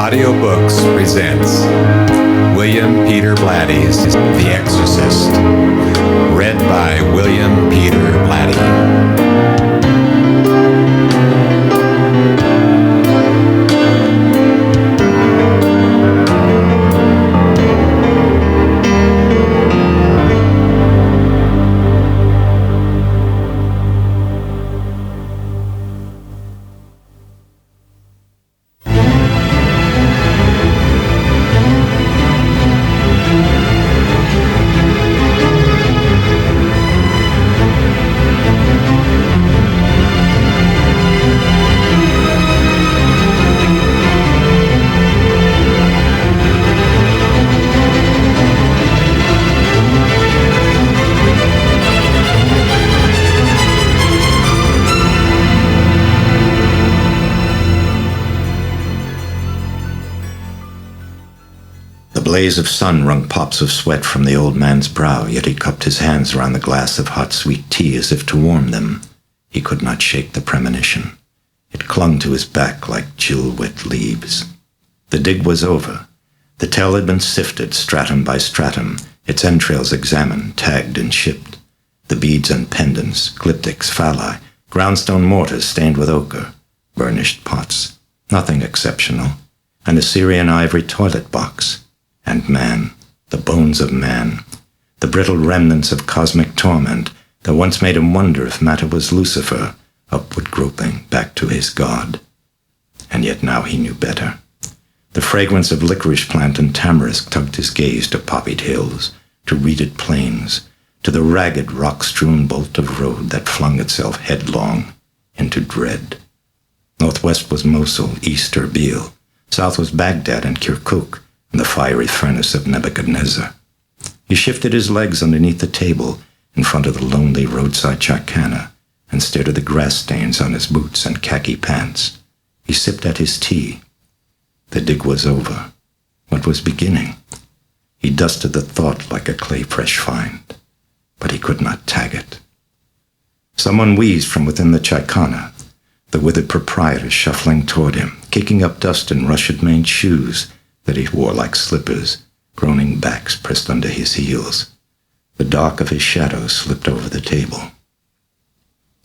Audiobooks presents William Peter Blatty's The Exorcist, read by William Peter Blatty. The blaze of sun wrung pops of sweat from the old man's brow, yet he cupped his hands around the glass of hot sweet tea as if to warm them. He could not shake the premonition. It clung to his back like chill wet leaves. The dig was over. The tell had been sifted stratum by stratum, its entrails examined, tagged, and shipped. The beads and pendants, glyptics, phalli, groundstone mortars stained with ochre, burnished pots, nothing exceptional, an Assyrian ivory toilet box. And man, the bones of man, the brittle remnants of cosmic torment that once made him wonder if matter was Lucifer, upward groping back to his God. And yet now he knew better. The fragrance of licorice plant and tamarisk tugged his gaze to poppied hills, to reeded plains, to the ragged rock-strewn bolt of road that flung itself headlong into dread. Northwest was Mosul, east Erbil, south was Baghdad and Kirkuk, the fiery furnace of Nebuchadnezzar. He shifted his legs underneath the table in front of the lonely roadside charkhana and stared at the grass stains on his boots and khaki pants. He sipped at his tea. The dig was over. What was beginning? He dusted the thought like a clay-fresh find, but he could not tag it. Someone wheezed from within the charkhana, the withered proprietor shuffling toward him, kicking up dust in russet-maned shoes that he wore like slippers, groaning backs pressed under his heels. The dark of his shadow slipped over the table.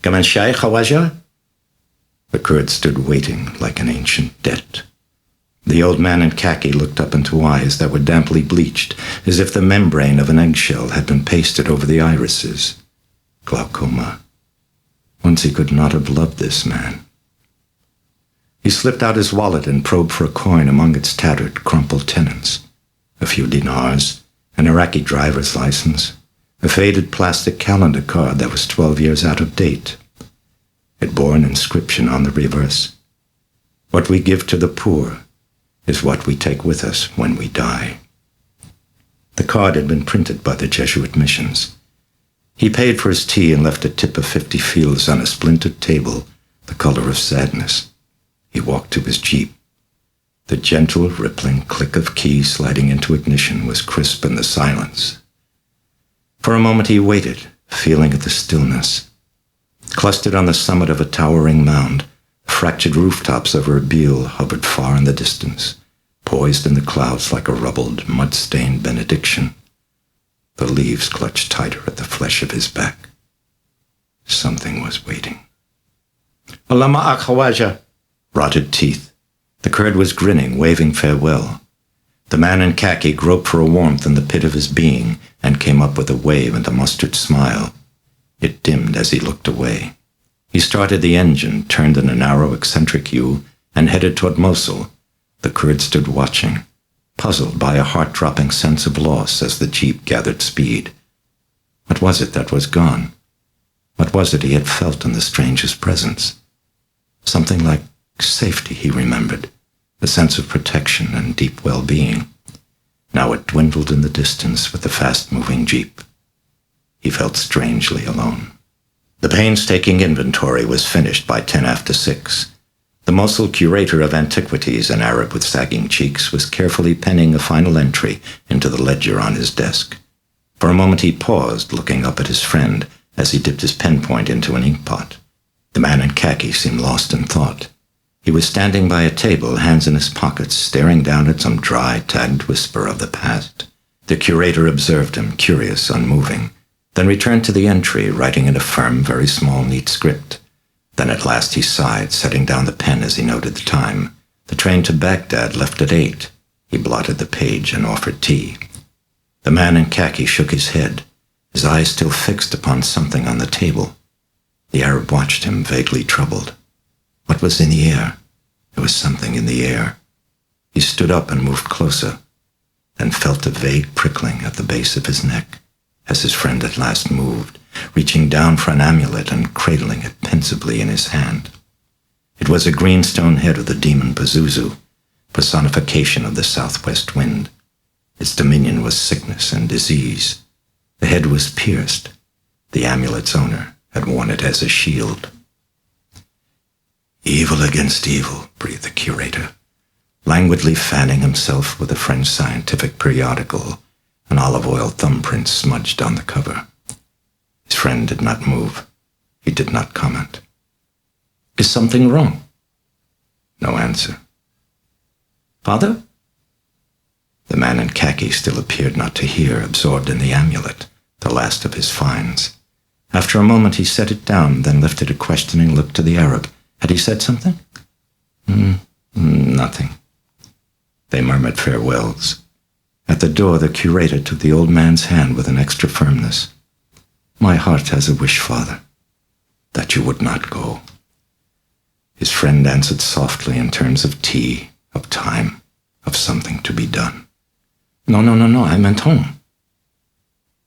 "Gaman Shai Khawaja?" The Kurd stood waiting like an ancient debt. The old man in khaki looked up into eyes that were damply bleached, as if the membrane of an eggshell had been pasted over the irises. Glaucoma. Once he could not have loved this man. He slipped out his wallet and probed for a coin among its tattered, crumpled tenants. A few dinars, an Iraqi driver's license, a faded plastic calendar card that was 12 years out of date. It bore an inscription on the reverse. "What we give to the poor is what we take with us when we die." The card had been printed by the Jesuit missions. He paid for his tea and left a tip of 50 fields on a splintered table, the color of sadness. He walked to his Jeep. The gentle, rippling click of keys sliding into ignition was crisp in the silence. For a moment he waited, feeling at the stillness. Clustered on the summit of a towering mound, fractured rooftops of Erbil hovered far in the distance, poised in the clouds like a rubbled, mud-stained benediction. The leaves clutched tighter at the flesh of his back. Something was waiting. "Alama Akhawaja," rotted teeth. The Kurd was grinning, waving farewell. The man in khaki groped for a warmth in the pit of his being and came up with a wave and a mustard smile. It dimmed as he looked away. He started the engine, turned in a narrow eccentric U, and headed toward Mosul. The Kurd stood watching, puzzled by a heart-dropping sense of loss as the Jeep gathered speed. What was it that was gone? What was it he had felt in the stranger's presence? Something like safety, he remembered, a sense of protection and deep well-being. Now it dwindled in the distance with the fast-moving Jeep. He felt strangely alone. The painstaking inventory was finished by 10 after 6. The Mosul curator of antiquities, an Arab with sagging cheeks, was carefully penning a final entry into the ledger on his desk. For a moment he paused, looking up at his friend as he dipped his pen point into an inkpot. The man in khaki seemed lost in thought. He was standing by a table, hands in his pockets, staring down at some dry, tagged whisper of the past. The curator observed him, curious, unmoving, then returned to the entry, writing in a firm, very small, neat script. Then at last he sighed, setting down the pen as he noted the time. The train to Baghdad left at 8. He blotted the page and offered tea. The man in khaki shook his head, his eyes still fixed upon something on the table. The Arab watched him, vaguely troubled. What was in the air? There was something in the air. He stood up and moved closer, then felt a vague prickling at the base of his neck as his friend at last moved, reaching down for an amulet and cradling it pensively in his hand. It was a greenstone head of the demon Pazuzu, personification of the southwest wind. Its dominion was sickness and disease. The head was pierced. The amulet's owner had worn it as a shield. Evil against evil, breathed the curator, languidly fanning himself with a French scientific periodical, an olive oil thumbprint smudged on the cover. His friend did not move. He did not comment. Is something wrong? No answer. Father? The man in khaki still appeared not to hear, absorbed in the amulet, the last of his finds. After a moment he set it down, then lifted a questioning look to the Arab. Had he said something? Nothing. They murmured farewells. At the door, the curator took the old man's hand with an extra firmness. My heart has a wish, Father, that you would not go. His friend answered softly in terms of tea, of time, of something to be done. No, I meant home.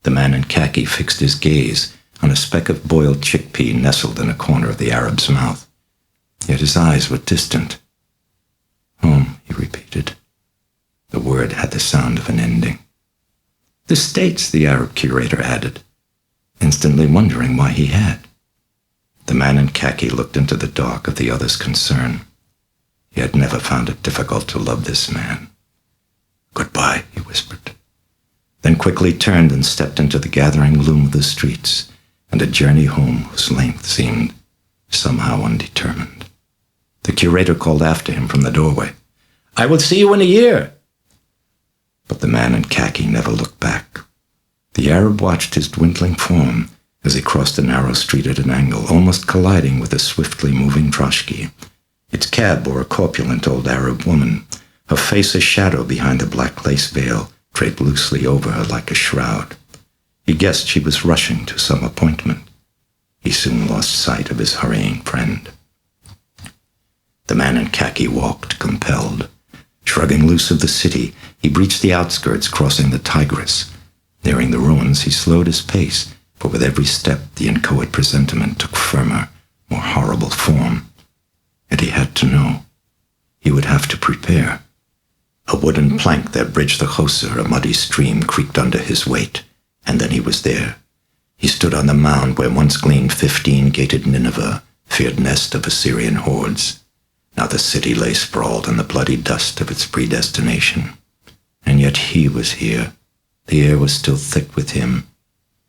The man in khaki fixed his gaze on a speck of boiled chickpea nestled in a corner of the Arab's mouth. Yet his eyes were distant. Home, he repeated. The word had the sound of an ending. The States, the Arab curator added, instantly wondering why he had. The man in khaki looked into the dark of the other's concern. He had never found it difficult to love this man. Goodbye, he whispered, then quickly turned and stepped into the gathering gloom of the streets and a journey home whose length seemed somehow undetermined. The curator called after him from the doorway, I will see you in a year. But the man in khaki never looked back. The Arab watched his dwindling form as he crossed a narrow street at an angle, almost colliding with a swiftly moving droshky. Its cab bore a corpulent old Arab woman, her face a shadow behind the black lace veil draped loosely over her like a shroud. He guessed she was rushing to some appointment. He soon lost sight of his hurrying friend. The man in khaki walked, compelled. Shrugging loose of the city, he breached the outskirts, crossing the Tigris. Nearing the ruins, he slowed his pace, for with every step the inchoate presentiment took firmer, more horrible form. Yet he had to know. He would have to prepare. A wooden plank that bridged the Hoser, a muddy stream, creaked under his weight, and then he was there. He stood on the mound where once gleamed 15-gated Nineveh, feared nest of Assyrian hordes. Now the city lay sprawled in the bloody dust of its predestination. And yet he was here. The air was still thick with him,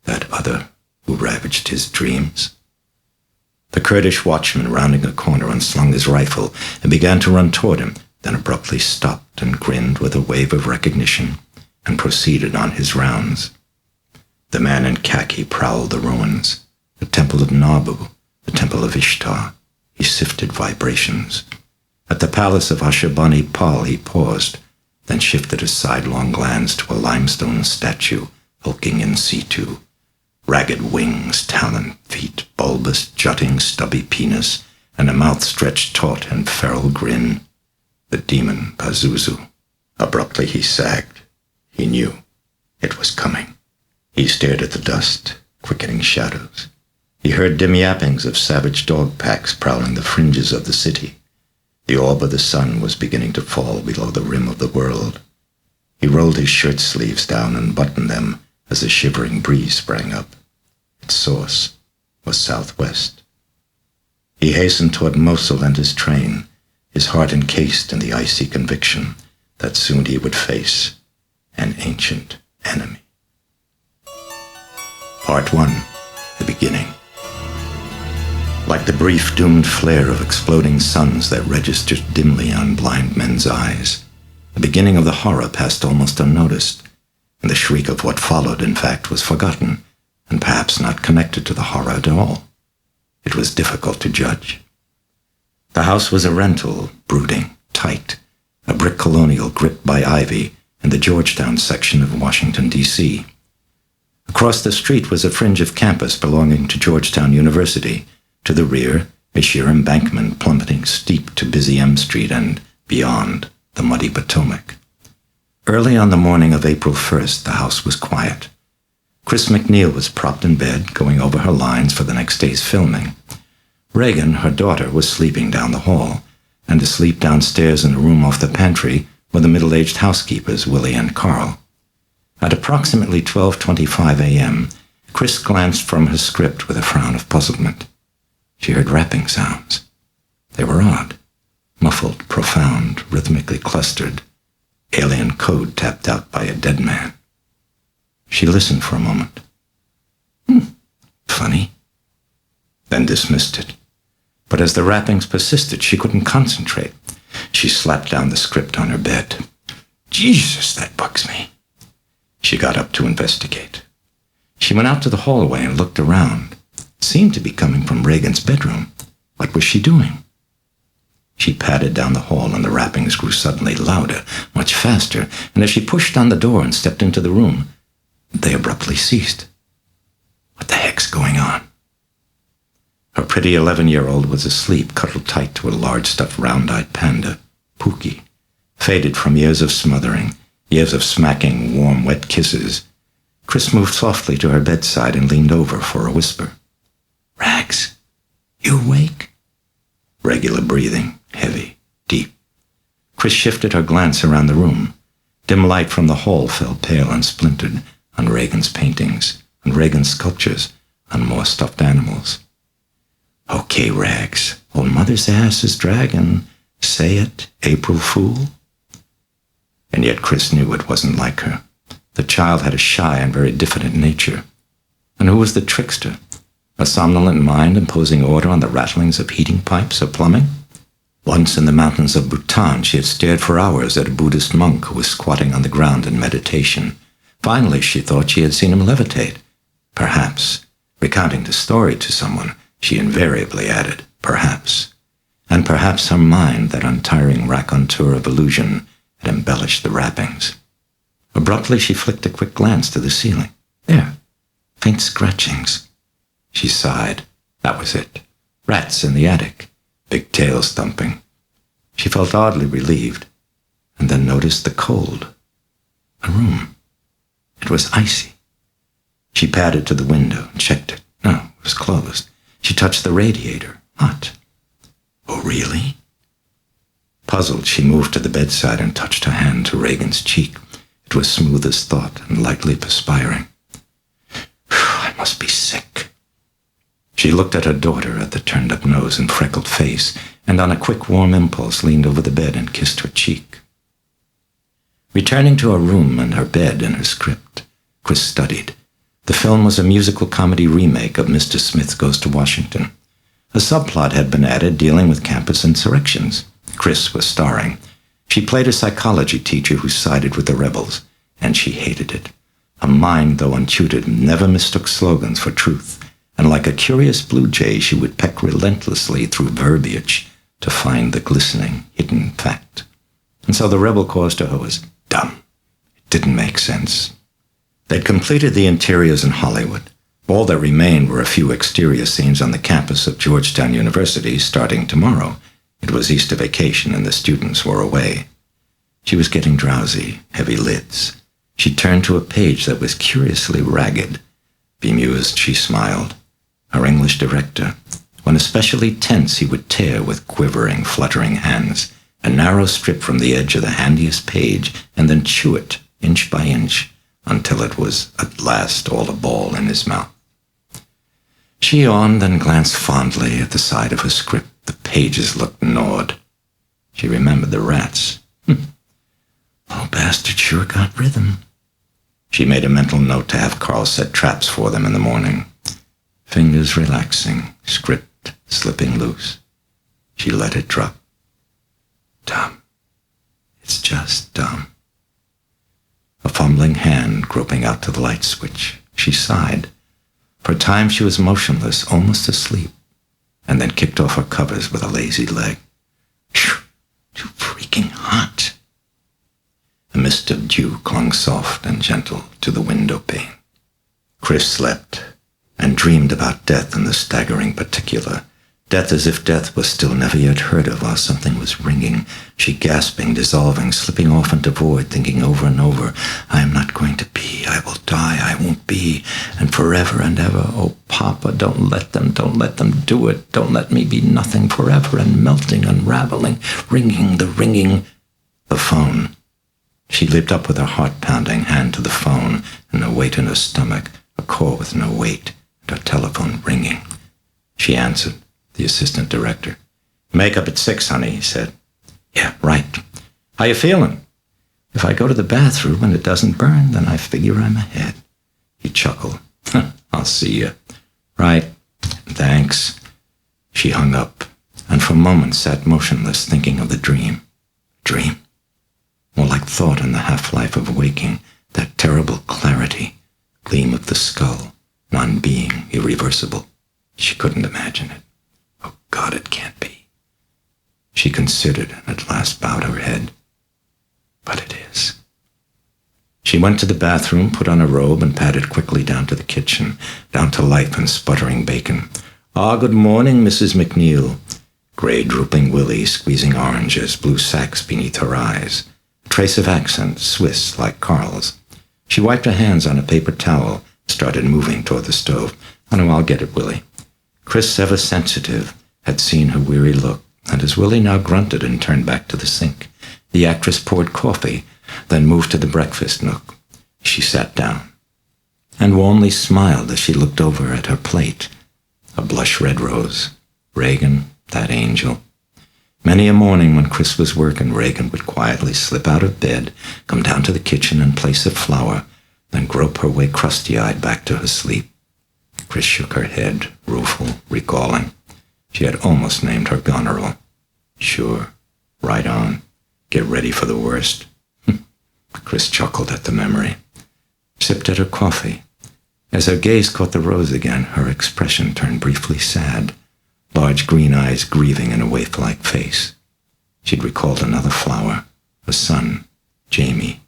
that other who ravaged his dreams. The Kurdish watchman, rounding a corner, unslung his rifle and began to run toward him, then abruptly stopped and grinned with a wave of recognition and proceeded on his rounds. The man in khaki prowled the ruins, the temple of Nabu, the temple of Ishtar. He sifted vibrations. At the palace of Ashurbanipal he paused, then shifted a sidelong glance to a limestone statue hulking in situ. Ragged wings, talon, feet, bulbous, jutting, stubby penis, and a mouth stretched taut and feral grin. The demon Pazuzu. Abruptly he sagged. He knew. It was coming. He stared at the dust, quickening shadows. He heard dim yappings of savage dog packs prowling the fringes of the city. The orb of the sun was beginning to fall below the rim of the world. He rolled his shirt sleeves down and buttoned them as a shivering breeze sprang up. Its source was southwest. He hastened toward Mosul and his train, his heart encased in the icy conviction that soon he would face an ancient enemy. Part 1. The Beginning. like the brief doomed flare of exploding suns that registered dimly on blind men's eyes. The beginning of the horror passed almost unnoticed, and the shriek of what followed, in fact, was forgotten, and perhaps not connected to the horror at all. It was difficult to judge. The house was a rental, brooding, tight, a brick colonial gripped by ivy in the Georgetown section of Washington, D.C. Across the street was a fringe of campus belonging to Georgetown University. To the rear, a sheer embankment plummeting steep to busy M Street and, beyond, the muddy Potomac. Early on the morning of April 1st, the house was quiet. Chris MacNeil was propped in bed, going over her lines for the next day's filming. Regan, her daughter, was sleeping down the hall, and asleep downstairs in a room off the pantry were the middle-aged housekeepers, Willie and Carl. At approximately 12:25 a.m., Chris glanced from her script with a frown of puzzlement. She heard rapping sounds. They were odd, muffled, profound, rhythmically clustered, alien code tapped out by a dead man. She listened for a moment. Funny. Then dismissed it. But as the rappings persisted, she couldn't concentrate. She slapped down the script on her bed. Jesus, that bugs me. She got up to investigate. She went out to the hallway and looked around. It seemed to be coming from Regan's bedroom. What was she doing? She padded down the hall, and the rappings grew suddenly louder, much faster, and as she pushed on the door and stepped into the room, they abruptly ceased. What the heck's going on? Her pretty 11-year-old was asleep, cuddled tight to a large stuffed round-eyed panda, Pookie, faded from years of smothering, years of smacking warm, wet kisses. Chris moved softly to her bedside and leaned over for a whisper. Rags, you awake? Regular breathing, heavy, deep. Chris shifted her glance around the room. Dim light from the hall fell pale and splintered on Regan's paintings, on Regan's sculptures, on more stuffed animals. Okay, Rags, old mother's ass is dragging. Say it, April Fool. And yet Chris knew it wasn't like her. The child had a shy and very diffident nature. And who was the trickster? A somnolent mind imposing order on the rattlings of heating pipes or plumbing? Once in the mountains of Bhutan, she had stared for hours at a Buddhist monk who was squatting on the ground in meditation. Finally, she thought she had seen him levitate. Perhaps, recounting the story to someone, she invariably added, perhaps. And perhaps her mind, that untiring raconteur of illusion, had embellished the wrappings. Abruptly, she flicked a quick glance to the ceiling. There, faint scratchings. She sighed. That was it. Rats in the attic. Big tails thumping. She felt oddly relieved, and then noticed the cold. A room. It was icy. She padded to the window and checked it. No, it was closed. She touched the radiator. Hot. Oh, really? Puzzled, she moved to the bedside and touched her hand to Regan's cheek. It was smooth as thought and lightly perspiring. I must be sick. She looked at her daughter, at the turned-up nose and freckled face, and on a quick, warm impulse leaned over the bed and kissed her cheek. Returning to her room and her bed and her script, Chris studied. The film was a musical comedy remake of Mr. Smith Goes to Washington. A subplot had been added dealing with campus insurrections. Chris was starring. She played a psychology teacher who sided with the rebels, and she hated it. A mind, though untutored, never mistook slogans for truth, and like a curious blue jay, she would peck relentlessly through verbiage to find the glistening, hidden fact. And so the rebel cause to her was dumb. It didn't make sense. They'd completed the interiors in Hollywood. All that remained were a few exterior scenes on the campus of Georgetown University starting tomorrow. It was Easter vacation and the students were away. She was getting drowsy, heavy lids. She turned to a page that was curiously ragged. Bemused, she smiled. Her English director. When especially tense, he would tear with quivering, fluttering hands a narrow strip from the edge of the handiest page and then chew it, inch by inch, until it was at last all a ball in his mouth. She yawned and glanced fondly at the side of her script. The pages looked gnawed. She remembered the rats. Little bastard sure got rhythm. She made a mental note to have Carl set traps for them in the morning. Fingers relaxing, script slipping loose. She let it drop. Dumb. It's just dumb. A fumbling hand groping out to the light switch. She sighed. For a time she was motionless, almost asleep, and then kicked off her covers with a lazy leg. Phew, too freaking hot. A mist of dew clung soft and gentle to the window pane. Chris slept and dreamed about death in the staggering particular. Death as if death was still never yet heard of while something was ringing. She gasping, dissolving, slipping off into void, thinking over and over, I am not going to be, I will die, I won't be, and forever and ever, oh Papa, don't let them do it, don't let me be nothing forever, and melting, unraveling, ringing, the phone. She leaped up with her heart pounding, hand to the phone, and a weight in her stomach, a call with no weight, and her telephone ringing. She answered. The assistant director. Makeup at 6, honey, he said. Yeah, right. How you feeling? If I go to the bathroom and it doesn't burn, then I figure I'm ahead. He chuckled. I'll see you. Right. Thanks. She hung up, and for a moment sat motionless, thinking of the dream. Dream? More like thought in the half-life of waking, that terrible clarity, gleam of the skull, non-being, irreversible. She couldn't imagine it. Oh, God, it can't be. She considered and at last bowed her head. But it is. She went to the bathroom, put on a robe, and padded quickly down to the kitchen, down to life and sputtering bacon. Good morning, Mrs. MacNeil. Gray drooping Willie squeezing oranges, blue sacks beneath her eyes. A trace of accent, Swiss, like Carl's. She wiped her hands on a paper towel, started moving toward the stove. Oh, no, I'll get it, Willie. Chris, ever sensitive, had seen her weary look, and as Willie now grunted and turned back to the sink, the actress poured coffee, then moved to the breakfast nook. She sat down, and warmly smiled as she looked over at her plate. A blush red rose. Regan, that angel. Many a morning when Chris was working, Regan would quietly slip out of bed, come down to the kitchen and place a flower, then grope her way crusty-eyed back to her sleep. Chris shook her head, rueful, recalling. She had almost named her Goneril. Sure, right on. Get ready for the worst. Chris chuckled at the memory. Sipped at her coffee. As her gaze caught the rose again, her expression turned briefly sad, large green eyes grieving in a waif-like face. She'd recalled another flower, a son, Jamie.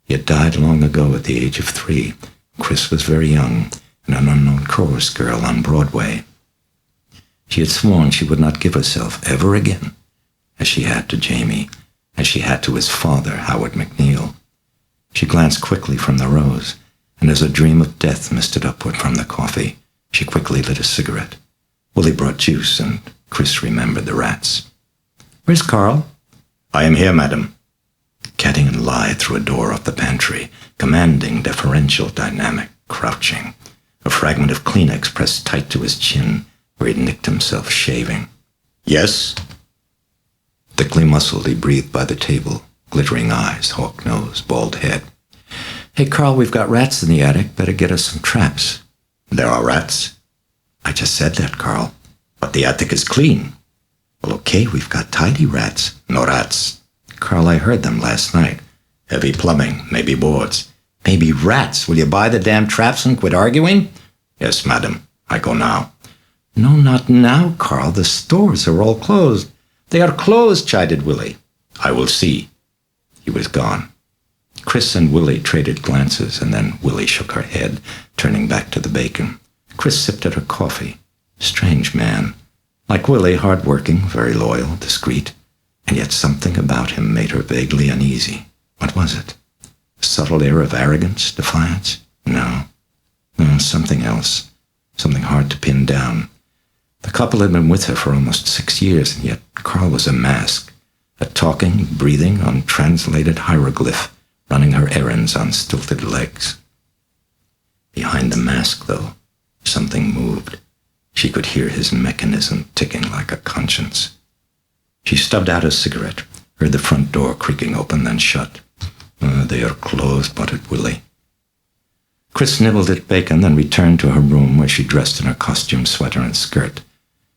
He had died long ago at the age of 3. Chris was very young, and an unknown chorus girl on Broadway. She had sworn she would not give herself ever again, as she had to Jamie, as she had to his father, Howard MacNeil. She glanced quickly from the rose, and as a dream of death misted upward from the coffee, she quickly lit a cigarette. Willie brought juice, and Chris remembered the rats. Where's Carl? I am here, madam. Catting and lithe through a door off the pantry, commanding, deferential, dynamic, crouching. A fragment of Kleenex pressed tight to his chin, where he'd nicked himself shaving. Yes? Thickly muscled, he breathed by the table, glittering eyes, hawk nose, bald head. Hey, Carl, we've got rats in the attic. Better get us some traps. There are rats? I just said that, Carl. But the attic is clean. Well, okay, we've got tidy rats. No rats. Carl, I heard them last night. Heavy plumbing, maybe boards. Maybe rats. Will you buy the damn traps and quit arguing? Yes, madam. I go now. No, not now, Carl. The stores are all closed. They are closed, chided Willie. I will see. He was gone. Chris and Willie traded glances, and then Willie shook her head, turning back to the bacon. Chris sipped at her coffee. Strange man. Like Willie, hard-working, very loyal, discreet, and yet something about him made her vaguely uneasy. What was it? A subtle air of arrogance, defiance? No, something else. Something hard to pin down. The couple had been with her for almost 6 years, and yet Carl was a mask, a talking, breathing, untranslated hieroglyph, running her errands on stilted legs. Behind the mask, though, something moved. She could hear his mechanism ticking like a conscience. She stubbed out a cigarette, heard the front door creaking open, then shut. They are closed, muttered Willie. Chris nibbled at bacon, then returned to her room where she dressed in her costume sweater and skirt.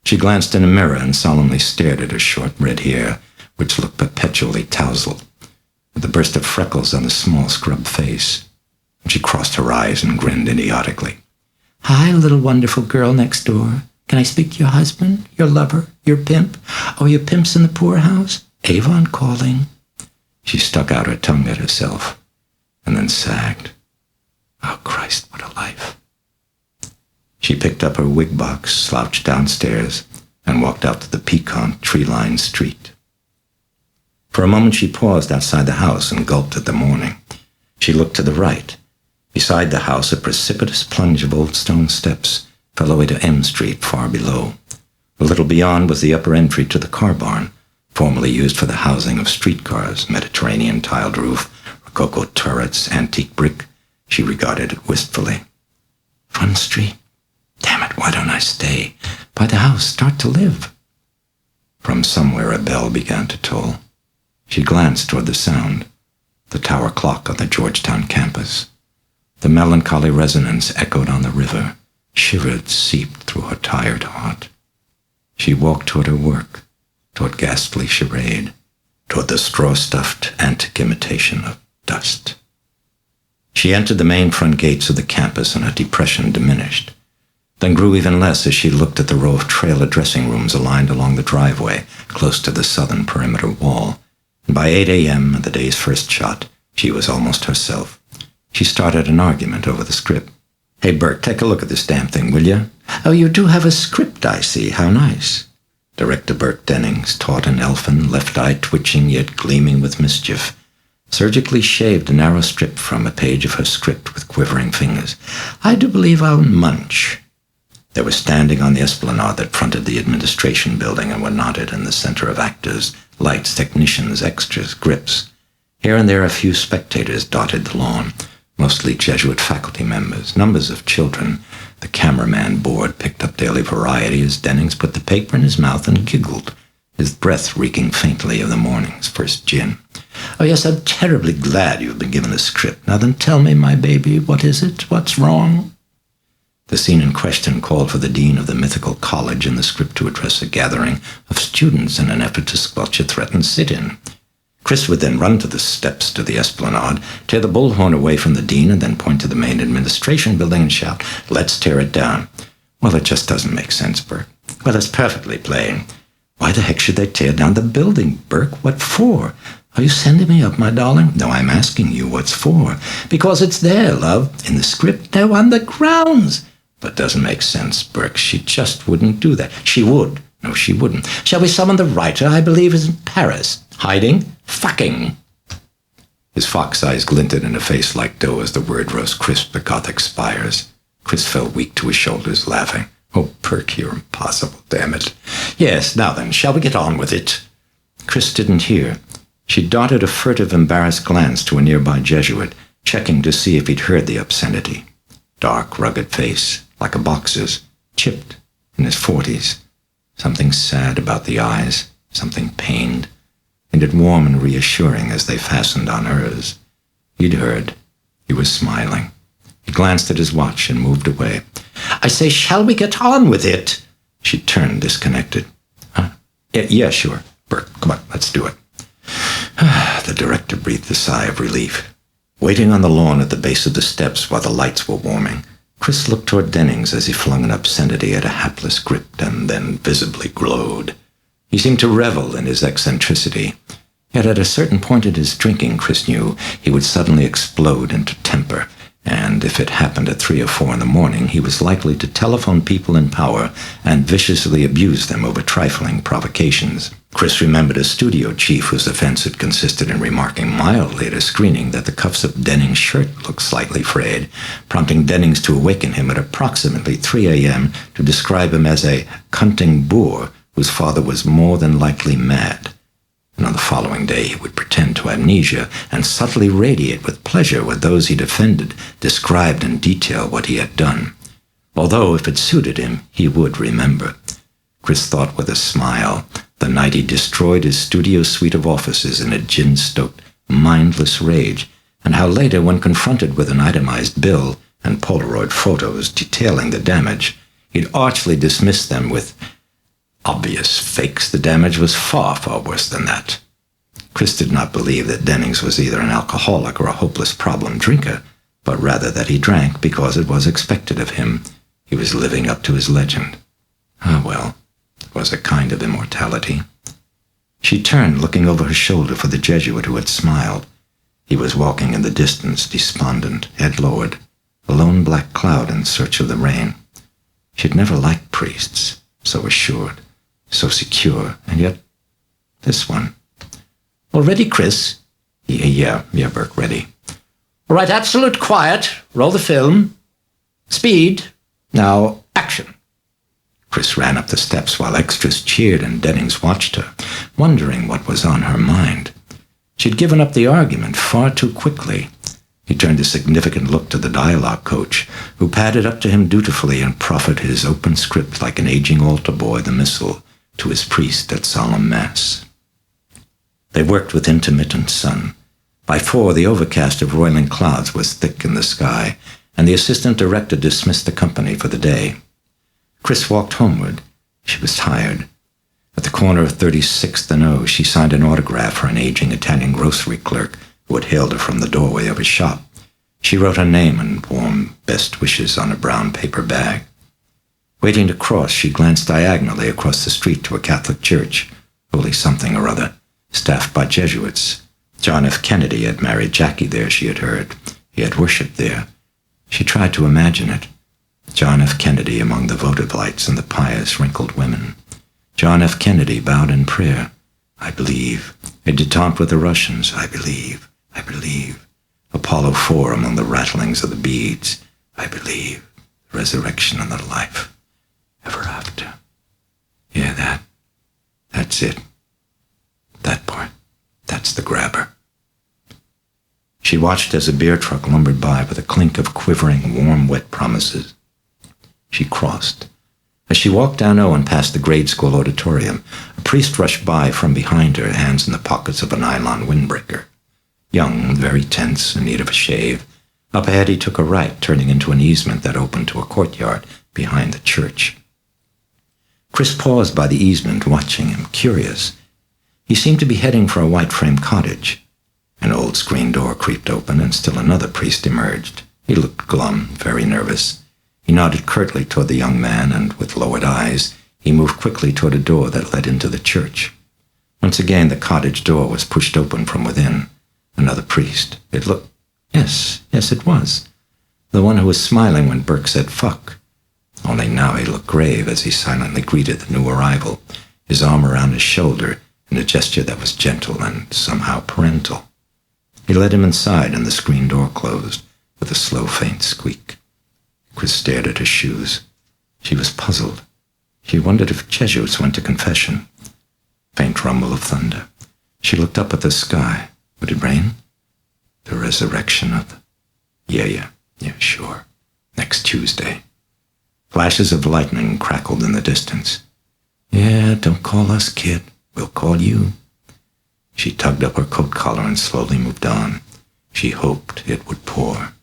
She glanced in a mirror and solemnly stared at her short red hair, which looked perpetually tousled, with a burst of freckles on the small scrubbed face. She crossed her eyes and grinned idiotically. "Hi, little wonderful girl next door. Can I speak to your husband, your lover, your pimp? Oh, your pimp's in the poorhouse? Avon calling." She stuck out her tongue at herself, and then sagged. Oh, Christ, what a life. She picked up her wig box, slouched downstairs, and walked out to the piquant, tree-lined street. For a moment she paused outside the house and gulped at the morning. She looked to the right. Beside the house, a precipitous plunge of old stone steps fell away to M Street far below. A little beyond was the upper entry to the car barn, formerly used for the housing of streetcars, Mediterranean tiled roof, rococo turrets, antique brick. She regarded it wistfully. Front Street? Damn it, why don't I stay? By the house, start to live. From somewhere a bell began to toll. She glanced toward the sound, the tower clock on the Georgetown campus. The melancholy resonance echoed on the river, shivered, seeped through her tired heart. She walked toward her work, toward ghastly charade, toward the straw-stuffed antique imitation of dust. She entered the main front gates of the campus and her depression diminished, then grew even less as she looked at the row of trailer dressing rooms aligned along the driveway close to the southern perimeter wall. And by 8 a.m., the day's first shot, she was almost herself. She started an argument over the script. "Hey, Burke, take a look at this damn thing, will you?" "Oh, you do have a script, I see. How nice." Director Burke Dennings, taut and elfin, left eye twitching yet gleaming with mischief, surgically shaved a narrow strip from a page of her script with quivering fingers. "I do believe I'll munch." They were standing on the esplanade that fronted the administration building and were knotted in the center of actors, lights, technicians, extras, grips. Here and there a few spectators dotted the lawn, mostly Jesuit faculty members, numbers of children. The cameraman board picked up Daily Variety as Dennings put the paper in his mouth and giggled, his breath reeking faintly of the morning's first gin. "Oh, yes, I'm terribly glad you've been given a script. Now then tell me, my baby, what is it? What's wrong?" The scene in question called for the dean of the mythical college in the script to address a gathering of students in an effort to squelch a threatened sit-in. Chris would then run to the steps to the esplanade, tear the bullhorn away from the dean, and then point to the main administration building and shout, "Let's tear it down." "Well, it just doesn't make sense, Burke." "Well, it's perfectly plain." "Why the heck should they tear down the building, Burke? What for?" "Are you sending me up, my darling?" "No, I'm asking you what's for." "Because it's there, love. In the script. No, on the grounds." "But doesn't make sense, Burke. She just wouldn't do that." "She would." "No, she wouldn't." "Shall we summon the writer? I believe is in Paris." "Hiding?" "Fucking." His fox eyes glinted in a face like dough as the word rose crisp at Gothic spires. Chris fell weak to his shoulders, laughing. "Oh, Burke, you're impossible, damn it." "Yes, now then, shall we get on with it?" Chris didn't hear. She darted a furtive, embarrassed glance to a nearby Jesuit, checking to see if he'd heard the obscenity. Dark, rugged face, like a boxer's, chipped, in his 40s. Something sad about the eyes, something pained, and it warm and reassuring as they fastened on hers. He'd heard. He was smiling. He glanced at his watch and moved away. "I say, shall we get on with it?" She turned, disconnected. "Huh? Yeah, sure. Burke, come on, let's do it." The director breathed a sigh of relief. Waiting on the lawn at the base of the steps while the lights were warming, Chris looked toward Dennings as he flung an obscenity at a hapless grip and then visibly glowed. He seemed to revel in his eccentricity. Yet at a certain point in his drinking, Chris knew, he would suddenly explode into temper, and if it happened at 3 or 4 in the morning, he was likely to telephone people in power and viciously abuse them over trifling provocations. Chris remembered a studio chief whose offense had consisted in remarking mildly at a screening that the cuffs of Dennings' shirt looked slightly frayed, prompting Dennings to awaken him at approximately 3 a.m. to describe him as a cunning boor whose father was more than likely mad. And on the following day he would pretend to amnesia and subtly radiate with pleasure with those he'd offended, described in detail what he had done. Although, if it suited him, he would remember. Chris thought with a smile the night he destroyed his studio suite of offices in a gin-stoked, mindless rage, and how later, when confronted with an itemized bill and Polaroid photos detailing the damage, he'd archly dismissed them with, obvious fakes. The damage was far, far worse than that. Chris did not believe that Dennings was either an alcoholic or a hopeless problem drinker, but rather that he drank because it was expected of him. He was living up to his legend. Ah, well, it was a kind of immortality. She turned, looking over her shoulder for the Jesuit who had smiled. He was walking in the distance, despondent, head lowered, a lone black cloud in search of the rain. She had never liked priests, so assured, so secure, and yet this one. "All ready, Chris?" Yeah, Burke, ready." "All right, absolute quiet. Roll the film. Speed. Now, action." Chris ran up the steps while extras cheered and Dennings watched her, wondering what was on her mind. She'd given up the argument far too quickly. He turned a significant look to the dialogue coach, who padded up to him dutifully and proffered his open script like an aging altar boy the missal to his priest at solemn mass. They worked with intermittent sun. By 4, the overcast of roiling clouds was thick in the sky, and the assistant director dismissed the company for the day. Chris walked homeward. She was tired. At the corner of 36th and O, she signed an autograph for an aging Italian grocery clerk who had hailed her from the doorway of his shop. She wrote her name and warm best wishes on a brown paper bag. Waiting to cross, she glanced diagonally across the street to a Catholic church, holy something or other, staffed by Jesuits. John F. Kennedy had married Jackie there, she had heard. He had worshipped there. She tried to imagine it. John F. Kennedy among the votive lights and the pious, wrinkled women. John F. Kennedy bowed in prayer. "I believe." A detente with the Russians. "I believe. I believe." Apollo 4 among the rattlings of the beads. "I believe." The resurrection and the life ever after. Yeah, that's it. That part. That's the grabber. She watched as a beer truck lumbered by with a clink of quivering, warm, wet promises. She crossed. As she walked down O and past the grade school auditorium, a priest rushed by from behind her, hands in the pockets of a nylon windbreaker. Young, very tense, in need of a shave. Up ahead he took a right, turning into an easement that opened to a courtyard behind the church. Chris paused by the easement, watching him, curious. He seemed to be heading for a white-frame cottage. An old screen door creaked open, and still another priest emerged. He looked glum, very nervous. He nodded curtly toward the young man, and with lowered eyes, he moved quickly toward a door that led into the church. Once again, the cottage door was pushed open from within. Another priest. It looked... Yes, it was. The one who was smiling when Burke said, "Fuck." Only now he looked grave as he silently greeted the new arrival, his arm around his shoulder in a gesture that was gentle and somehow parental. He led him inside, and the screen door closed with a slow, faint squeak. Chris stared at her shoes. She was puzzled. She wondered if Jesuits went to confession. Faint rumble of thunder. She looked up at the sky. Would it rain? The resurrection of the... Yeah, sure. Next Tuesday. Flashes of lightning crackled in the distance. "Yeah, don't call us, kid. We'll call you." She tugged up her coat collar and slowly moved on. She hoped it would pour.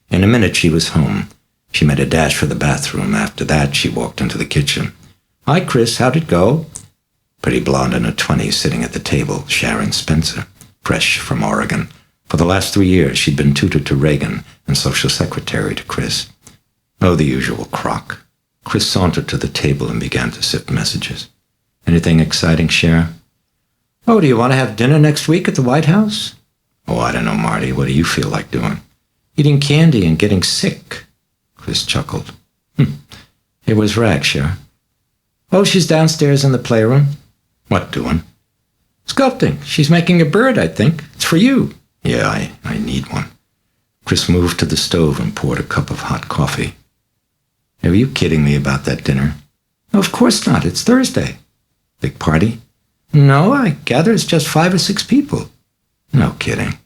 In a minute she was home. She made a dash for the bathroom. After that, she walked into the kitchen. "Hi, Chris. How'd it go?" Pretty blonde in her 20s sitting at the table, Sharon Spencer, fresh from Oregon. For the last 3 years, she'd been tutor to Regan and social secretary to Chris. Oh, the usual crock. Chris sauntered to the table and began to sift messages. "Anything exciting, Sharon?" "Oh, do you want to have dinner next week at the White House?" "Oh, I don't know, Marty. What do you feel like doing?" "Eating candy and getting sick." Chris chuckled. It was Rag, Sharon. "Oh, she's downstairs in the playroom." "What doing?" "Sculpting. She's making a bird, I think. It's for you." "Yeah, I need one." Chris moved to the stove and poured a cup of hot coffee. "Are you kidding me about that dinner?" "No, of course not. It's Thursday." "Big party?" "No, I gather it's just 5 or 6 people." "No kidding."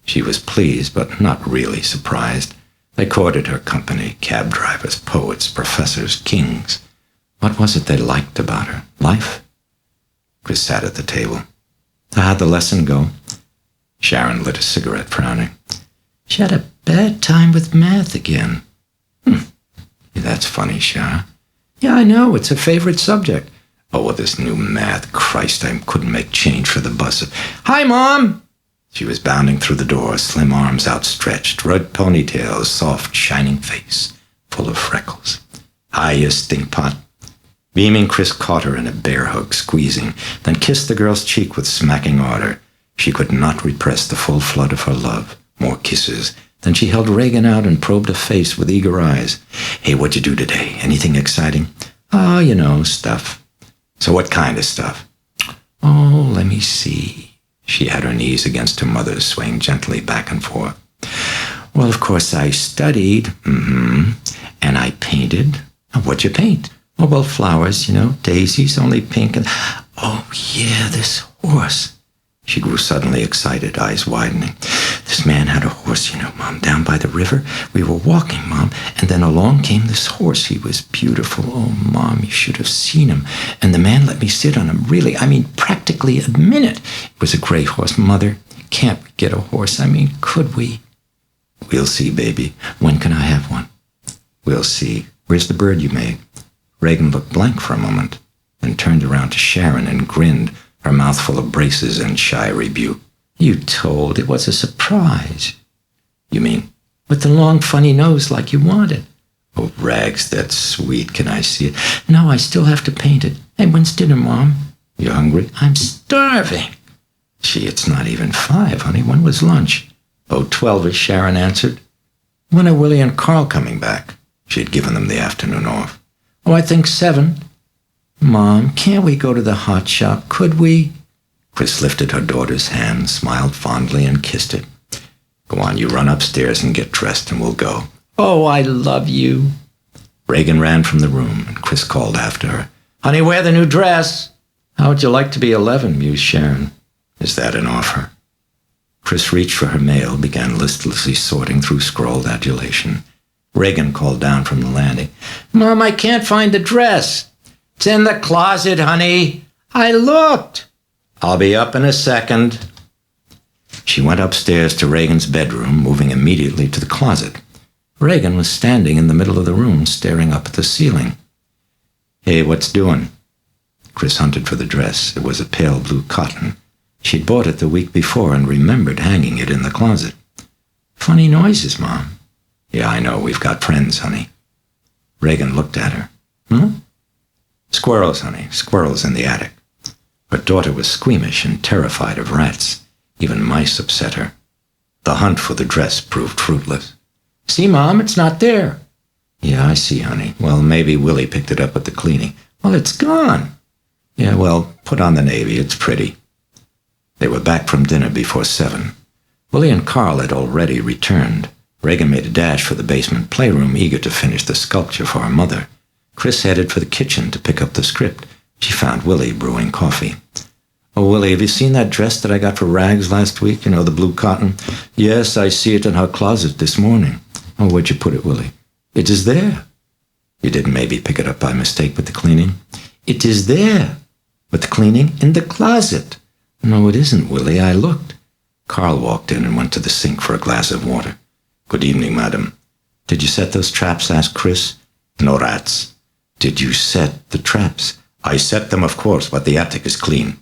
She was pleased, but not really surprised. They courted her company, cab drivers, poets, professors, kings. What was it they liked about her? Life? Chris sat at the table. "How'd the lesson go?" Sharon lit a cigarette, frowning. "She had a bad time with math again." That's funny, Sharon. Yeah, I know. It's a favorite subject. Oh, well, this new math. Christ, I couldn't make change for the bus. Hi, Mom! She was bounding through the door, slim arms outstretched, red ponytails, soft, shining face, full of freckles. Hi, you stinkpot. Beaming, Chris caught her in a bear hug, squeezing, then kissed the girl's cheek with smacking ardor. She could not repress the full flood of her love. More kisses. Then she held Regan out and probed her face with eager eyes. Hey, what'd you do today? Anything exciting? Oh, you know, stuff. So what kind of stuff? Oh, let me see. She had her knees against her mother's, swaying gently back and forth. Well, of course, I studied. And I painted. What'd you paint? Oh, well, flowers, daisies, only pink and... Oh, yeah, this horse. She grew suddenly excited, eyes widening. This man had a horse, Mom, down by the river. We were walking, Mom, and then along came this horse. He was beautiful. Oh, Mom, you should have seen him. And the man let me sit on him, really, practically a minute. It was a gray horse. Mother, can't we get a horse? Could we? We'll see, baby. When can I have one? We'll see. Where's the bird you made? Regan looked blank for a moment, then turned around to Sharon and grinned, her mouth full of braces and shy rebuke. You told. It was a surprise. You mean, with the long, funny nose like you wanted? Oh, Rags, that's sweet. Can I see it? No, I still have to paint it. Hey, when's dinner, Mom? You hungry? I'm starving. Gee, it's not even 5, honey. When was lunch? Oh, 12-ish, Sharon answered. When are Willie and Carl coming back? She had given them the afternoon off. Oh, I think 7. Mom, can't we go to the hot shop? Could we? Chris lifted her daughter's hand, smiled fondly, and kissed it. Go on, you run upstairs and get dressed, and we'll go. Oh, I love you. Regan ran from the room, and Chris called after her. Honey, wear the new dress. How would you like to be 11, mused Sharon. Is that an offer? Chris reached for her mail, began listlessly sorting through scrawled adulation. Regan called down from the landing. Mom, I can't find the dress. It's in the closet, honey. I looked. I'll be up in a second. She went upstairs to Regan's bedroom, moving immediately to the closet. Regan was standing in the middle of the room, staring up at the ceiling. Hey, what's doing? Chris hunted for the dress. It was a pale blue cotton. She'd bought it the week before and remembered hanging it in the closet. Funny noises, Mom. Yeah, I know. We've got friends, honey. Regan looked at her. Huh? Squirrels, honey. Squirrels in the attic. Her daughter was squeamish and terrified of rats. Even mice upset her. The hunt for the dress proved fruitless. See, Mom, it's not there. Yeah, I see, honey. Well, maybe Willie picked it up at the cleaning. Well, it's gone. Yeah, well, put on the navy. It's pretty. They were back from dinner before 7. Willie and Carl had already returned. Regan made a dash for the basement playroom, eager to finish the sculpture for her mother. Chris headed for the kitchen to pick up the script. She found Willie brewing coffee. Oh, Willie, have you seen that dress that I got for Rags last week? The blue cotton? Yes, I see it in her closet this morning. Oh, where'd you put it, Willie? It is there. You didn't maybe pick it up by mistake with the cleaning? It is there. With the cleaning? In the closet. No, it isn't, Willie. I looked. Carl walked in and went to the sink for a glass of water. Good evening, madam. Did you set those traps? Asked Chris. No rats. Did you set the traps? I set them, of course, but the attic is clean.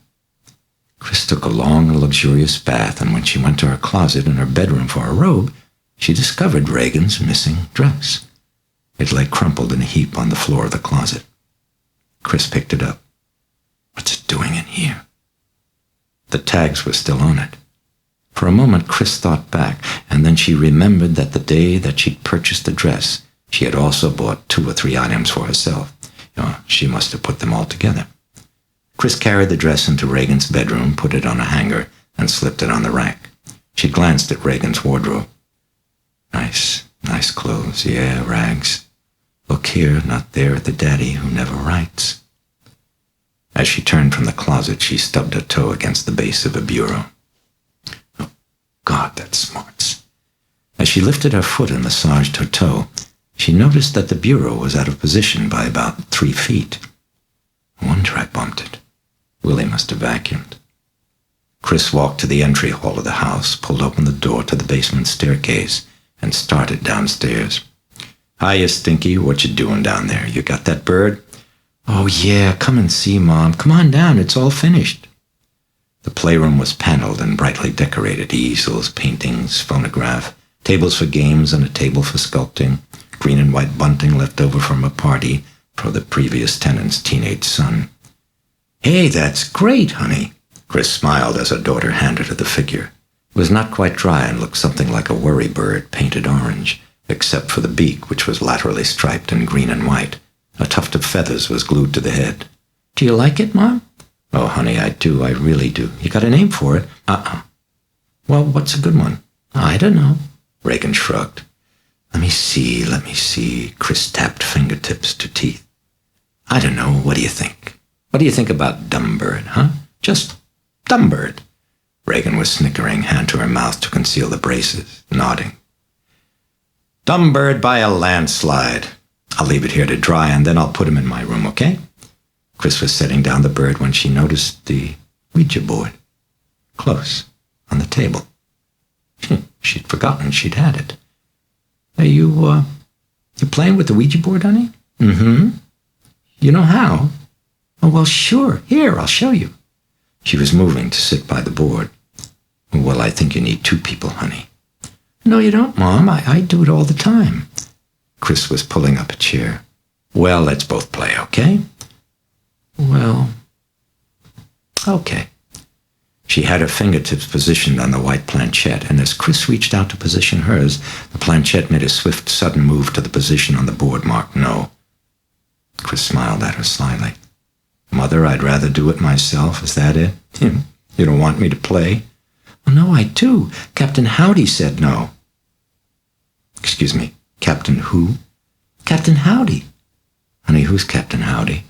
Chris took a long, luxurious bath, and when she went to her closet in her bedroom for her robe, she discovered Regan's missing dress. It lay crumpled in a heap on the floor of the closet. Chris picked it up. What's it doing in here? The tags were still on it. For a moment, Chris thought back, and then she remembered that the day that she'd purchased the dress, she had also bought 2 or 3 items for herself. She must have put them all together. Chris carried the dress into Regan's bedroom, put it on a hanger, and slipped it on the rack. She glanced at Regan's wardrobe. Nice clothes. Yeah, Rags. Look here, not there at the daddy who never writes. As she turned from the closet, she stubbed her toe against the base of a bureau. Oh, God, that smarts. As she lifted her foot and massaged her toe, she noticed that the bureau was out of position by about 3 feet. No wonder I bumped it. Willie must have vacuumed. Chris walked to the entry hall of the house, pulled open the door to the basement staircase, and started downstairs. Hiya, Stinky. What you doing down there? You got that bird? Oh, yeah, come and see, Mom. Come on down, it's all finished. The playroom was paneled and brightly decorated. Easels, paintings, phonograph, tables for games, and a table for sculpting. Green and white bunting left over from a party for the previous tenant's teenage son. Hey, that's great, honey. Chris smiled as her daughter handed her the figure. It was not quite dry and looked something like a worry bird painted orange, except for the beak, which was laterally striped in green and white. A tuft of feathers was glued to the head. Do you like it, Mom? Oh, honey, I do. I really do. You got a name for it? Well, what's a good one? I don't know. Regan shrugged. Let me see. Chris tapped fingertips to teeth. I don't know. What do you think? What do you think about dumb bird, huh? Just dumb bird. Regan was snickering, hand to her mouth to conceal the braces, nodding. Dumb bird by a landslide. I'll leave it here to dry, and then I'll put him in my room, okay? Chris was setting down the bird when she noticed the Ouija board, close, on the table. She'd forgotten she'd had it. Are you playing with the Ouija board, honey? Mm-hmm. You know how? Oh, well, sure. Here, I'll show you. She was moving to sit by the board. Well, I think you need two people, honey. No, you don't, Mom. I do it all the time. Chris was pulling up a chair. Well, let's both play, okay? Well, okay. She had her fingertips positioned on the white planchette, and as Chris reached out to position hers, the planchette made a swift, sudden move to the position on the board marked no. Chris smiled at her slyly. Mother, I'd rather do it myself. Is that it? You don't want me to play? Well, no, I do. Captain Howdy said no. Excuse me, Captain who? Captain Howdy. Honey, who's Captain Howdy?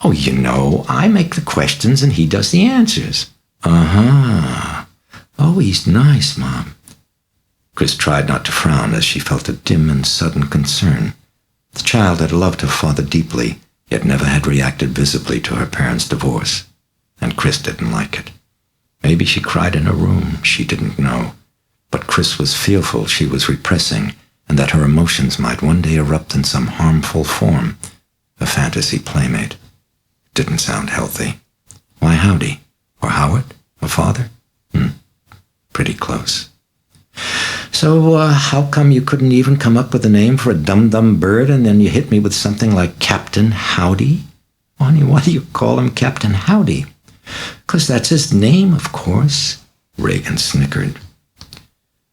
Oh, you know, I make the questions and he does the answers. Uh-huh. Oh, he's nice, Mom. Chris tried not to frown as she felt a dim and sudden concern. The child had loved her father deeply, yet never had reacted visibly to her parents' divorce. And Chris didn't like it. Maybe she cried in her room, she didn't know. But Chris was fearful she was repressing, and that her emotions might one day erupt in some harmful form. A fantasy playmate. Didn't sound healthy. Why Howdy? Or Howard? Or father? Pretty close. So, how come you couldn't even come up with a name for a dumb bird, and then you hit me with something like Captain Howdy? Honey, why do you call him Captain Howdy? 'Cause that's his name, of course. Regan snickered.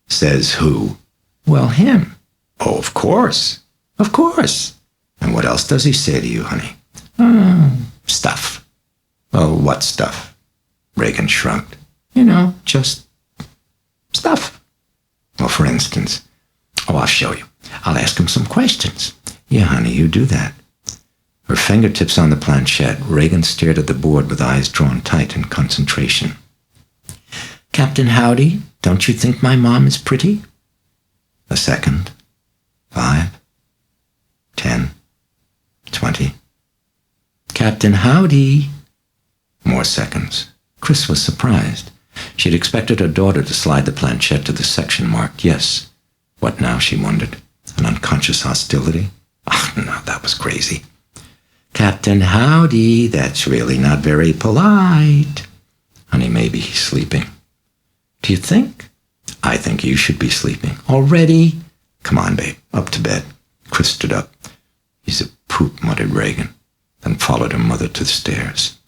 Says who? Well, him. Oh, of course. Of course. And what else does he say to you, honey? Stuff. Oh, what stuff? Regan shrugged. You know, just stuff. Well, for instance. Oh, I'll show you. I'll ask him some questions. Yeah, honey, you do that. Her fingertips on the planchette, Regan stared at the board with eyes drawn tight in concentration. Captain Howdy, don't you think my mom is pretty? A second. 5. 10. 20. Captain Howdy. More seconds. Chris was surprised. She had expected her daughter to slide the planchette to the section marked yes. What now, she wondered? An unconscious hostility? Oh, no, that was crazy. Captain Howdy, that's really not very polite. Honey, maybe he's sleeping. Do you think? I think you should be sleeping. Already? Come on, babe, up to bed. Chris stood up. He's a poop, muttered Regan, then followed her mother to the stairs.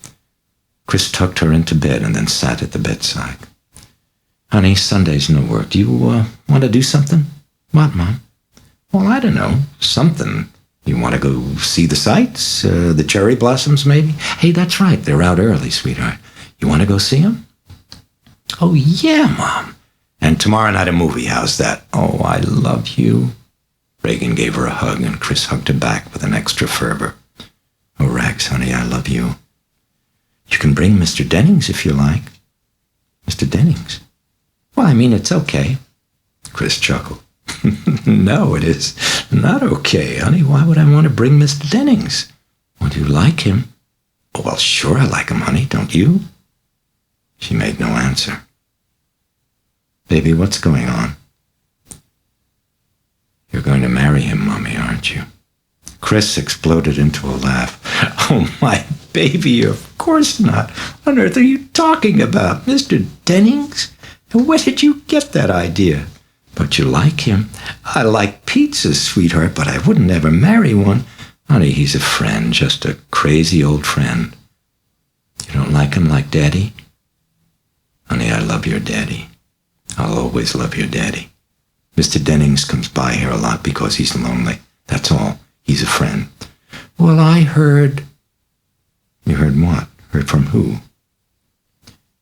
Chris tucked her into bed and then sat at the bedside. Honey, Sunday's no work. Do you want to do something? What, Mom? Well, I don't know. Something. You want to go see the sights? The cherry blossoms, maybe? Hey, that's right. They're out early, sweetheart. You want to go see them? Oh, yeah, Mom. And tomorrow night a movie. How's that? Oh, I love you. Regan gave her a hug, and Chris hugged her back with an extra fervor. Oh, Rags, honey, I love you. You can bring Mr. Dennings if you like. Mr. Dennings? Well, I mean, it's okay. Chris chuckled. No, it is not okay, honey. Why would I want to bring Mr. Dennings? Would you like him? Oh, well, sure I like him, honey. Don't you? She made no answer. Baby, what's going on? You're going to marry him, Mommy, aren't you? Chris exploded into a laugh. Oh, my baby, of course not. What on earth are you talking about, Mr. Dennings? And where did you get that idea? But you like him. I like pizzas, sweetheart, but I wouldn't ever marry one. Honey, he's a friend, just a crazy old friend. You don't like him like Daddy? Honey, I love your daddy. I'll always love your daddy. Mr. Dennings comes by here a lot because he's lonely. That's all. He's a friend. Well, I heard... You heard what? Heard from who?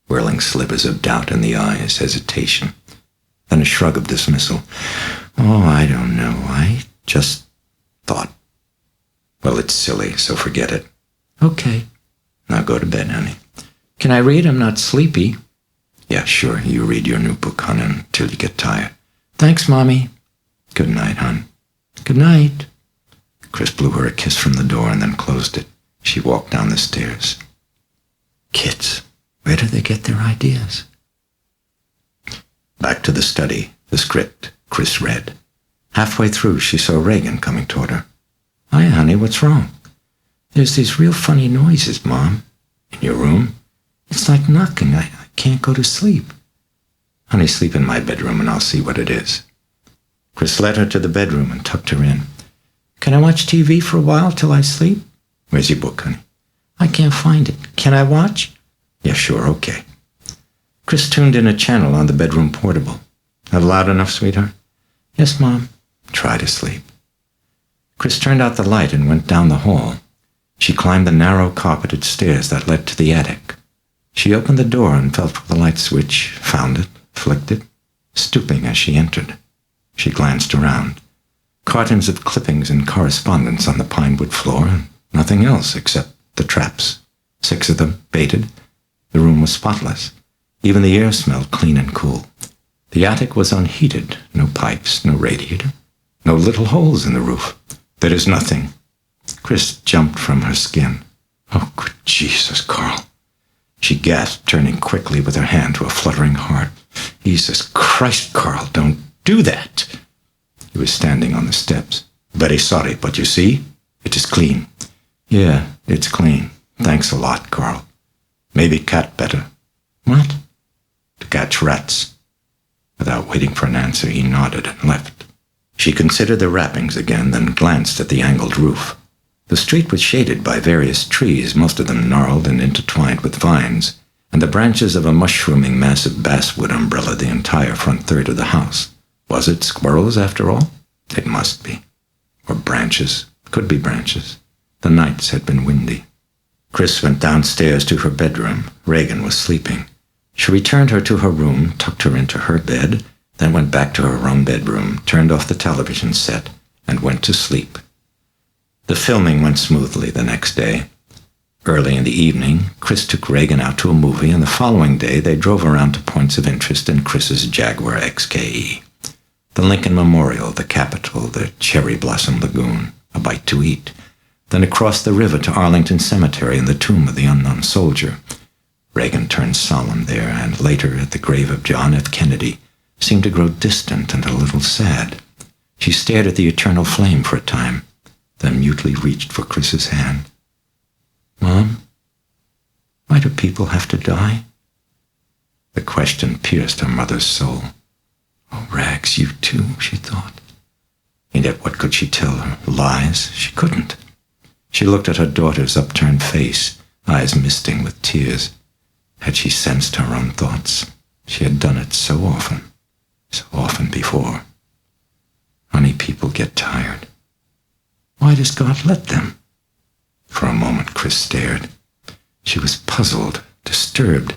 Whirling slivers of doubt in the eyes, hesitation. Then a shrug of dismissal. Oh, I don't know. I just thought. Well, it's silly, so forget it. Okay. Now go to bed, honey. Can I read? I'm not sleepy. Yeah, sure. You read your new book, hon, until you get tired. Thanks, Mommy. Good night, hon. Good night. Chris blew her a kiss from the door and then closed it. She walked down the stairs. Kids, where do they get their ideas? Back to the study, the script, Chris read. Halfway through, she saw Regan coming toward her. Hi, honey, what's wrong? There's these real funny noises, Mom. In your room? It's like knocking. I can't go to sleep. Honey, sleep in my bedroom and I'll see what it is. Chris led her to the bedroom and tucked her in. Can I watch TV for a while till I sleep? Where's your book, honey? I can't find it. Can I watch? Yeah, sure, okay. Chris tuned in a channel on the bedroom portable. Not loud enough, sweetheart? Yes, Mom. Try to sleep. Chris turned out the light and went down the hall. She climbed the narrow carpeted stairs that led to the attic. She opened the door and felt for the light switch, found it, flicked it, stooping as she entered. She glanced around. Cartons of clippings and correspondence on the pine wood floor, and nothing else except the traps. 6 of them, baited. The room was spotless. Even the air smelled clean and cool. The attic was unheated, no pipes, no radiator, no little holes in the roof. There is nothing. Chris jumped from her skin. Oh, good Jesus, Carl. She gasped, turning quickly with her hand to a fluttering heart. Jesus Christ, Carl, don't do that. He was standing on the steps. Very sorry, but you see, it is clean. Yeah, it's clean. Thanks a lot, Carl. Maybe cat better. What? To catch rats. Without waiting for an answer, he nodded and left. She considered the wrappings again, then glanced at the angled roof. The street was shaded by various trees, most of them gnarled and intertwined with vines, and the branches of a mushrooming mass of basswood umbreled the entire front third of the house. Was it squirrels, after all? It must be. Or branches. Could be branches. The nights had been windy. Chris went downstairs to her bedroom. Regan was sleeping. She returned her to her room, tucked her into her bed, then went back to her own bedroom, turned off the television set, and went to sleep. The filming went smoothly the next day. Early in the evening, Chris took Regan out to a movie, and the following day they drove around to points of interest in Chris's Jaguar XKE. The Lincoln Memorial, the Capitol, the Cherry Blossom Lagoon, a bite to eat. Then across the river to Arlington Cemetery and the tomb of the unknown soldier. Regan turned solemn there, and later at the grave of John F. Kennedy, seemed to grow distant and a little sad. She stared at the eternal flame for a time, then mutely reached for Chris's hand. Mom, why do people have to die? The question pierced her mother's soul. Oh, Rags, you too, she thought. And yet what could she tell her? Lies? She couldn't. She looked at her daughter's upturned face, eyes misting with tears. Had she sensed her own thoughts? She had done it so often before. Honey, people get tired. Why does God let them? For a moment, Chris stared. She was puzzled, disturbed.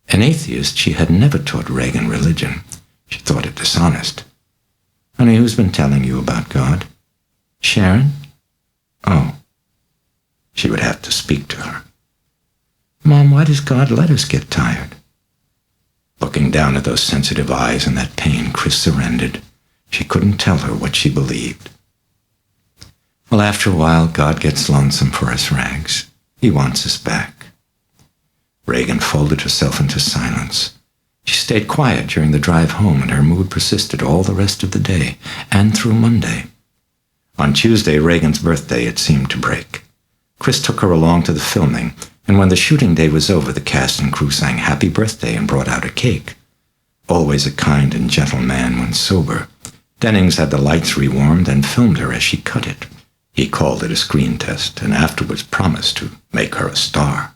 An atheist, she had never taught Regan religion. She thought it dishonest. Honey, who's been telling you about God? Sharon? Oh. She would have to speak to her. Mom, why does God let us get tired? Looking down at those sensitive eyes and that pain, Chris surrendered. She couldn't tell her what she believed. Well, after a while, God gets lonesome for us, Rags. He wants us back. Regan folded herself into silence. She stayed quiet during the drive home, and her mood persisted all the rest of the day and through Monday. On Tuesday, Regan's birthday, it seemed to break. Chris took her along to the filming, and when the shooting day was over, the cast and crew sang happy birthday and brought out a cake. Always a kind and gentle man when sober, Dennings had the lights rewarmed and filmed her as she cut it. He called it a screen test and afterwards promised to make her a star.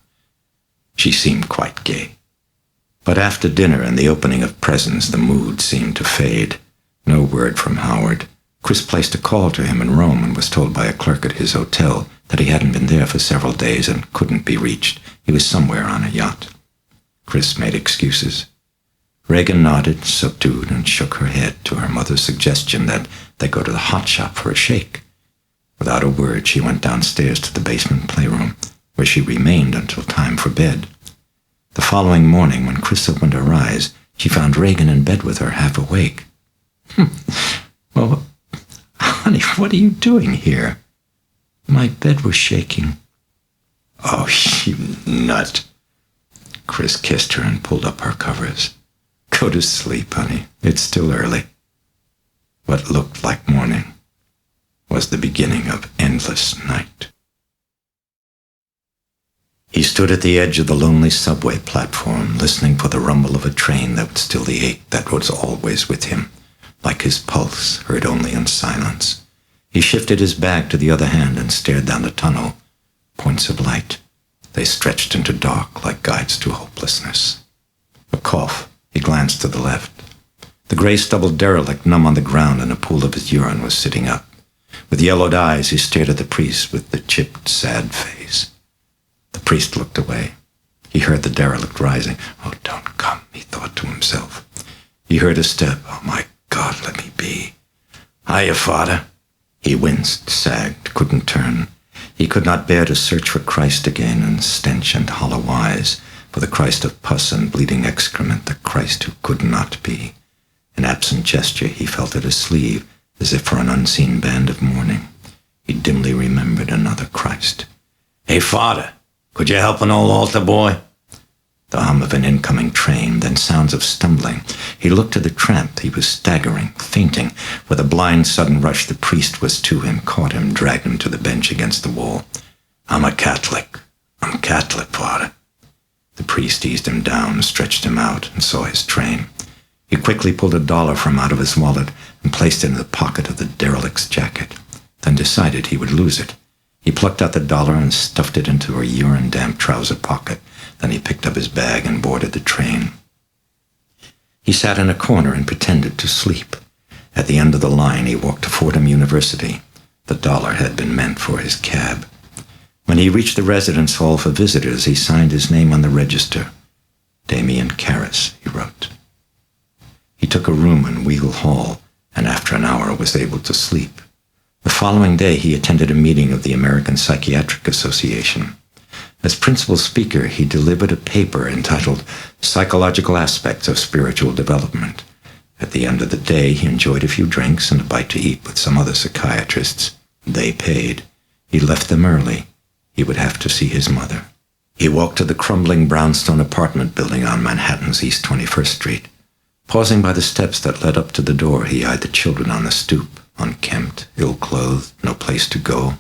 She seemed quite gay. But after dinner and the opening of presents, the mood seemed to fade. No word from Howard. Chris placed a call to him in Rome and was told by a clerk at his hotel that he hadn't been there for several days and couldn't be reached. He was somewhere on a yacht. Chris made excuses. Regan nodded, subdued, and shook her head to her mother's suggestion that they go to the hot shop for a shake. Without a word, she went downstairs to the basement playroom, where she remained until time for bed. The following morning, when Chris opened her eyes, she found Regan in bed with her, half awake. Well, honey, what are you doing here? My bed was shaking. Oh, you nut. Chris kissed her and pulled up her covers. Go to sleep, honey. It's still early. What looked like morning was the beginning of endless night. He stood at the edge of the lonely subway platform, listening for the rumble of a train that would still the ache that was always with him, like his pulse, heard only in silence. He shifted his bag to the other hand and stared down the tunnel. Points of light. They stretched into dark like guides to hopelessness. A cough. He glanced to the left. The gray stubbled derelict, numb on the ground in a pool of his urine, was sitting up. With yellowed eyes, he stared at the priest with the chipped, sad face. The priest looked away. He heard the derelict rising. Oh, don't come, he thought to himself. He heard a step. Oh, my God, let me be. Hiya, Father. He winced, sagged, couldn't turn. He could not bear to search for Christ again in stench and hollow eyes, for the Christ of pus and bleeding excrement, the Christ who could not be. In absent gesture, he felt at his sleeve, as if for an unseen band of mourning. He dimly remembered another Christ. Hey, Father, could you help an old altar boy? The hum of an incoming train, then sounds of stumbling. He looked at the tramp. He was staggering, fainting. With a blind, sudden rush, the priest was to him, caught him, dragged him to the bench against the wall. I'm a Catholic. I'm Catholic, Father. The priest eased him down, stretched him out, and saw his train. He quickly pulled $1 from out of his wallet and placed it in the pocket of the derelict's jacket, then decided he would lose it. He plucked out the $1 and stuffed it into a urine-damp trouser pocket. Then he picked up his bag and boarded the train. He sat in a corner and pretended to sleep. At the end of the line, he walked to Fordham University. The $1 had been meant for his cab. When he reached the residence hall for visitors, he signed his name on the register. Damien Karras, he wrote. He took a room in Weagle Hall, and after an hour was able to sleep. The following day, he attended a meeting of the American Psychiatric Association. As principal speaker, he delivered a paper entitled Psychological Aspects of Spiritual Development. At the end of the day, he enjoyed a few drinks and a bite to eat with some other psychiatrists. They paid. He left them early. He would have to see his mother. He walked to the crumbling brownstone apartment building on Manhattan's East 21st Street. Pausing by the steps that led up to the door, he eyed the children on the stoop, unkempt, ill-clothed, no place to go.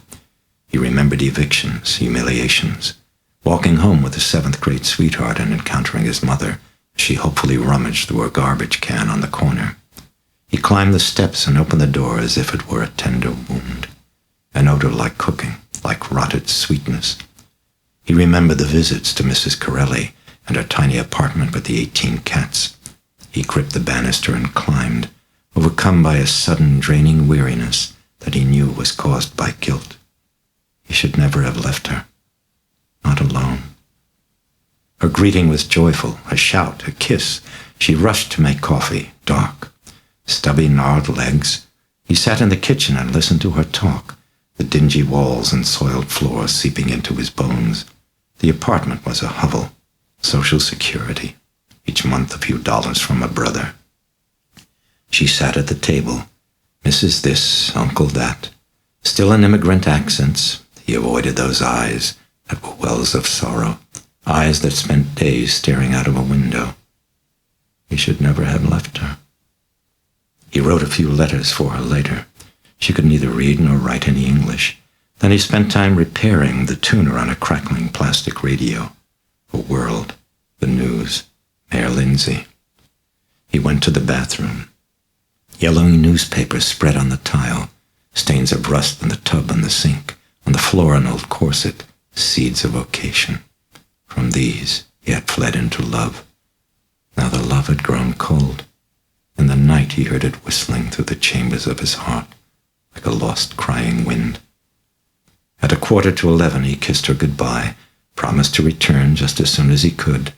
He remembered evictions, humiliations, walking home with a seventh-grade sweetheart and encountering his mother as she hopefully rummaged through a garbage can on the corner. He climbed the steps and opened the door as if it were a tender wound, an odor like cooking, like rotted sweetness. He remembered the visits to Mrs. Corelli and her tiny apartment with the 18 cats. He gripped the banister and climbed, overcome by a sudden draining weariness that he knew was caused by guilt. He should never have left her. Not alone. Her greeting was joyful, a shout, a kiss. She rushed to make coffee, dark. Stubby, gnarled legs. He sat in the kitchen and listened to her talk, the dingy walls and soiled floor seeping into his bones. The apartment was a hovel, social security, each month a few dollars from a brother. She sat at the table, Mrs. This, Uncle That. Still in immigrant accents, he avoided those eyes that were wells of sorrow, eyes that spent days staring out of a window. He should never have left her. He wrote a few letters for her later. She could neither read nor write any English. Then he spent time repairing the tuner on a crackling plastic radio. A world, the news, Mayor Lindsay. He went to the bathroom. Yellowing newspapers spread on the tile, stains of rust in the tub and the sink, on the floor an old corset, seeds of vocation. From these he had fled into love. Now the love had grown cold. In the night he heard it whistling through the chambers of his heart, like a lost crying wind. At 11:15 he kissed her goodbye, promised to return just as soon as he could,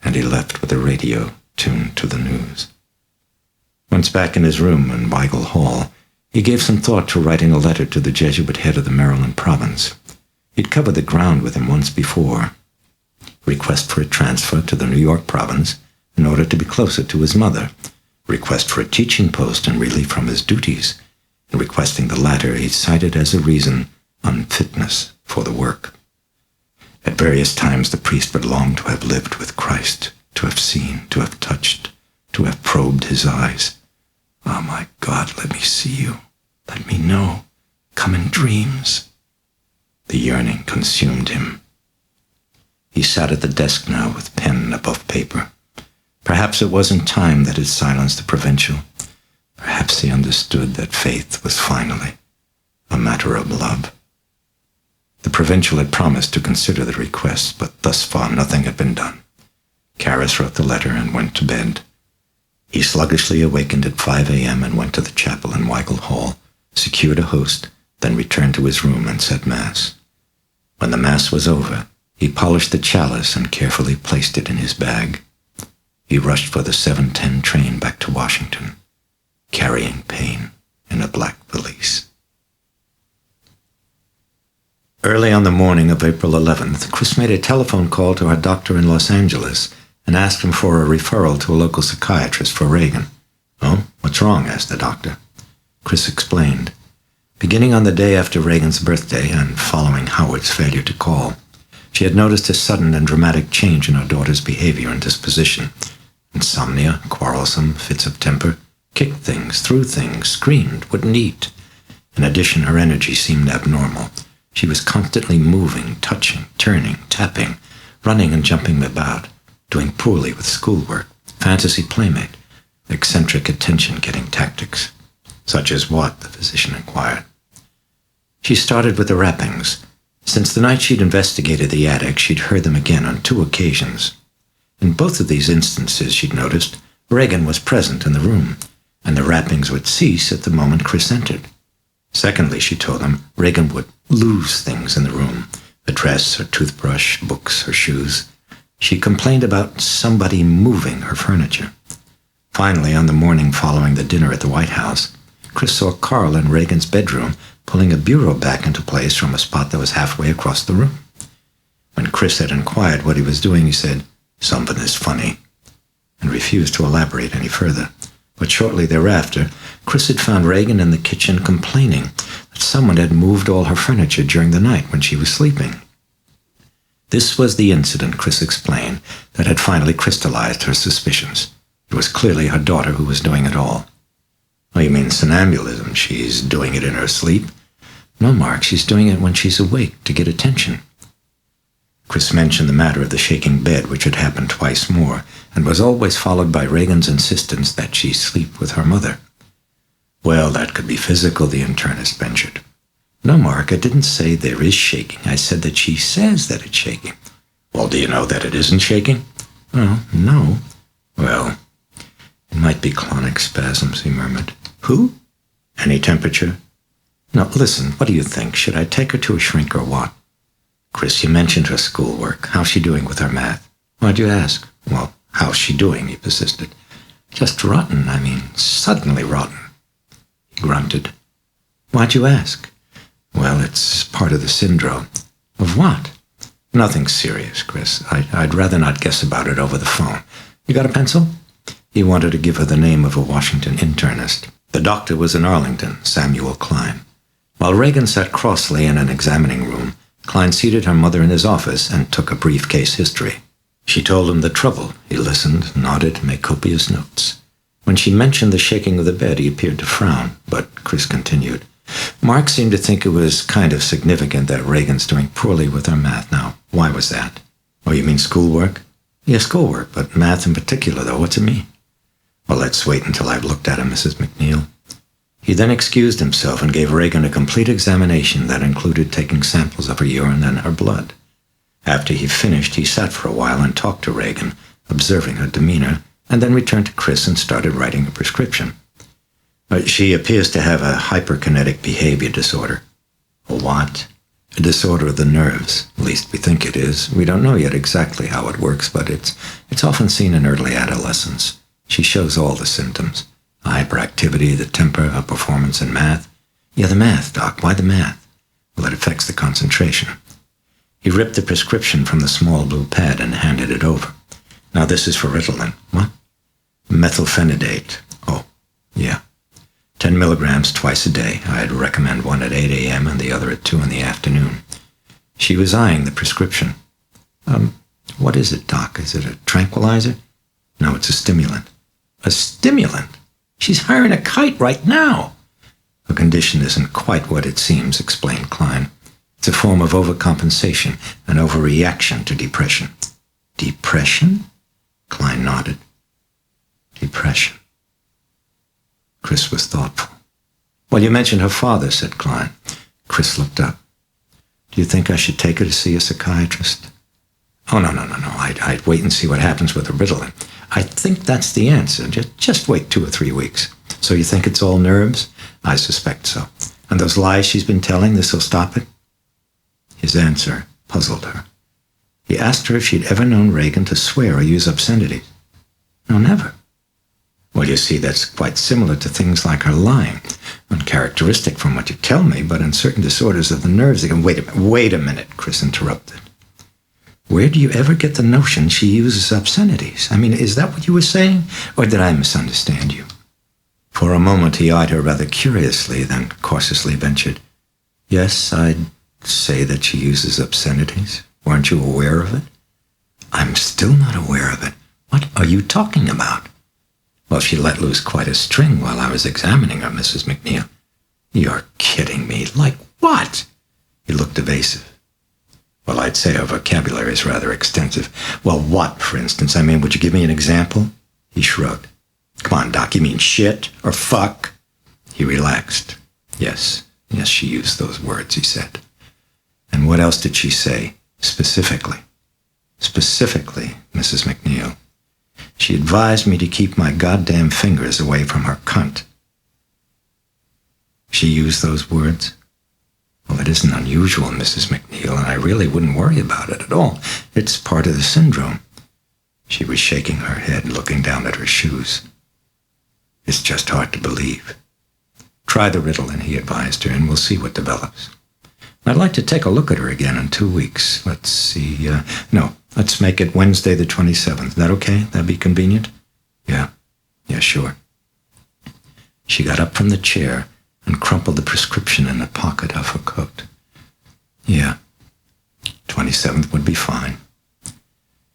and he left with the radio tuned to the news. Once back in his room in Weigel Hall, he gave some thought to writing a letter to the Jesuit head of the Maryland province. He'd covered the ground with him once before. Request for a transfer to the New York province in order to be closer to his mother. Request for a teaching post and relief from his duties. In requesting the latter, he cited as a reason unfitness for the work. At various times the priest would long to have lived with Christ, to have seen, to have touched, to have probed his eyes. Oh my God, let me see you. Let me know. Come in dreams. The yearning consumed him. He sat at the desk now with pen above paper. Perhaps it wasn't time that had silenced the provincial. Perhaps he understood that faith was finally a matter of love. The provincial had promised to consider the request, but thus far nothing had been done. Karras wrote the letter and went to bed. He sluggishly awakened at 5 a.m. and went to the chapel in Weigel Hall, secured a host, then returned to his room and said Mass. When the Mass was over, he polished the chalice and carefully placed it in his bag. He rushed for the 7:10 train back to Washington, carrying pain in a black valise. Early on the morning of April 11th, Chris made a telephone call to our doctor in Los Angeles and asked him for a referral to a local psychiatrist for Regan. "Oh, what's wrong?" asked the doctor. Chris explained. Beginning on the day after Regan's birthday and following Howard's failure to call, she had noticed a sudden and dramatic change in her daughter's behavior and disposition. Insomnia, quarrelsome, fits of temper, kicked things, threw things, screamed, wouldn't eat. In addition, her energy seemed abnormal. She was constantly moving, touching, turning, tapping, running and jumping about, doing poorly with schoolwork, fantasy playmate, eccentric attention-getting tactics. "Such as what?" the physician inquired. She started with the rappings. Since the night she'd investigated the attic, she'd heard them again on 2 occasions. In both of these instances, she'd noticed, Regan was present in the room, and the rappings would cease at the moment Chris entered. Secondly, she told him, Regan would lose things in the room, a dress, her toothbrush, books, her shoes. She complained about somebody moving her furniture. Finally, on the morning following the dinner at the White House, Chris saw Carl in Regan's bedroom pulling a bureau back into place from a spot that was halfway across the room. When Chris had inquired what he was doing, he said, "Something is funny," and refused to elaborate any further. But shortly thereafter, Chris had found Regan in the kitchen complaining that someone had moved all her furniture during the night when she was sleeping. This was the incident, Chris explained, that had finally crystallized her suspicions. It was clearly her daughter who was doing it all. "Oh, you mean somnambulism? She's doing it in her sleep?" "No, Mark, she's doing it when she's awake to get attention." Chris mentioned the matter of the shaking bed, which had happened twice more, and was always followed by Regan's insistence that she sleep with her mother. "Well, that could be physical," the internist ventured. "No, Mark, I didn't say there is shaking. I said that she says that it's shaking." "Well, do you know that it isn't shaking?" "Oh, no." "Well, it might be clonic spasms," he murmured. "Who? Any temperature?" "No, listen, what do you think? Should I take her to a shrink or what?" "Chris, you mentioned her schoolwork. How's she doing with her math?" "Why'd you ask?" "Well, how's she doing?" he persisted. "Just rotten. I mean, suddenly rotten." He grunted. "Why'd you ask?" "Well, it's part of the syndrome." "Of what?" "Nothing serious, Chris. I'd rather not guess about it over the phone. You got a pencil?" He wanted to give her the name of a Washington internist. The doctor was in Arlington, Samuel Klein. While Regan sat crossly in an examining room, Klein seated her mother in his office and took a brief case history. She told him the trouble. He listened, nodded, made copious notes. When When she mentioned the shaking of the bed, he appeared to frown, but Chris continued. Mark seemed to think it was kind of significant that Regan's doing poorly with her math now. Why was that? Oh, you mean schoolwork? Yeah, schoolwork, but math in particular, though. What's it mean? Well, let's wait until I've looked at him, Mrs. MacNeil. He then excused himself and gave Regan a complete examination that included taking samples of her urine and her blood. After he finished, he sat for a while and talked to Regan, observing her demeanor, and then returned to Chris and started writing a prescription. She appears to have a hyperkinetic behavior disorder. A what? A disorder of the nerves. At least we think it is. We don't know yet exactly how it works, but it's often seen in early adolescence. She shows all the symptoms. The hyperactivity, the temper, her performance in math. Yeah, the math, Doc. Why the math? Well, it affects the concentration. He ripped the prescription from the small blue pad and handed it over. Now this is for Ritalin. What? Methylphenidate. Oh, yeah. 10 milligrams twice a day. I'd recommend one at 8 a.m. and the other at 2 in the afternoon. She was eyeing the prescription. What is it, Doc? Is it a tranquilizer? No, it's a stimulant. A stimulant? She's hiring a kite right now. Her condition isn't quite what it seems, explained Klein. It's a form of overcompensation, an overreaction to depression. Depression? Klein nodded. Depression. Chris was thoughtful. Well, you mentioned her father, said Klein. Chris looked up. Do you think I should take her to see a psychiatrist? Oh, no. I'd wait and see what happens with the Ritalin. I think that's the answer. Just wait 2 or 3 weeks. So you think it's all nerves? I suspect so. And those lies she's been telling, this'll stop it? His answer puzzled her. He asked her if she'd ever known Regan to swear or use obscenities. No, never. Well, you see, that's quite similar to things like her lying. Uncharacteristic from what you tell me, but in certain disorders of the nerves, they can... Wait a minute, Chris interrupted. Where do you ever get the notion she uses obscenities? I mean, is that what you were saying? Or did I misunderstand you? For a moment he eyed her rather curiously, then cautiously ventured. Yes, I'd say that she uses obscenities. Weren't you aware of it? I'm still not aware of it. What are you talking about? Well, she let loose quite a string while I was examining her, Mrs. MacNeil. You're kidding me. Like what? He looked evasive. Well, I'd say her vocabulary is rather extensive. Well, what, for instance? I mean, would you give me an example? He shrugged. Come on, Doc, you mean shit or fuck? He relaxed. Yes, she used those words, he said. And what else did she say, specifically? Specifically, Mrs. MacNeil. She advised me to keep my goddamn fingers away from her cunt. She used those words? Well, it isn't unusual, Mrs. MacNeil, and I really wouldn't worry about it at all. It's part of the syndrome. She was shaking her head, looking down at her shoes. It's just hard to believe. Try the Ritalin, he advised her, and we'll see what develops. I'd like to take a look at her again in 2 weeks. Let's see, let's make it Wednesday the 27th. That okay? That'd be convenient? Yeah, sure. She got up from the chair and crumpled the prescription in the pocket of her coat. Yeah, 27th would be fine.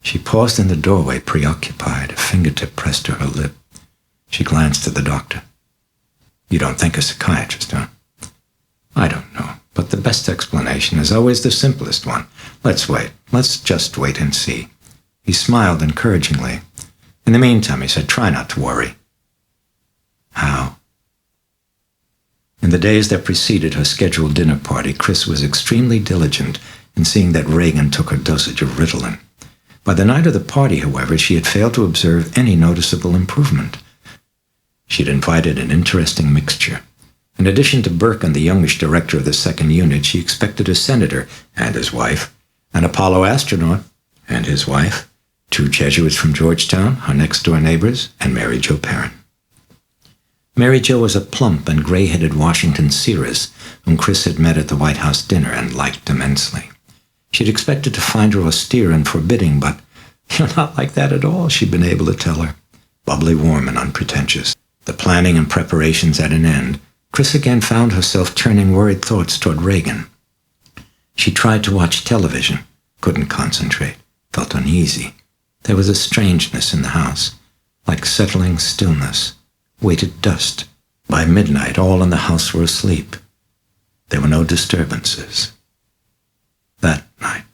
She paused in the doorway, preoccupied, a fingertip pressed to her lip. She glanced at the doctor. You don't think a psychiatrist, huh? I don't know, but the best explanation is always the simplest one. Let's wait. Let's just wait and see. He smiled encouragingly. In the meantime, he said, try not to worry. How? In the days that preceded her scheduled dinner party, Chris was extremely diligent in seeing that Regan took her dosage of Ritalin. By the night of the party, however, she had failed to observe any noticeable improvement. She'd invited an interesting mixture. In addition to Burke and the youngish director of the second unit, she expected a senator and his wife, an Apollo astronaut and his wife, 2 Jesuits from Georgetown, her next-door neighbors, and Mary Jo Perrin. Mary Jo was a plump and gray-headed Washington seeress whom Chris had met at the White House dinner and liked immensely. She'd expected to find her austere and forbidding, but you're not like that at all, she'd been able to tell her. Bubbly, warm, and unpretentious. The planning and preparations at an end, Chris again found herself turning worried thoughts toward Regan. She tried to watch television, couldn't concentrate, felt uneasy. There was a strangeness in the house, like settling stillness, weighted dust. By midnight, all in the house were asleep. There were no disturbances. That night.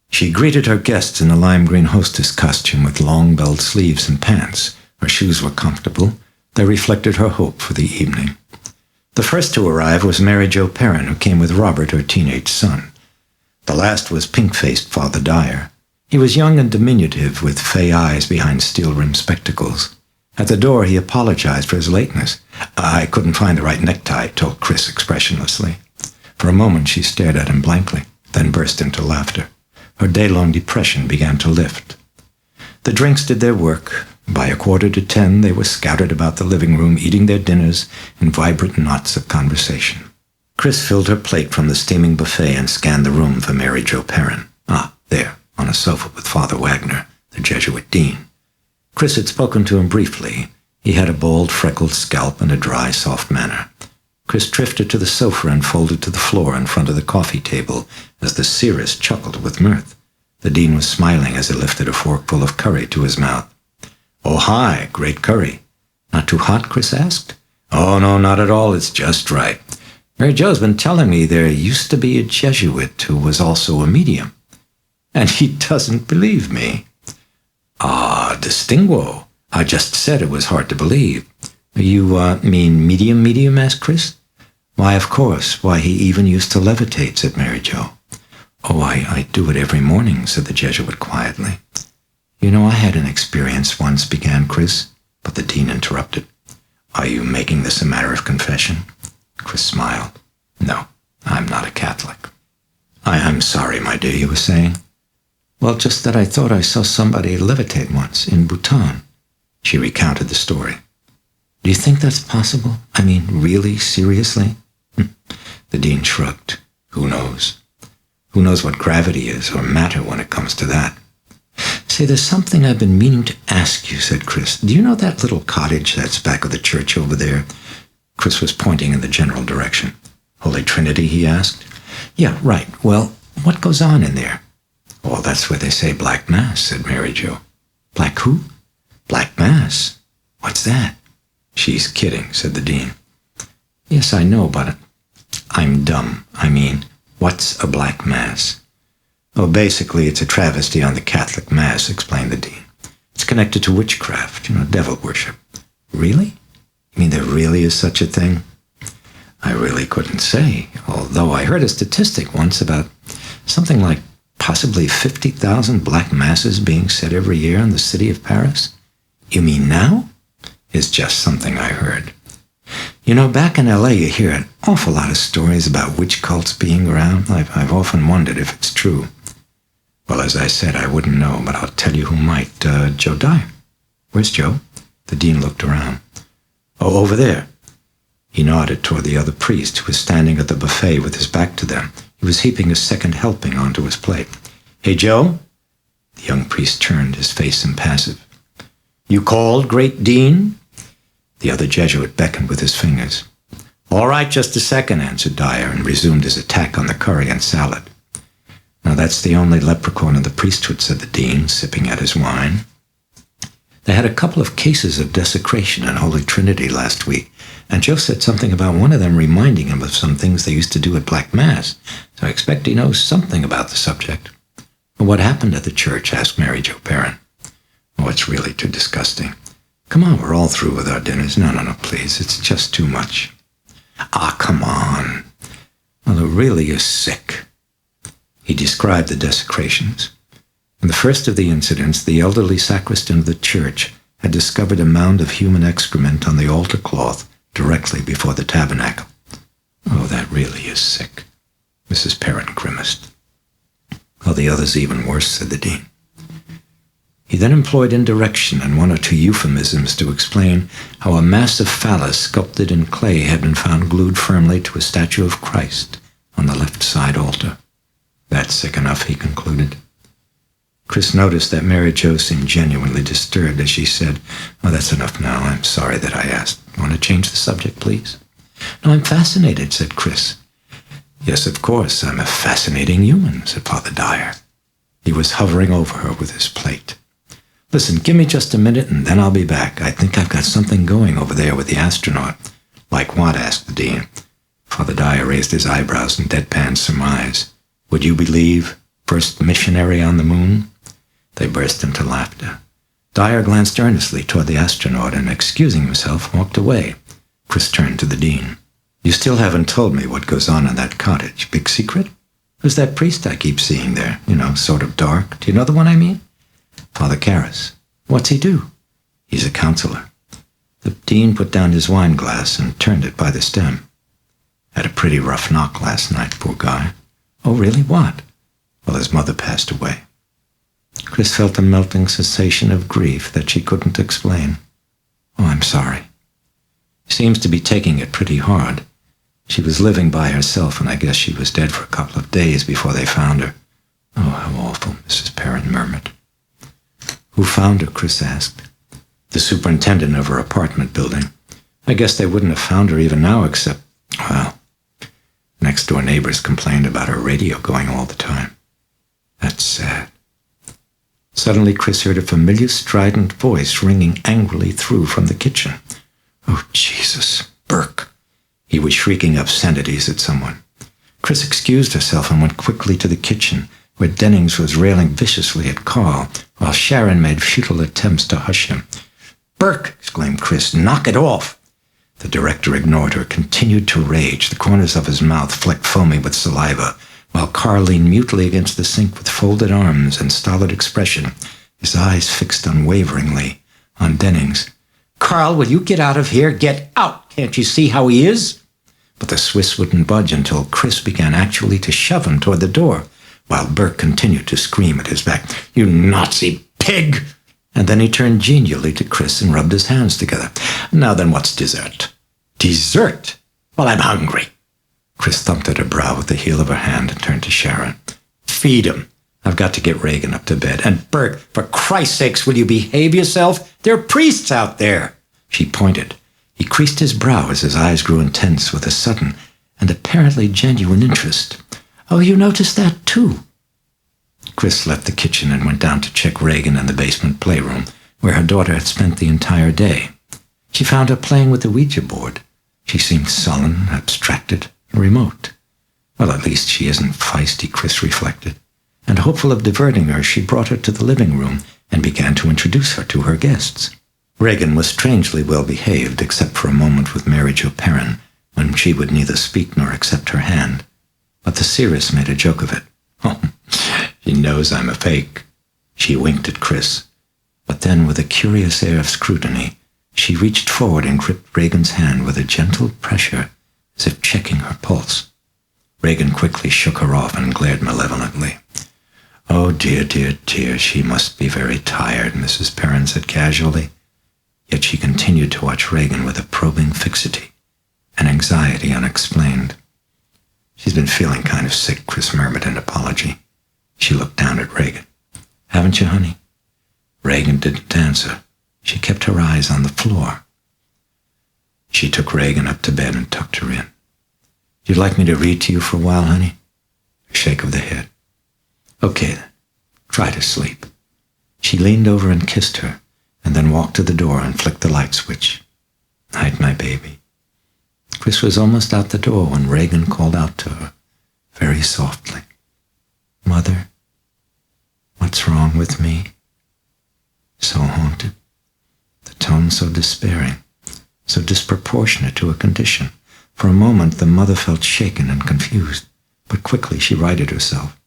She greeted her guests in a lime green hostess costume with long belled sleeves and pants. Her shoes were comfortable. They reflected her hope for the evening. The first to arrive was Mary Jo Perrin, who came with Robert, her teenage son. The last was pink-faced Father Dyer. He was young and diminutive, with fey eyes behind steel-rimmed spectacles. At the door, he apologized for his lateness. "I couldn't find the right necktie," told Chris expressionlessly. For a moment, she stared at him blankly, then burst into laughter. Her day-long depression began to lift. The drinks did their work. By 9:45, they were scattered about the living room, eating their dinners in vibrant knots of conversation. Chris filled her plate from the steaming buffet and scanned the room for Mary Jo Perrin. There, on a sofa with Father Wagner, the Jesuit dean. Chris had spoken to him briefly. He had a bald, freckled scalp and a dry, soft manner. Chris drifted to the sofa and folded to the floor in front of the coffee table as the seeress chuckled with mirth. The dean was smiling as he lifted a forkful of curry to his mouth. "Oh, hi, great curry." "Not too hot?" Chris asked. "Oh, no, not at all. It's just right. Mary Jo's been telling me there used to be a Jesuit who was also a medium." "And he doesn't believe me." Distinguo. I just said it was hard to believe." "You, mean medium?" asked Chris. "Why, of course. Why, he even used to levitate," said Mary Jo. "Oh, I do it every morning," said the Jesuit quietly. "You know, I had an experience once," began Chris, but the dean interrupted. "Are you making this a matter of confession?" Chris smiled. "No, I'm not a Catholic." I'm sorry, my dear, you were saying?" "Well, just that I thought I saw somebody levitate once in Bhutan." She recounted the story. "Do you think that's possible? I mean, really, seriously?" The dean shrugged. "Who knows? Who knows what gravity is or matter when it comes to that?" "Say, there's something I've been meaning to ask you," said Chris. "Do you know that little cottage that's back of the church over there?" Chris was pointing in the general direction. "Holy Trinity?" he asked. "Yeah, right. Well, what goes on in there?" "Oh, that's where they say Black Mass," said Mary Jo. "Black who?" "Black Mass. What's that?" "She's kidding," said the dean. "Yes, I know, but I'm dumb. I mean, what's a Black Mass?" "Oh, basically, it's a travesty on the Catholic Mass," explained the dean. "It's connected to witchcraft, devil worship." "Really? You mean there really is such a thing?" "I really couldn't say, although I heard a statistic once about something like possibly 50,000 Black Masses being said every year in the city of Paris." "You mean now?" "It's just something I heard. Back in L.A. you hear an awful lot of stories about witch cults being around. I've often wondered if it's true." "Well, as I said, I wouldn't know, but I'll tell you who might. Joe Dyer." "Where's Joe?" The dean looked around. "Oh, over there." He nodded toward the other priest, who was standing at the buffet with his back to them. He was heaping a second helping onto his plate. "Hey, Joe?" The young priest turned, his face impassive. "You called, great dean?" The other Jesuit beckoned with his fingers. "All right, just a second," answered Dyer, and resumed his attack on the curry and salad. "Now that's the only leprechaun in the priesthood," said the dean, sipping at his wine. "They had a couple of cases of desecration in Holy Trinity last week, and Joe said something about one of them reminding him of some things they used to do at Black Mass, so I expect he knows something about the subject." "What happened at the church?" asked Mary Jo Perrin. "Oh, it's really too disgusting. Come on, we're all through with our dinners." No, please, it's just too much." Come on." "Well, it really is sick." He described the desecrations. In the first of the incidents, the elderly sacristan of the church had discovered a mound of human excrement on the altar cloth directly before the tabernacle. "Oh, that really is sick." Mrs. Perrin grimaced. "Well, the other's even worse," said the dean. He then employed indirection and one or two euphemisms to explain how a massive phallus sculpted in clay had been found glued firmly to a statue of Christ on the left side altar. "That's sick enough," he concluded. Chris noticed that Mary Jo seemed genuinely disturbed as she said, "Oh, that's enough now. I'm sorry that I asked. Want to change the subject, please?" "No, I'm fascinated," said Chris. "Yes, of course, I'm a fascinating human," said Father Dyer. He was hovering over her with his plate. Listen, give me just a minute and then I'll be back. I think I've got something going over there with the astronaut. Like what? Asked the dean. Father Dyer raised his eyebrows in deadpan surmise. Would you believe? First missionary on the moon? They burst into laughter. Dyer glanced earnestly toward the astronaut and, excusing himself, walked away. Chris turned to the dean. You still haven't told me what goes on in that cottage. Big secret? Who's that priest I keep seeing there? Sort of dark. Do you know the one I mean? Father Karras. What's he do? He's a counselor. The dean put down his wine glass and turned it by the stem. Had a pretty rough knock last night, poor guy. Oh, really? What? Well, his mother passed away. Chris felt a melting sensation of grief that she couldn't explain. Oh, I'm sorry. Seems to be taking it pretty hard. She was living by herself, and I guess she was dead for a couple of days before they found her. Oh, how awful, Mrs. Perrin murmured. Who found her? Chris asked. The superintendent of her apartment building. I guess they wouldn't have found her even now except, well, next-door neighbors complained about her radio going all the time. That's sad. Suddenly, Chris heard a familiar, strident voice ringing angrily through from the kitchen. Oh, Jesus, Burke. He was shrieking obscenities at someone. Chris excused herself and went quickly to the kitchen, where Dennings was railing viciously at Carl, while Sharon made futile attempts to hush him. Burke, exclaimed Chris, knock it off. The director ignored her, continued to rage, the corners of his mouth flecked foamy with saliva, while Carl leaned mutely against the sink with folded arms and stolid expression, his eyes fixed unwaveringly on Dennings. Carl, will you get out of here? Get out! Can't you see how he is? But the Swiss wouldn't budge until Chris began actually to shove him toward the door, while Burke continued to scream at his back, You Nazi pig! And then he turned genially to Chris and rubbed his hands together. Now then, what's dessert? Dessert? Well, I'm hungry. Chris thumped at her brow with the heel of her hand and turned to Sharon. Feed him. I've got to get Regan up to bed. And Burke, for Christ's sakes, will you behave yourself? There are priests out there. She pointed. He creased his brow as his eyes grew intense with a sudden and apparently genuine interest. Oh, you noticed that too? Chris left the kitchen and went down to check Regan in the basement playroom, where her daughter had spent the entire day. She found her playing with the Ouija board. She seemed sullen, abstracted, remote. Well, at least she isn't feisty, Chris reflected. And hopeful of diverting her, she brought her to the living room and began to introduce her to her guests. Regan was strangely well behaved, except for a moment with Mary Jo Perrin, when she would neither speak nor accept her hand. But the seeress made a joke of it. Oh, she knows I'm a fake. She winked at Chris. But then, with a curious air of scrutiny, she reached forward and gripped Regan's hand with a gentle pressure, as if checking her pulse. Regan quickly shook her off and glared malevolently. Oh, dear, dear, dear, she must be very tired, Mrs. Perrin said casually. Yet she continued to watch Regan with a probing fixity, an anxiety unexplained. She's been feeling kind of sick, Chris murmured in apology. She looked down at Regan. Haven't you, honey? Regan didn't answer. She kept her eyes on the floor. She took Regan up to bed and tucked her in. You'd like me to read to you for a while, honey? A shake of the head. Okay, then. Try to sleep. She leaned over and kissed her, and then walked to the door and flicked the light switch. Night, my baby. Chris was almost out the door when Regan called out to her, very softly. Mother, what's wrong with me? So haunted. The tone so despairing, so disproportionate to her condition. For a moment, the mother felt shaken and confused, but quickly she righted herself.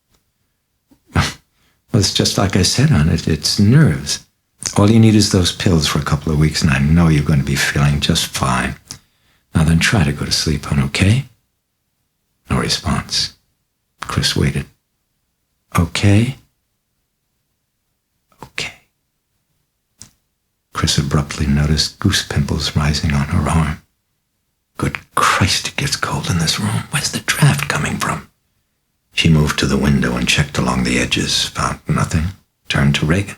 Well, it's just like I said on it. It's nerves. All you need is those pills for a couple of weeks, and I know you're going to be feeling just fine. Now then, try to go to sleep, hon, okay? No response. Chris waited. Okay? Okay. Chris abruptly noticed goose pimples rising on her arm. Good Christ, it gets cold in this room. Where's the draft coming from? She moved to the window and checked along the edges, found nothing, turned to Regan.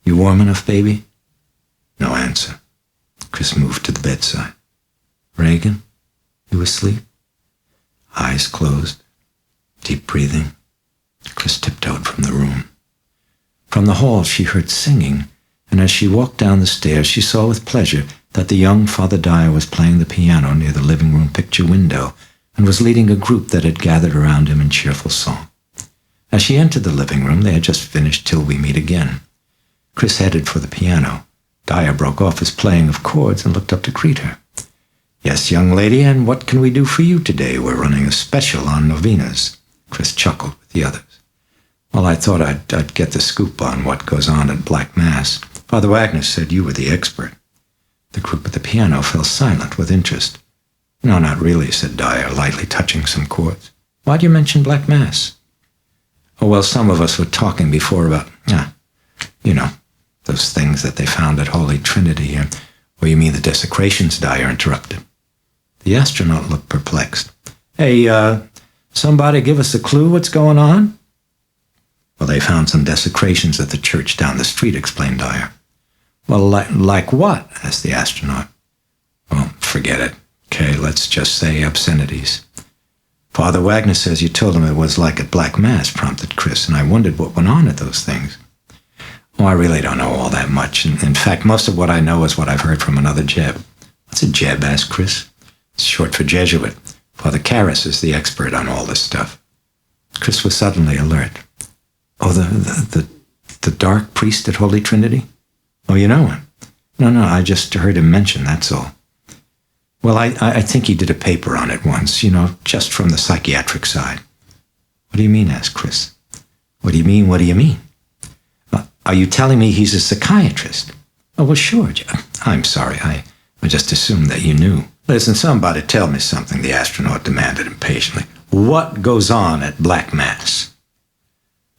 You warm enough, baby? No answer. Chris moved to the bedside. Regan, you asleep? Eyes closed, deep breathing. Chris tiptoed from the room. From the hall, she heard singing, and as she walked down the stairs, she saw with pleasure that the young Father Dyer was playing the piano near the living room picture window and was leading a group that had gathered around him in cheerful song. As she entered the living room, they had just finished Till We Meet Again. Chris headed for the piano. Dyer broke off his playing of chords and looked up to greet her. "Yes, young lady, and what can we do for you today? We're running a special on novenas." Chris chuckled with the others. "Well, I thought I'd get the scoop on what goes on at Black Mass. Father Wagner said you were the expert." The group at the piano fell silent with interest. "No, not really," said Dyer, lightly touching some chords. "Why do you mention Black Mass?" "Oh, well, some of us were talking before about, those things that they found at Holy Trinity." "Or you mean the desecrations?" Dyer interrupted. The astronaut looked perplexed. "Hey, somebody give us a clue what's going on?" "Well, they found some desecrations at the church down the street," explained Dyer. "Well, like what?" asked the astronaut. "Well, forget it. Okay, let's just say obscenities." "Father Wagner says you told him it was like at Black Mass," prompted Chris, "and I wondered what went on at those things." "Oh, I really don't know all that much. In fact, most of what I know is what I've heard from another Jeb." "What's a Jeb?" asked Chris. "It's short for Jesuit. Father Karras is the expert on all this stuff." Chris was suddenly alert. "Oh, the dark priest at Holy Trinity? Oh, you know him?" No, I just heard him mention, that's all." "Well, I think he did a paper on it once, just from the psychiatric side." "What do you mean?" asked Chris. What do you mean? Are you telling me he's a psychiatrist?" "Oh, well, sure. I'm sorry. I just assumed that you knew." "Listen, somebody tell me something," the astronaut demanded impatiently. "What goes on at Black Mass?"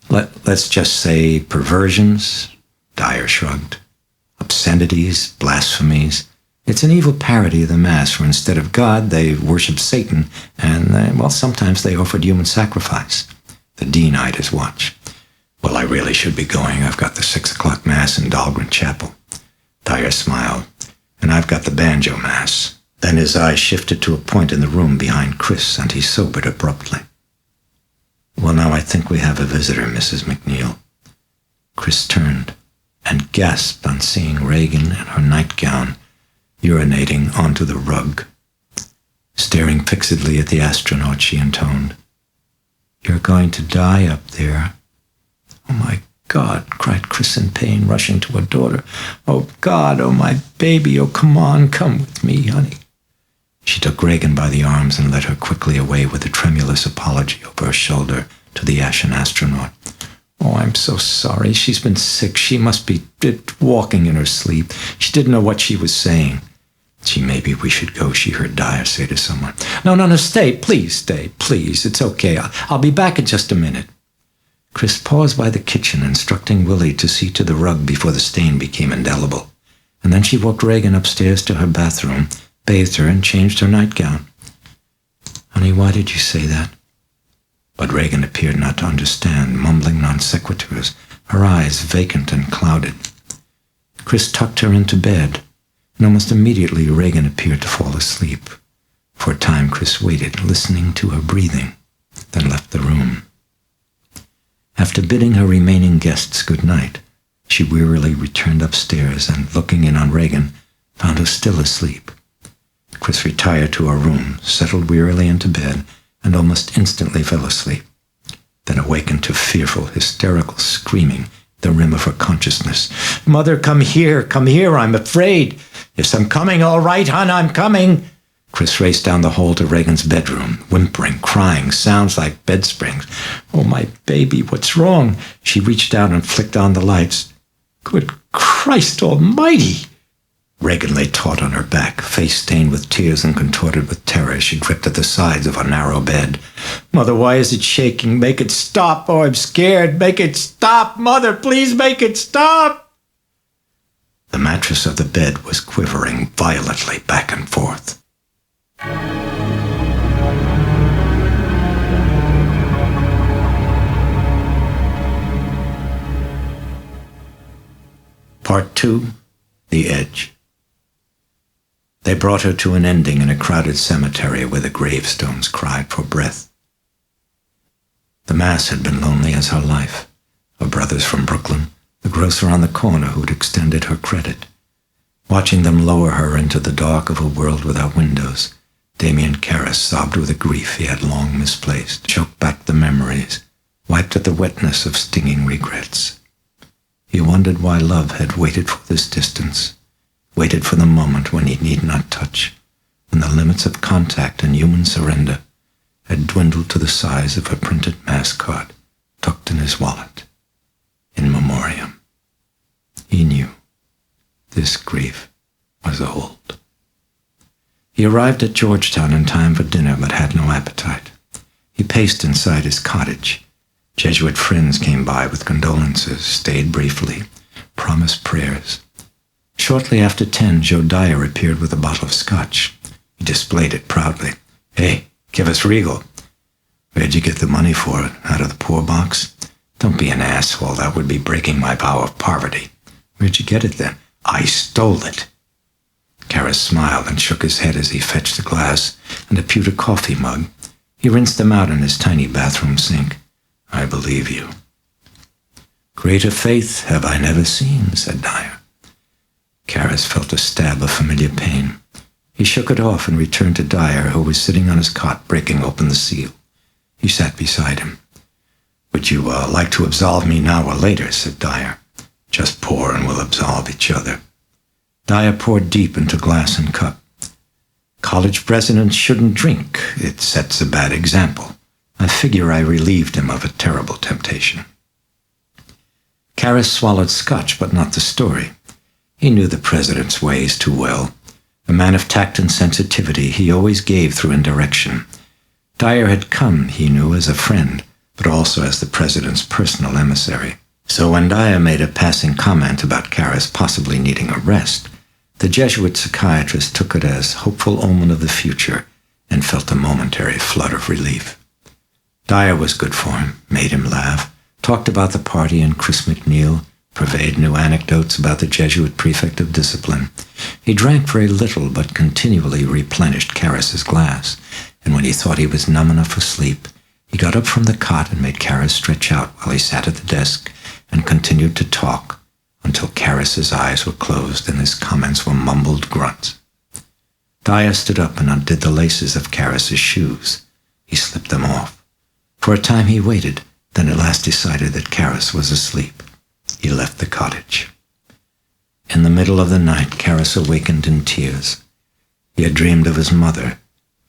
Let's just say perversions," Dyer shrugged. "Obscenities, blasphemies. It's an evil parody of the Mass, where instead of God, they worship Satan, and, sometimes they offered human sacrifice." The dean eyed his watch. "Well, I really should be going. I've got the 6 o'clock Mass in Dahlgren Chapel." Dyer smiled. "And I've got the banjo Mass." Then his eyes shifted to a point in the room behind Chris, and he sobered abruptly. "Well, now I think we have a visitor, Mrs. MacNeil." Chris turned and gasped on seeing Regan in her nightgown urinating onto the rug. Staring fixedly at the astronaut, she intoned, "You're going to die up there." "Oh, my God," cried Chris in pain, rushing to her daughter. "Oh, God, oh, my baby, oh, come with me, honey." She took Regan by the arms and led her quickly away with a tremulous apology over her shoulder to the ashen astronaut. "Oh, I'm so sorry. She's been sick. She must be walking in her sleep. She didn't know what she was saying." "Gee, maybe we should go," she heard Dyer say to someone. No, stay, please. It's okay. I'll be back in just a minute." Chris paused by the kitchen, instructing Willie to see to the rug before the stain became indelible. And then she walked Regan upstairs to her bathroom, bathed her, and changed her nightgown. "Honey, why did you say that?" But Regan appeared not to understand, mumbling non sequiturs, her eyes vacant and clouded. Chris tucked her into bed, and almost immediately Regan appeared to fall asleep. For a time Chris waited, listening to her breathing, then left the room. After bidding her remaining guests good night, she wearily returned upstairs and, looking in on Regan, found her still asleep. Chris retired to her room, settled wearily into bed, and almost instantly fell asleep, then awakened to fearful, hysterical screaming at the rim of her consciousness. "Mother, come here, I'm afraid." "Yes, I'm coming, all right, hon, I'm coming." Chris raced down the hall to Regan's bedroom, whimpering, crying, sounds like bed springs. "Oh, my baby, what's wrong?" She reached out and flicked on the lights. "Good Christ almighty!" Regan lay taut on her back, face stained with tears and contorted with terror as she gripped at the sides of her narrow bed. "Mother, why is it shaking? Make it stop. Oh, I'm scared. Make it stop. Mother, please make it stop." The mattress of the bed was quivering violently back and forth. Part 2, The Edge. They brought her to an ending in a crowded cemetery where the gravestones cried for breath. The Mass had been lonely as her life. Her brothers from Brooklyn, the grocer on the corner who'd extended her credit. Watching them lower her into the dark of a world without windows, Damien Karras sobbed with a grief he had long misplaced, choked back the memories, wiped at the wetness of stinging regrets. He wondered why love had waited for this distance, waited for the moment when he need not touch, when the limits of contact and human surrender had dwindled to the size of a printed mascot tucked in his wallet. In memoriam. He knew this grief was old. He arrived at Georgetown in time for dinner but had no appetite. He paced inside his cottage. Jesuit friends came by with condolences, stayed briefly, promised prayers. Shortly after 10, Joe Dyer appeared with a bottle of scotch. He displayed it proudly. "Hey, give us Regal." "Where'd you get the money for it? Out of the poor box?" "Don't be an asshole. That would be breaking my vow of poverty." "Where'd you get it then?" "I stole it." Karras smiled and shook his head as he fetched a glass and a pewter coffee mug. He rinsed them out in his tiny bathroom sink. "I believe you." "Greater faith have I never seen," said Dyer. Karras felt a stab of familiar pain. He shook it off and returned to Dyer, who was sitting on his cot breaking open the seal. He sat beside him. "Would you like to absolve me now or later?" said Dyer. "Just pour and we'll absolve each other." Dyer poured deep into glass and cup. "College presidents shouldn't drink. It sets a bad example. I figure I relieved him of a terrible temptation." Karras swallowed scotch, but not the story. He knew the president's ways too well. A man of tact and sensitivity, he always gave through indirection. Dyer had come, he knew, as a friend, but also as the president's personal emissary. So when Dyer made a passing comment about Karras possibly needing a rest, the Jesuit psychiatrist took it as hopeful omen of the future and felt a momentary flood of relief. Dyer was good for him, made him laugh, talked about the party and Chris MacNeil, purveyed new anecdotes about the Jesuit prefect of discipline. He drank very little, but continually replenished Karras's glass, and when he thought he was numb enough for sleep, he got up from the cot and made Karras stretch out while he sat at the desk and continued to talk until Karras's eyes were closed and his comments were mumbled grunts. Dyer stood up and undid the laces of Karras's shoes. He slipped them off. For a time he waited, then at last decided that Karras was asleep. He left the cottage. In the middle of the night, Karras awakened in tears. He had dreamed of his mother.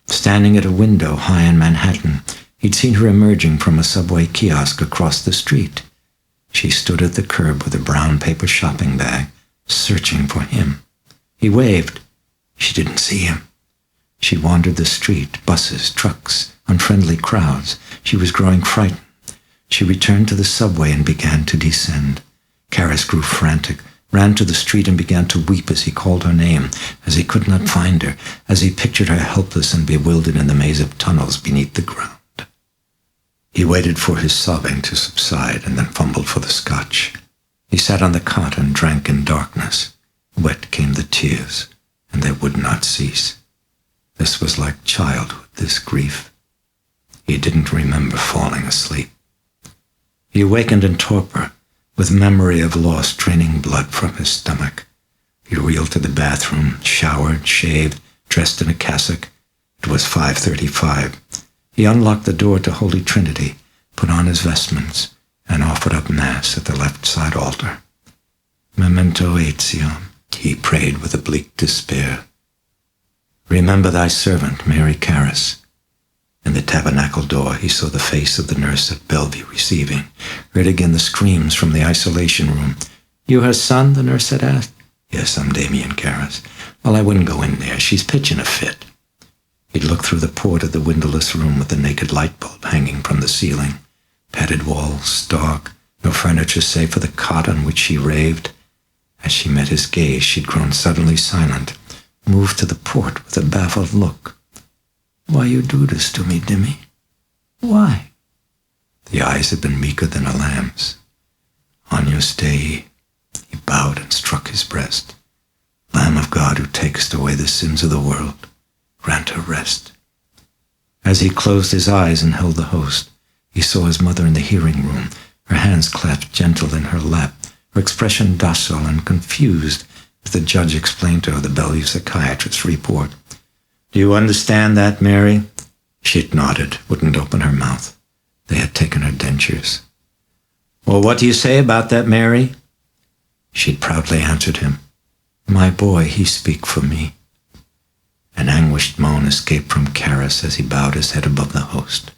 Standing at a window high in Manhattan, he'd seen her emerging from a subway kiosk across the street. She stood at the curb with a brown paper shopping bag, searching for him. He waved. She didn't see him. She wandered the street, buses, trucks, unfriendly crowds. She was growing frightened. She returned to the subway and began to descend. Karras grew frantic, ran to the street and began to weep as he called her name, as he could not find her, as he pictured her helpless and bewildered in the maze of tunnels beneath the ground. He waited for his sobbing to subside and then fumbled for the scotch. He sat on the cot and drank in darkness. Wet came the tears, and they would not cease. This was like childhood, this grief. He didn't remember falling asleep. He awakened in torpor, with memory of loss draining blood from his stomach. He reeled to the bathroom, showered, shaved, dressed in a cassock. It was 5:35. He unlocked the door to Holy Trinity, put on his vestments, and offered up Mass at the left side altar. Memento etiam, he prayed with a bleak despair. Remember thy servant, Mary Karras. In the tabernacle door, he saw the face of the nurse at Bellevue receiving, heard again the screams from the isolation room. "You her son?" the nurse had asked. "Yes, I'm Damien Karras." "Well, I wouldn't go in there. She's pitching a fit." He'd looked through the port of the windowless room with the naked light bulb hanging from the ceiling. Padded walls, dark, no furniture save for the cot on which she raved. As she met his gaze, she'd grown suddenly silent, moved to the port with a baffled look. "Why you do this to me, Dimmy? Why?" The eyes had been meeker than a lamb's. "Agnus Dei," he bowed and struck his breast. "Lamb of God who takest away the sins of the world, grant her rest." As he closed his eyes and held the host, he saw his mother in the hearing room, her hands clasped gentle in her lap, her expression docile and confused as the judge explained to her the Bellevue psychiatrist's report. "Do you understand that, Mary?" She'd nodded, wouldn't open her mouth. They had taken her dentures. "Well, what do you say about that, Mary?" She'd proudly answered him, "My boy, he speak for me." An anguished moan escaped from Karras as he bowed his head above the host.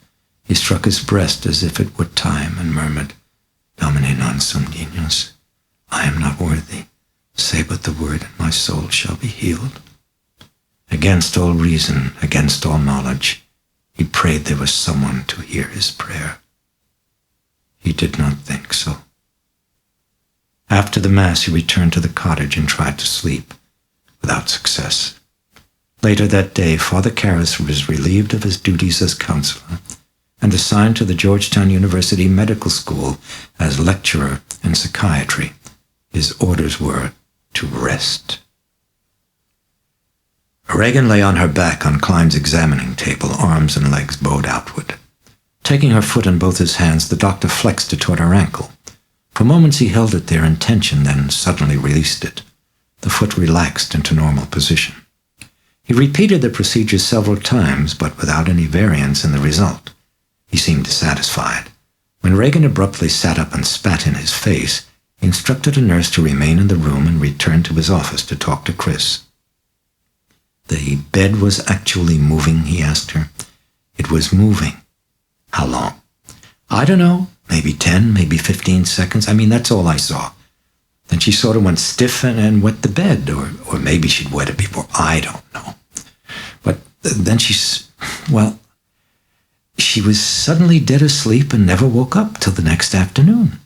He struck his breast as if it were time and murmured, "Domine non sum dignus. I am not worthy. Say but the word, and my soul shall be healed." Against all reason, against all knowledge, he prayed there was someone to hear his prayer. He did not think so. After the Mass, he returned to the cottage and tried to sleep, without success. Later that day, Father Karras was relieved of his duties as counselor and assigned to the Georgetown University Medical School as lecturer in psychiatry. His orders were to rest. Regan lay on her back on Klein's examining table, arms and legs bowed outward. Taking her foot in both his hands, the doctor flexed it toward her ankle. For moments he held it there in tension, then suddenly released it. The foot relaxed into normal position. He repeated the procedure several times, but without any variance in the result. He seemed dissatisfied. When Regan abruptly sat up and spat in his face, he instructed a nurse to remain in the room and returned to his office to talk to Chris. "The bed was actually moving?" he asked her. "It was moving." "How long?" "I don't know. Maybe 10, maybe 15 seconds. I mean, that's all I saw. Then she sort of went stiff and wet the bed, or maybe she'd wet it before. I don't know. But then she was suddenly dead asleep and never woke up till the next afternoon."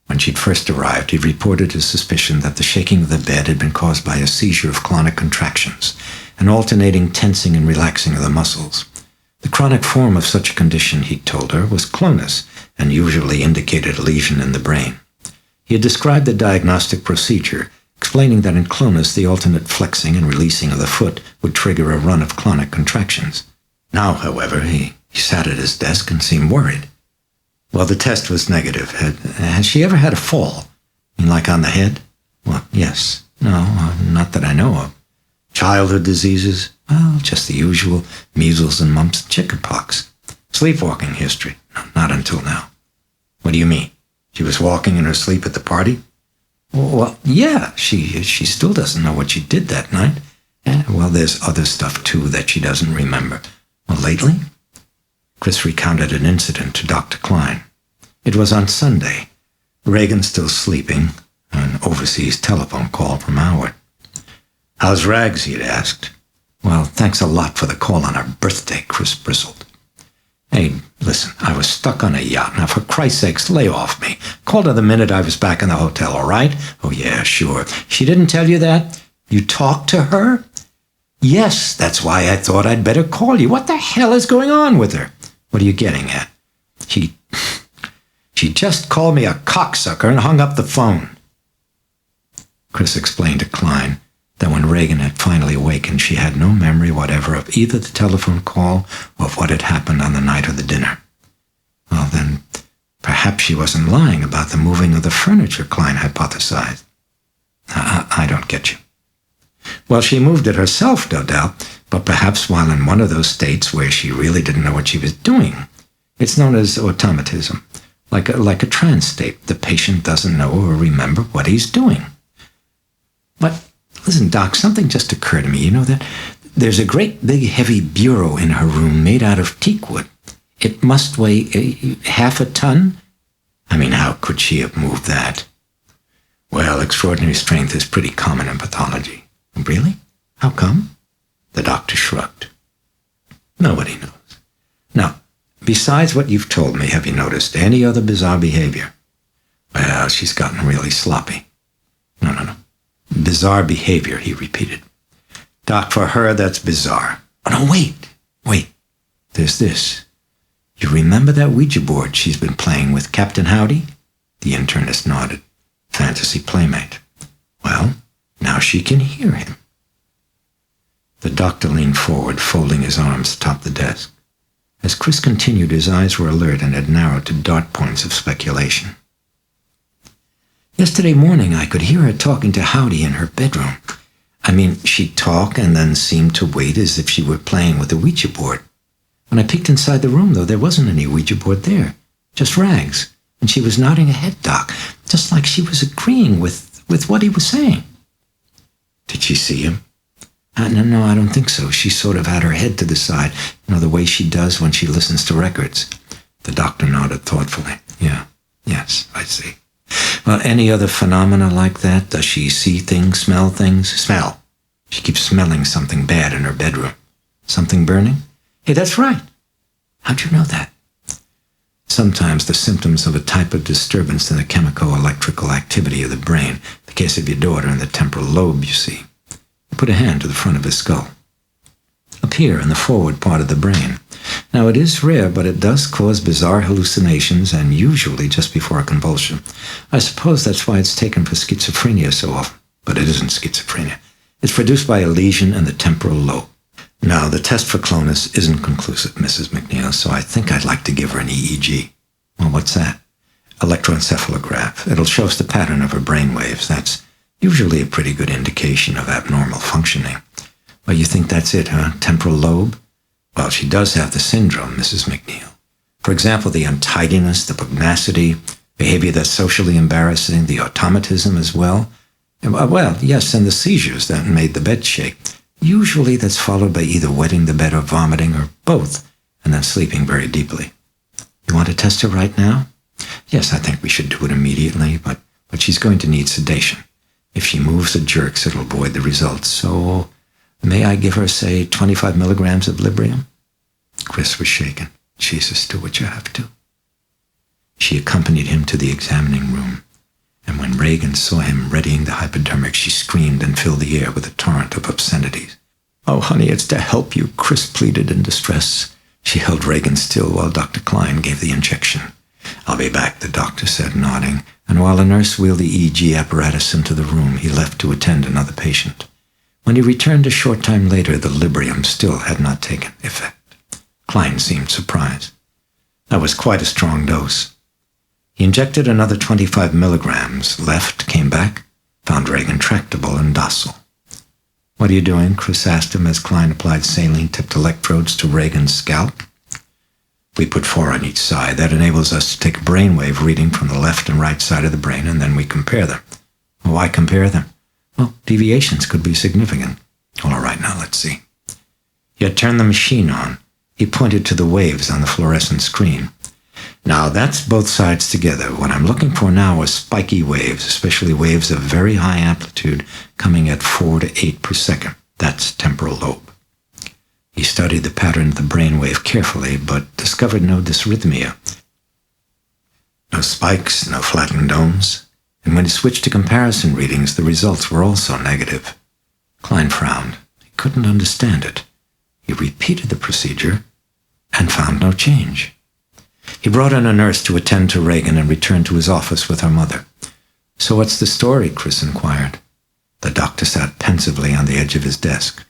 When she'd first arrived, he'd reported his suspicion that the shaking of the bed had been caused by a seizure of clonic contractions, an alternating tensing and relaxing of the muscles. The chronic form of such a condition, he'd told her, was clonus and usually indicated a lesion in the brain. He had described the diagnostic procedure, explaining that in clonus the alternate flexing and releasing of the foot would trigger a run of clonic contractions. Now, however, he sat at his desk and seemed worried. "Well, the test was negative. Has she ever had a fall? Like on the head?" "Well, yes. No, not that I know of." "Childhood diseases?" "Well, just the usual measles and mumps and chickenpox." "Sleepwalking history?" "No, not until now." "What do you mean? She was walking in her sleep at the party?" "Well, yeah, she still doesn't know what she did that night. Well, there's other stuff, too, that she doesn't remember." "Well, lately?" Chris recounted an incident to Dr. Klein. It was on Sunday. Regan still sleeping, an overseas telephone call from Howard. "How's Rags?" he'd asked. "Well, thanks a lot for the call on her birthday," Chris bristled. "Hey, listen, I was stuck on a yacht. Now, for Christ's sakes, lay off me. Called her the minute I was back in the hotel, all right?" "Oh, yeah, sure. She didn't tell you that? You talked to her?" "Yes, that's why I thought I'd better call you. What the hell is going on with her?" "What are you getting at?" She just called me a cocksucker and hung up the phone." Chris explained to Klein that when Regan had finally awakened, she had no memory whatever of either the telephone call or of what had happened on the night of the dinner. "Well, then, perhaps she wasn't lying about the moving of the furniture," Klein hypothesized. I don't get you." "Well, she moved it herself, no doubt, but perhaps while in one of those states where she really didn't know what she was doing. It's known as automatism, like a trance state. The patient doesn't know or remember what he's doing." "But, listen, Doc, something just occurred to me. You know that there's a great big heavy bureau in her room made out of teakwood. It must weigh half a ton. I mean, how could she have moved that?" "Well, extraordinary strength is pretty common in pathology." "Really? How come?" The doctor shrugged. "Nobody knows. Now, besides what you've told me, have you noticed any other bizarre behavior?" "Well, she's gotten really sloppy." No. "Bizarre behavior," he repeated. "Doc, for her, that's bizarre." "Oh, no, wait. There's this. You remember that Ouija board she's been playing with Captain Howdy?" The internist nodded. "Fantasy playmate. Well, now she can hear him." The doctor leaned forward, folding his arms atop the desk. As Chris continued, his eyes were alert and had narrowed to dart points of speculation. Yesterday morning, I could hear her talking to Howdy in her bedroom. I mean, she'd talk and then seem to wait as if she were playing with the Ouija board. When I peeked inside the room, though, there wasn't any Ouija board there, just Rags. And she was nodding her head, Doc, just like she was agreeing with what he was saying. Did she see him? No, I don't think so. She sort of had her head to the side, the way she does when she listens to records. The doctor nodded thoughtfully. Yes, I see. Well, any other phenomena like that? Does she see things, smell things? Smell. She keeps smelling something bad in her bedroom. Something burning? Hey, that's right. How'd you know that? Sometimes the symptoms of a type of disturbance in the chemico-electrical activity of the brain, the case of your daughter in the temporal lobe, you see. He put a hand to the front of his skull. Up here in the forward part of the brain. Now, it is rare, but it does cause bizarre hallucinations, and usually just before a convulsion. I suppose that's why it's taken for schizophrenia so often. But it isn't schizophrenia. It's produced by a lesion in the temporal lobe. Now, the test for clonus isn't conclusive, Mrs. MacNeil, so I think I'd like to give her an EEG. Well, what's that? Electroencephalograph. It'll show us the pattern of her brain waves. That's usually a pretty good indication of abnormal functioning. Well, you think that's it, huh? Temporal lobe? Well, she does have the syndrome, Mrs. MacNeil. For example, the untidiness, the pugnacity, behavior that's socially embarrassing, the automatism as well. Well, yes, and the seizures that made the bed shake. Usually that's followed by either wetting the bed or vomiting, or both, and then sleeping very deeply. You want to test her right now? Yes, I think we should do it immediately, but she's going to need sedation. If she moves or jerks, it'll void the results. So, may I give her, say, 25 milligrams of Librium? Chris was shaken. Jesus, do what you have to. She accompanied him to the examining room, and when Regan saw him readying the hypodermic, she screamed and filled the air with a torrent of obscenities. Oh, honey, it's to help you, Chris pleaded in distress. She held Regan still while Dr. Klein gave the injection. I'll be back, the doctor said, nodding, and while a nurse wheeled the EEG apparatus into the room, he left to attend another patient. When he returned a short time later, the Librium still had not taken effect. Klein seemed surprised. That was quite a strong dose. He injected another 25 milligrams, left, came back, found Regan tractable and docile. What are you doing? Chris asked him as Klein applied saline-tipped electrodes to Regan's scalp. We put 4 on each side. That enables us to take a brainwave reading from the left and right side of the brain, and then we compare them. Why compare them? Well, deviations could be significant. All right, now let's see. He had turned the machine on. He pointed to the waves on the fluorescent screen. Now, that's both sides together. What I'm looking for now are spiky waves, especially waves of very high amplitude coming at 4 to 8 per second. That's temporal lobe. He studied the pattern of the brainwave carefully, but discovered no dysrhythmia. No spikes, no flattened domes. And when he switched to comparison readings, the results were also negative. Klein frowned. He couldn't understand it. He repeated the procedure and found no change. He brought in a nurse to attend to Regan and returned to his office with her mother. So what's the story? Chris inquired. The doctor sat pensively on the edge of his desk.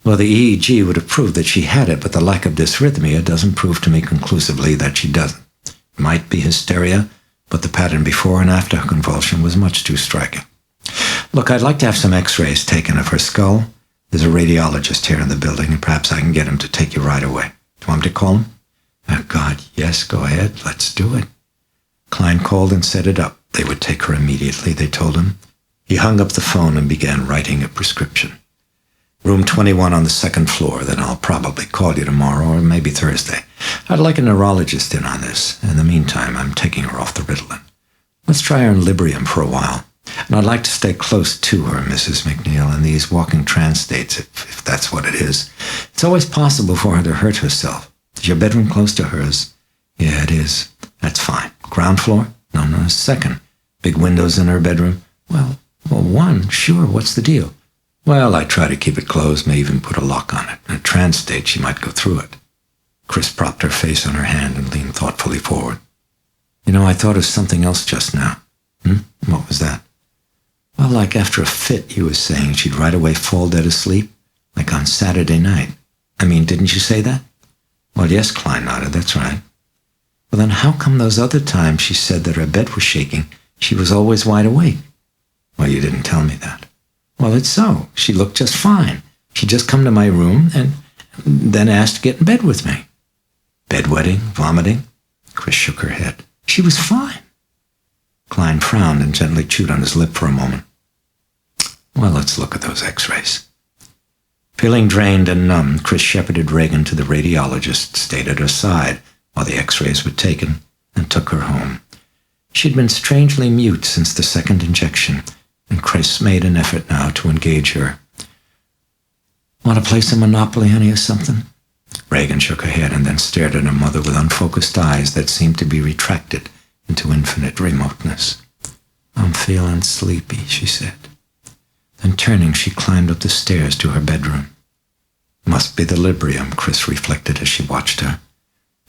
Well, the EEG would have proved that she had it, but the lack of dysrhythmia doesn't prove to me conclusively that she doesn't. It might be hysteria, but the pattern before and after her convulsion was much too striking. Look, I'd like to have some x-rays taken of her skull. There's a radiologist here in the building, and perhaps I can get him to take you right away. Do you want me to call him? Oh, God, yes, go ahead. Let's do it. Klein called and set it up. They would take her immediately, they told him. He hung up the phone and began writing a prescription. Room 21 on the second floor, then I'll probably call you tomorrow or maybe Thursday. I'd like a neurologist in on this. In the meantime, I'm taking her off the Ritalin. Let's try her in Librium for a while. And I'd like to stay close to her, Mrs. MacNeil, in these walking trance states, if that's what it is. It's always possible for her to hurt herself. Is your bedroom close to hers? Yeah, it is. That's fine. Ground floor? No, second. Big windows in her bedroom? Well, one, sure. What's the deal? Well, I try to keep it closed, may even put a lock on it. In a trance state, she might go through it. Chris propped her face on her hand and leaned thoughtfully forward. I thought of something else just now. What was that? Well, like after a fit, you were saying she'd right away fall dead asleep, like on Saturday night. Didn't you say that? Well, yes, Klein nodded, that's right. Well, then how come those other times she said that her bed was shaking She was always wide awake. Well, you didn't tell me that. Well, it's so. She looked just fine. She'd just come to my room and then asked to get in bed with me. Bedwetting, vomiting? Chris shook her head. She was fine. Klein frowned and gently chewed on his lip for a moment. Well, let's look at those x-rays. Feeling drained and numb, Chris shepherded Regan to the radiologist, stayed at her side while the x-rays were taken, and took her home. She'd been strangely mute since the second injection, and Chris made an effort now to engage her. Want to play some Monopoly, honey, or something? Regan shook her head and then stared at her mother with unfocused eyes that seemed to be retracted into infinite remoteness. I'm feeling sleepy, she said. Then turning, she climbed up the stairs to her bedroom. Must be the Librium, Chris reflected as she watched her.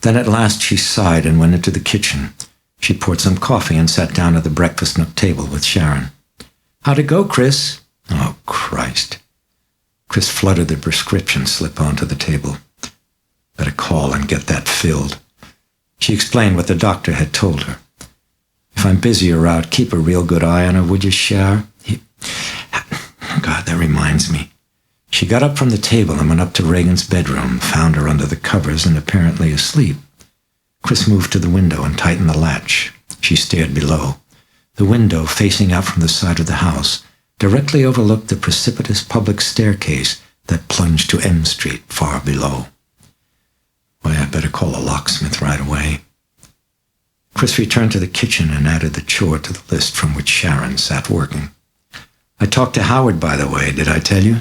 Then at last she sighed and went into the kitchen. She poured some coffee and sat down at the breakfast nook table with Sharon. How'd it go, Chris? Oh, Christ. Chris fluttered the prescription slip onto the table. Better call and get that filled. She explained what the doctor had told her. If I'm busy or out, keep a real good eye on her, would you, Shar? God, that reminds me. She got up from the table and went up to Regan's bedroom, found her under the covers and apparently asleep. Chris moved to the window and tightened the latch. She stared below. The window, facing out from the side of the house, directly overlooked the precipitous public staircase that plunged to M Street far below. Why, I better call a locksmith right away. Chris returned to the kitchen and added the chore to the list from which Sharon sat working. I talked to Howard, by the way, did I tell you?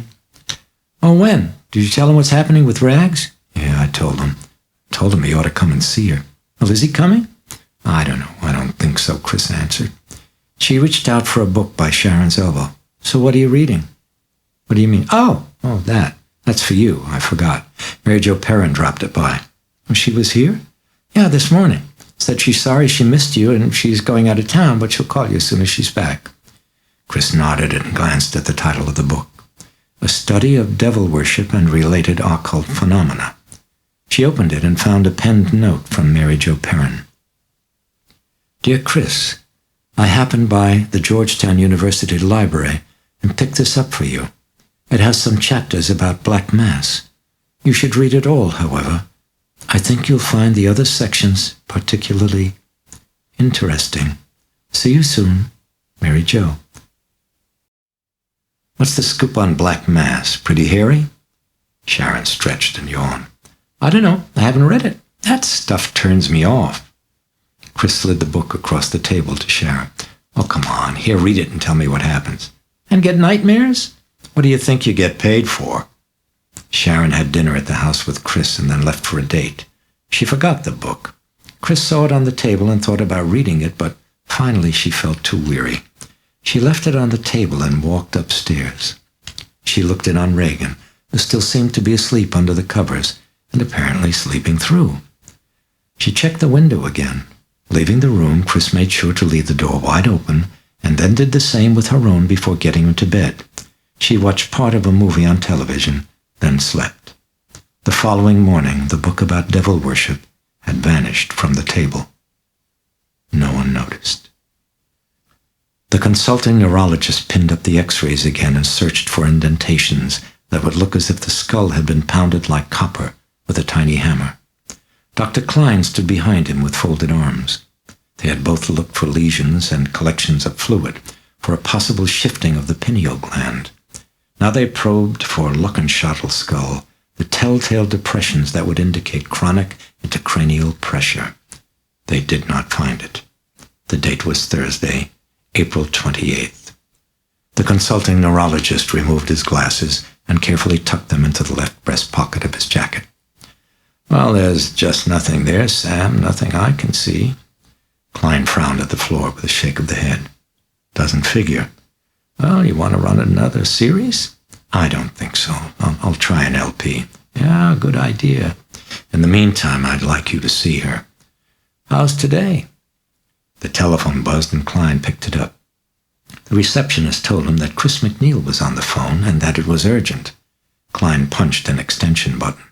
Oh, when? Did you tell him what's happening with Rags? Yeah, I told him. Told him he ought to come and see her. Well, is he coming? I don't know. I don't think so, Chris answered. She reached out for a book by Sharon's elbow. So what are you reading? What do you mean? Oh, that. That's for you. I forgot. Mary Jo Perrin dropped it by. Well, she was here? Yeah, this morning. Said she's sorry she missed you and she's going out of town, but she'll call you as soon as she's back. Chris nodded and glanced at the title of the book. A Study of Devil Worship and Related Occult Phenomena. She opened it and found a penned note from Mary Jo Perrin. Dear Chris, I happened by the Georgetown University Library and picked this up for you. It has some chapters about Black Mass. You should read it all, however. I think you'll find the other sections particularly interesting. See you soon, Mary Jo. What's the scoop on Black Mass? Pretty hairy? Sharon stretched and yawned. I don't know. I haven't read it. That stuff turns me off. Chris slid the book across the table to Sharon. Oh, come on. Here, read it and tell me what happens. And get nightmares? What do you think you get paid for? Sharon had dinner at the house with Chris and then left for a date. She forgot the book. Chris saw it on the table and thought about reading it, but finally she felt too weary. She left it on the table and walked upstairs. She looked in on Regan, who still seemed to be asleep under the covers and apparently sleeping through. She checked the window again. Leaving the room, Chris made sure to leave the door wide open and then did the same with her own before getting into bed. She watched part of a movie on television, then slept. The following morning, the book about devil worship had vanished from the table. No one noticed. The consulting neurologist pinned up the x-rays again and searched for indentations that would look as if the skull had been pounded like copper with a tiny hammer. Dr. Klein stood behind him with folded arms. They had both looked for lesions and collections of fluid, for a possible shifting of the pineal gland. Now they probed for Luckenschattel skull, the telltale depressions that would indicate chronic intracranial pressure. They did not find it. The date was Thursday, April 28th. The consulting neurologist removed his glasses and carefully tucked them into the left breast pocket of his jacket. Well, there's just nothing there, Sam, nothing I can see. Klein frowned at the floor with a shake of the head. Doesn't figure. Well, you want to run another series? I don't think so. I'll try an LP. Yeah, good idea. In the meantime, I'd like you to see her. How's today? The telephone buzzed and Klein picked it up. The receptionist told him that Chris MacNeil was on the phone and that it was urgent. Klein punched an extension button.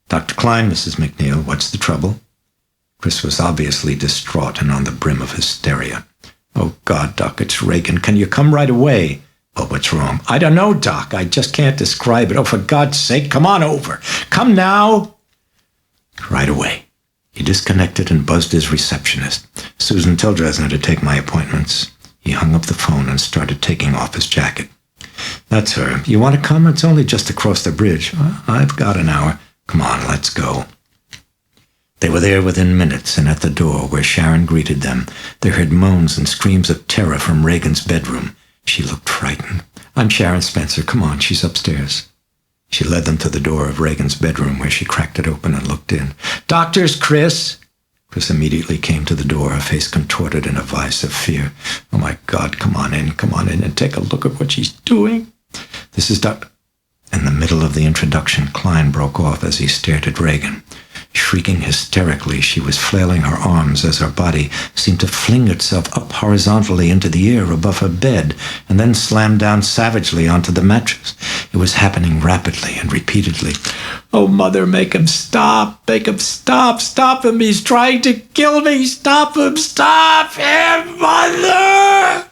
Dr. Klein, Mrs. MacNeil, what's the trouble? Chris was obviously distraught and on the brim of hysteria. "Oh, God, Doc, it's Regan. Can you come right away?" "Oh, what's wrong?" "I don't know, Doc. I just can't describe it. Oh, for God's sake, come on over. Come now." Right away. He disconnected and buzzed his receptionist. "Susan, tell Dresner to take my appointments." He hung up the phone and started taking off his jacket. "That's her. You want to come? It's only just across the bridge." "I've got an hour." "Come on, let's go." They were there within minutes, and at the door where Sharon greeted them, they heard moans and screams of terror from Regan's bedroom. She looked frightened. "I'm Sharon Spencer. Come on, she's upstairs." She led them to the door of Regan's bedroom, where she cracked it open and looked in. "Doctors, Chris!" Chris immediately came to the door, her face contorted in a vice of fear. "Oh, my God, come on in and take a look at what she's doing. This is Doc—" In the middle of the introduction, Klein broke off as he stared at Regan. Shrieking hysterically, she was flailing her arms as her body seemed to fling itself up horizontally into the air above her bed and then slam down savagely onto the mattress. It was happening rapidly and repeatedly. "Oh, Mother, make him stop! Make him stop! Stop him! He's trying to kill me! Stop him! Stop him, Mother!"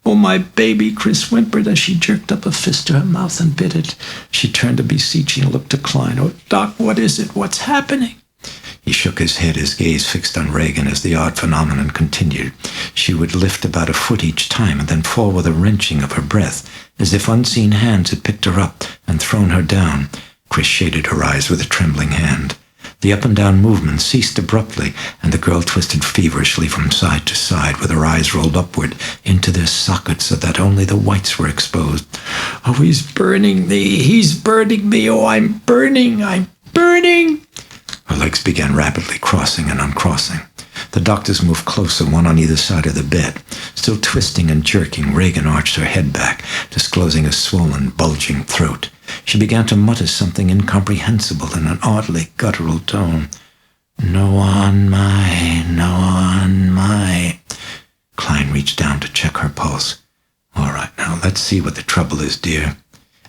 "Oh, my baby," Chris whimpered as she jerked up a fist to her mouth and bit it. She turned a beseeching look to Klein. "Oh, Doc, what is it? What's happening?" He shook his head, his gaze fixed on Regan as the odd phenomenon continued. She would lift about a foot each time and then fall with a wrenching of her breath, as if unseen hands had picked her up and thrown her down. Chris shaded her eyes with a trembling hand. The up-and-down movement ceased abruptly, and the girl twisted feverishly from side to side, with her eyes rolled upward into their sockets so that only the whites were exposed. "Oh, he's burning me! He's burning me! Oh, I'm burning! I'm burning!" Her legs began rapidly crossing and uncrossing. The doctors moved closer, one on either side of the bed. Still twisting and jerking, Regan arched her head back, disclosing a swollen, bulging throat. She began to mutter something incomprehensible in an oddly guttural tone. No on my. Klein reached down to check her pulse. "All right, now, let's see what the trouble is, dear."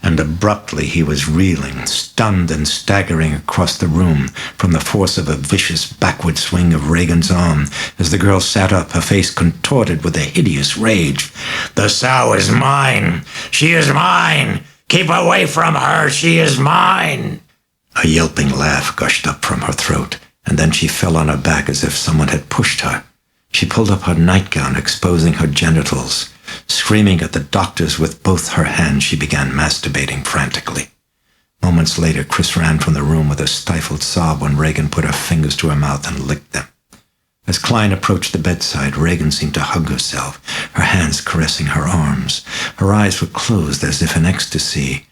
And abruptly he was reeling, stunned and staggering across the room from the force of a vicious backward swing of Regan's arm as the girl sat up, her face contorted with a hideous rage. "The sow is mine! She is mine! Keep away from her! She is mine!" A yelping laugh gushed up from her throat, and then she fell on her back as if someone had pushed her. She pulled up her nightgown, exposing her genitals. Screaming at the doctors with both her hands, she began masturbating frantically. Moments later, Chris ran from the room with a stifled sob when Regan put her fingers to her mouth and licked them. As Klein approached the bedside, Regan seemed to hug herself, her hands caressing her arms. Her eyes were closed as if in ecstasy.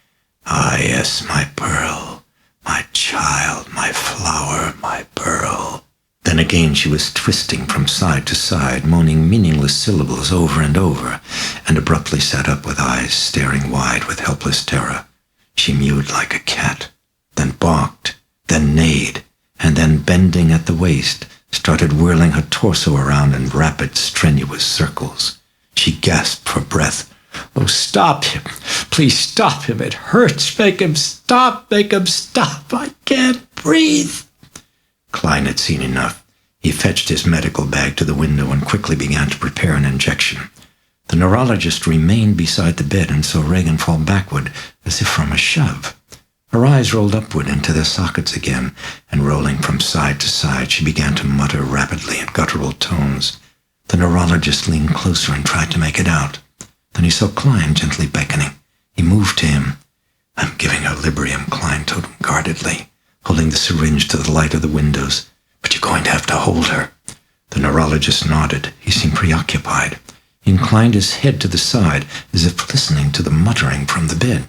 "Ah, yes, my pearl, my child, my flower, my pearl." Then again she was twisting from side to side, moaning meaningless syllables over and over, and abruptly sat up with eyes staring wide with helpless terror. She mewed like a cat, then barked, then neighed, and then, bending at the waist, started whirling her torso around in rapid, strenuous circles. She gasped for breath. "Oh, stop him! Please stop him! It hurts! Make him stop! Make him stop! I can't breathe!" Klein had seen enough. He fetched his medical bag to the window and quickly began to prepare an injection. The neurologist remained beside the bed and saw Regan fall backward as if from a shove. Her eyes rolled upward into their sockets again, and rolling from side to side, she began to mutter rapidly in guttural tones. The neurologist leaned closer and tried to make it out. Then he saw Klein gently beckoning. He moved to him. "I'm giving her Librium," Klein told him guardedly, holding the syringe to the light of the windows. "But you're going to have to hold her." The neurologist nodded. He seemed preoccupied. He inclined his head to the side, as if listening to the muttering from the bed.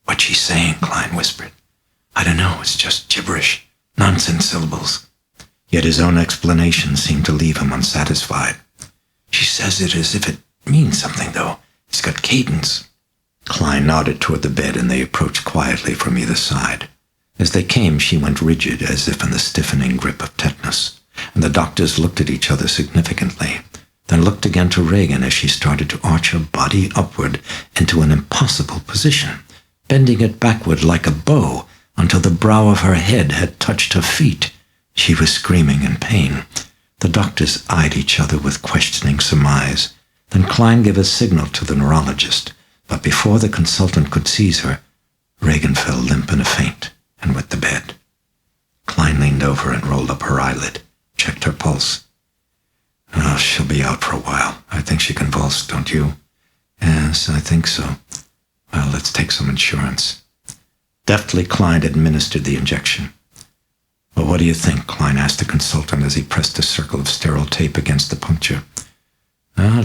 "What's she saying?" Klein whispered. "I don't know. It's just gibberish. Nonsense syllables." Yet his own explanation seemed to leave him unsatisfied. "She says it as if it means something, though. It's got cadence." Klein nodded toward the bed, and they approached quietly from either side. As they came, she went rigid, as if in the stiffening grip of tetanus, and the doctors looked at each other significantly, then looked again to Regan as she started to arch her body upward into an impossible position, bending it backward like a bow until the brow of her head had touched her feet. She was screaming in pain. The doctors eyed each other with questioning surmise. Then Klein gave a signal to the neurologist, but before the consultant could seize her, Regan fell limp in a faint and went to bed. Klein leaned over and rolled up her eyelid, checked her pulse. "Oh, she'll be out for a while. I think she convulsed, don't you?" "Yes, I think so." "Well, let's take some insurance." Deftly, Klein administered the injection. "Well, what do you think?" Klein asked the consultant as he pressed a circle of sterile tape against the puncture.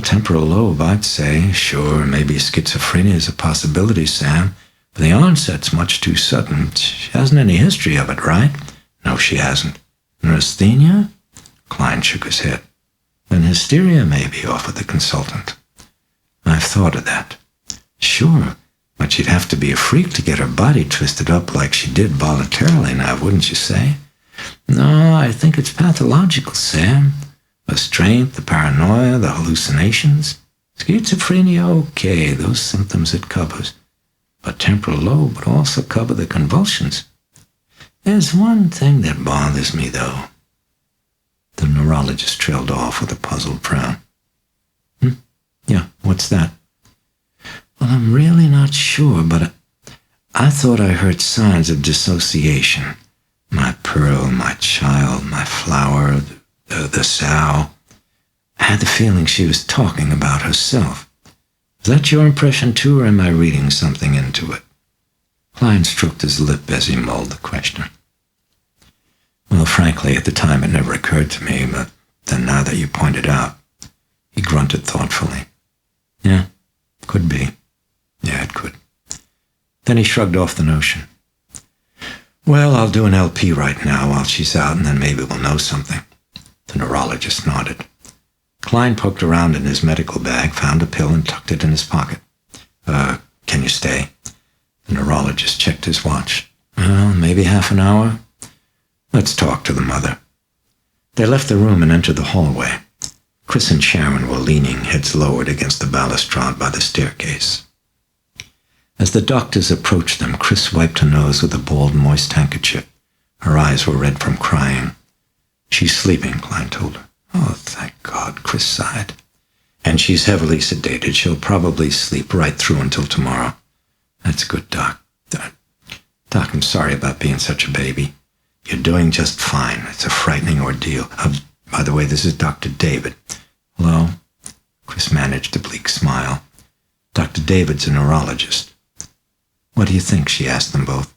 Temporal lobe, I'd say. Sure, maybe schizophrenia is a possibility, Sam. But the onset's much too sudden. She hasn't any history of it, right?" "No, she hasn't." "Neurasthenia?" Klein shook his head. "Then hysteria, maybe," offered the consultant. "I've thought of that." "Sure, but she'd have to be a freak to get her body twisted up like she did voluntarily now, wouldn't you say?" "No, I think it's pathological, Sam. The strength, the paranoia, the hallucinations. Schizophrenia, okay, those symptoms it covers. But temporal lobe would also cover the convulsions. There's one thing that bothers me, though." The neurologist trailed off with a puzzled frown. Yeah, what's that?" "Well, I'm really not sure, but I thought I heard signs of dissociation. My pearl, my child, my flower, the sow. I had the feeling she was talking about herself. Is that your impression too, or am I reading something into it?" Klein stroked his lip as he mulled the question. "Well, frankly, at the time it never occurred to me, but then now that you point it out," he grunted thoughtfully. "Yeah, could be. Yeah, it could." Then he shrugged off the notion. "Well, I'll do an LP right now while she's out, and then maybe we'll know something." The neurologist nodded. Klein poked around in his medical bag, found a pill, and tucked it in his pocket. Can you stay?" The neurologist checked his watch. Maybe half an hour." "Let's talk to the mother." They left the room and entered the hallway. Chris and Sharon were leaning, heads lowered against the balustrade by the staircase. As the doctors approached them, Chris wiped her nose with a bald, moist handkerchief. Her eyes were red from crying. "She's sleeping," Klein told her. "Oh, thank God," Chris sighed. "And she's heavily sedated. She'll probably sleep right through until tomorrow." "That's good, Doc." Doc, I'm sorry about being such a baby." "You're doing just fine. It's a frightening ordeal. By the way, this is Dr. David." "Hello?" Chris managed a bleak smile. "Dr. David's a neurologist." "What do you think?" she asked them both.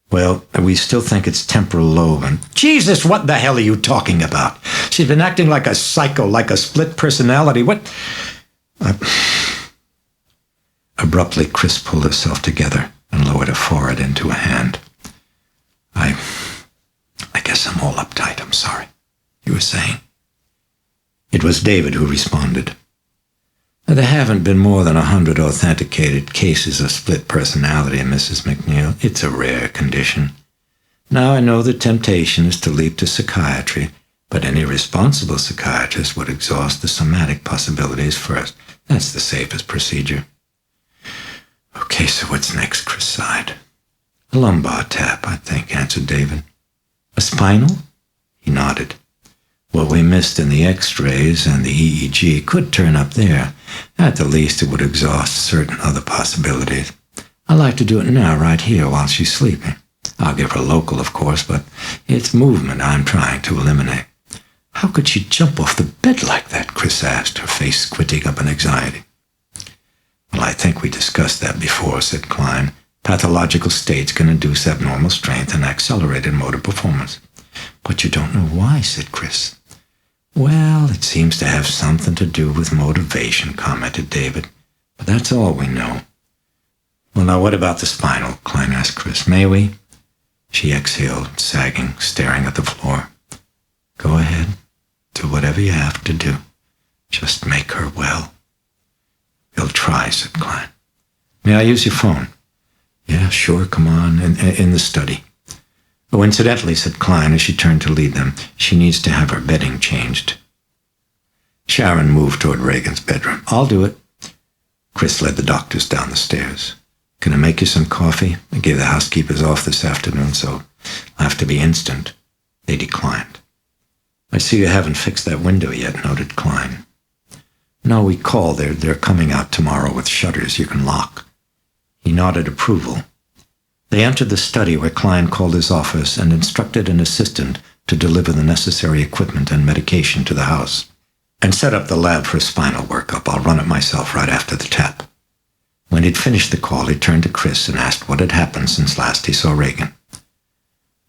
"Well, we still think it's temporal lobe and..." "Jesus, what the hell are you talking about? She's been acting like a psycho, like a split personality. What..." Abruptly, Chris pulled herself together and lowered her forehead into a hand. I guess I'm all uptight. I'm sorry. You were saying?" It was David who responded. "There haven't been more than 100 authenticated cases of split personality in Mrs. MacNeil. It's a rare condition. Now, I know the temptation is to leap to psychiatry, but any responsible psychiatrist would exhaust the somatic possibilities first. That's the safest procedure." "Okay, so what's next?" Chris sighed. "A lumbar tap, I think," answered David. "A spinal?" He nodded. "What we missed in the X-rays and the EEG could turn up there. At the least, it would exhaust certain other possibilities. I'd like to do it now, right here, while she's sleeping. I'll give her local, of course, but it's movement I'm trying to eliminate." "How could she jump off the bed like that?" Chris asked, her face squinting up in anxiety. "Well, I think we discussed that before," said Klein. "Pathological states can induce abnormal strength and accelerated motor performance." "But you don't know why," said Chris. "Well, it seems to have something to do with motivation," commented David. "But that's all we know." "Well, now what about the spinal?" Klein asked Chris. "May we?" She exhaled, sagging, staring at the floor. "Go ahead. Do whatever you have to do. Just make her well." "We'll try," said Klein. "May I use your phone?" "Yeah, sure, come on, in the study." "Oh, incidentally," said Klein as she turned to lead them, "she needs to have her bedding changed." Sharon moved toward Regan's bedroom. "I'll do it." Chris led the doctors down the stairs. "Can I make you some coffee? I gave the housekeepers off this afternoon, so I'll have to be instant." They declined. I see you haven't fixed that window yet, noted Klein. No, we called. They're coming out tomorrow with shutters you can lock. He nodded approval. They entered the study where Klein called his office and instructed an assistant to deliver the necessary equipment and medication to the house. And set up the lab for a spinal workup. I'll run it myself right after the tap. When he'd finished the call, he turned to Chris and asked what had happened since last he saw Regan.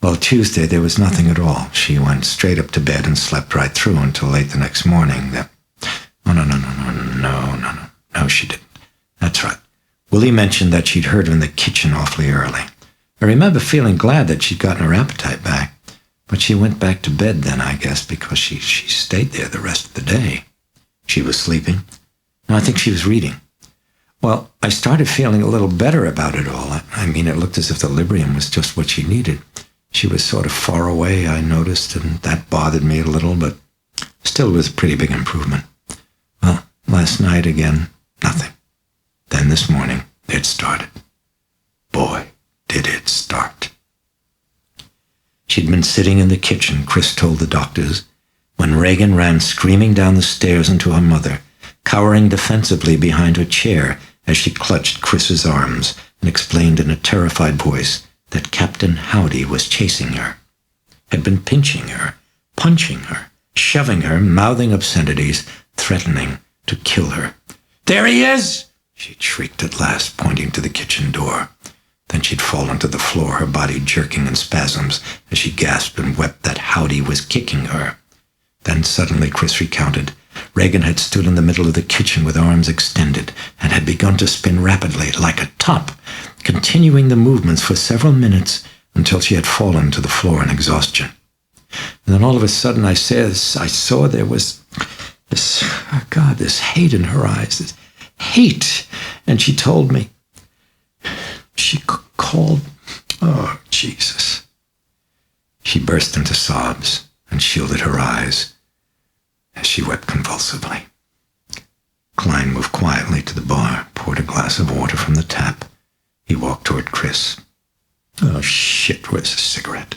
Well, Tuesday there was nothing at all. She went straight up to bed and slept right through until late the next morning. No, she didn't. That's right. Willie mentioned that she'd heard her in the kitchen awfully early. I remember feeling glad that she'd gotten her appetite back, but she went back to bed then, I guess, because she stayed there the rest of the day. She was sleeping? No, I think she was reading. Well, I started feeling a little better about it all. I mean, it looked as if the Librium was just what she needed. She was sort of far away, I noticed, and that bothered me a little, but still was a pretty big improvement. Well, last night again, nothing. Then this morning, it started. Boy, did it start. She'd been sitting in the kitchen, Chris told the doctors, when Regan ran screaming down the stairs into her mother, cowering defensively behind her chair as she clutched Chris's arms and explained in a terrified voice that Captain Howdy was chasing her, had been pinching her, punching her, shoving her, mouthing obscenities, threatening to kill her. "There he is!" she shrieked at last, pointing to the kitchen door. Then she'd fallen to the floor, her body jerking in spasms as she gasped and wept that Howdy was kicking her. Then suddenly, Chris recounted, Regan had stood in the middle of the kitchen with arms extended and had begun to spin rapidly, like a top, continuing the movements for several minutes until she had fallen to the floor in exhaustion. And then all of a sudden I saw there was this hate in her eyes, this hate. And she told me, she called, oh, Jesus. She burst into sobs and shielded her eyes as she wept convulsively. Klein moved quietly to the bar, poured a glass of water from the tap. He walked toward Chris. "Oh, shit, where's the cigarette?"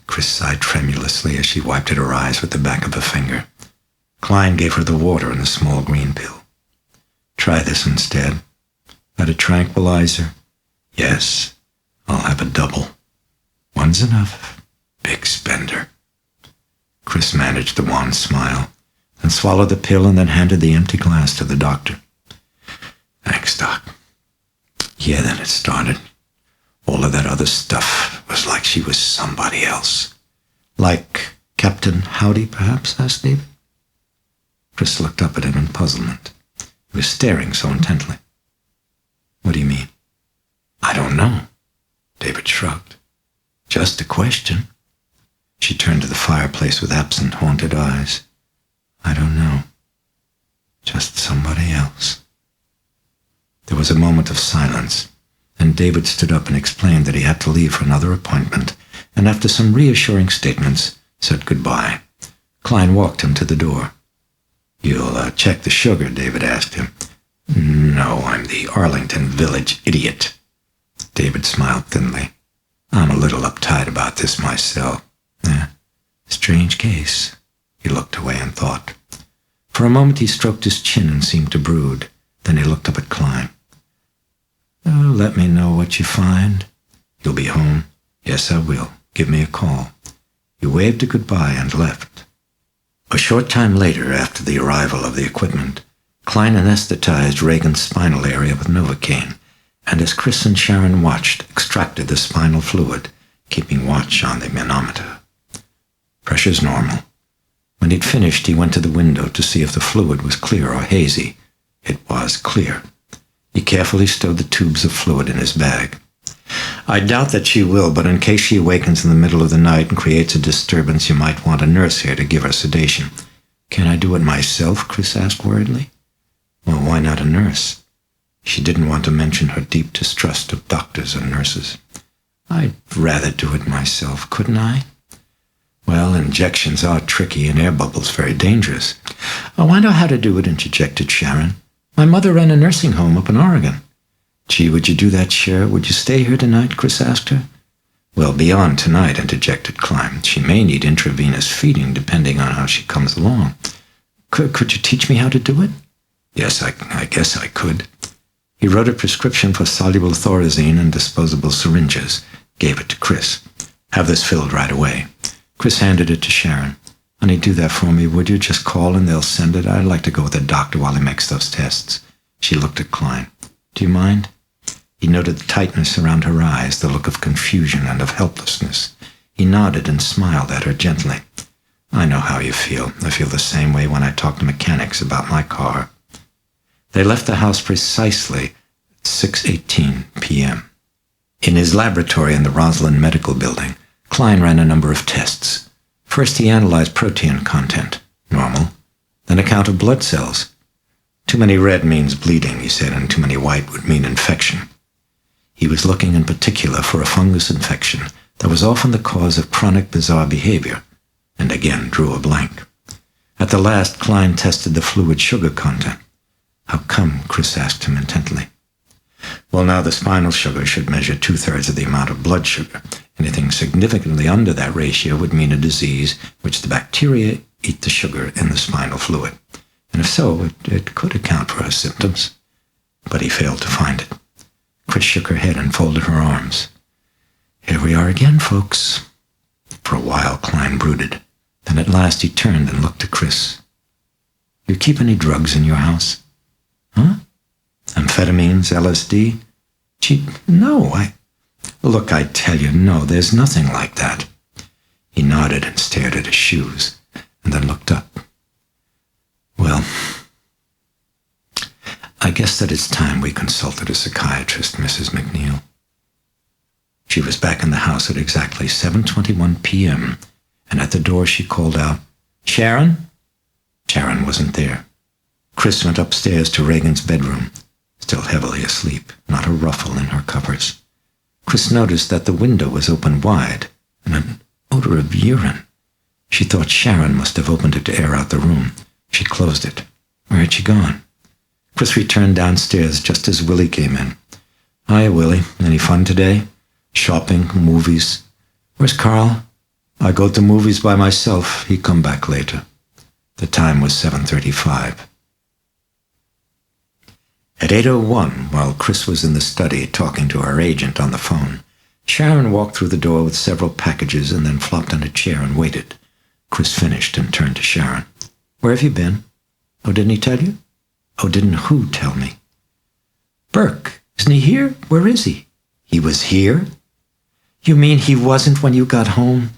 Chris sighed tremulously as she wiped at her eyes with the back of a finger. Klein gave her the water and the small green pill. "Try this instead." "Got a tranquilizer?" "Yes, I'll have a double." "One's enough. Big spender." Chris managed the wan smile, then swallowed the pill and then handed the empty glass to the doctor. "Thanks, Doc." Yeah, then it started. All of that other stuff was like she was somebody else. "Like Captain Howdy, perhaps?" asked David. Chris looked up at him in puzzlement. He was staring so intently. "What do you mean?" "I don't know." David shrugged. "Just a question." She turned to the fireplace with absent, haunted eyes. "I don't know. Just somebody else." There was a moment of silence, and David stood up and explained that he had to leave for another appointment, and after some reassuring statements, said goodbye. Klein walked him to the door. "You'll check the sugar?" David asked him. "No, I'm the Arlington Village idiot." David smiled thinly. "I'm a little uptight about this myself." Strange case." He looked away and thought. For a moment he stroked his chin and seemed to brood. Then he looked up at Klein. "Oh, let me know what you find." "You'll be home?" "Yes, I will. Give me a call." He waved a goodbye and left. A short time later, after the arrival of the equipment, Klein anesthetized Regan's spinal area with Novocaine, and as Chris and Sharon watched, extracted the spinal fluid, keeping watch on the manometer. Pressure's normal. When he'd finished, he went to the window to see if the fluid was clear or hazy. It was clear. He carefully stowed the tubes of fluid in his bag. "I doubt that she will, but in case she awakens in the middle of the night and creates a disturbance, you might want a nurse here to give her sedation." "Can I do it myself?" Chris asked worriedly. "Well, why not a nurse?" She didn't want to mention her deep distrust of doctors and nurses. "I'd rather do it myself, couldn't I?" "Well, injections are tricky and air bubbles very dangerous." "Oh, I know how to do it," interjected Sharon. "My mother ran a nursing home up in Oregon." "Gee, would you do that, Cher? Would you stay here tonight?" Chris asked her. Well, beyond tonight, interjected Klein. She may need intravenous feeding depending on how she comes along. Could you teach me how to do it? Yes, I guess I could. He wrote a prescription for soluble thorazine and disposable syringes, gave it to Chris. Have this filled right away. Chris handed it to Sharon. Honey, do that for me, would you? Just call and they'll send it. I'd like to go with the doctor while he makes those tests. She looked at Klein. Do you mind? He noted the tightness around her eyes, the look of confusion and of helplessness. He nodded and smiled at her gently. I know how you feel. I feel the same way when I talk to mechanics about my car. They left the house precisely at 6:18 p.m. In his laboratory in the Roslyn Medical Building, Klein ran a number of tests. First, he analyzed protein content, normal, then a count of blood cells. Too many red means bleeding, he said, and too many white would mean infection. He was looking in particular for a fungus infection that was often the cause of chronic bizarre behavior, and again drew a blank. At the last, Klein tested the fluid sugar content. How come? Chris asked him intently. Well, now the spinal sugar should measure 2/3 of the amount of blood sugar. Anything significantly under that ratio would mean a disease which the bacteria eat the sugar in the spinal fluid. And if so, it could account for her symptoms. But he failed to find it. Chris shook her head and folded her arms. Here we are again, folks. For a while, Klein brooded. Then at last he turned and looked at Chris. You keep any drugs in your house? Huh? Amphetamines, LSD? Gee, no, Look, I tell you, no, there's nothing like that. He nodded and stared at his shoes, and then looked up. Well, I guess that it's time we consulted a psychiatrist, Mrs. MacNeil. She was back in the house at exactly 7:21 p.m., and at the door she called out, Sharon? Sharon wasn't there. Chris went upstairs to Regan's bedroom, still heavily asleep, not a ruffle in her covers. Chris noticed that the window was open wide, and an odor of urine. She thought Sharon must have opened it to air out the room. She closed it. Where had she gone? Chris returned downstairs just as Willie came in. Hiya, Willie. Any fun today? Shopping, movies. Where's Carl? I go to movies by myself. He come back later. The time was 7:35. At 8:01, while Chris was in the study talking to our agent on the phone, Sharon walked through the door with several packages and then flopped on a chair and waited. Chris finished and turned to Sharon. Where have you been? Oh, didn't he tell you? Oh, didn't who tell me? Burke. Isn't he here? Where is he? He was here? You mean he wasn't when you got home?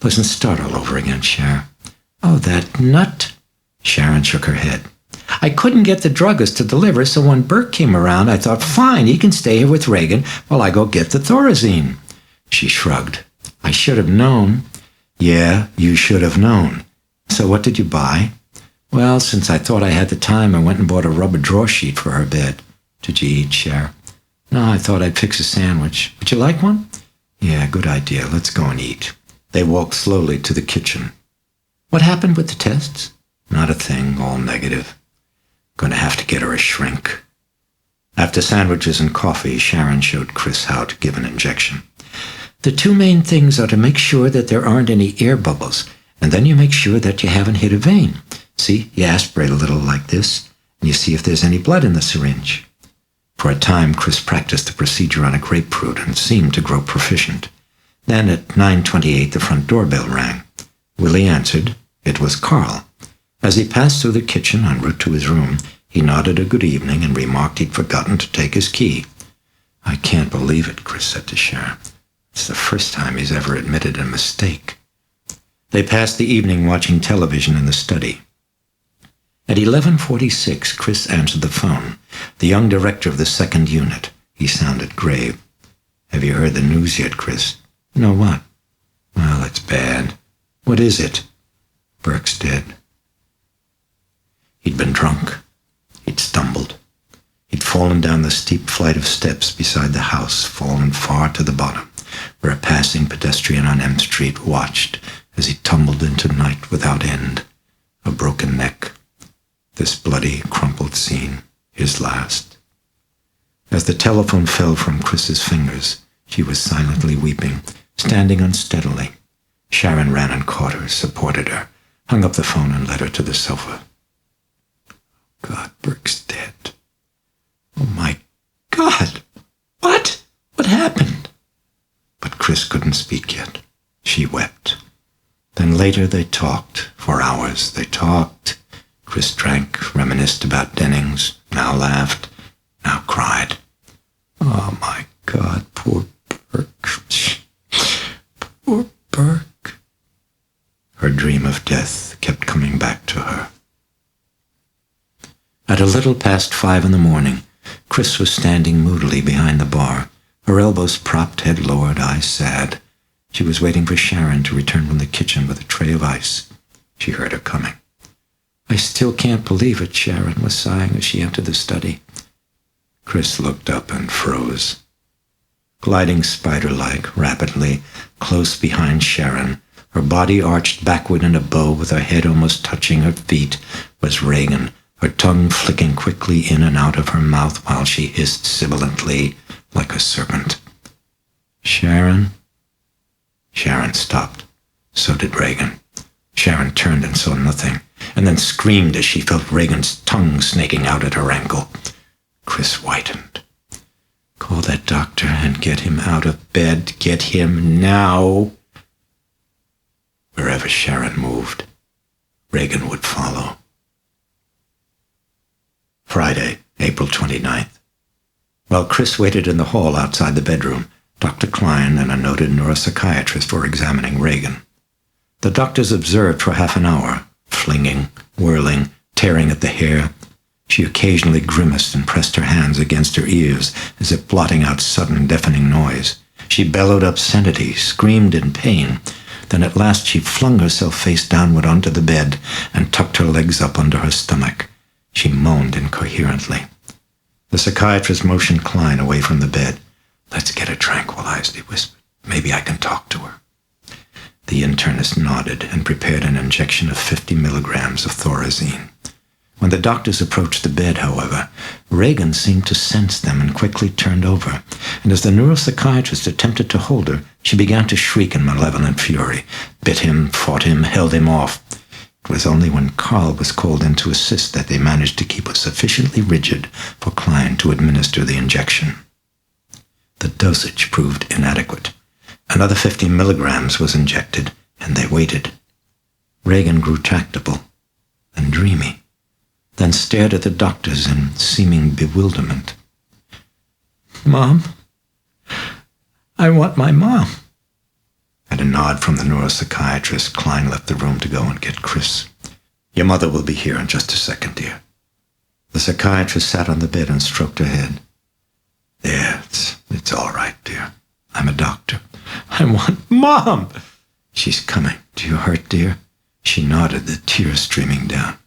Listen, start all over again, Sharon. Oh, that nut. Sharon shook her head. I couldn't get the druggist to deliver, so when Burke came around, I thought, fine, he can stay here with Regan while I go get the thorazine. She shrugged. I should have known. Yeah, you should have known. So what did you buy? Well, since I thought I had the time, I went and bought a rubber drawer sheet for her bed. Did you eat, Cher? No, I thought I'd fix a sandwich. Would you like one? Yeah, good idea. Let's go and eat. They walked slowly to the kitchen. What happened with the tests? Not a thing, all negative. Going to have to get her a shrink. After sandwiches and coffee, Sharon showed Chris how to give an injection. The two main things are to make sure that there aren't any air bubbles, and then you make sure that you haven't hit a vein. See, you aspirate a little like this, and you see if there's any blood in the syringe. For a time, Chris practiced the procedure on a grapefruit and seemed to grow proficient. Then at 9:28, the front doorbell rang. Willie answered. It was Carl. As he passed through the kitchen en route to his room, he nodded a good evening and remarked he'd forgotten to take his key. I can't believe it, Chris said to Sharon. It's the first time he's ever admitted a mistake. They passed the evening watching television in the study. At 11:46, Chris answered the phone. The young director of the second unit. He sounded grave. Have you heard the news yet, Chris? No, what? Well, it's bad. What is it? Burke's dead. He'd been drunk. He'd stumbled. He'd fallen down the steep flight of steps beside the house, fallen far to the bottom, where a passing pedestrian on M Street watched as he tumbled into night without end. A broken neck. This bloody, crumpled scene, his last. As the telephone fell from Chris's fingers, she was silently weeping, standing unsteadily. Sharon ran and caught her, supported her, hung up the phone and led her to the sofa. God, Burke's dead. Oh my God! What? What happened? But Chris couldn't speak yet. She wept. Then later they talked. For hours they talked. Chris drank, reminisced about Dennings, now laughed, now cried. Oh my God, poor Burke. Poor Burke. Her dream of death kept coming back to her. At a little past 5 a.m, Chris was standing moodily behind the bar, her elbows propped, head lowered, eyes sad. She was waiting for Sharon to return from the kitchen with a tray of ice. She heard her coming. I still can't believe it, Sharon was sighing as she entered the study. Chris looked up and froze. Gliding spider-like, rapidly, close behind Sharon, her body arched backward in a bow with her head almost touching her feet, was Regan, her tongue flicking quickly in and out of her mouth while she hissed sibilantly like a serpent. Sharon? Sharon stopped. So did Regan. Sharon turned and saw nothing, and then screamed as she felt Regan's tongue snaking out at her ankle. Chris whitened. Call that doctor and get him out of bed. Get him now. Wherever Sharon moved, Regan would follow. Friday, April 29th. While Chris waited in the hall outside the bedroom, Dr. Klein and a noted neuropsychiatrist were examining Regan. The doctors observed for half an hour, flinging, whirling, tearing at the hair. She occasionally grimaced and pressed her hands against her ears as if blotting out sudden deafening noise. She bellowed obscenity, screamed in pain. Then at last she flung herself face downward onto the bed and tucked her legs up under her stomach. She moaned incoherently. The psychiatrist motioned Klein away from the bed. Let's get her tranquilized, he whispered. Maybe I can talk to her. The internist nodded and prepared an injection of 50 milligrams of thorazine. When the doctors approached the bed, however, Regan seemed to sense them and quickly turned over, and as the neuropsychiatrist attempted to hold her, she began to shriek in malevolent fury, bit him, fought him, held him off. It was only when Carl was called in to assist that they managed to keep her sufficiently rigid for Klein to administer the injection. The dosage proved inadequate. Another 50 milligrams was injected, and they waited. Regan grew tractable and dreamy, then stared at the doctors in seeming bewilderment. Mom? I want my mom. At a nod from the neuropsychiatrist, Klein left the room to go and get Chris. Your mother will be here in just a second, dear. The psychiatrist sat on the bed and stroked her head. There, it's all right, dear. I'm a doctor. I want Mom! She's coming. Do you hurt, dear? She nodded, the tears streaming down.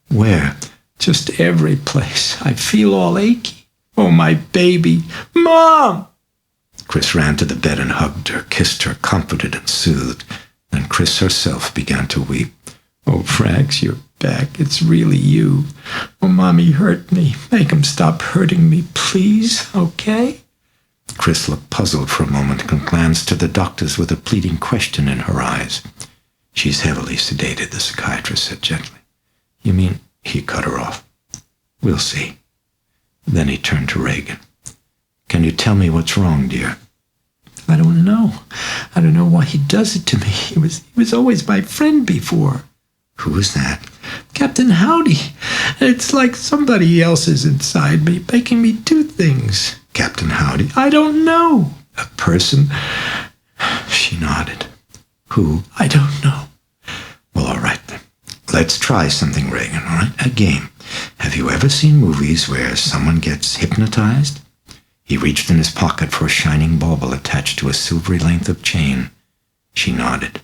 Where? Just every place. I feel all achy. Oh, my baby. Mom! Chris ran to the bed and hugged her, kissed her, comforted and soothed. Then Chris herself began to weep. Oh, Franks, you're back. It's really you. Oh, Mommy hurt me. Make him stop hurting me, please, okay? Chris looked puzzled for a moment and glanced to the doctors with a pleading question in her eyes. She's heavily sedated, the psychiatrist said gently. You mean... He cut her off. We'll see. Then he turned to Regan. Can you tell me what's wrong, dear? I don't know. I don't know why he does it to me. He was always my friend before. Who is that? Captain Howdy. It's like somebody else is inside me, making me do things. Captain Howdy? I don't know. A person? She nodded. Who? I don't know. Well, all right then. Let's try something, Regan, all right? A game. Have you ever seen movies where someone gets hypnotized? He reached in his pocket for a shining bauble attached to a silvery length of chain. She nodded.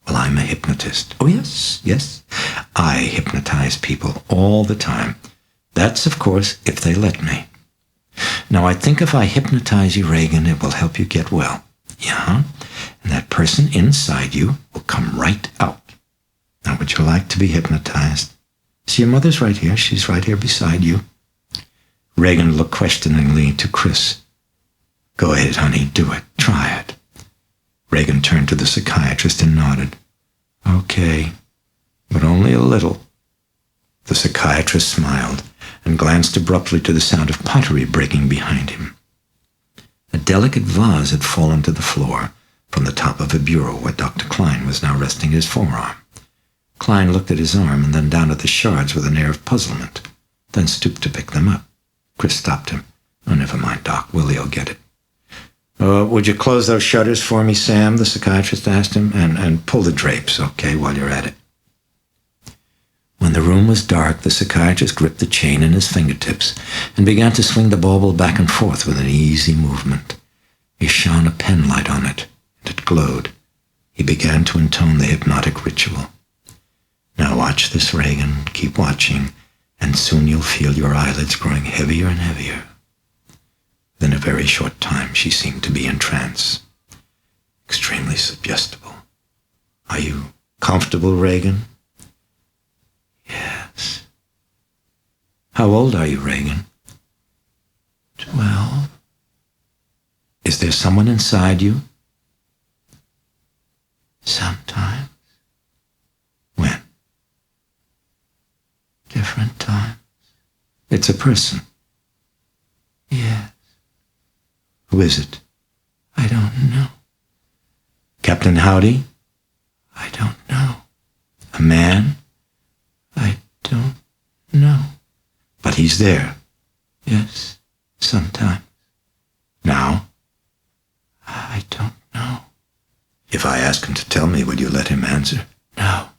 Well, I'm a hypnotist. Oh, yes. I hypnotize people all the time. That's, of course, if they let me. Now, I think if I hypnotize you, Regan, it will help you get well. Yeah? And that person inside you will come right out. Now, would you like to be hypnotized? See, your mother's right here. She's right here beside you. Regan looked questioningly to Chris. Go ahead, honey. Do it. Try it. Regan turned to the psychiatrist and nodded. Okay, but only a little. The psychiatrist smiled and glanced abruptly to the sound of pottery breaking behind him. A delicate vase had fallen to the floor from the top of a bureau where Dr. Klein was now resting his forearm. Klein looked at his arm and then down at the shards with an air of puzzlement, then stooped to pick them up. Chris stopped him. Oh, never mind, Doc. Willie'll get it. Would you close those shutters for me, Sam? The psychiatrist asked him. And pull the drapes, okay, while you're at it. When the room was dark, the psychiatrist gripped the chain in his fingertips and began to swing the bauble back and forth with an easy movement. He shone a penlight on it, and it glowed. He began to intone the hypnotic ritual. Now watch this, Regan. Keep watching, and soon you'll feel your eyelids growing heavier and heavier. Within a very short time, she seemed to be in trance. Extremely suggestible. Are you comfortable, Regan? Yes. How old are you, Regan? 12. Is there someone inside you? Sometimes. When? Different times. It's a person. Yes. Who is it? I don't know. Captain Howdy? I don't know. A man? I don't know. But he's there. Yes, sometimes. Now? I don't know. If I ask him to tell me, would you let him answer? No.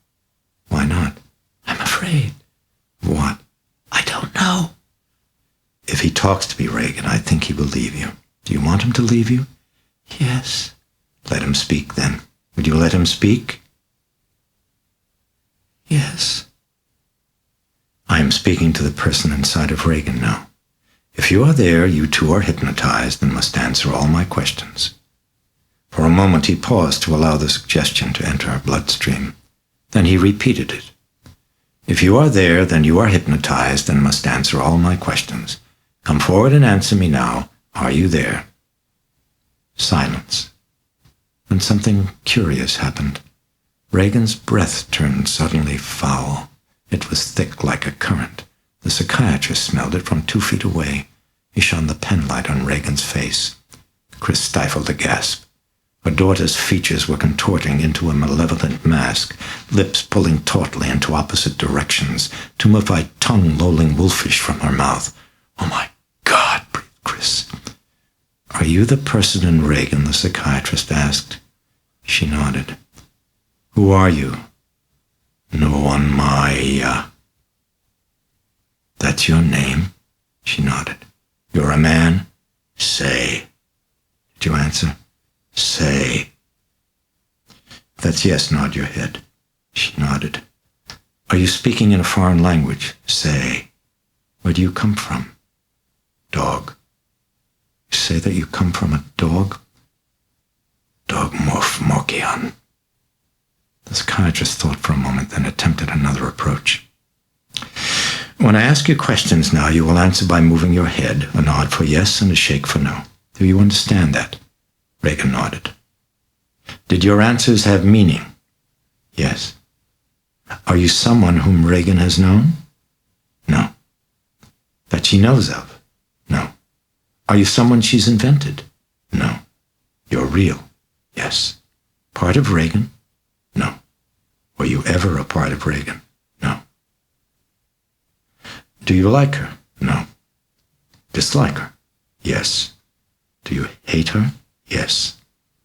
Why not? I'm afraid. What? I don't know. If he talks to me, Regan, I think he will leave you. Do you want him to leave you? Yes. Let him speak, then. Would you let him speak? Yes. I am speaking to the person inside of Regan now. If you are there, you too are hypnotized and must answer all my questions. For a moment he paused to allow the suggestion to enter our bloodstream. Then he repeated it. If you are there, then you are hypnotized and must answer all my questions. Come forward and answer me now. Are you there? Silence. Then something curious happened. Regan's breath turned suddenly foul. It was thick like a current. The psychiatrist smelled it from 2 feet away. He shone the penlight on Regan's face. Chris stifled a gasp. Her daughter's features were contorting into a malevolent mask, lips pulling tautly into opposite directions, tumefied tongue lolling wolfish from her mouth. Oh my God, breathed Chris. Are you the person in Regan? The psychiatrist asked. She nodded. Who are you? No one, my, That's your name? She nodded. You're a man? Say. Did you answer? Say. That's yes, nod your head. She nodded. Are you speaking in a foreign language? Say. Where do you come from? Dog. You say that you come from a dog? Dog morph morkian. The psychiatrist thought for a moment, then attempted another approach. When I ask you questions now, you will answer by moving your head, a nod for yes and a shake for no. Do you understand that? Regan nodded. Did your answers have meaning? Yes. Are you someone whom Regan has known? No. That she knows of? No. Are you someone she's invented? No. You're real? Yes. Part of Regan? No. Were you ever a part of Regan? No. Do you like her? No. Dislike her? Yes. Do you hate her? Yes.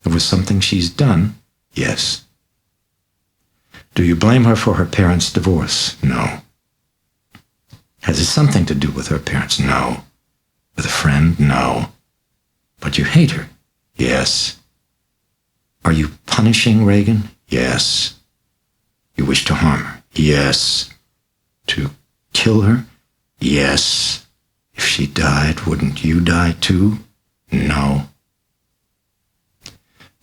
Over something she's done? Yes. Do you blame her for her parents' divorce? No. Has it something to do with her parents? No. With a friend? No. But you hate her? Yes. Are you punishing Regan? Yes. You wish to harm her? Yes. To kill her? Yes. If she died, wouldn't you die too? No.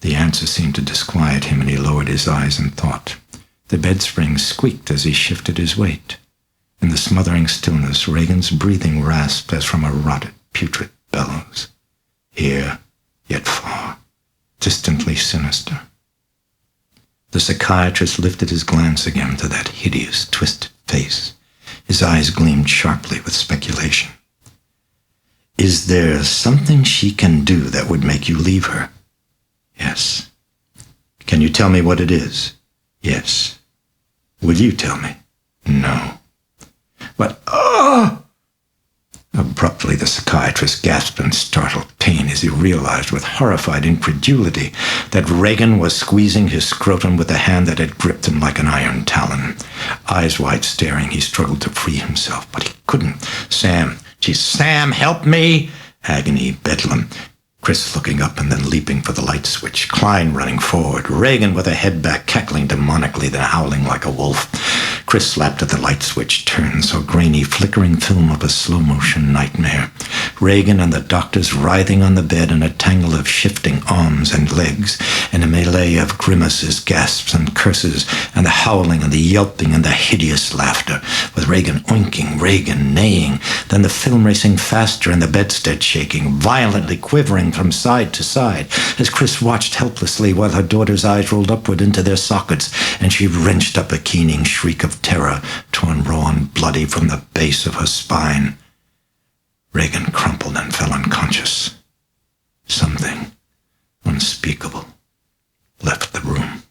The answer seemed to disquiet him, and he lowered his eyes in thought. The bed springs squeaked as he shifted his weight. In the smothering stillness, Regan's breathing rasped as from a rotted, putrid bellows. Here, yet far. distantly sinister. The psychiatrist lifted his glance again to that hideous, twisted face. His eyes gleamed sharply with speculation. Is there something she can do that would make you leave her? Yes. Can you tell me what it is? Yes. Will you tell me? No. But, Abruptly, the psychiatrist gasped in startled pain as he realized with horrified incredulity that Regan was squeezing his scrotum with a hand that had gripped him like an iron talon. Eyes wide staring, he struggled to free himself, but he couldn't. Sam, help me! Agony, bedlam. Chris looking up and then leaping for the light switch. Klein running forward. Regan with a head back, cackling demonically, then howling like a wolf. Chris slapped at the light switch, turned, saw grainy, flickering film of a slow-motion nightmare. Regan and the doctors writhing on the bed in a tangle of shifting arms and legs, in a melee of grimaces, gasps, and curses, and the howling and the yelping and the hideous laughter, with Regan oinking, Regan neighing, then the film racing faster and the bedstead shaking, violently quivering from side to side, as Chris watched helplessly while her daughter's eyes rolled upward into their sockets, and she wrenched up a keening shriek of terror, torn raw and bloody from the base of her spine. Regan crumpled and fell unconscious. Something unspeakable left the room.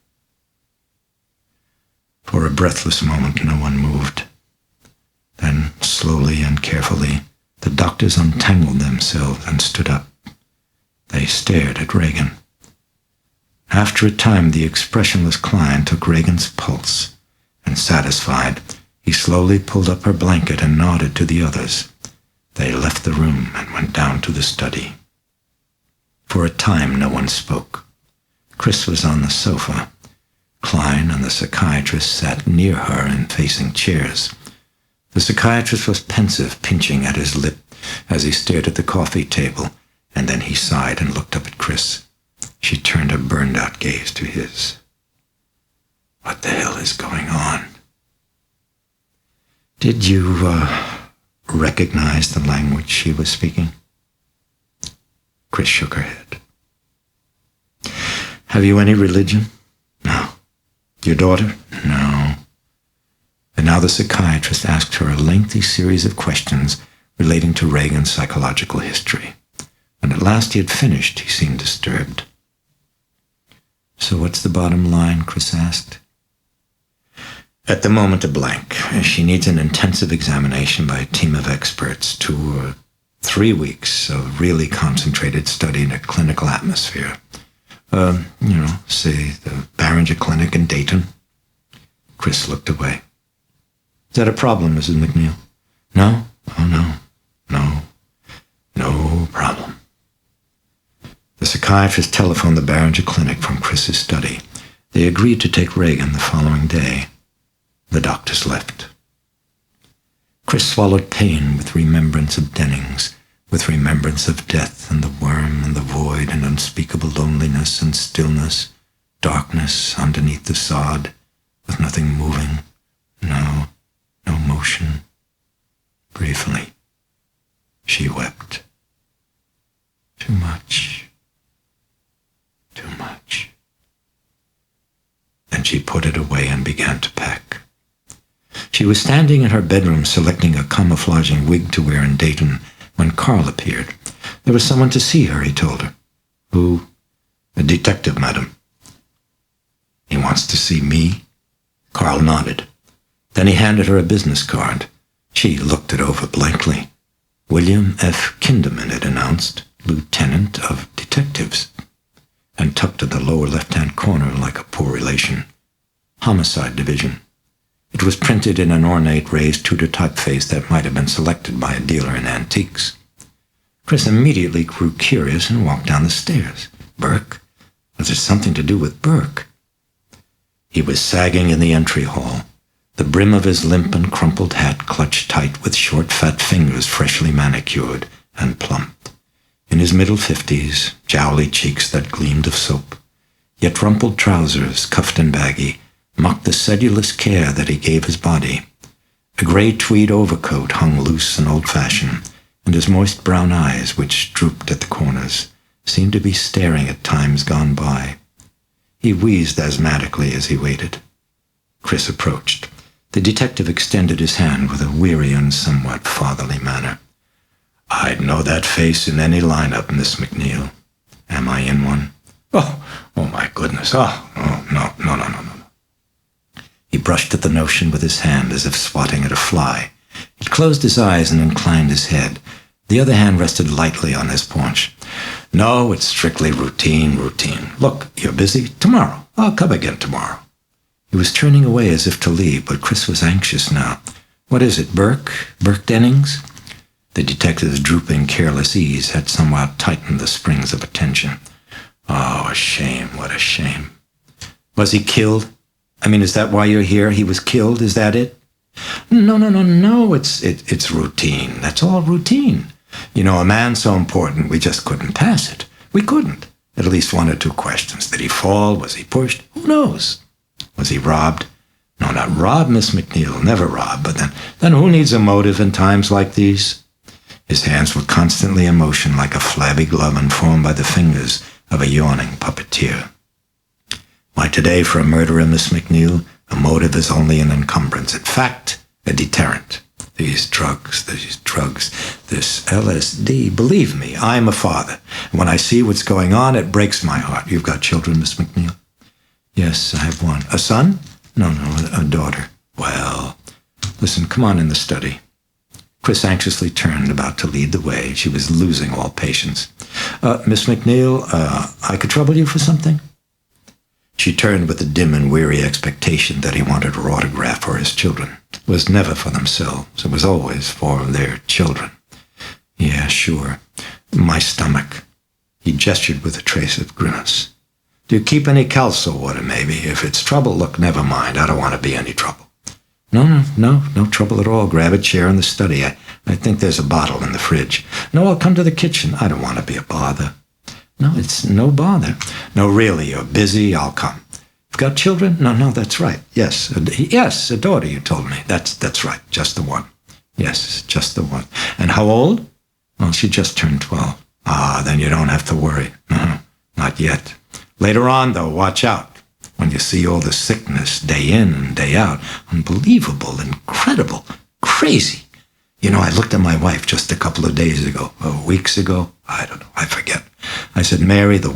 For a breathless moment, no one moved. Then, slowly and carefully, the doctors untangled themselves and stood up. They stared at Regan. After a time, the expressionless Klein took Regan's pulse, and satisfied, he slowly pulled up her blanket and nodded to the others. They left the room and went down to the study. For a time, no one spoke. Chris was on the sofa. Klein and the psychiatrist sat near her in facing chairs. The psychiatrist was pensive, pinching at his lip as he stared at the coffee table, and then he sighed and looked up at Chris. She turned a burned-out gaze to his. What the hell is going on? Did you, recognize the language she was speaking? Chris shook her head. Have you any religion? No. Your daughter? No. And now the psychiatrist asked her a lengthy series of questions relating to Regan's psychological history. When at last he had finished, he seemed disturbed. So what's the bottom line? Chris asked. At the moment, a blank. She needs an intensive examination by a team of experts, 2 or 3 weeks of really concentrated study in a clinical atmosphere. Say the Abridged clinic in Dayton. Chris looked away. Is that a problem, Mrs. MacNeil? No? Oh, no. No problem. The psychiatrist telephoned the Abridged clinic from Chris's study. They agreed to take Regan the following day. The doctors left. Chris swallowed pain with remembrance of Dennings, with remembrance of death and the worm and the void and unspeakable loneliness and stillness, darkness underneath the sod, with nothing moving, no motion. Briefly, she wept. Too much. Then she put it away and began to pack. She was standing in her bedroom selecting a camouflaging wig to wear in Dayton when Carl appeared. There was someone to see her, he told her. Who? A detective, madam. He wants to see me? Carl nodded. Then he handed her a business card. She looked it over blankly. William F. Kinderman, it announced, Lieutenant of Detectives, and tucked in the lower left-hand corner like a poor relation. Homicide Division. It was printed in an ornate raised Tudor typeface that might have been selected by a dealer in antiques. Chris immediately grew curious and walked down the stairs. Burke? Was there something to do with Burke? He was sagging in the entry hall, the brim of his limp and crumpled hat clutched tight with short, fat fingers freshly manicured and plump. In his middle 50s, jowly cheeks that gleamed of soap, yet rumpled trousers, cuffed and baggy, mocked the sedulous care that he gave his body. A gray tweed overcoat hung loose and old-fashioned, and his moist brown eyes, which drooped at the corners, seemed to be staring at times gone by. He wheezed asthmatically as he waited. Chris approached. The detective extended his hand with a weary and somewhat fatherly manner. "I'd know that face in any lineup, Miss MacNeil. Am I in one?" Oh, my goodness. No. He brushed at the notion with his hand as if swatting at a fly. He closed his eyes and inclined his head. The other hand rested lightly on his paunch. "No, it's strictly routine. Look, you're busy? Tomorrow. I'll come again tomorrow." He was turning away as if to leave, but Chris was anxious now. "What is it, Burke? Burke Dennings?" The detective's drooping, careless ease had somewhat tightened the springs of attention. "Oh, a shame, what a shame. Was he killed? I mean, is that why you're here? He was killed, is that it?" No, it's routine. That's all routine. You know, a man so important, we just couldn't pass it. We couldn't. At least one or two questions. Did he fall? Was he pushed? Who knows? Was he robbed? No, not robbed, Miss MacNeil. Never robbed. But then who needs a motive in times like these? His hands were constantly in motion like a flabby glove informed by the fingers of a yawning puppeteer. Why, today for a murderer, Miss MacNeil, a motive is only an encumbrance. In fact, a deterrent. These drugs, this LSD. Believe me, I'm a father. When I see what's going on, it breaks my heart. You've got children, Miss MacNeil? Yes, I have one. A son? No, a daughter. Well, listen, come on in the study. Chris anxiously turned, about to lead the way. She was losing all patience. Miss MacNeil, I could trouble you for something? She turned with a dim and weary expectation that he wanted her autograph for his children. It was never for themselves. It was always for their children. Yeah, sure. My stomach. He gestured with a trace of grimace. Do you keep any calso water, maybe? If it's trouble, look, never mind. I don't want to be any trouble. No trouble at all. Grab a chair in the study. I think there's a bottle in the fridge. No, I'll come to the kitchen. I don't want to be a bother. No, it's no bother. No, really, you're busy. I'll come. You've got children? No, that's right. Yes, a daughter, you told me. That's right, just the one. Yes, just the one. And how old? Well, she just turned 12. Ah, then you don't have to worry. No, not yet. Later on, though, watch out. When you see all the sickness day in and day out, unbelievable, incredible, crazy. You know, I looked at my wife just a couple of days ago, weeks ago, I don't know, I forget. I said, Mary, the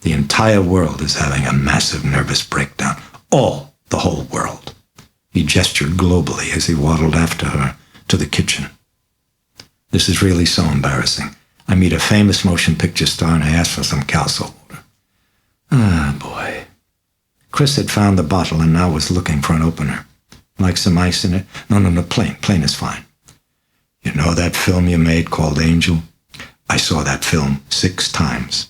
entire world is having a massive nervous breakdown. The whole world. He gestured globally as he waddled after her to the kitchen. This is really so embarrassing. I meet a famous motion picture star and I ask for some calso water. Ah, boy. Chris had found the bottle and now was looking for an opener. Like some ice in it? No, plain is fine. You know that film you made called Angel? I saw that film 6 times.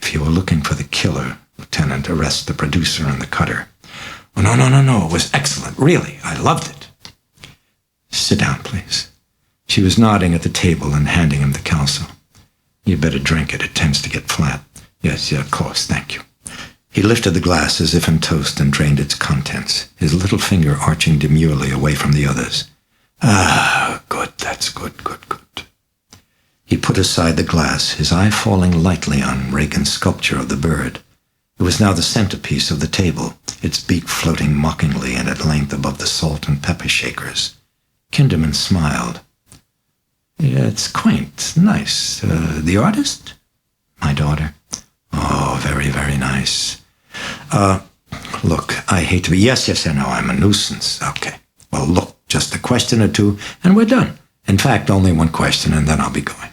If you were looking for the killer, Lieutenant, arrest the producer and the cutter. Oh, no, it was excellent, really. I loved it. Sit down, please. She was nodding at the table and handing him the calso. You better drink it. It tends to get flat. Yes, of course, thank you. He lifted the glass as if in toast and drained its contents, his little finger arching demurely away from the others. Ah, good, that's good. He put aside the glass, his eye falling lightly on Regan's sculpture of the bird. It was now the centerpiece of the table, its beak floating mockingly and at length above the salt and pepper shakers. Kinderman smiled. Yeah, it's quaint, nice. The artist? My daughter. Oh, very, very nice. Look, I hate to be... Yes, I know, I'm a nuisance. Okay. Well, look, just a question or two, and we're done. In fact, only one question, and then I'll be going.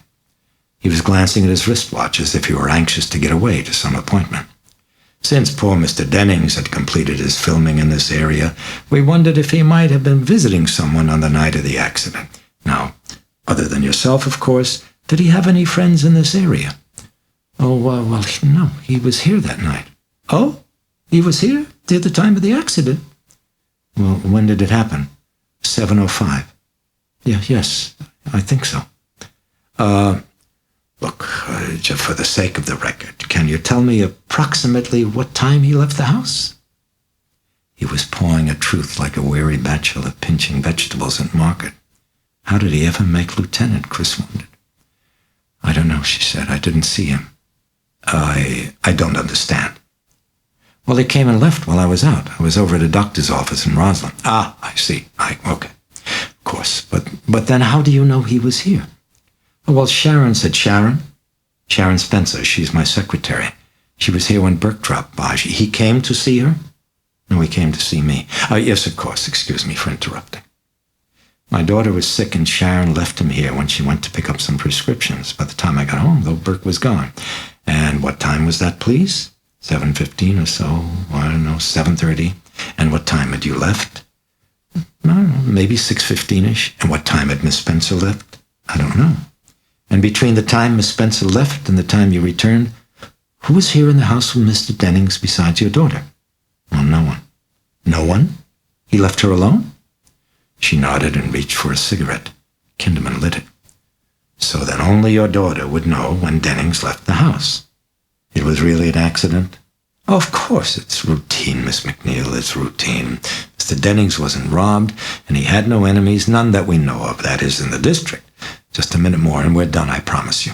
He was glancing at his wristwatch as if he were anxious to get away to some appointment. Since poor Mr. Dennings had completed his filming in this area, we wondered if he might have been visiting someone on the night of the accident. Now, other than yourself, of course, did he have any friends in this area? Oh, well, no, he was here that night. Oh? He was here at the time of the accident? Well, when did it happen? 7:05. Yes, I think so. Look, just for the sake of the record, can you tell me approximately what time he left the house? He was pawing a truth like a weary bachelor pinching vegetables at market. How did he ever make lieutenant, Chris wondered. I don't know, she said. I didn't see him. I don't understand. Well, he came and left while I was out. I was over at a doctor's office in Roslyn. Ah, I see. Okay. Of course. But then how do you know he was here? Oh, well, Sharon said. Sharon Spencer. She's my secretary. She was here when Burke dropped by. He came to see her? No, he came to see me. Yes, of course. Excuse me for interrupting. My daughter was sick and Sharon left him here when she went to pick up some prescriptions. By the time I got home, though, Burke was gone. And what time was that, please? 7:15 or so. I don't know, 7:30. And what time had you left? I don't know, maybe 6:15-ish. And what time had Miss Spencer left? I don't know. And between the time Miss Spencer left and the time you returned, who was here in the house with Mr. Dennings besides your daughter? Well, no one. No one? He left her alone? She nodded and reached for a cigarette. Kinderman lit it. So then only your daughter would know when Dennings left the house. It was really an accident? Oh, of course, it's routine, Miss MacNeil, it's routine. Mr. Dennings wasn't robbed, and he had no enemies, none that we know of, that is, in the district. Just a minute more, and we're done, I promise you.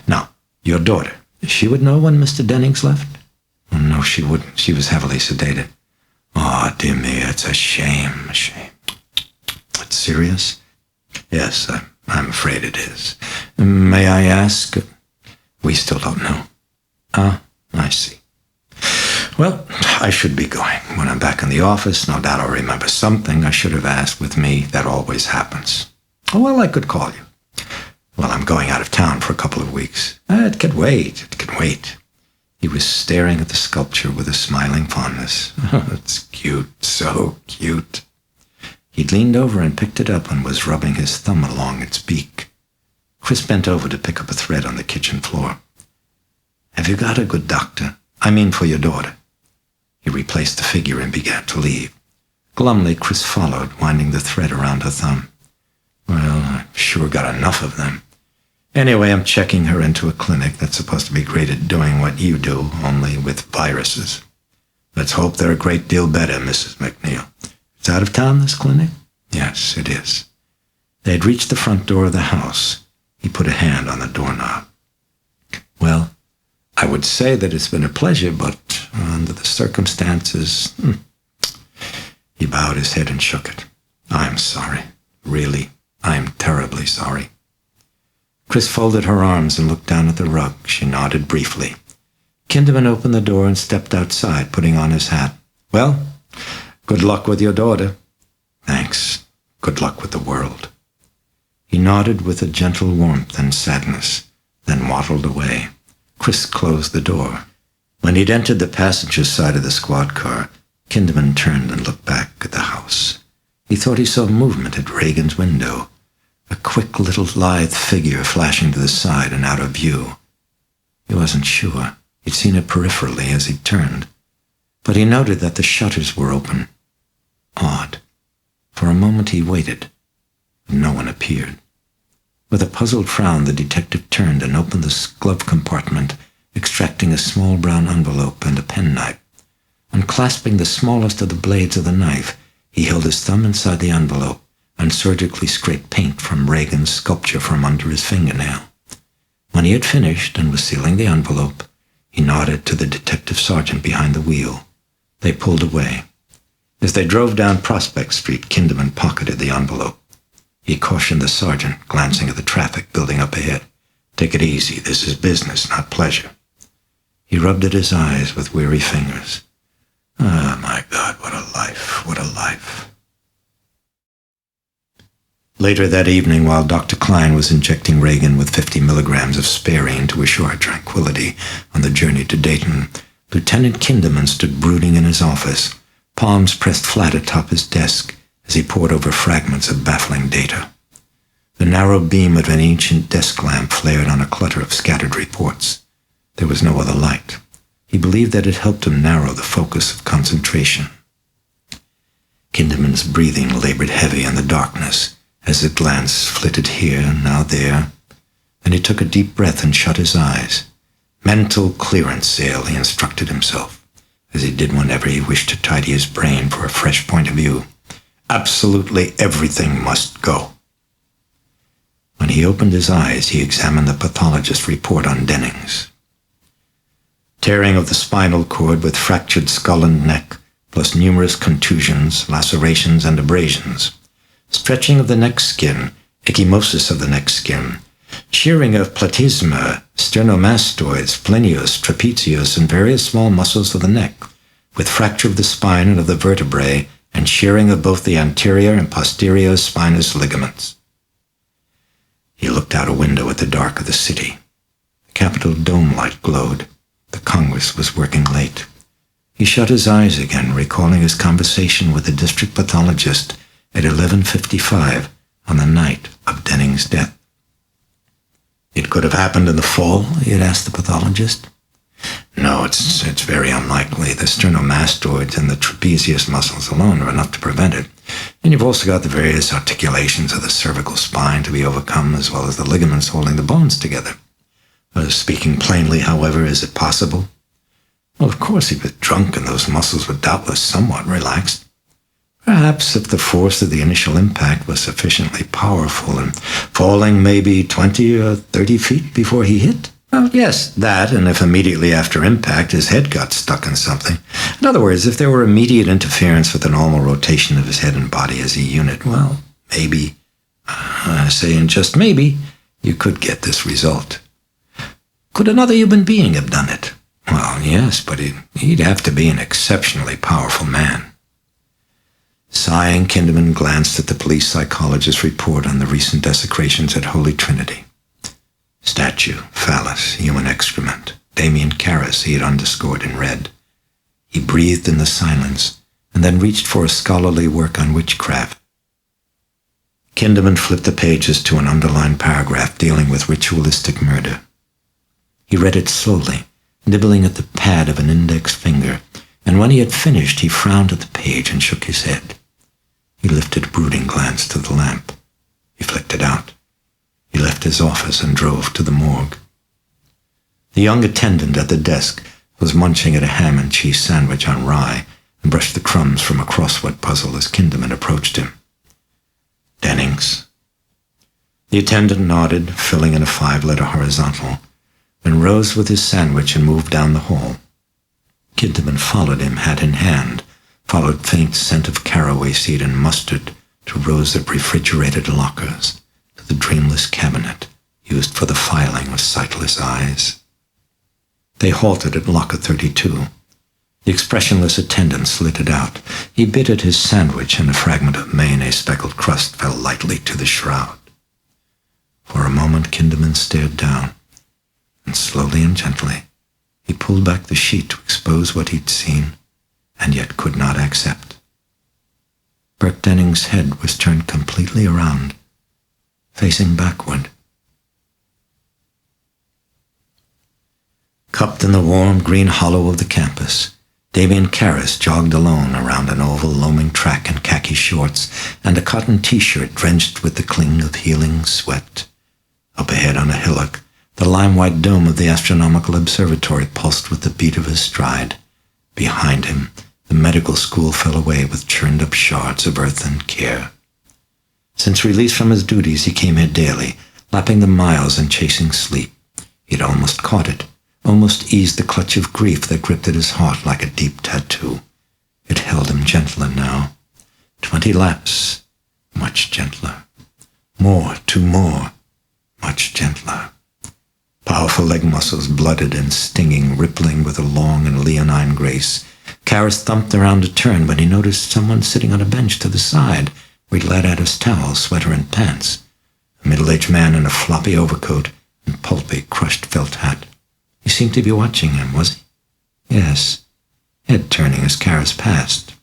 Now, your daughter, she would know when Mr. Dennings left? Oh, no, she wouldn't. She was heavily sedated. Oh, dear me, it's a shame, a shame. It's serious? Yes, I'm afraid it is. May I ask? We still don't know. Ah, I see. Well, I should be going. When I'm back in the office, no doubt I'll remember something I should have asked with me. That always happens. Oh, well, I could call you. Well, I'm going out of town for a couple of weeks. It can wait. It can wait. He was staring at the sculpture with a smiling fondness. Oh, it's cute, so cute. He'd leaned over and picked it up and was rubbing his thumb along its beak. Chris bent over to pick up a thread on the kitchen floor. Have you got a good doctor? I mean for your daughter. He replaced the figure and began to leave. Glumly, Chris followed, winding the thread around her thumb. Well, I've sure got enough of them. Anyway, I'm checking her into a clinic that's supposed to be great at doing what you do, only with viruses. Let's hope they're a great deal better, Mrs. MacNeil. It's out of town, this clinic? Yes, it is. They had reached the front door of the house. He put a hand on the doorknob. Well, I would say that it's been a pleasure, but under the circumstances... He bowed his head and shook it. I'm sorry. Really, I'm terribly sorry. Chris folded her arms and looked down at the rug. She nodded briefly. Kinderman opened the door and stepped outside, putting on his hat. Well, good luck with your daughter. Thanks. Good luck with the world. He nodded with a gentle warmth and sadness, then waddled away. Chris closed the door. When he'd entered the passenger side of the squad car, Kinderman turned and looked back at the house. He thought he saw movement at Regan's window, a quick little lithe figure flashing to the side and out of view. He wasn't sure. He'd seen it peripherally as he turned, but he noted that the shutters were open. Odd. For a moment he waited, but no one appeared. With a puzzled frown, the detective turned and opened the glove compartment, extracting a small brown envelope and a penknife. Unclasping the smallest of the blades of the knife, he held his thumb inside the envelope and surgically scraped paint from Regan's sculpture from under his fingernail. When he had finished and was sealing the envelope, he nodded to the detective sergeant behind the wheel. They pulled away. As they drove down Prospect Street, Kinderman pocketed the envelope. He cautioned the sergeant, glancing at the traffic building up ahead. Take it easy. This is business, not pleasure. He rubbed at his eyes with weary fingers. Ah, my God, what a life, what a life. Later that evening, while Dr. Klein was injecting Regan with 50 milligrams of sparine to assure tranquility on the journey to Dayton, Lieutenant Kinderman stood brooding in his office, palms pressed flat atop his desk as he pored over fragments of baffling data. The narrow beam of an ancient desk lamp flared on a clutter of scattered reports. There was no other light. He believed that it helped him narrow the focus of concentration. Kinderman's breathing labored heavy in the darkness as his glance flitted here, now there. Then he took a deep breath and shut his eyes. Mental clearance sale, he instructed himself, as he did whenever he wished to tidy his brain for a fresh point of view. Absolutely everything must go. When he opened his eyes, he examined the pathologist's report on Dennings. tearing of the spinal cord with fractured skull and neck, plus numerous contusions, lacerations, and abrasions, stretching of the neck skin, ecchymosis of the neck skin, shearing of platysma, sternomastoids, splenius, trapezius, and various small muscles of the neck, with fracture of the spine and of the vertebrae, and shearing of both the anterior and posterior spinous ligaments. He looked out a window at the dark of the city. The Capitol dome light glowed. The Congress was working late. He shut his eyes again, recalling his conversation with the district pathologist at 11:55 on the night of Denning's death. It could have happened in the fall, he had asked the pathologist. No, it's very unlikely. The sternomastoids and the trapezius muscles alone are enough to prevent it. And you've also got the various articulations of the cervical spine to be overcome, as well as the ligaments holding the bones together. Speaking plainly, however, is it possible? Well, of course he was drunk, and those muscles were doubtless somewhat relaxed. Perhaps if the force of the initial impact was sufficiently powerful and falling maybe 20 or 30 feet before he hit? Well, yes, that, and if immediately after impact his head got stuck in something. In other words, if there were immediate interference with the normal rotation of his head and body as a unit, well, maybe, and just maybe, you could get this result. Could another human being have done it? Well, yes, but he'd have to be an exceptionally powerful man. Sighing, Kinderman glanced at the police psychologist's report on the recent desecrations at Holy Trinity. Statue, phallus, human excrement, Damien Karras he had underscored in red. He breathed in the silence, and then reached for a scholarly work on witchcraft. Kinderman flipped the pages to an underlined paragraph dealing with ritualistic murder. He read it slowly, nibbling at the pad of an index finger, and when he had finished, he frowned at the page and shook his head. He lifted a brooding glance to the lamp. He flicked it out. He left his office and drove to the morgue. The young attendant at the desk was munching at a ham and cheese sandwich on rye and brushed the crumbs from a crossword puzzle as Kinderman approached him. Dennings. The attendant nodded, filling in a 5-letter horizontal, then rose with his sandwich and moved down the hall. Kinderman followed him, hat in hand, followed faint scent of caraway seed and mustard to rows of refrigerated lockers, to the dreamless cabinet used for the filing of sightless eyes. They halted at locker 32. The expressionless attendant slid it out. He bit at his sandwich, and a fragment of mayonnaise-speckled crust fell lightly to the shroud. For a moment, Kinderman stared down, and slowly and gently, he pulled back the sheet to expose what he'd seen, and yet could not accept. Burke Denning's head was turned completely around, facing backward. Cupped in the warm green hollow of the campus, Damien Karras jogged alone around an oval loaming track in khaki shorts and a cotton t-shirt drenched with the cling of healing sweat. Up ahead on a hillock, the lime-white dome of the astronomical observatory pulsed with the beat of his stride. Behind him, the medical school fell away with churned-up shards of earth and care. Since release from his duties, he came here daily, lapping the miles and chasing sleep. He had almost caught it, almost eased the clutch of grief that gripped at his heart like a deep tattoo. It held him gentler now. 20 laps, much gentler. More, 2 more, much gentler. Powerful leg muscles, blooded and stinging, rippling with a long and leonine grace. Karras thumped around a turn when he noticed someone sitting on a bench to the side, where he let out his towel, sweater, and pants. A middle-aged man in a floppy overcoat and pulpy, crushed felt hat. He seemed to be watching him, was he? Yes, head turning as Karras passed.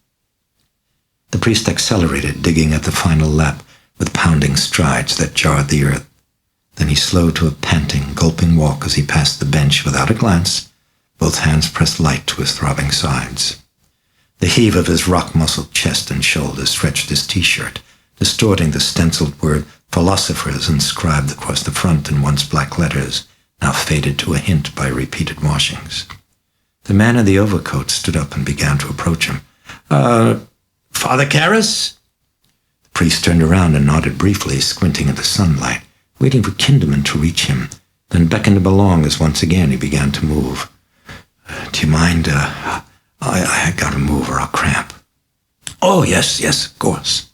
The priest accelerated, digging at the final lap with pounding strides that jarred the earth. Then he slowed to a panting, gulping walk as he passed the bench without a glance, both hands pressed light to his throbbing sides. The heave of his rock-muscled chest and shoulders stretched his t-shirt, distorting the stenciled word philosophers inscribed across the front in once black letters, now faded to a hint by repeated washings. The man in the overcoat stood up and began to approach him. Father Karras? The priest turned around and nodded briefly, squinting at the sunlight, waiting for Kinderman to reach him, then beckoned him along as once again he began to move. Do you mind? I gotta move or I'll cramp. Oh, yes, of course.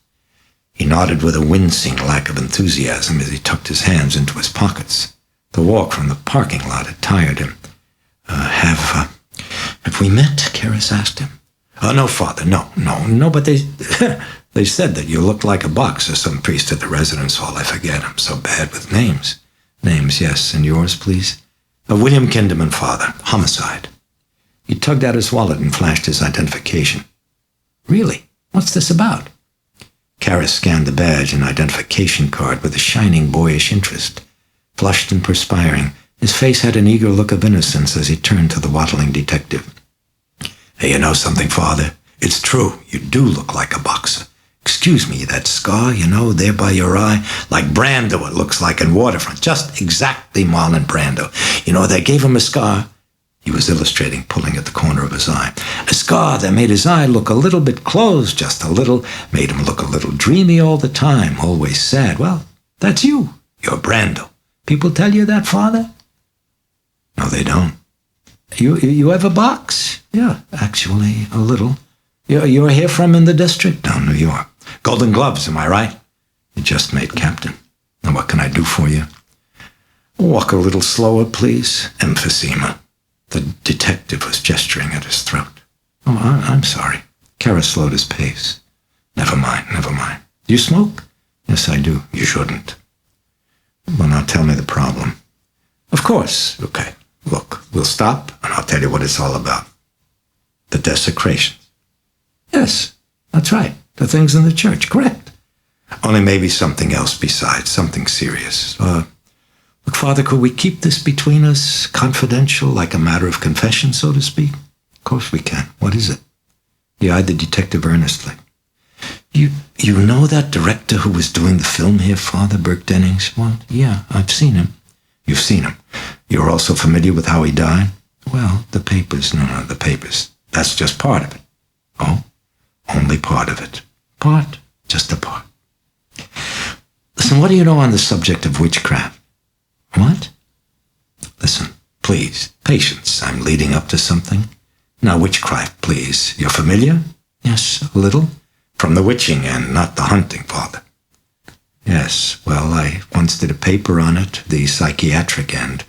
He nodded with a wincing lack of enthusiasm as he tucked his hands into his pockets. The walk from the parking lot had tired him. Have we met? Karras asked him. No, Father, no, but they they said that you looked like a box or some priest at the residence hall. I forget, I'm so bad with names. Names, yes, and yours, please? William Kinderman, Father, homicide. He tugged out his wallet and flashed his identification. Really? What's this about? Karras scanned the badge and identification card with a shining boyish interest. Flushed and perspiring, his face had an eager look of innocence as he turned to the waddling detective. Hey, you know something, Father? It's true. You do look like a boxer. Excuse me, that scar, there by your eye, like Brando it looks like in Waterfront. Just exactly Marlon Brando. They gave him a scar. He was illustrating, pulling at the corner of his eye. A scar that made his eye look a little bit closed, just a little, made him look a little dreamy all the time, always sad. Well, that's you. You're Brando. People tell you that, Father? No, they don't. You ever box? Yeah, actually, a little. You're here from in the district? No, New York. Golden Gloves, am I right? You just made captain. And what can I do for you? Walk a little slower, please. Emphysema. The detective was gesturing at his throat. Oh, I'm sorry. Karras slowed his pace. Never mind. Do you smoke? Yes, I do. You shouldn't. Well, now tell me the problem. Of course. Okay. Look, we'll stop, and I'll tell you what it's all about. The desecrations. Yes, that's right. The things in the church, correct. Only maybe something else besides, something serious. Look, Father, could we keep this between us, confidential, like a matter of confession, so to speak? Of course we can. What is it? He eyed the detective earnestly. You know that director who was doing the film here, Father, Burke Dennings? Well, yeah, I've seen him. You've seen him. You're also familiar with how he died? Well, the papers. No, the papers. That's just part of it. Oh, only part of it. Part? Just a part. Listen, what do you know on the subject of witchcraft? What? Listen, please, patience. I'm leading up to something. Now, witchcraft, please. You're familiar? Yes, a little. From the witching end, not the hunting, Father. Yes, well, I once did a paper on it, the psychiatric end.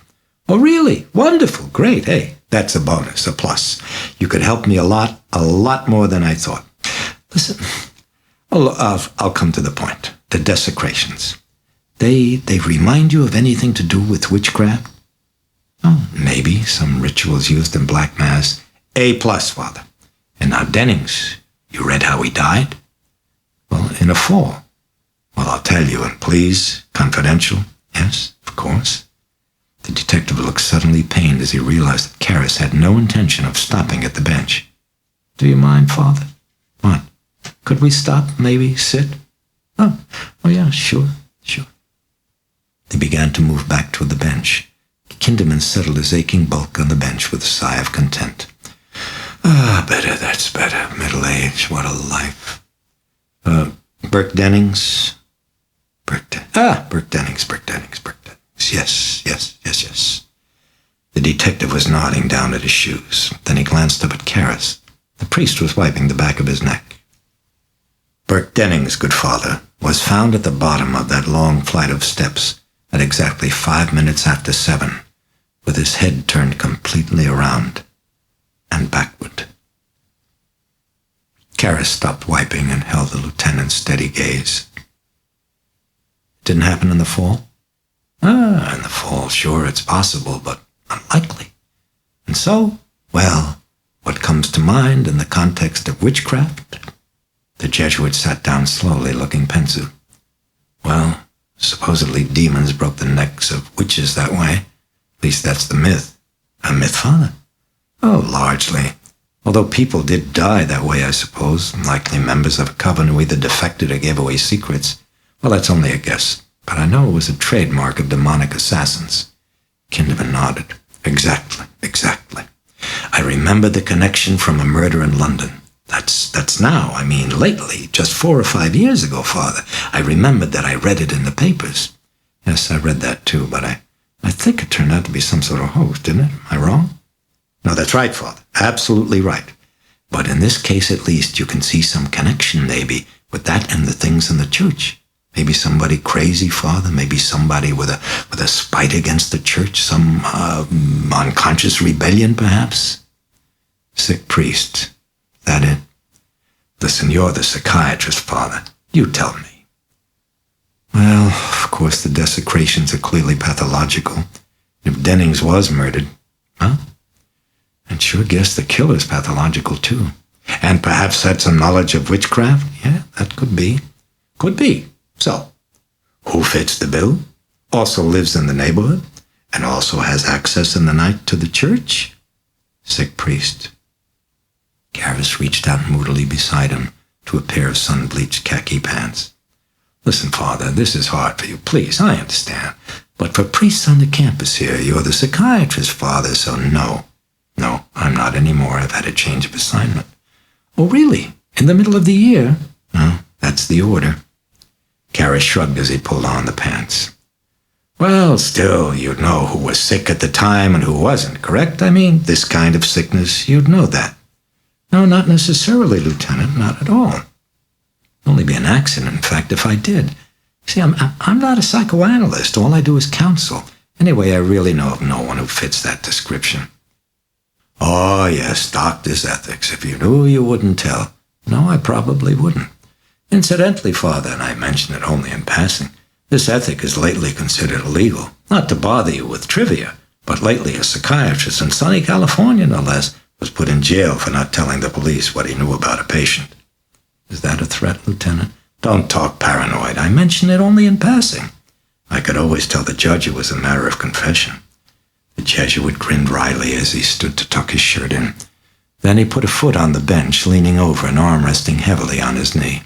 Oh, really? Wonderful, great. Hey, that's a bonus, a plus. You could help me a lot more than I thought. Listen, I'll come to the point. The desecrations. They remind you of anything to do with witchcraft? Oh, maybe some rituals used in Black Mass. A plus, Father. And now Dennings, you read how he died? Well, in a fall. Well, I'll tell you, and please, confidential. Yes, of course. The detective looked suddenly pained as he realized that Karras had no intention of stopping at the bench. Do you mind, Father? What? Could we stop, maybe sit? Oh yeah, sure. They began to move back toward the bench. Kinderman settled his aching bulk on the bench with a sigh of content. Better, that's better. Middle age, what a life. Burke Dennings. Burke Dennings. Yes. The detective was nodding down at his shoes. Then he glanced up at Karras. The priest was wiping the back of his neck. Burke Dennings, good father, was found at the bottom of that long flight of steps at exactly 5 minutes after 7, with his head turned completely around and backward. Karras stopped wiping and held the lieutenant's steady gaze. Didn't happen in the fall? In the fall, sure, it's possible, but unlikely. And so, well, what comes to mind in the context of witchcraft? The Jesuit sat down slowly, looking pensive. Well, supposedly demons broke the necks of witches that way. At least that's the myth. A myth, Father? Oh, largely. Although people did die that way, I suppose, likely members of a coven who either defected or gave away secrets. Well, that's only a guess, but I know it was a trademark of demonic assassins. Kinderman nodded. Exactly. I remember the connection from a murder in London. That's now, lately, just 4 or 5 years ago, Father. I remembered that I read it in the papers. Yes, I read that too, but I think it turned out to be some sort of hoax, didn't it? Am I wrong? No, that's right, Father. Absolutely right. But in this case, at least, you can see some connection, maybe, with that and the things in the church. Maybe somebody crazy, Father. Maybe somebody with a spite against the church. Some unconscious rebellion, perhaps. Sick priest. That it? Listen, you're the psychiatrist, Father. You tell me. Well, of course, the desecrations are clearly pathological. If Dennings was murdered, huh? I'd sure guess the killer's pathological, too. And perhaps had some knowledge of witchcraft? Yeah, that could be. Could be. So, who fits the bill? Also lives in the neighborhood? And also has access in the night to the church? Sick priest. Garvis reached out moodily beside him to a pair of sun-bleached khaki pants. Listen, Father, this is hard for you. Please, I understand. But for priests on the campus here, you're the psychiatrist, Father, so no. No, I'm not anymore. I've had a change of assignment. Oh, really? In the middle of the year? No, that's the order. Garris shrugged as he pulled on the pants. Well, still, you'd know who was sick at the time and who wasn't, correct? I mean, this kind of sickness, you'd know that. No, not necessarily, Lieutenant, not at all. It'd only be an accident, in fact, if I did. See, I'm not a psychoanalyst. All I do is counsel. Anyway, I really know of no one who fits that description. Oh, yes, doctor's ethics. If you knew, you wouldn't tell. No, I probably wouldn't. Incidentally, Father, and I mention it only in passing, this ethic is lately considered illegal. Not to bother you with trivia, but lately a psychiatrist in sunny California, no less, was put in jail for not telling the police what he knew about a patient. Is that a threat, Lieutenant? Don't talk paranoid. I mention it only in passing. I could always tell the judge it was a matter of confession. The Jesuit grinned wryly as he stood to tuck his shirt in. Then he put a foot on the bench, leaning over, an arm resting heavily on his knee.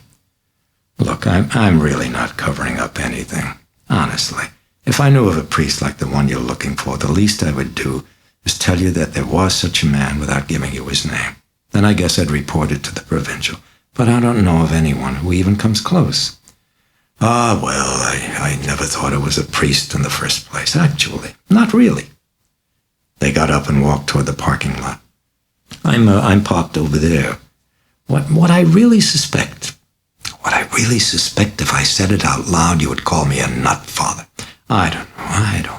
Look, I'm really not covering up anything. Honestly, if I knew of a priest like the one you're looking for, the least I would do is tell you that there was such a man without giving you his name. Then I guess I'd report it to the provincial. But I don't know of anyone who even comes close. Ah, well, I never thought it was a priest in the first place, actually. Not really. They got up and walked toward the parking lot. I'm parked over there. What I really suspect if I said it out loud, you would call me a nut, Father. I don't know.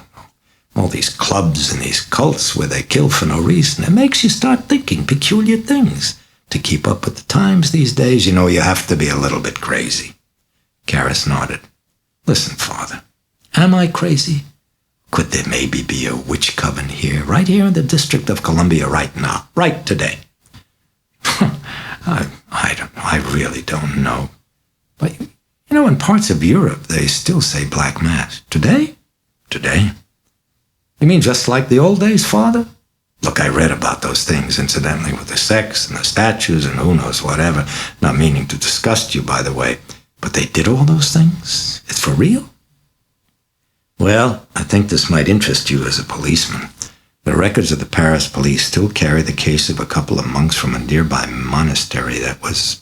All these clubs and these cults where they kill for no reason, it makes you start thinking peculiar things. To keep up with the times these days, you know, you have to be a little bit crazy. Garris nodded. Listen, Father, am I crazy? Could there maybe be a witch coven here, right here in the District of Columbia right now, right today? I don't know. I really don't know. But, you know, in parts of Europe, they still say Black Mass. Today? Today? You mean just like the old days, Father? Look, I read about those things, incidentally, with the sex and the statues and who knows whatever. Not meaning to disgust you, by the way. But they did all those things? It's for real? Well, I think this might interest you as a policeman. The records of the Paris police still carry the case of a couple of monks from a nearby monastery that was...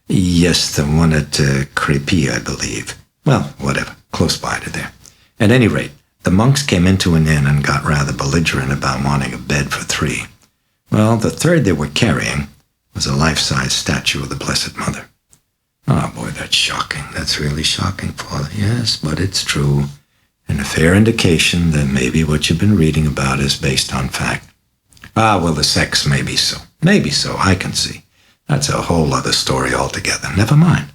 Yes, the one at Crépy, I believe. Well, whatever, close by to there. At any rate, the monks came into an inn and got rather belligerent about wanting a bed for 3. Well, the third they were carrying was a life-size statue of the Blessed Mother. Oh, boy, that's shocking. That's really shocking, Father. Yes, but it's true. And a fair indication that maybe what you've been reading about is based on fact. Ah, well, the sex may be so. Maybe so, I can see. That's a whole other story altogether. Never mind.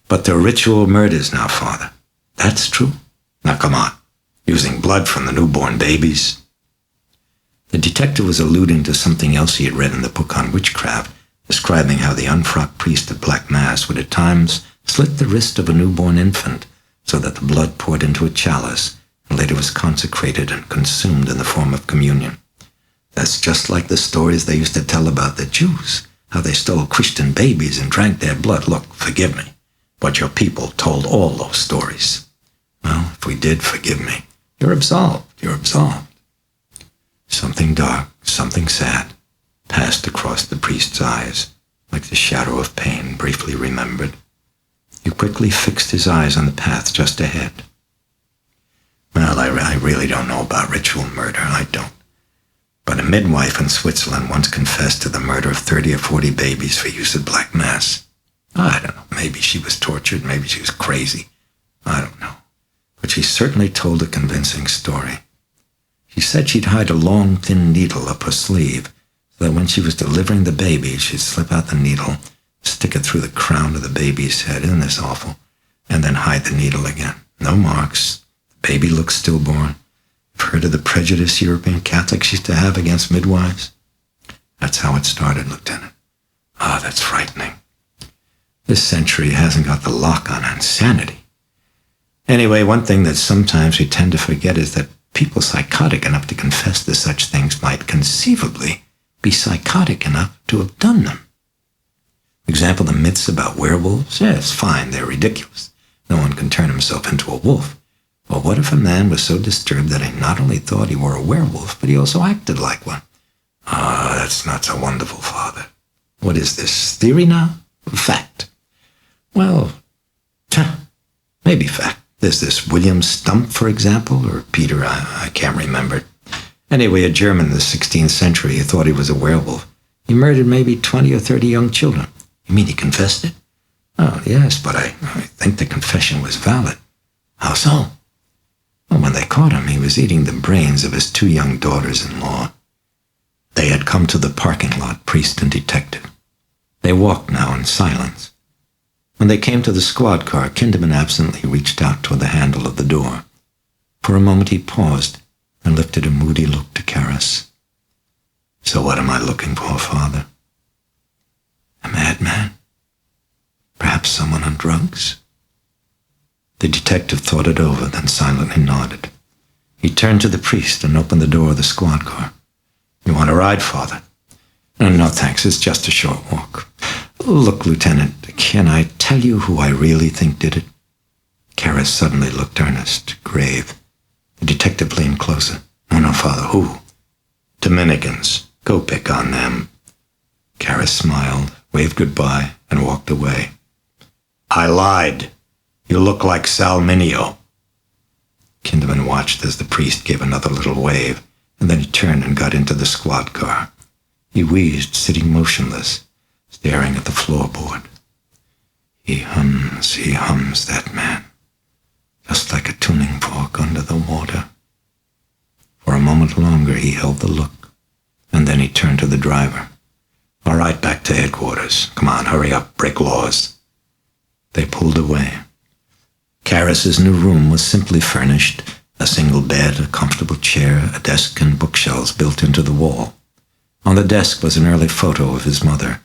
But the ritual murders now, Father. That's true. Now, come on. Using blood from the newborn babies. The detective was alluding to something else he had read in the book on witchcraft, describing how the unfrocked priest at Black Mass would at times slit the wrist of a newborn infant so that the blood poured into a chalice and later was consecrated and consumed in the form of communion. That's just like the stories they used to tell about the Jews, how they stole Christian babies and drank their blood. Look, forgive me, but your people told all those stories. Well, if we did, forgive me. You're absolved. You're absolved. Something dark, something sad, passed across the priest's eyes, like the shadow of pain briefly remembered. He quickly fixed his eyes on the path just ahead. Well, I really don't know about ritual murder. I don't. But a midwife in Switzerland once confessed to the murder of 30 or 40 babies for use at Black Mass. I don't know. Maybe she was tortured. Maybe she was crazy. I don't know. But she certainly told a convincing story. She said she'd hide a long, thin needle up her sleeve so that when she was delivering the baby, she'd slip out the needle, stick it through the crown of the baby's head. Isn't this awful? And then hide the needle again. No marks. The baby looks stillborn. You've heard of the prejudice European Catholics used to have against midwives? That's how it started, Lieutenant. Ah, that's frightening. This century hasn't got the lock on insanity. Anyway, one thing that sometimes we tend to forget is that people psychotic enough to confess to such things might conceivably be psychotic enough to have done them. For example, the myths about werewolves? Yes, fine, they're ridiculous. No one can turn himself into a wolf. But what if a man was so disturbed that he not only thought he were a werewolf, but he also acted like one? Ah, that's not so wonderful, Father. What is this, theory now? Fact. Well, maybe fact. There's this William Stump, for example, or Peter, I can't remember. Anyway, a German in the 16th century who thought he was a werewolf. He murdered maybe 20 or 30 young children. You mean he confessed it? Oh, yes, but I think the confession was valid. How so? Well, when they caught him, he was eating the brains of his 2 young daughters-in-law. They had come to the parking lot, priest and detective. They walked now in silence. When they came to the squad car, Kinderman absently reached out toward the handle of the door. For a moment he paused and lifted a moody look to Karis. So what am I looking for, Father? A madman? Perhaps someone on drugs? The detective thought it over, then silently nodded. He turned to the priest and opened the door of the squad car. You want a ride, Father? No, thanks. It's just a short walk. Look, Lieutenant, can I tell you who I really think did it? Karis suddenly looked earnest, grave. The detective leaned closer. No, Father, who? Dominicans. Go pick on them. Karis smiled, waved goodbye, and walked away. I lied. You look like Salminio. Kinderman watched as the priest gave another little wave, and then he turned and got into the squad car. He wheezed, sitting motionless, staring at the floorboard. He hums, that man, just like a tuning fork under the water. For a moment longer he held the look, and then he turned to the driver. All right, back to headquarters. Come on, hurry up, break laws. They pulled away. Karis's new room was simply furnished, a single bed, a comfortable chair, a desk, and bookshelves built into the wall. On the desk was an early photo of his mother,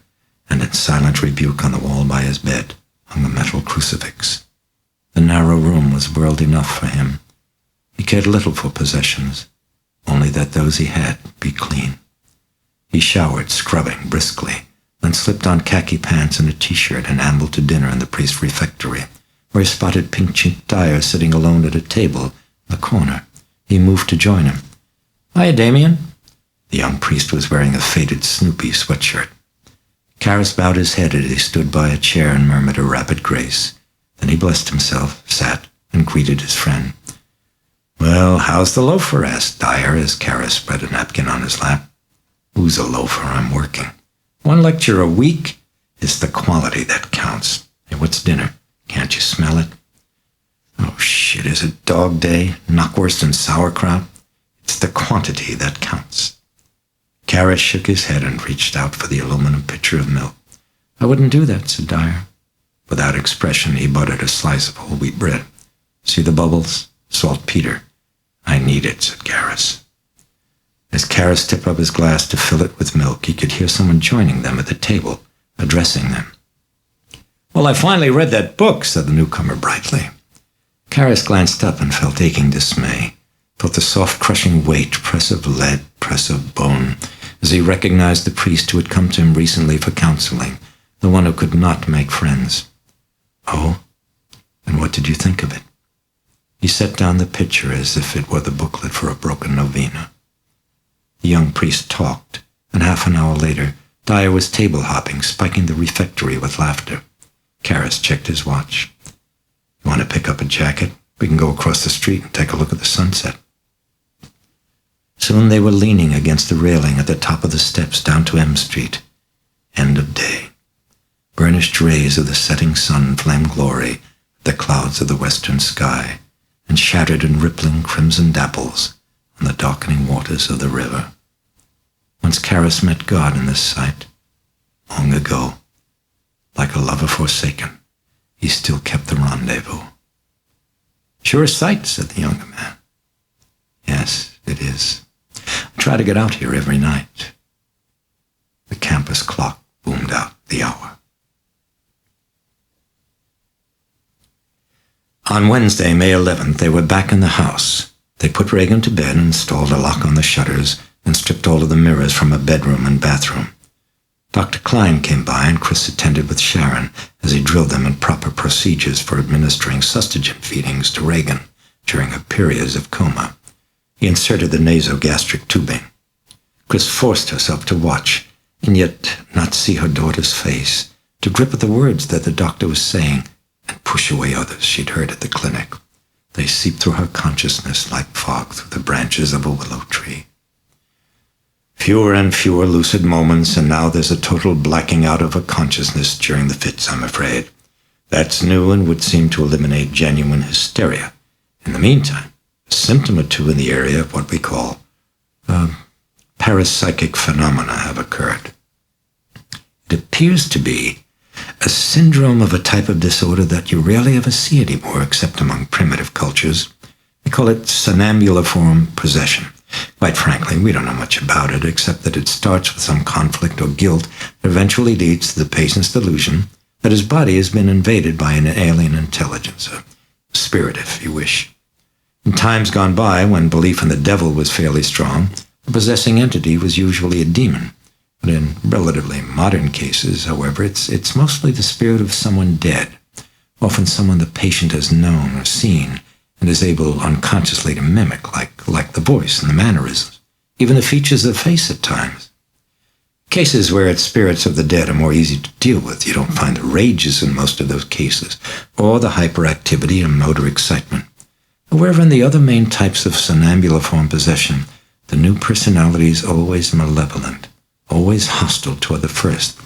and in silent rebuke on the wall by his bed hung a metal crucifix. The narrow room was world enough for him. He cared little for possessions, only that those he had be clean. He showered, scrubbing briskly, then slipped on khaki pants and a t-shirt and ambled to dinner in the priest's refectory, where he spotted pink-cheeked Dyer sitting alone at a table in the corner. He moved to join him. Hiya, Damien. The young priest was wearing a faded Snoopy sweatshirt. Karis bowed his head as he stood by a chair and murmured a rapid grace. Then he blessed himself, sat, and greeted his friend. Well, how's the loafer? Asked Dyer as Karis spread a napkin on his lap. Who's a loafer? I'm working. 1 lecture a week? It's the quality that counts. Hey, what's dinner? Can't you smell it? Oh, shit, is it dog day? Knockwurst and sauerkraut? It's the quantity that counts. Karis shook his head and reached out for the aluminum pitcher of milk. I wouldn't do that, said Dyer. Without expression, he buttered a slice of whole wheat bread. See the bubbles? Saltpeter. I need it, said Karis. As Karis tipped up his glass to fill it with milk, he could hear someone joining them at the table, addressing them. Well, I finally read that book, said the newcomer brightly. Karis glanced up and felt aching dismay, felt the soft crushing weight, press of lead, press of bone, as he recognized the priest who had come to him recently for counseling, the one who could not make friends. Oh, and what did you think of it? He set down the pitcher as if it were the booklet for a broken novena. The young priest talked, and half an hour later, Dyer was table hopping, spiking the refectory with laughter. Karis checked his watch. You want to pick up a jacket? We can go across the street and take a look at the sunset. Soon they were leaning against the railing at the top of the steps down to M Street. End of day. Burnished rays of the setting sun flamed glory at the clouds of the western sky and shattered in rippling crimson dapples on the darkening waters of the river. Once Caris met God in this sight, long ago, like a lover forsaken, he still kept the rendezvous. Sure sight, said the younger man. Yes, it is. I try to get out here every night. The campus clock boomed out the hour. On Wednesday, May 11th, they were back in the house. They put Regan to bed and installed a lock on the shutters and stripped all of the mirrors from a bedroom and bathroom. Dr. Klein came by and Chris attended with Sharon as he drilled them in proper procedures for administering sustagen feedings to Regan during her periods of coma. He inserted the nasogastric tubing. Chris forced herself to watch and yet not see her daughter's face, to grip at the words that the doctor was saying and push away others she'd heard at the clinic. They seeped through her consciousness like fog through the branches of a willow tree. Fewer and fewer lucid moments, and now there's a total blacking out of her consciousness during the fits, I'm afraid. That's new and would seem to eliminate genuine hysteria. In the meantime, a symptom or two in the area of what we call parapsychic phenomena have occurred. It appears to be a syndrome of a type of disorder that you rarely ever see anymore except among primitive cultures. They call it somnambuliform possession. Quite frankly, we don't know much about it, except that it starts with some conflict or guilt that eventually leads to the patient's delusion that his body has been invaded by an alien intelligence, a spirit, if you wish. In times gone by, when belief in the devil was fairly strong, the possessing entity was usually a demon. But in relatively modern cases, however, it's mostly the spirit of someone dead, often someone the patient has known or seen, and is able unconsciously to mimic, like the voice and the mannerisms, even the features of the face at times. Cases where it's spirits of the dead are more easy to deal with. You don't find the rages in most of those cases, or the hyperactivity and motor excitement. However, in the other main types of somnambuliform possession, the new personality is always malevolent, always hostile toward the first.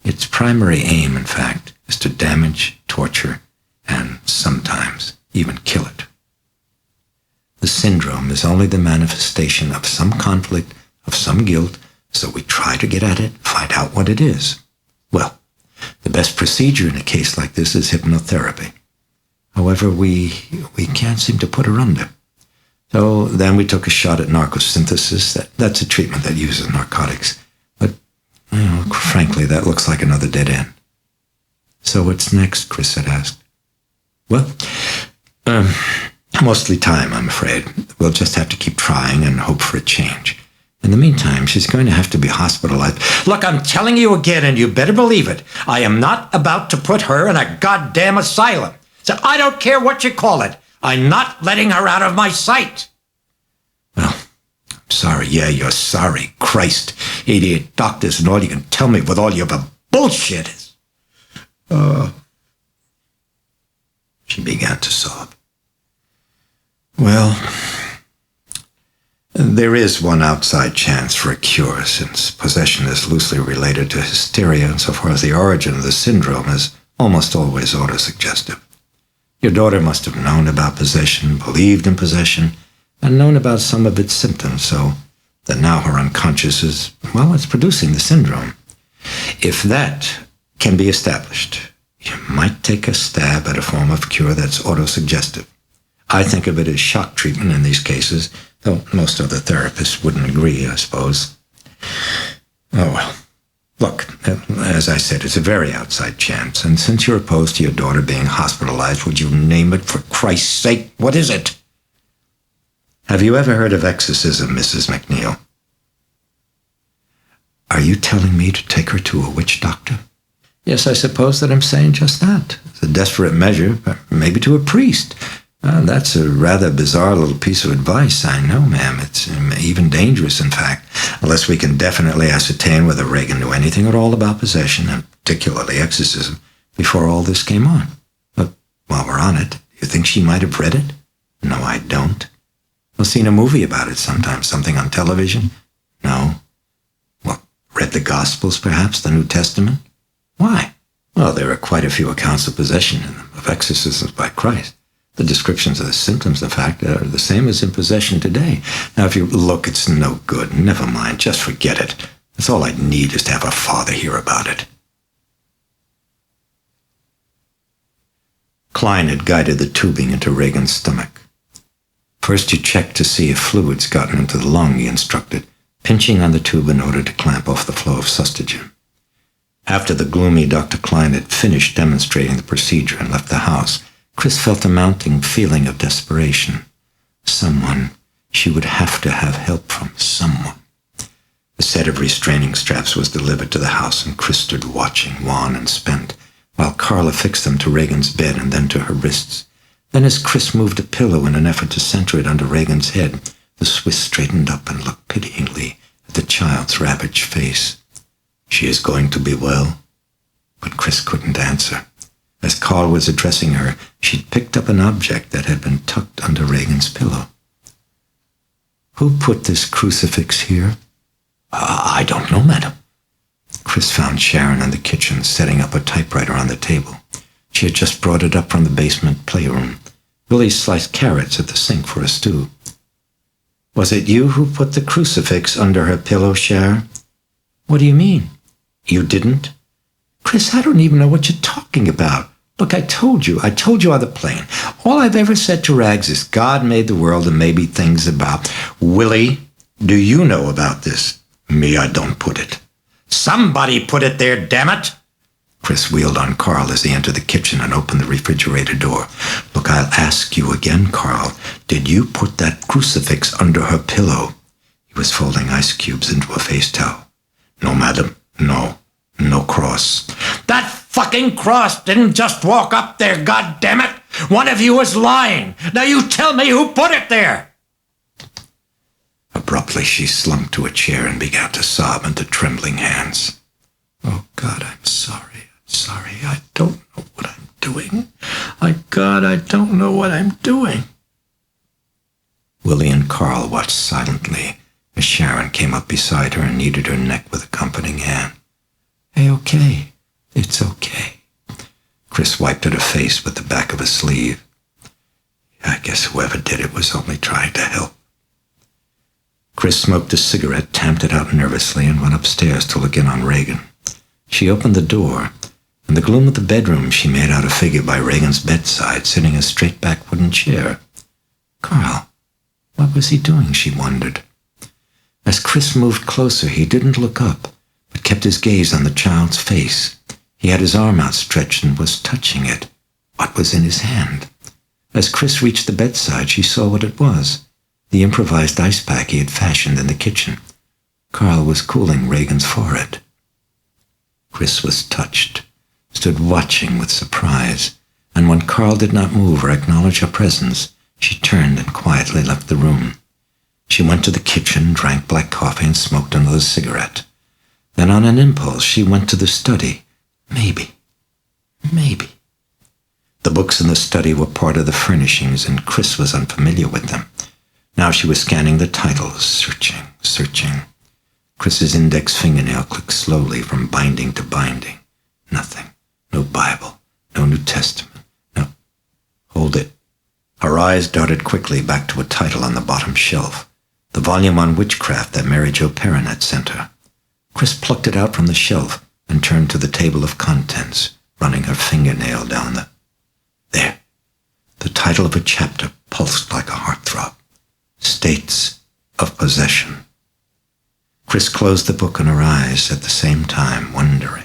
Its primary aim, in fact, is to damage, torture, and sometimes even kill it. The syndrome is only the manifestation of some conflict, of some guilt, so we try to get at it, find out what it is. Well, the best procedure in a case like this is hypnotherapy. However, we can't seem to put her under. So then we took a shot at narcosynthesis. That's a treatment that uses narcotics. But, frankly, that looks like another dead end. So what's next, Chris had asked. Well, mostly time, I'm afraid. We'll just have to keep trying and hope for a change. In the meantime, she's going to have to be hospitalized. Look, I'm telling you again, and you better believe it, I am not about to put her in a goddamn asylum. So I don't care what you call it. I'm not letting her out of my sight. Well, I'm sorry. Yeah, you're sorry. Christ, 88 doctors and all you can tell me with all your bullshit is... She began to sob. Well, there is one outside chance for a cure, since possession is loosely related to hysteria insofar as the origin of the syndrome is almost always autosuggestive. Your daughter must have known about possession, believed in possession, and known about some of its symptoms, so that now her unconscious is, it's producing the syndrome. If that can be established, you might take a stab at a form of cure that's autosuggestive. I think of it as shock treatment in these cases, though most other therapists wouldn't agree, I suppose. Oh, well. Look, as I said, it's a very outside chance, and since you're opposed to your daughter being hospitalized, would you name it, for Christ's sake? What is it? Have you ever heard of exorcism, Mrs. MacNeil? Are you telling me to take her to a witch doctor? Yes, I suppose that I'm saying just that. It's a desperate measure, but maybe to a priest. That's a rather bizarre little piece of advice, I know, ma'am. It's even dangerous, in fact, unless we can definitely ascertain whether Regan knew anything at all about possession, and particularly exorcism, before all this came on. But while we're on it, do you think she might have read it? No, I don't. Well, seen a movie about it sometimes, something on television? No. Well, read the Gospels, perhaps, the New Testament? Why? Well, there are quite a few accounts of possession in them, of exorcisms by Christ. The descriptions of the symptoms, in fact, are the same as in possession today. Now, if you look, it's no good. Never mind, just forget it. That's all I'd need is to have a father hear about it. Klein had guided the tubing into Regan's stomach. First, you checked to see if fluids gotten into the lung, he instructed, pinching on the tube in order to clamp off the flow of sustagen. After the gloomy Dr. Klein had finished demonstrating the procedure and left the house, Chris felt a mounting feeling of desperation. Someone. She would have to have help from someone. A set of restraining straps was delivered to the house, and Chris stood watching, wan and spent, while Carl affixed them to Regan's bed and then to her wrists. Then as Chris moved a pillow in an effort to center it under Regan's head, the Swiss straightened up and looked pityingly at the child's ravaged face. She is going to be well? But Chris couldn't answer. As Carl was addressing her, she'd picked up an object that had been tucked under Regan's pillow. Who put this crucifix here? I don't know, madam. Chris found Sharon in the kitchen, setting up a typewriter on the table. She had just brought it up from the basement playroom. Willie sliced carrots at the sink for a stew. Was it you who put the crucifix under her pillow, Sharon? What do you mean? You didn't? Chris, I don't even know what you're talking about. Look, I told you on the plane. All I've ever said to Rags is God made the world and maybe things about. Willie, do you know about this? Me, I don't put it. Somebody put it there, damn it! Chris wheeled on Carl as he entered the kitchen and opened the refrigerator door. Look, I'll ask you again, Carl. Did you put that crucifix under her pillow? He was folding ice cubes into a face towel. No, madam. No. No cross. That fucking cross didn't just walk up there, goddammit! One of you is lying! Now you tell me who put it there! Abruptly, she slumped to a chair and began to sob into trembling hands. Oh, God, I'm sorry. I don't know what I'm doing. God, I don't know what I'm doing. Willie and Carl watched silently as Sharon came up beside her and kneaded her neck with a comforting hand. Hey, okay. It's okay. Chris wiped at her face with the back of his sleeve. I guess whoever did it was only trying to help. Chris smoked a cigarette, tamped it out nervously, and went upstairs to look in on Regan. She opened the door. In the gloom of the bedroom, she made out a figure by Regan's bedside, sitting in a straight-back wooden chair. Carl, what was he doing, she wondered. As Chris moved closer, he didn't look up, but kept his gaze on the child's face. He had his arm outstretched and was touching it. What was in his hand? As Chris reached the bedside, she saw what it was. The improvised ice pack he had fashioned in the kitchen. Carl was cooling Regan's forehead. Chris was touched, stood watching with surprise, and when Carl did not move or acknowledge her presence, she turned and quietly left the room. She went to the kitchen, drank black coffee, and smoked another cigarette. Then on an impulse, she went to the study. Maybe. The books in the study were part of the furnishings, and Chris was unfamiliar with them. Now she was scanning the titles, searching. Chris's index fingernail clicked slowly from binding to binding. Nothing. No Bible. No New Testament. No. Hold it. Her eyes darted quickly back to a title on the bottom shelf. The volume on witchcraft that Mary Jo Perrin had sent her. Chris plucked it out from the shelf and turned to the table of contents, running her fingernail down the... There. The title of a chapter pulsed like a heartthrob. States of Possession. Chris closed the book on her eyes at the same time, wondering.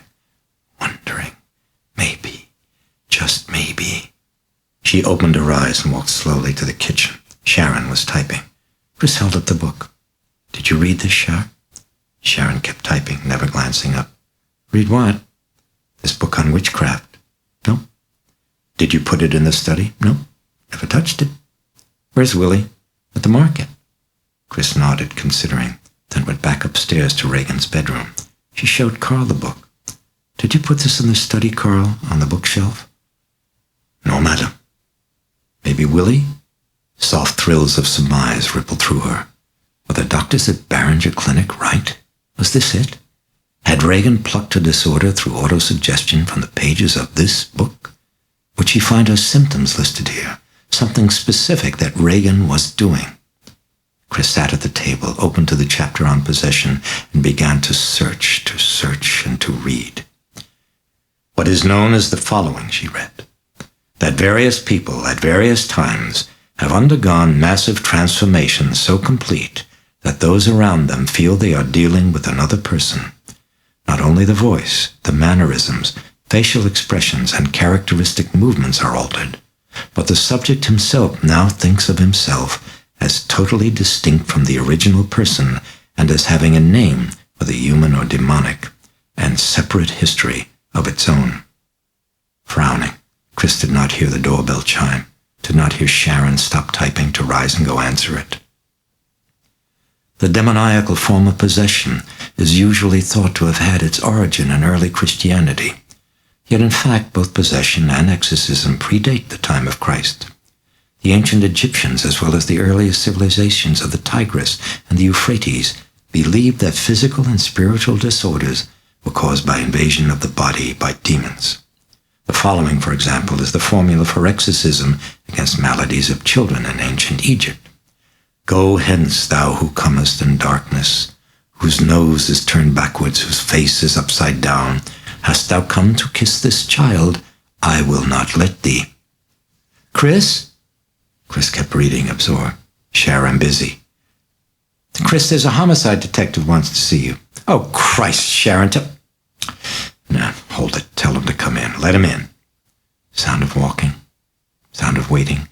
Maybe. Just maybe. She opened her eyes and walked slowly to the kitchen. Sharon was typing. Chris held up the book. Did you read this, Sharon? Sharon kept typing, never glancing up. Read what? This book on witchcraft. No. Did you put it in the study? No. Never touched it. Where's Willie? At the market. Chris nodded, considering, then went back upstairs to Regan's bedroom. She showed Carl the book. Did you put this in the study, Carl, on the bookshelf? No, madam. Maybe Willie? Soft thrills of surmise rippled through her. Were the doctors at Barringer Clinic right? Was this it? Had Regan plucked her disorder through autosuggestion from the pages of this book? Would she find her symptoms listed here? Something specific that Regan was doing? Chris sat at the table, open to the chapter on possession, and began to search, and to read. What is known as the following, she read. That various people at various times have undergone massive transformations so complete that those around them feel they are dealing with another person. Not only the voice, the mannerisms, facial expressions, and characteristic movements are altered, but the subject himself now thinks of himself as totally distinct from the original person and as having a name, whether human or demonic, and separate history of its own. Frowning, Chris did not hear the doorbell chime, did not hear Sharon stop typing to rise and go answer it. The demoniacal form of possession is usually thought to have had its origin in early Christianity. Yet in fact, both possession and exorcism predate the time of Christ. The ancient Egyptians, as well as the earliest civilizations of the Tigris and the Euphrates, believed that physical and spiritual disorders were caused by invasion of the body by demons. The following, for example, is the formula for exorcism against maladies of children in ancient Egypt. Go hence, thou who comest in darkness, whose nose is turned backwards, whose face is upside down. Hast thou come to kiss this child? I will not let thee. Chris? Chris kept reading, absorbed. Sharon busy. Chris, there's a homicide detective wants to see you. Oh, Christ, Sharon, No, hold it. Tell him to come in. Let him in. Sound of walking. Sound of waiting.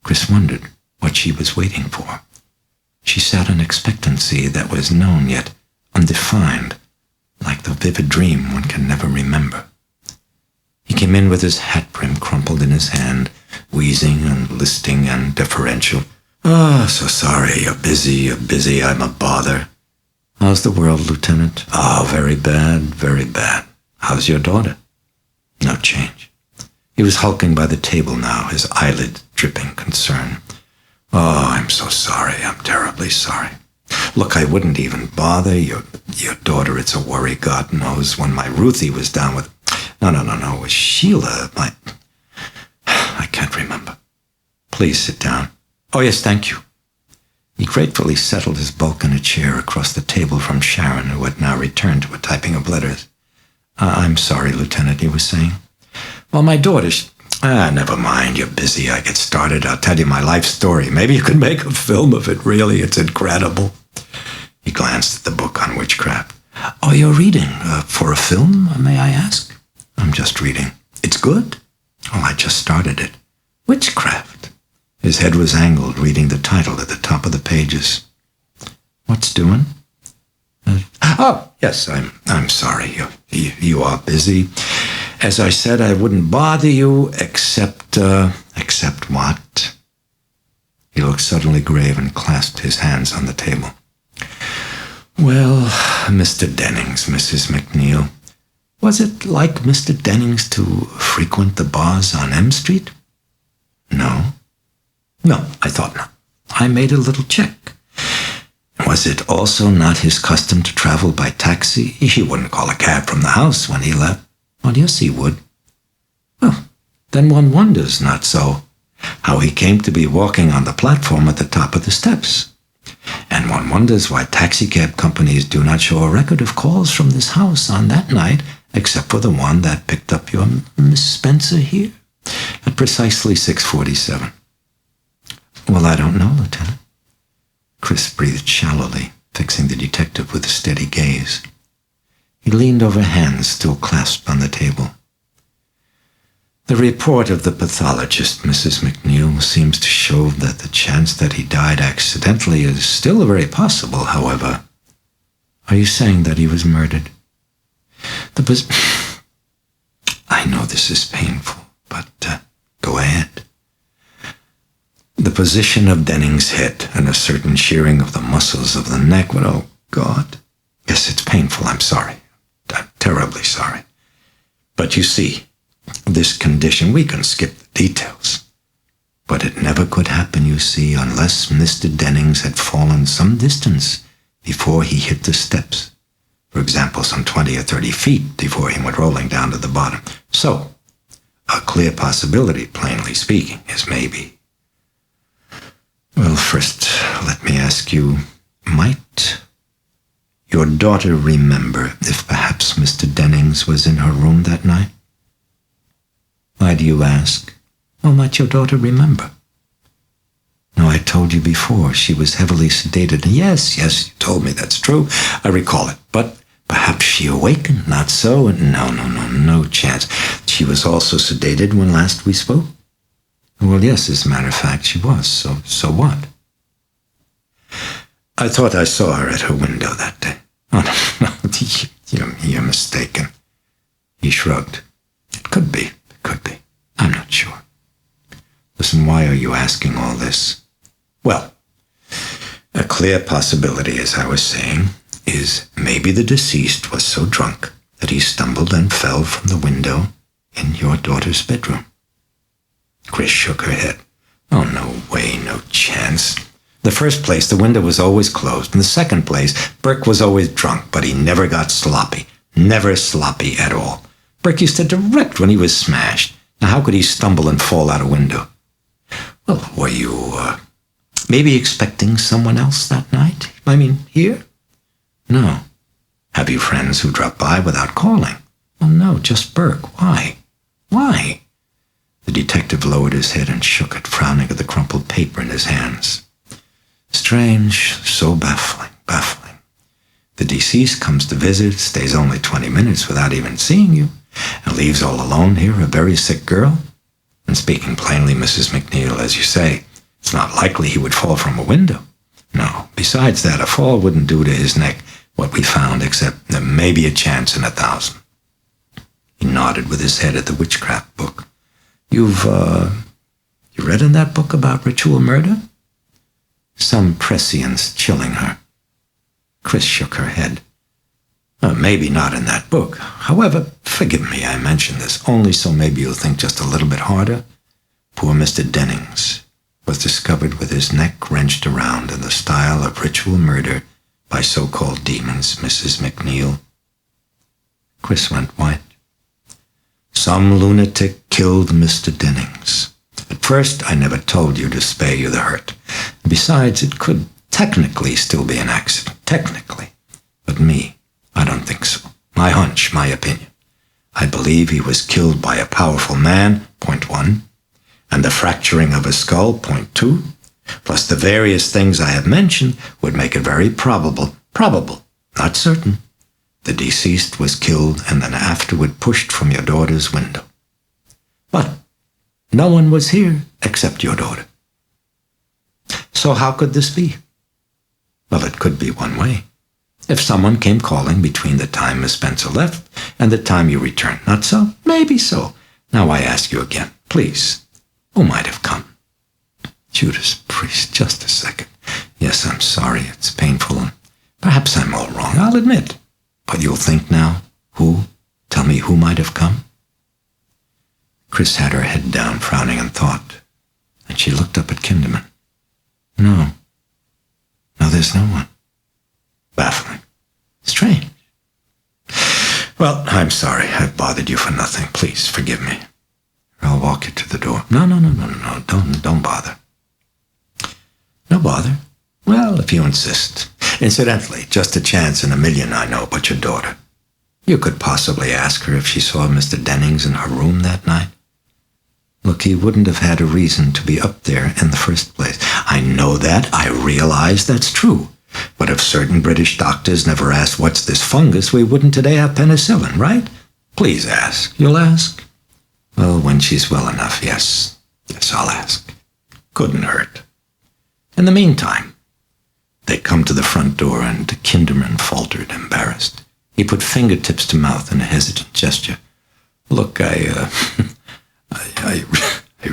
Chris wondered what she was waiting for. She sat in expectancy that was known yet undefined, like the vivid dream one can never remember. He came in with his hat brim crumpled in his hand, wheezing and listing and deferential. So sorry, you're busy, I'm a bother. How's the world, Lieutenant? Very bad, very bad. How's your daughter? No change. He was hulking by the table now, his eyelid dripping concern. I'm so sorry, I'm terribly sorry. Look, I wouldn't even bother. Your daughter, it's a worry, God knows. When my Ruthie was down with... No, it was Sheila, I can't remember. Please sit down. Oh, yes, thank you. He gratefully settled his bulk in a chair across the table from Sharon, who had now returned to a typing of letters. I'm sorry, Lieutenant, he was saying. Well, my daughter's... never mind, you're busy. I get started, I'll tell you my life story. Maybe you could make a film of it, really. It's incredible. He glanced at the book on witchcraft. Oh, you're reading for a film, may I ask? I'm just reading. It's good? Well, I just started it. Witchcraft. His head was angled, reading the title at the top of the pages. What's doing? Yes, I'm sorry. You are busy. As I said, I wouldn't bother you, except what? He looked suddenly grave and clasped his hands on the table. Well, Mr. Dennings, Mrs. MacNeil, was it like Mr. Dennings to frequent the bars on M Street? No, I thought not. I made a little check. Was it also not his custom to travel by taxi? He wouldn't call a cab from the house when he left. Well, yes, he would. Well, then one wonders, not so, how he came to be walking on the platform at the top of the steps. And one wonders why taxicab companies do not show a record of calls from this house on that night, except for the one that picked up your Miss Spencer here at precisely 6:47. Well, I don't know, Lieutenant. Chris breathed shallowly, fixing the detective with a steady gaze. He leaned over, hands still clasped on the table. The report of the pathologist, Mrs. MacNeil, seems to show that the chance that he died accidentally is still very possible, however. Are you saying that he was murdered? I know this is painful, but go ahead. The position of Denning's head and a certain shearing of the muscles of the neck, but oh, God. Yes, it's painful, I'm sorry. I'm terribly sorry. But you see, this condition, we can skip the details. But it never could happen, you see, unless Mr. Dennings had fallen some distance before he hit the steps. For example, some 20 or 30 feet before he went rolling down to the bottom. So, a clear possibility, plainly speaking, is maybe. Well, first, let me ask you, might your daughter remember if perhaps Mr. Dennings was in her room that night? Why do you ask? Well, might your daughter remember? No, I told you before, she was heavily sedated. Yes, you told me that's true. I recall it. But perhaps she awakened, not so? No chance. She was also sedated when last we spoke? Well, yes, as a matter of fact, she was. So what? I thought I saw her at her window that day. Oh, no, you're mistaken. He shrugged. It could be. I'm not sure. Listen, why are you asking all this? Well, a clear possibility, as I was saying, is maybe the deceased was so drunk that he stumbled and fell from the window in your daughter's bedroom. Chris shook her head. Oh, no way, no chance. The first place, the window was always closed. In the second place, Burke was always drunk, but he never got sloppy. Never sloppy at all. Burke used to direct when he was smashed. Now, how could he stumble and fall out a window? Well, were you maybe expecting someone else that night? I mean, here? No. Have you friends who drop by without calling? Well, no, just Burke. Why? The detective lowered his head and shook it, frowning at the crumpled paper in his hands. Strange, so baffling. The deceased comes to visit, stays only 20 minutes without even seeing you, and leaves all alone here a very sick girl? And speaking plainly, Mrs. MacNeil, as you say, it's not likely he would fall from a window. No, besides that, a fall wouldn't do to his neck what we found, except maybe a chance in 1,000. He nodded with his head at the witchcraft book. You read in that book about ritual murder? Some prescience chilling her. Chris shook her head. Maybe not in that book. However, forgive me I mention this, only so maybe you'll think just a little bit harder. Poor Mr. Dennings was discovered with his neck wrenched around in the style of ritual murder by so-called demons, Mrs. MacNeil. Chris went white. Some lunatic killed Mr. Dennings. At first, I never told you to spare you the hurt. Besides, it could technically still be an accident. Technically. But me, I don't think so. My hunch, my opinion. I believe he was killed by a powerful man, point one, and the fracturing of his skull, point two, plus the various things I have mentioned would make it very probable, not certain, the deceased was killed and then afterward pushed from your daughter's window. But no one was here except your daughter. So how could this be? Well, it could be one way. If someone came calling between the time Miss Spencer left and the time you returned. Not so? Maybe so. Now I ask you again, please, who might have come? Judas Priest, just a second. Yes, I'm sorry, it's painful, and perhaps I'm all wrong, I'll admit. But you'll think now, who? Tell me who might have come? Chris had her head down, frowning in thought, and she looked up at Kinderman. No, there's no one. Baffling. Strange. Well, I'm sorry I've bothered you for nothing. Please forgive me. I'll walk you to the door. No, don't bother. No bother? Well, if you insist. Incidentally, just a chance in a million I know, but your daughter. You could possibly ask her if she saw Mr. Dennings in her room that night. Look, he wouldn't have had a reason to be up there in the first place. I know that. I realize that's true. But if certain British doctors never asked, what's this fungus, we wouldn't today have penicillin, right? Please ask. You'll ask? Well, when she's well enough, yes. Yes, I'll ask. Couldn't hurt. In the meantime, they come to the front door, and Kinderman faltered, embarrassed. He put fingertips to mouth in a hesitant gesture. Look, I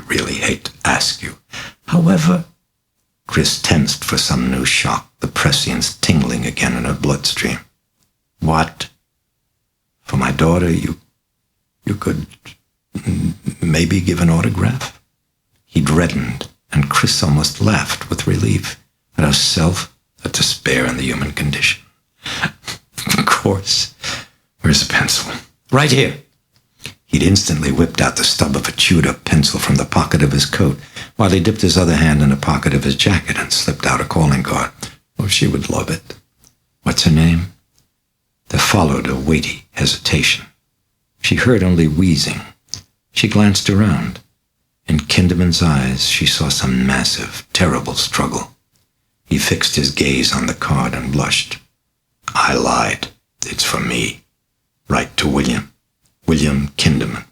really hate to ask you. However, Chris tensed for some new shock, the prescience tingling again in her bloodstream. What? For my daughter, you could maybe give an autograph? He'd reddened, and Chris almost laughed with relief at how a despair in the human condition. Of course. Where's the pencil? Right here. He'd instantly whipped out the stub of a chewed-up pencil from the pocket of his coat, while he dipped his other hand in the pocket of his jacket and slipped out a calling card. Oh, she would love it. What's her name? There followed a weighty hesitation. She heard only wheezing. She glanced around. In Kinderman's eyes, she saw some massive, terrible struggle. He fixed his gaze on the card and blushed. I lied. It's for me. Write to William. William Kinderman.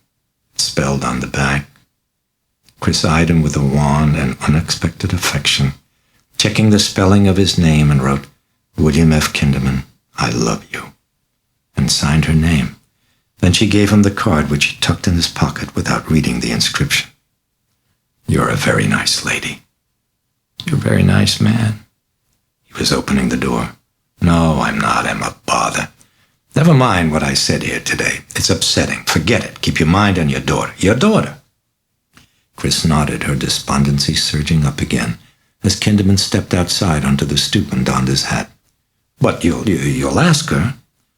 Spelled on the back. Chris eyed him with a wan and unexpected affection, checking the spelling of his name, and wrote, William F. Kinderman, I love you, and signed her name. Then she gave him the card, which he tucked in his pocket without reading the inscription. You're a very nice lady. You're a very nice man. He was opening the door. No, I'm not. I'm a bother. Never mind what I said here today. It's upsetting. Forget it. Keep your mind on your daughter. Your daughter. Chris nodded, her despondency surging up again, as Kinderman stepped outside onto the stoop and donned his hat. But you'll ask her?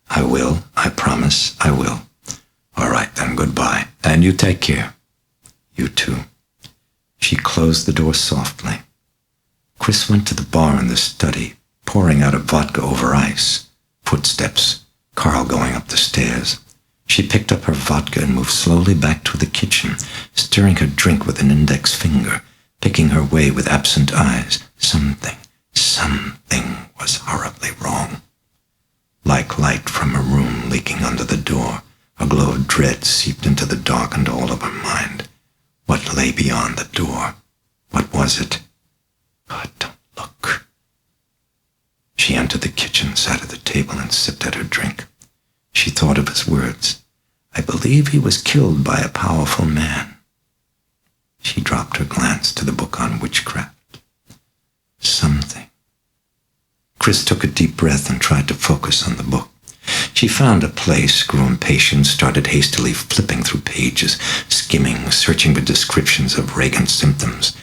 I will. I promise I will. All right, then, goodbye. And you take care. You too. She closed the door softly. Chris went to the bar in the study, pouring out a vodka over ice. Footsteps. Carl going up the stairs. She picked up her vodka and moved slowly back to the kitchen, stirring her drink with an index finger, picking her way with absent eyes. Something was horribly wrong. Like light from a room leaking under the door, a glow of dread seeped into the darkened all of her mind. What lay beyond the door? What was it? God, don't look. She entered the kitchen, sat at the table, and sipped at her drink. She thought of his words. I believe he was killed by a powerful man. She dropped her glance to the book on witchcraft. Something. Chris took a deep breath and tried to focus on the book. She found a place, grew impatient, started hastily flipping through pages, skimming, searching for descriptions of Regan's symptoms.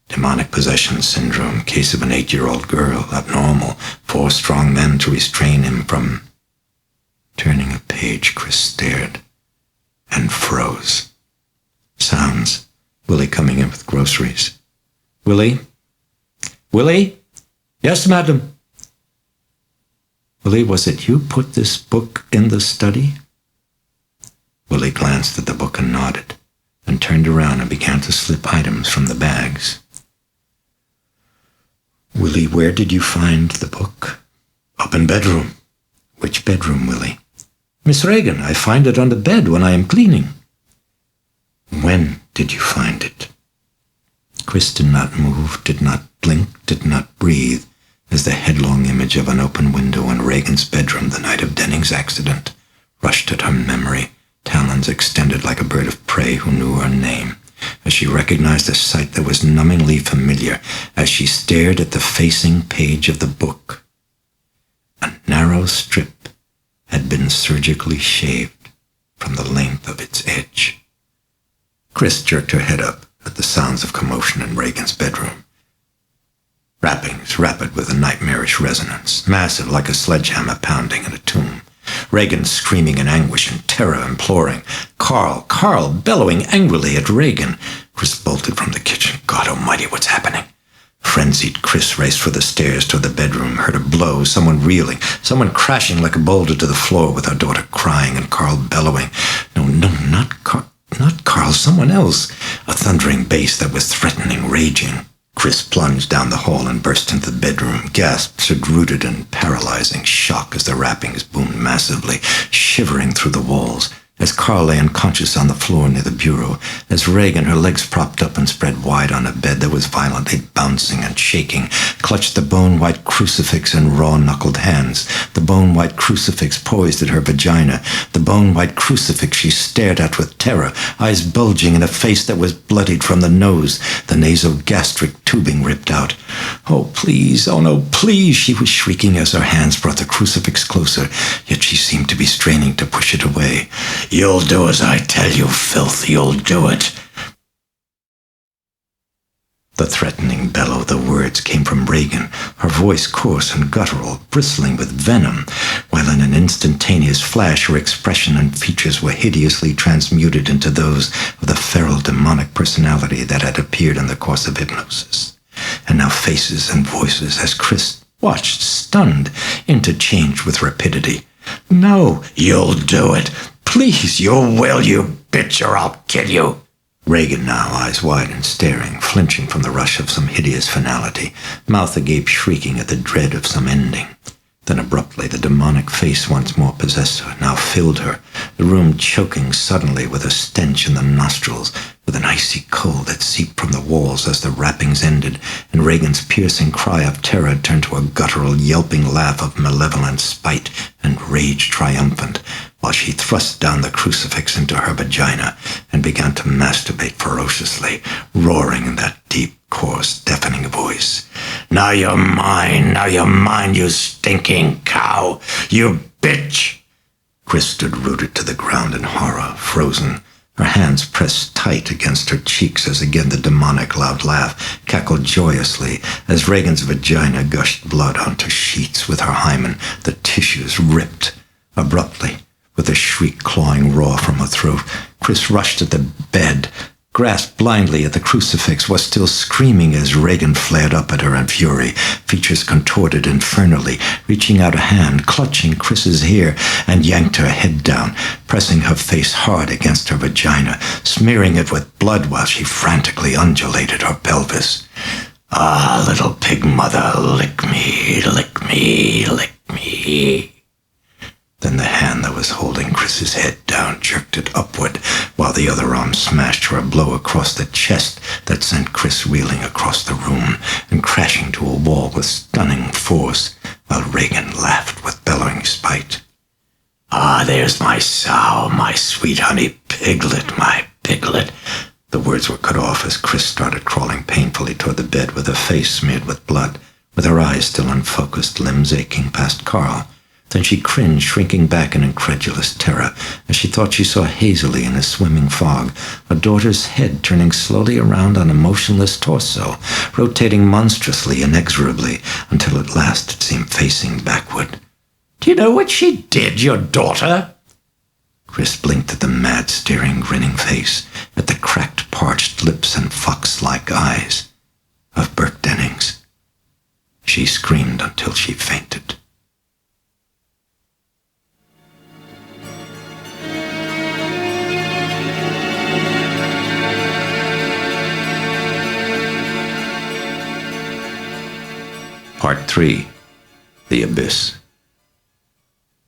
Demonic possession syndrome, case of an 8-year-old girl, abnormal, 4 strong men to restrain him from... Turning a page, Chris stared and froze. Sounds. Willie coming in with groceries. Willie? Willie? Yes, madam. Willie, was it you put this book in the study? Willie glanced at the book and nodded, then turned around and began to slip items from the bags. Willie, where did you find the book? Up in bedroom. Which bedroom, Willie? Miss Regan, I find it on the bed when I am cleaning. When did you find it? Chris did not move, did not blink, did not breathe, as the headlong image of an open window in Regan's bedroom the night of Denning's accident rushed at her memory, talons extended like a bird of prey who knew her name, as she recognized a sight that was numbingly familiar as she stared at the facing page of the book. A narrow strip had been surgically shaved from the length of its edge. Chris jerked her head up at the sounds of commotion in Regan's bedroom. Rappings, rapid with a nightmarish resonance, massive like a sledgehammer pounding in a tomb. Regan screaming in anguish and terror, imploring. Carl bellowing angrily at Regan. Chris bolted from the kitchen. God almighty, what's happening? Frenzied, Chris raced for the stairs toward the bedroom, heard a blow, someone reeling, someone crashing like a boulder to the floor with her daughter crying and Carl bellowing. No, not Carl, someone else. A thundering bass that was threatening, raging. Chris plunged down the hall and burst into the bedroom, gasped, stood rooted in paralyzing shock as the rappings boomed massively, shivering through the walls, as Carl lay unconscious on the floor near the bureau, as Regan, her legs propped up and spread wide on a bed that was violently bouncing and shaking, clutched the bone-white crucifix in raw-knuckled hands, the bone-white crucifix poised at her vagina, the bone-white crucifix she stared at with terror, eyes bulging in a face that was bloodied from the nose, the nasogastric tubing ripped out. Oh, please, oh no, please, she was shrieking as her hands brought the crucifix closer, yet she seemed to be straining to push it away. You'll do as I tell you, filth, you'll do it. The threatening bellow of the words came from Regan, her voice coarse and guttural, bristling with venom, while in an instantaneous flash her expression and features were hideously transmuted into those of the feral demonic personality that had appeared in the course of hypnosis. And now faces and voices, as Chris watched, stunned, interchanged with rapidity. "No, you'll do it. Please, you will, you bitch, or I'll kill you." Regan now, eyes wide and staring, flinching from the rush of some hideous finality, mouth agape shrieking at the dread of some ending. Then abruptly the demonic face once more possessed her, now filled her, the room choking suddenly with a stench in the nostrils, with an icy cold that seeped from the walls as the rappings ended, and Regan's piercing cry of terror turned to a guttural, yelping laugh of malevolent spite and rage triumphant, while she thrust down the crucifix into her vagina and began to masturbate ferociously, roaring in that deep, coarse, deafening voice. "Now you're mine, you stinking cow, you bitch!" Chris stood rooted to the ground in horror, frozen, her hands pressed tight against her cheeks as again the demonic loud laugh cackled joyously as Regan's vagina gushed blood onto sheets with her hymen, the tissues ripped. Abruptly, with a shriek clawing raw from her throat, Chris rushed at the bed, grasped blindly at the crucifix, was still screaming as Regan flared up at her in fury, features contorted infernally, reaching out a hand, clutching Chris's hair, and yanked her head down, pressing her face hard against her vagina, smearing it with blood while she frantically undulated her pelvis. "Ah, little pig mother, lick me, lick me, lick me." Then the hand that was holding Chris's head down jerked it upward, while the other arm smashed her a blow across the chest that sent Chris reeling across the room and crashing to a wall with stunning force, while Regan laughed with bellowing spite. "Ah, there's my sow, my sweet honey piglet, my piglet." The words were cut off as Chris started crawling painfully toward the bed with her face smeared with blood, with her eyes still unfocused, limbs aching, past Carl. Then she cringed, shrinking back in incredulous terror, as she thought she saw hazily in a swimming fog her daughter's head turning slowly around on a motionless torso, rotating monstrously, inexorably, until at last it seemed facing backward. "Do you know what she did, your daughter?" Chris blinked at the mad, staring, grinning face, at the cracked, parched lips and fox-like eyes of Burke Dennings. She screamed until she fainted. Part 3. The Abyss.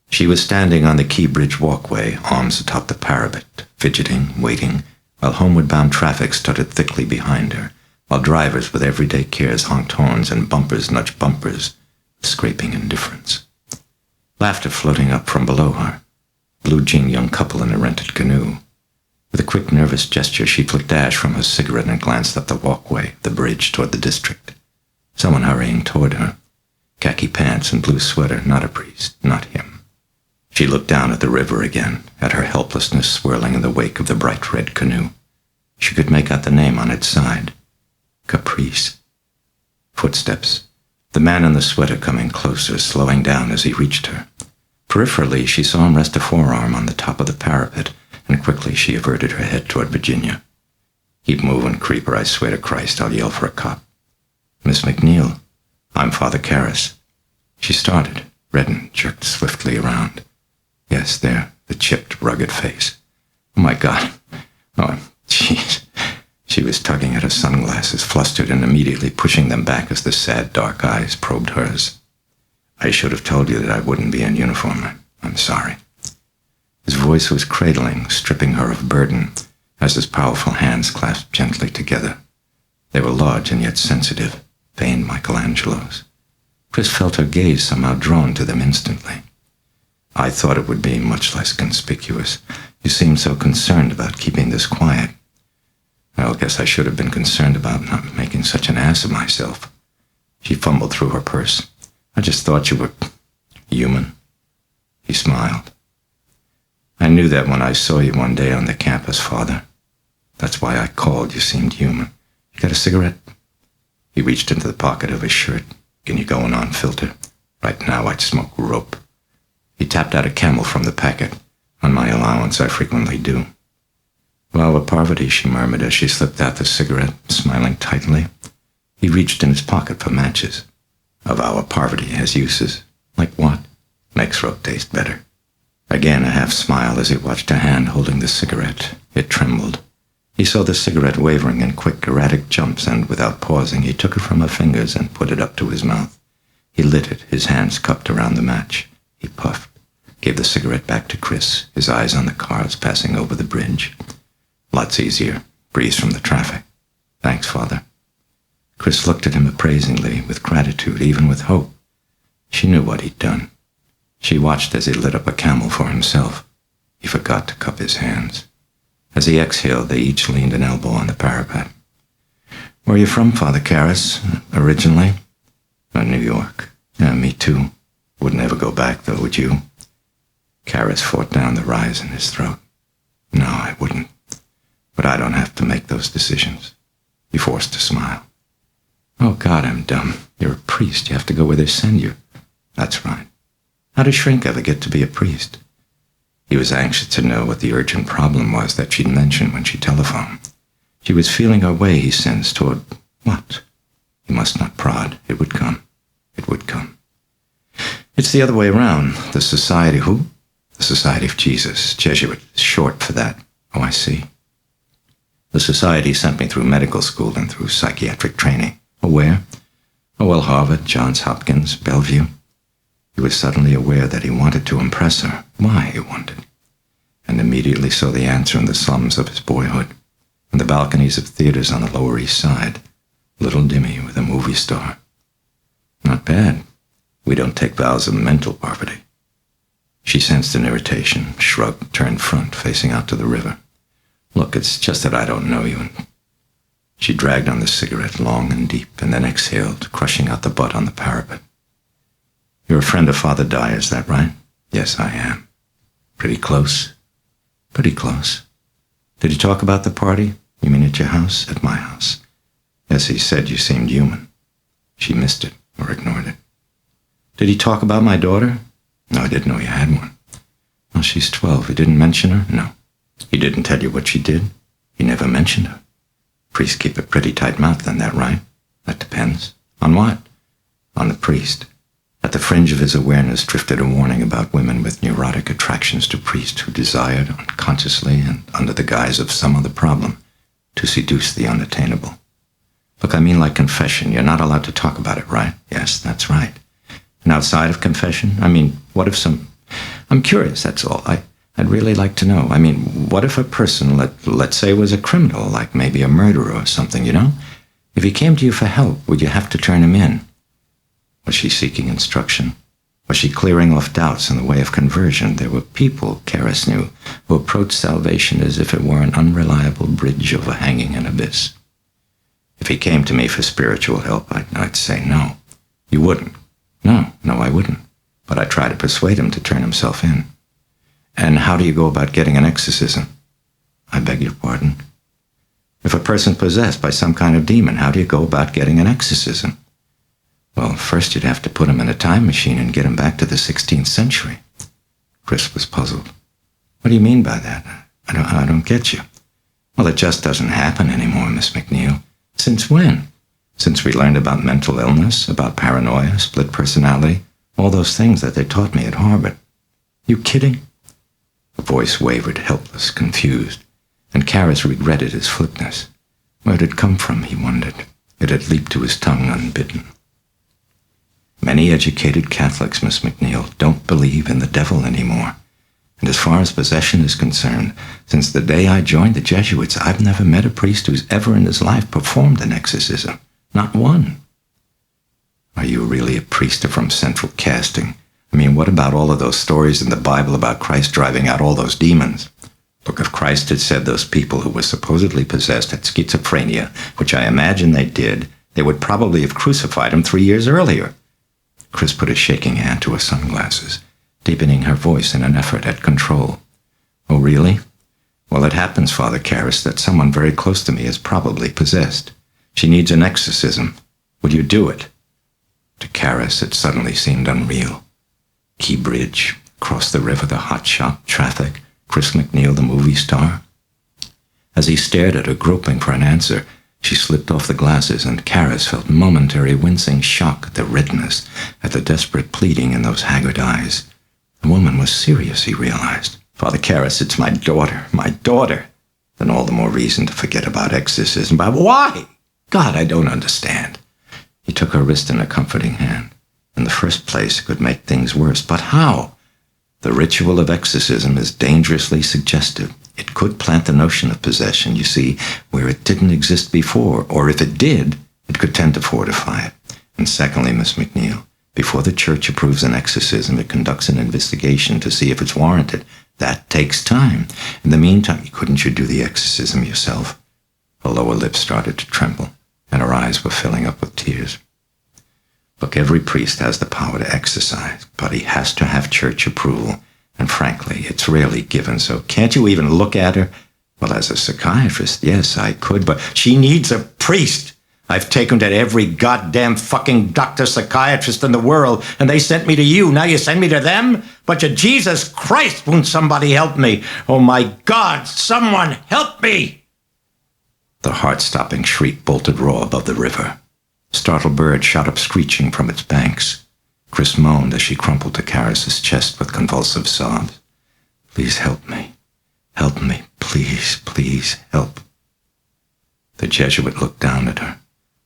She was standing on the Key Bridge walkway, arms atop the parapet, fidgeting, waiting, while homeward-bound traffic stuttered thickly behind her, while drivers with everyday cares honked horns and bumpers nudged bumpers with scraping indifference. Laughter floating up from below her. Blue-jeaned young couple in a rented canoe. With a quick, nervous gesture, she flicked ash from her cigarette and glanced up the walkway, the bridge, toward the district. Someone hurrying toward her. Khaki pants and blue sweater, not a priest, not him. She looked down at the river again, at her helplessness swirling in the wake of the bright red canoe. She could make out the name on its side. Caprice. Footsteps. The man in the sweater coming closer, slowing down as he reached her. Peripherally, she saw him rest a forearm on the top of the parapet, and quickly she averted her head toward Virginia. "Keep moving, creeper, I swear to Christ, I'll yell for a cop." "Miss MacNeil, I'm Father Karras." She started, reddened, jerked swiftly around. Yes, there, the chipped, rugged face. "Oh, my God. Oh, jeez." She was tugging at her sunglasses, flustered, and immediately pushing them back as the sad, dark eyes probed hers. "I should have told you that I wouldn't be in uniform. I'm sorry." His voice was cradling, stripping her of burden, as his powerful hands clasped gently together. They were large and yet sensitive, veined Michelangelos. Chris felt her gaze somehow drawn to them instantly. "I thought it would be much less conspicuous. You seemed so concerned about keeping this quiet." "Well, guess I should have been concerned about not making such an ass of myself." She fumbled through her purse. "I just thought you were human." He smiled. "I knew that when I saw you one day on the campus, Father. That's why I called. You seemed human. You got a cigarette?" He reached into the pocket of his shirt. Can you go on, filter? Right now I'd smoke rope. He tapped out a Camel from the packet. On my allowance, I frequently do. Our poverty, she murmured as she slipped out the cigarette, smiling tightly. He reached in his pocket for matches. Of our poverty has uses. Like what? Makes rope taste better. Again a half smile as he watched her hand holding the cigarette. It trembled. He saw the cigarette wavering in quick, erratic jumps, and without pausing, he took it from her fingers and put it up to his mouth. He lit it, his hands cupped around the match. He puffed, gave the cigarette back to Chris, his eyes on the cars passing over the bridge. Lots easier. Breeze from the traffic. Thanks, Father. Chris looked at him appraisingly, with gratitude, even with hope. She knew what he'd done. She watched as he lit up a Camel for himself. He forgot to cup his hands. As he exhaled, they each leaned an elbow on the parapet. Where are you from, Father Karras, originally? New York. Yeah, me too. Wouldn't ever go back, though, would you? Karras fought down the rise in his throat. No, I wouldn't. But I don't have to make those decisions. He forced a smile. Oh, God, I'm dumb. You're a priest. You have to go where they send you. That's right. How does Shrink ever get to be a priest? He was anxious to know what the urgent problem was that she'd mentioned when she telephoned. She was feeling her way, he sensed, toward what? He must not prod. It would come. It would come. It's the other way around. The Society who? The Society of Jesus. Jesuit. Short for that. Oh, I see. The Society sent me through medical school and through psychiatric training. Oh, where? Oh, well, Harvard, Johns Hopkins, Bellevue. He was suddenly aware that he wanted to impress her. Why, he wondered. And immediately saw the answer in the slums of his boyhood, in the balconies of theaters on the Lower East Side. Little Dimmy with a movie star. Not bad. We don't take vows of mental poverty. She sensed an irritation, shrugged, turned front, facing out to the river. Look, it's just that I don't know you. She dragged on the cigarette long and deep, and then exhaled, crushing out the butt on the parapet. You're a friend of Father Dyer, is that right? Yes, I am. Pretty close? Pretty close. Did he talk about the party? You mean at your house? At my house. Yes, he said you seemed human. She missed it, or ignored it. Did he talk about my daughter? No, I didn't know you had one. Well, she's 12. He didn't mention her? No. He didn't tell you what she did? He never mentioned her. Priests keep a pretty tight mouth, then, that right? That depends. On what? On the priest. At the fringe of his awareness drifted a warning about women with neurotic attractions to priests who desired, unconsciously and under the guise of some other problem, to seduce the unattainable. Look, I mean like confession. You're not allowed to talk about it, right? Yes, that's right. And outside of confession? I mean, what if I'm curious, that's all. I'd really like to know. I mean, what if a person, let's say, was a criminal, like maybe a murderer or something, you know? If he came to you for help, would you have to turn him in? Was she seeking instruction? Was she clearing off doubts in the way of conversion? There were people, Karras knew, who approached salvation as if it were an unreliable bridge overhanging an abyss. If he came to me for spiritual help, I'd say no. You wouldn't? No, I wouldn't. But I'd try to persuade him to turn himself in. And how do you go about getting an exorcism? I beg your pardon? If a person's possessed by some kind of demon, how do you go about getting an exorcism? Well, first you'd have to put him in a time machine and get him back to the 16th century. Chris was puzzled. What do you mean by that? I don't get you. Well, it just doesn't happen anymore, Miss MacNeil. Since when? Since we learned about mental illness, about paranoia, split personality, all those things that they taught me at Harvard. You kidding? The voice wavered, helpless, confused, and Karras regretted his flipness. Where did it come from, he wondered. It had leaped to his tongue unbidden. Many educated Catholics, Miss MacNeil, don't believe in the devil anymore. And as far as possession is concerned, since the day I joined the Jesuits, I've never met a priest who's ever in his life performed an exorcism. Not one. Are you really a priest or from central casting? I mean, what about all of those stories in the Bible about Christ driving out all those demons? Look, if Christ had said those people who were supposedly possessed had schizophrenia, which I imagine they did, they would probably have crucified him 3 years earlier. Chris put a shaking hand to her sunglasses, deepening her voice in an effort at control. Oh, really? Well, it happens, Father Karras, that someone very close to me is probably possessed. She needs an exorcism. Would you do it? To Karis, it suddenly seemed unreal. Key Bridge, across the river, the hot shop, traffic, Chris MacNeil, the movie star. As he stared at her, groping for an answer, she slipped off the glasses, and Karis felt momentary wincing shock at the redness, at the desperate pleading in those haggard eyes. The woman was serious, he realized. Father Karis, it's my daughter, my daughter. Then all the more reason to forget about exorcism. But why? God, I don't understand. He took her wrist in a comforting hand. In the first place, it could make things worse. But how? The ritual of exorcism is dangerously suggestive. It could plant the notion of possession, you see, where it didn't exist before. Or if it did, it could tend to fortify it. And secondly, Miss MacNeil, before the church approves an exorcism, it conducts an investigation to see if it's warranted. That takes time. In the meantime, couldn't you do the exorcism yourself? Her lower lip started to tremble, and her eyes were filling up with tears. Look, every priest has the power to exorcise, but he has to have church approval. And frankly, it's rarely given, so can't you even look at her? Well, as a psychiatrist, yes, I could, but she needs a priest. I've taken to every goddamn fucking doctor psychiatrist in the world, and they sent me to you. Now you send me to them? But you, Jesus Christ, won't somebody help me? Oh my God, someone help me! The heart-stopping shriek bolted raw above the river. Startled bird shot up screeching from its banks. Chris moaned as she crumpled to Karis's chest with convulsive sobs. Please help me. Help me. Please, please help. The Jesuit looked down at her,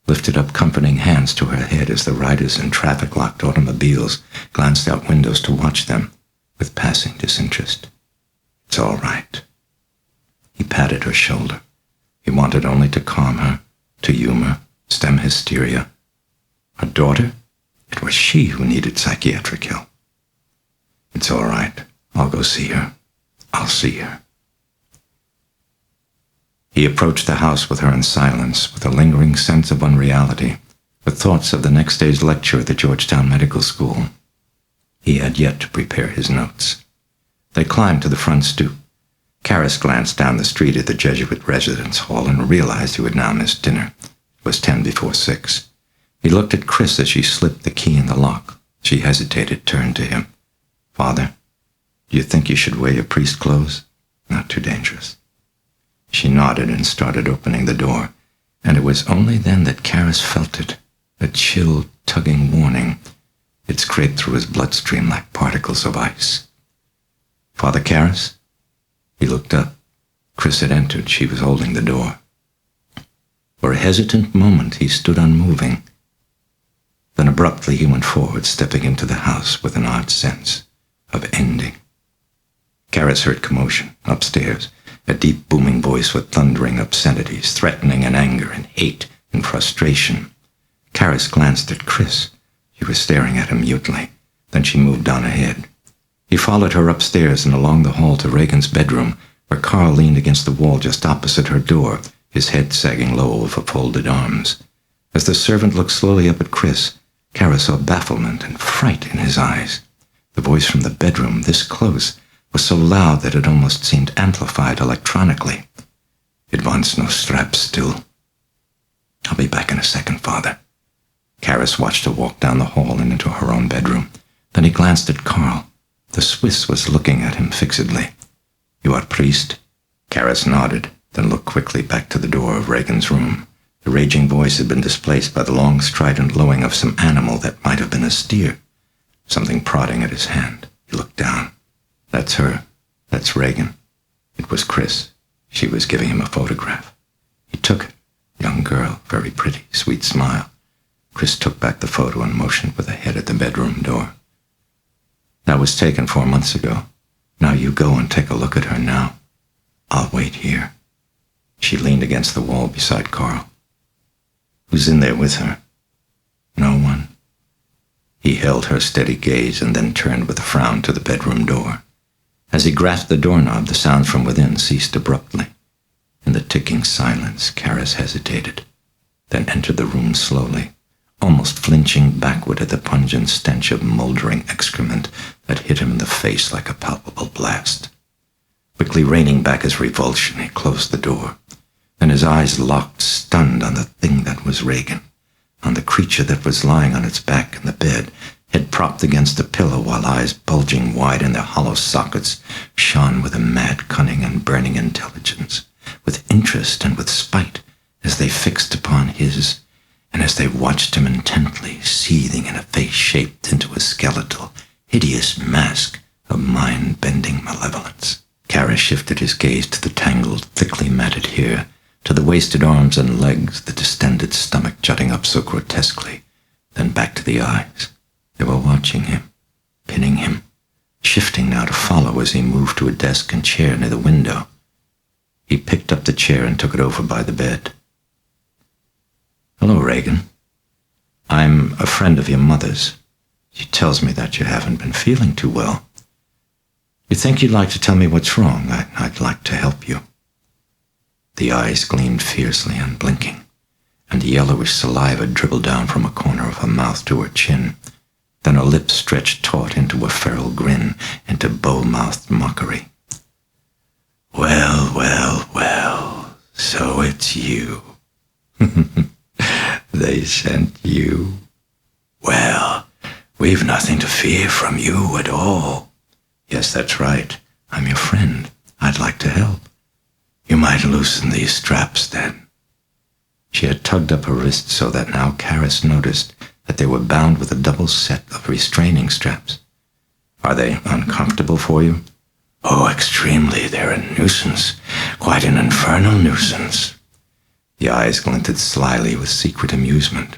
lifted up comforting hands to her head as the riders in traffic-locked automobiles glanced out windows to watch them with passing disinterest. It's all right. He patted her shoulder. He wanted only to calm her, to humor, stem hysteria. Her daughter? It was she who needed psychiatric help. It's all right. I'll go see her. I'll see her. He approached the house with her in silence, with a lingering sense of unreality, with thoughts of the next day's lecture at the Georgetown Medical School. He had yet to prepare his notes. They climbed to the front stoop. Karis glanced down the street at the Jesuit residence hall and realized he would now miss dinner. It was 10 before 6. He looked at Chris as she slipped the key in the lock. She hesitated, turned to him. Father, do you think you should wear your priest clothes? Not too dangerous. She nodded and started opening the door, and it was only then that Karis felt it, a chill, tugging warning. It scraped through his bloodstream like particles of ice. Father Karis? He looked up. Chris had entered. She was holding the door. For a hesitant moment, he stood unmoving. Then abruptly he went forward, stepping into the house with an odd sense of ending. Karis heard commotion upstairs, a deep booming voice with thundering obscenities, threatening and anger and hate and frustration. Karis glanced at Chris. She was staring at him mutely. Then she moved on ahead. He followed her upstairs and along the hall to Regan's bedroom, where Carl leaned against the wall just opposite her door, his head sagging low over folded arms. As the servant looked slowly up at Chris, Karis saw bafflement and fright in his eyes. The voice from the bedroom, this close, was so loud that it almost seemed amplified electronically. It wants no straps still. I'll be back in a second, Father. Karis watched her walk down the hall and into her own bedroom. Then he glanced at Carl. The Swiss was looking at him fixedly. You are priest? Karis nodded, then looked quickly back to the door of Regan's room. The raging voice had been displaced by the long, strident lowing of some animal that might have been a steer. Something prodding at his hand. He looked down. That's her. That's Regan. It was Chris. She was giving him a photograph. He took it. Young girl, very pretty, sweet smile. Chris took back the photo and motioned with a head at the bedroom door. That was taken 4 months ago. Now you go and take a look at her now. I'll wait here. She leaned against the wall beside Carl. Who's in there with her? No one. He held her steady gaze and then turned with a frown to the bedroom door. As he grasped the doorknob, the sounds from within ceased abruptly. In the ticking silence, Karis hesitated, then entered the room slowly, almost flinching backward at the pungent stench of moldering excrement that hit him in the face like a palpable blast. Quickly reining back his revulsion, he closed the door. Then his eyes locked, stunned, on the thing that was Regan. on the creature that was lying on its back in the bed, head propped against the pillow while eyes bulging wide in their hollow sockets shone with a mad cunning and burning intelligence, with interest and with spite as they fixed upon his, and as they watched him intently, seething in a face shaped into a skeletal, hideous mask of mind-bending malevolence. Kara shifted his gaze to the tangled, thickly matted hair, to the wasted arms and legs, the distended stomach jutting up so grotesquely, then back to the eyes. They were watching him, pinning him, shifting now to follow as he moved to a desk and chair near the window. He picked up the chair and took it over by the bed. "Hello, Regan. I'm a friend of your mother's. She tells me that you haven't been feeling too well. You think you'd like to tell me what's wrong? I'd like to help you." The eyes gleamed fiercely, unblinking, and the yellowish saliva dribbled down from a corner of her mouth to her chin. Then her lips stretched taut into a feral grin, into bow-mouthed mockery. "Well, well, well, so it's you. They sent you. Well, we've nothing to fear from you at all." "Yes, that's right. I'm your friend. I'd like to help." "You might loosen these straps, then." She had tugged up her wrists so that now Karis noticed that they were bound with a double set of restraining straps. "Are they uncomfortable for you?" "Oh, extremely. They're a nuisance. Quite an infernal nuisance." The eyes glinted slyly with secret amusement.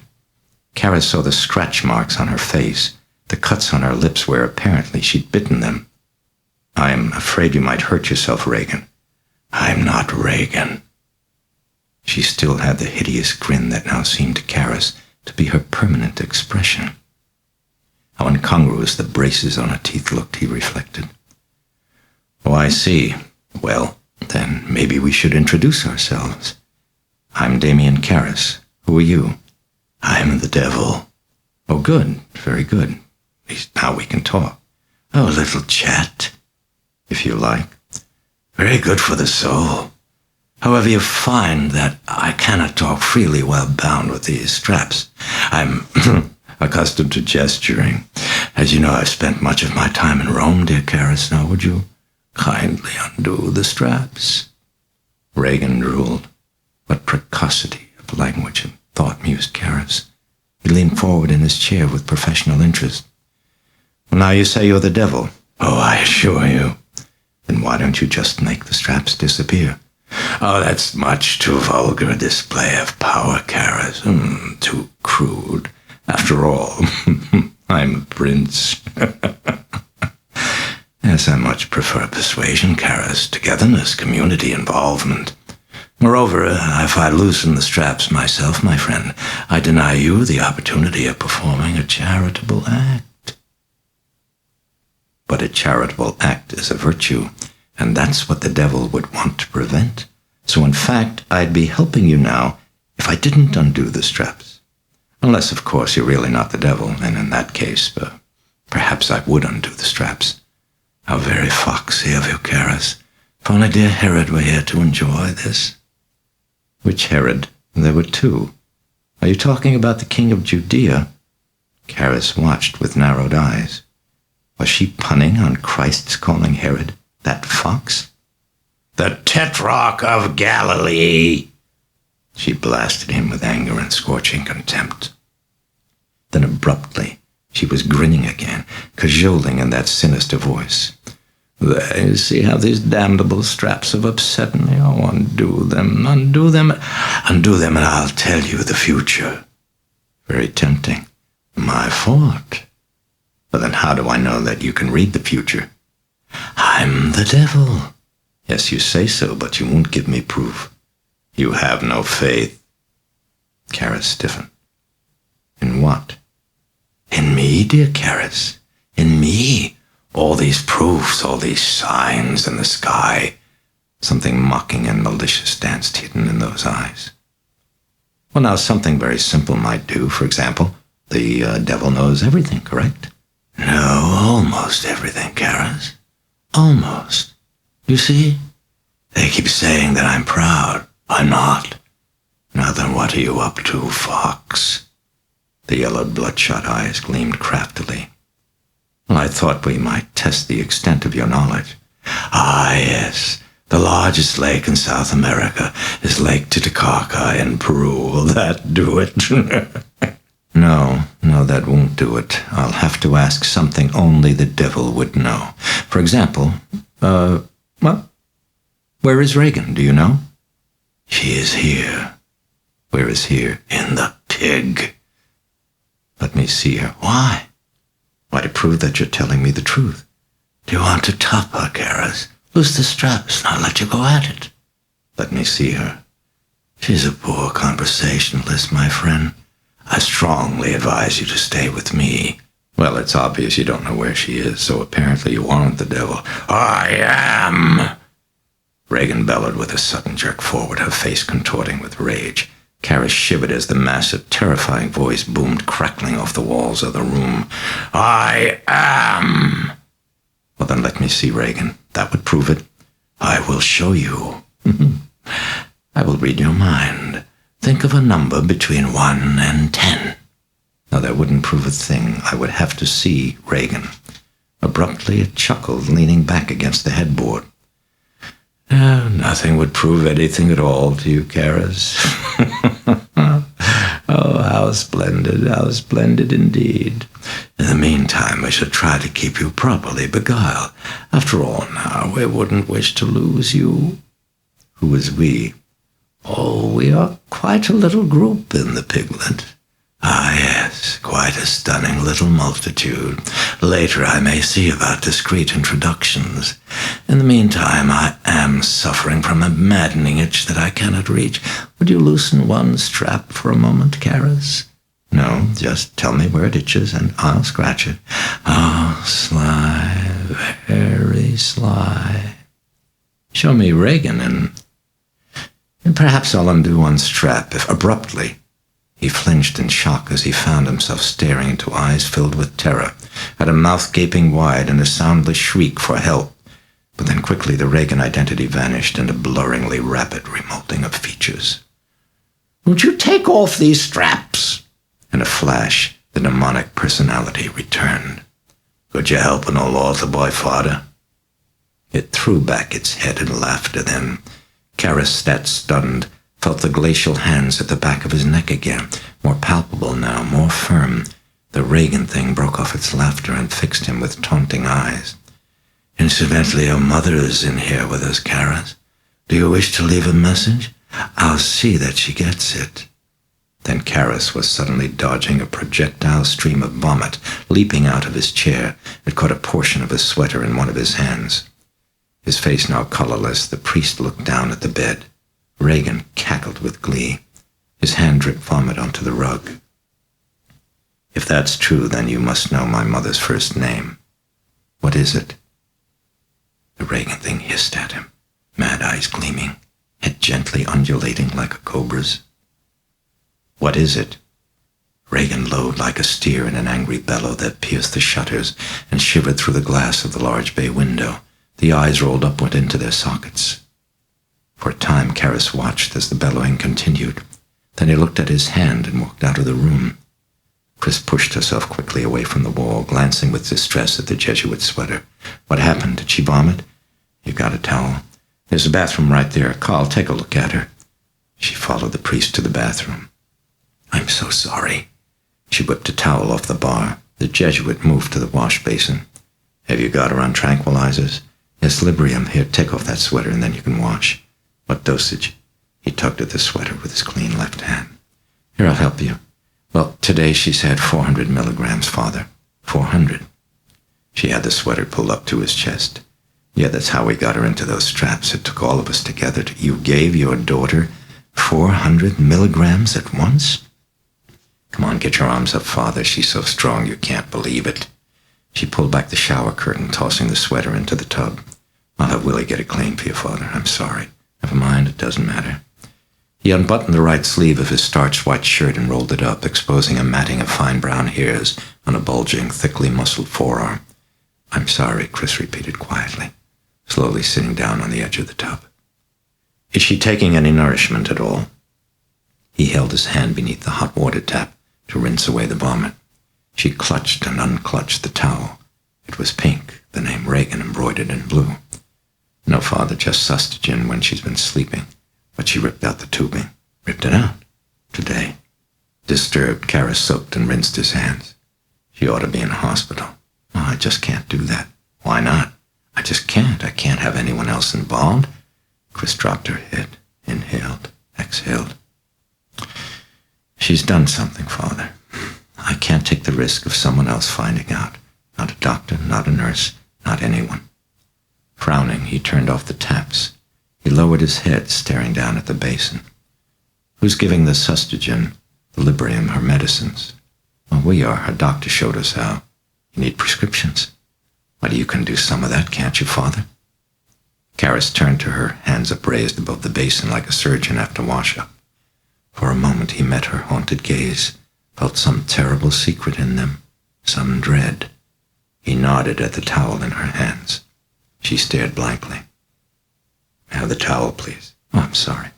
Karis saw the scratch marks on her face, the cuts on her lips where apparently she'd bitten them. "I'm afraid you might hurt yourself, Regan." "I'm not Regan." She still had the hideous grin that now seemed to Karis to be her permanent expression. How incongruous the braces on her teeth looked, he reflected. "Oh, I see. Well, then maybe we should introduce ourselves. I'm Damien Karis. Who are you?" "I'm the devil." "Oh, good. Very good. At least now we can talk." "Oh, a little chat." "If you like." "Very good for the soul. However, you find that I cannot talk freely while bound with these straps. I'm accustomed to gesturing. As you know, I've spent much of my time in Rome, dear Karis. Now, would you kindly undo the straps?" Regan drooled. What precocity of language and thought, mused Karis. He leaned forward in his chair with professional interest. "Well, now you say you're the devil." "Oh, I assure you." "Then why don't you just make the straps disappear?" "Oh, that's much too vulgar a display of power, Karis. Too crude. After all, I'm a prince." "Yes, I much prefer persuasion, Karis, togetherness, community involvement. Moreover, if I loosen the straps myself, my friend, I deny you the opportunity of performing a charitable act." "But a charitable act is a virtue, and that's what the devil would want to prevent. So in fact, I'd be helping you now if I didn't undo the straps. Unless, of course, you're really not the devil, and in that case, perhaps I would undo the straps." "How very foxy of you, Karis. If only dear Herod were here to enjoy this." "Which Herod? There were two. Are you talking about the king of Judea?" Karis watched with narrowed eyes. Was she punning on Christ's calling Herod that fox? "The Tetrarch of Galilee!" She blasted him with anger and scorching contempt. Then abruptly, she was grinning again, cajoling in that sinister voice. "There, you see how these damnable straps have upset me? Oh, undo them, and I'll tell you the future." Very tempting. "My fault. But then how do I know that you can read the future?" "I'm the devil." "Yes, you say so, but you won't give me proof." "You have no faith." Karis stiffened. "In what?" "In me, dear Karis. In me. All these proofs, all these signs in the sky." Something mocking and malicious danced hidden in those eyes. "Well, now, something very simple might do. For example, the devil knows everything, correct?" "No, almost everything, Karis. Almost. You see, they keep saying that I'm proud. I'm not. Now then, what are you up to, fox?" The yellowed bloodshot eyes gleamed craftily. Well, I thought we might test the extent of your knowledge. Ah, yes. The largest lake in South America is Lake Titicaca in Peru. Will that do it? No, that won't do it. I'll have to ask something only the devil would know. For example, where is Regan, do you know? She is here. Where is here? In the pig. Let me see her. Why? Why, to prove that you're telling me the truth. Do you want to top her, Karas? Loose the straps, and I'll let you go at it. Let me see her. She's a poor conversationalist, my friend. I strongly advise you to stay with me. Well, it's obvious you don't know where she is, so apparently you aren't the devil. I am! Regan bellowed with a sudden jerk forward, her face contorting with rage. Karas shivered as the massive, terrifying voice boomed, crackling off the walls of the room. I am! Well, then let me see Regan. That would prove it. I will show you. I will read your mind. Think of a number between 1 and 10. No, that wouldn't prove a thing. I would have to see Regan. Abruptly, it chuckled, leaning back against the headboard. Nothing would prove anything at all to you, Karas. Oh, how splendid indeed. In the meantime, we should try to keep you properly beguiled. After all, now, we wouldn't wish to lose you. Who is we? Oh, we are quite a little group in the Piglet. Ah, yes, quite a stunning little multitude. Later I may see about discreet introductions. In the meantime, I am suffering from a maddening itch that I cannot reach. Would you loosen one strap for a moment, Karas? No, just tell me where it itches, and I'll scratch it. Oh, sly, very sly. Show me Regan, and perhaps I'll undo one strap if abruptly. He flinched in shock as he found himself staring into eyes filled with terror, at a mouth gaping wide and a soundless shriek for help. But then quickly the Regan identity vanished in a blurringly rapid remolding of features. Would you take off these straps? In a flash, the demonic personality returned. Could you help an old altar boy, father? It threw back its head in laughter then. Karas sat stunned, felt the glacial hands at the back of his neck again, more palpable now, more firm. The Regan thing broke off its laughter and fixed him with taunting eyes. Incidentally, your mother is in here with us, Karas. Do you wish to leave a message? I'll see that she gets it. Then Karas was suddenly dodging a projectile stream of vomit, leaping out of his chair. It caught a portion of his sweater in one of his hands. His face now colorless, the priest looked down at the bed. Regan cackled with glee. His hand dripped vomit onto the rug. If that's true, then you must know my mother's first name. What is it? The Regan thing hissed at him, mad eyes gleaming, head gently undulating like a cobra's. What is it? Regan lowed like a steer in an angry bellow that pierced the shutters and shivered through the glass of the large bay window. The eyes rolled upward into their sockets. For a time, Karas watched as the bellowing continued. Then he looked at his hand and walked out of the room. Chris pushed herself quickly away from the wall, glancing with distress at the Jesuit sweater. What happened? Did she vomit? You got a towel? There's a bathroom right there. Carl, take a look at her. She followed the priest to the bathroom. I'm so sorry. She whipped a towel off the bar. The Jesuit moved to the wash basin. Have you got her on tranquilizers? Yes, Librium. Here, take off that sweater and then you can wash. What dosage? He tugged at the sweater with his clean left hand. Here, I'll help you. Well, today she's had 400 milligrams, Father. 400. She had the sweater pulled up to his chest. Yeah, that's how we got her into those straps. It took all of us together. You gave your daughter 400 milligrams at once? Come on, get your arms up, Father. She's so strong you can't believe it. She pulled back the shower curtain, tossing the sweater into the tub. I'll have Willie get it clean for you, Father. I'm sorry. Never mind, it doesn't matter. He unbuttoned the right sleeve of his starched white shirt and rolled it up, exposing a matting of fine brown hairs on a bulging, thickly muscled forearm. I'm sorry, Chris repeated quietly, slowly sitting down on the edge of the tub. Is she taking any nourishment at all? He held his hand beneath the hot water tap, to rinse away the vomit. She clutched and unclutched the towel. It was pink, the name Regan embroidered in blue. No, Father, just sustagen when she's been sleeping. But she ripped out the tubing. Ripped it out. Today. Disturbed, Kara soaked and rinsed his hands. She ought to be in a hospital. No, I just can't do that. Why not? I just can't. I can't have anyone else involved. Chris dropped her head, inhaled, exhaled. She's done something, Father. I can't take the risk of someone else finding out. Not a doctor, not a nurse, not anyone. Frowning, he turned off the taps. He lowered his head, staring down at the basin. Who's giving the sustagen, the Librium, her medicines? Well, we are. Her doctor showed us how. You need prescriptions. Well, you can do some of that, can't you, Father? Karis turned to her, hands upraised above the basin like a surgeon after wash-up. For a moment he met her haunted gaze, felt some terrible secret in them, some dread. He nodded at the towel in her hands. She stared blankly. Have the towel, please. Oh, I'm sorry.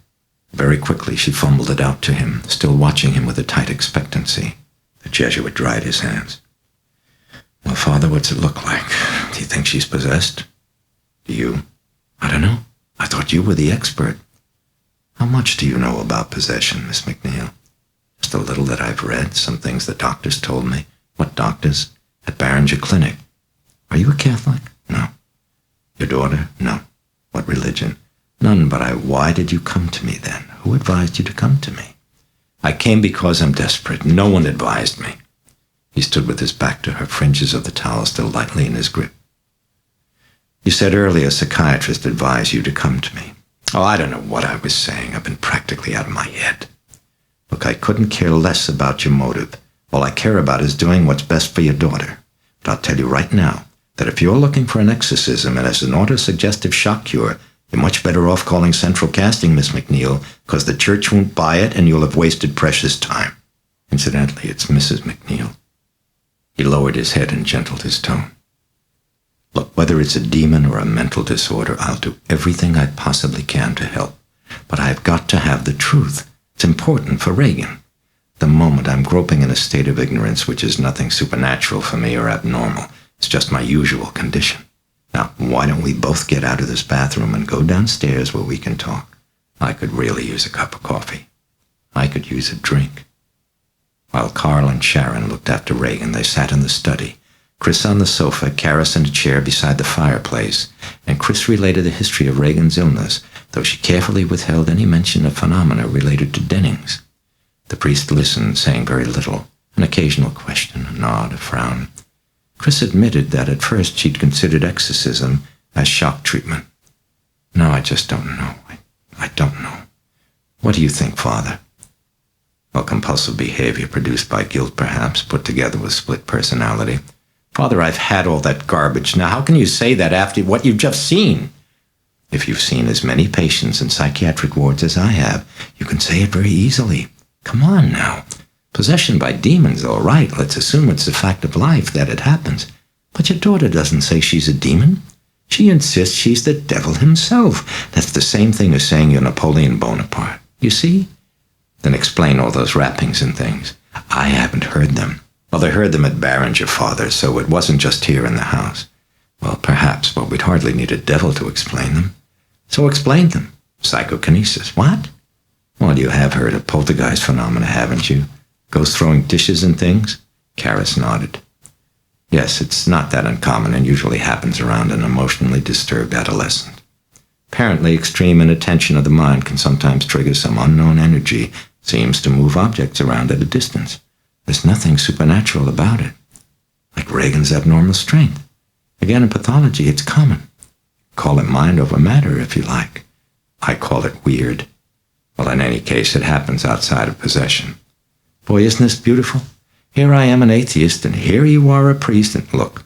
Very quickly she fumbled it out to him, still watching him with a tight expectancy. The Jesuit dried his hands. Well, Father, what's it look like? Do you think she's possessed? Do you? I don't know. I thought you were the expert. How much do you know about possession, Miss MacNeil? Just a little that I've read, some things the doctors told me. What doctors? At Barringer Clinic. Are you a Catholic? No. Your daughter? No. What religion? None, but why did you come to me then? Who advised you to come to me? I came because I'm desperate. No one advised me. He stood with his back to her, fringes of the towel still lightly in his grip. You said earlier a psychiatrist advised you to come to me. Oh, I don't know what I was saying. I've been practically out of my head. Look, I couldn't care less about your motive. All I care about is doing what's best for your daughter. But I'll tell you right now that if you're looking for an exorcism and as an autosuggestive shock cure, you're much better off calling Central Casting, Miss MacNeil, because the church won't buy it and you'll have wasted precious time. Incidentally, it's Mrs. MacNeil. He lowered his head and gentled his tone. Look, whether it's a demon or a mental disorder, I'll do everything I possibly can to help. But I've got to have the truth. It's important for Regan. The moment I'm groping in a state of ignorance, which is nothing supernatural for me or abnormal. It's just my usual condition. Now, why don't we both get out of this bathroom and go downstairs where we can talk? I could really use a cup of coffee. I could use a drink. While Carl and Sharon looked after Regan, they sat in the study. Chris on the sofa, Karis in a chair beside the fireplace, and Chris related the history of Regan's illness, though she carefully withheld any mention of phenomena related to Dennings. The priest listened, saying very little, an occasional question, a nod, a frown. Chris admitted that at first she'd considered exorcism as shock treatment. No, I just don't know. I don't know. What do you think, Father? Well, compulsive behavior produced by guilt, perhaps, put together with split personality. Father, I've had all that garbage. Now, how can you say that after what you've just seen? If you've seen as many patients in psychiatric wards as I have, you can say it very easily. Come on now. Possession by demons, all right. Let's assume it's a fact of life that it happens. But your daughter doesn't say she's a demon. She insists she's the devil himself. That's the same thing as saying you're Napoleon Bonaparte. You see? Then explain all those rappings and things. I haven't heard them. Well, they heard them at Barringer, Father, so it wasn't just here in the house. Well, perhaps, but we'd hardly need a devil to explain them. So explain them. Psychokinesis. What? Well, you have heard of poltergeist phenomena, haven't you? Ghosts throwing dishes and things? Karis nodded. Yes, it's not that uncommon and usually happens around an emotionally disturbed adolescent. Apparently, extreme inattention of the mind can sometimes trigger some unknown energy, seems to move objects around at a distance. There's nothing supernatural about it. Like Regan's abnormal strength. Again, in pathology, it's common. Call it mind over matter, if you like. I call it weird. Well, in any case, it happens outside of possession. Boy, isn't this beautiful? Here I am an atheist, and here you are a priest, and look.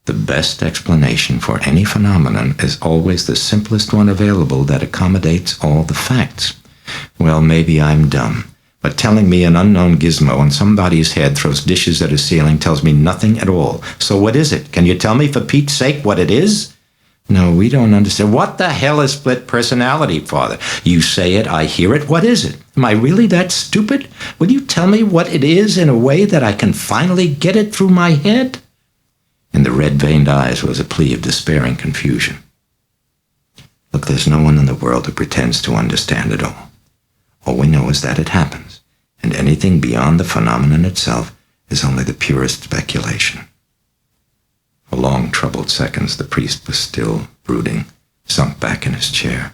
The best explanation for any phenomenon is always the simplest one available that accommodates all the facts. Well, maybe I'm dumb, but telling me an unknown gizmo on somebody's head throws dishes at a ceiling tells me nothing at all. So what is it? Can you tell me for Pete's sake what it is? No, we don't understand. What the hell is split personality, Father? You say it, I hear it. What is it? Am I really that stupid? Will you tell me what it is in a way that I can finally get it through my head?" In the red-veined eyes was a plea of despairing confusion. "Look, there's no one in the world who pretends to understand it all. All we know is that it happens, and anything beyond the phenomenon itself is only the purest speculation." For long, troubled seconds, the priest was still, brooding, sunk back in his chair.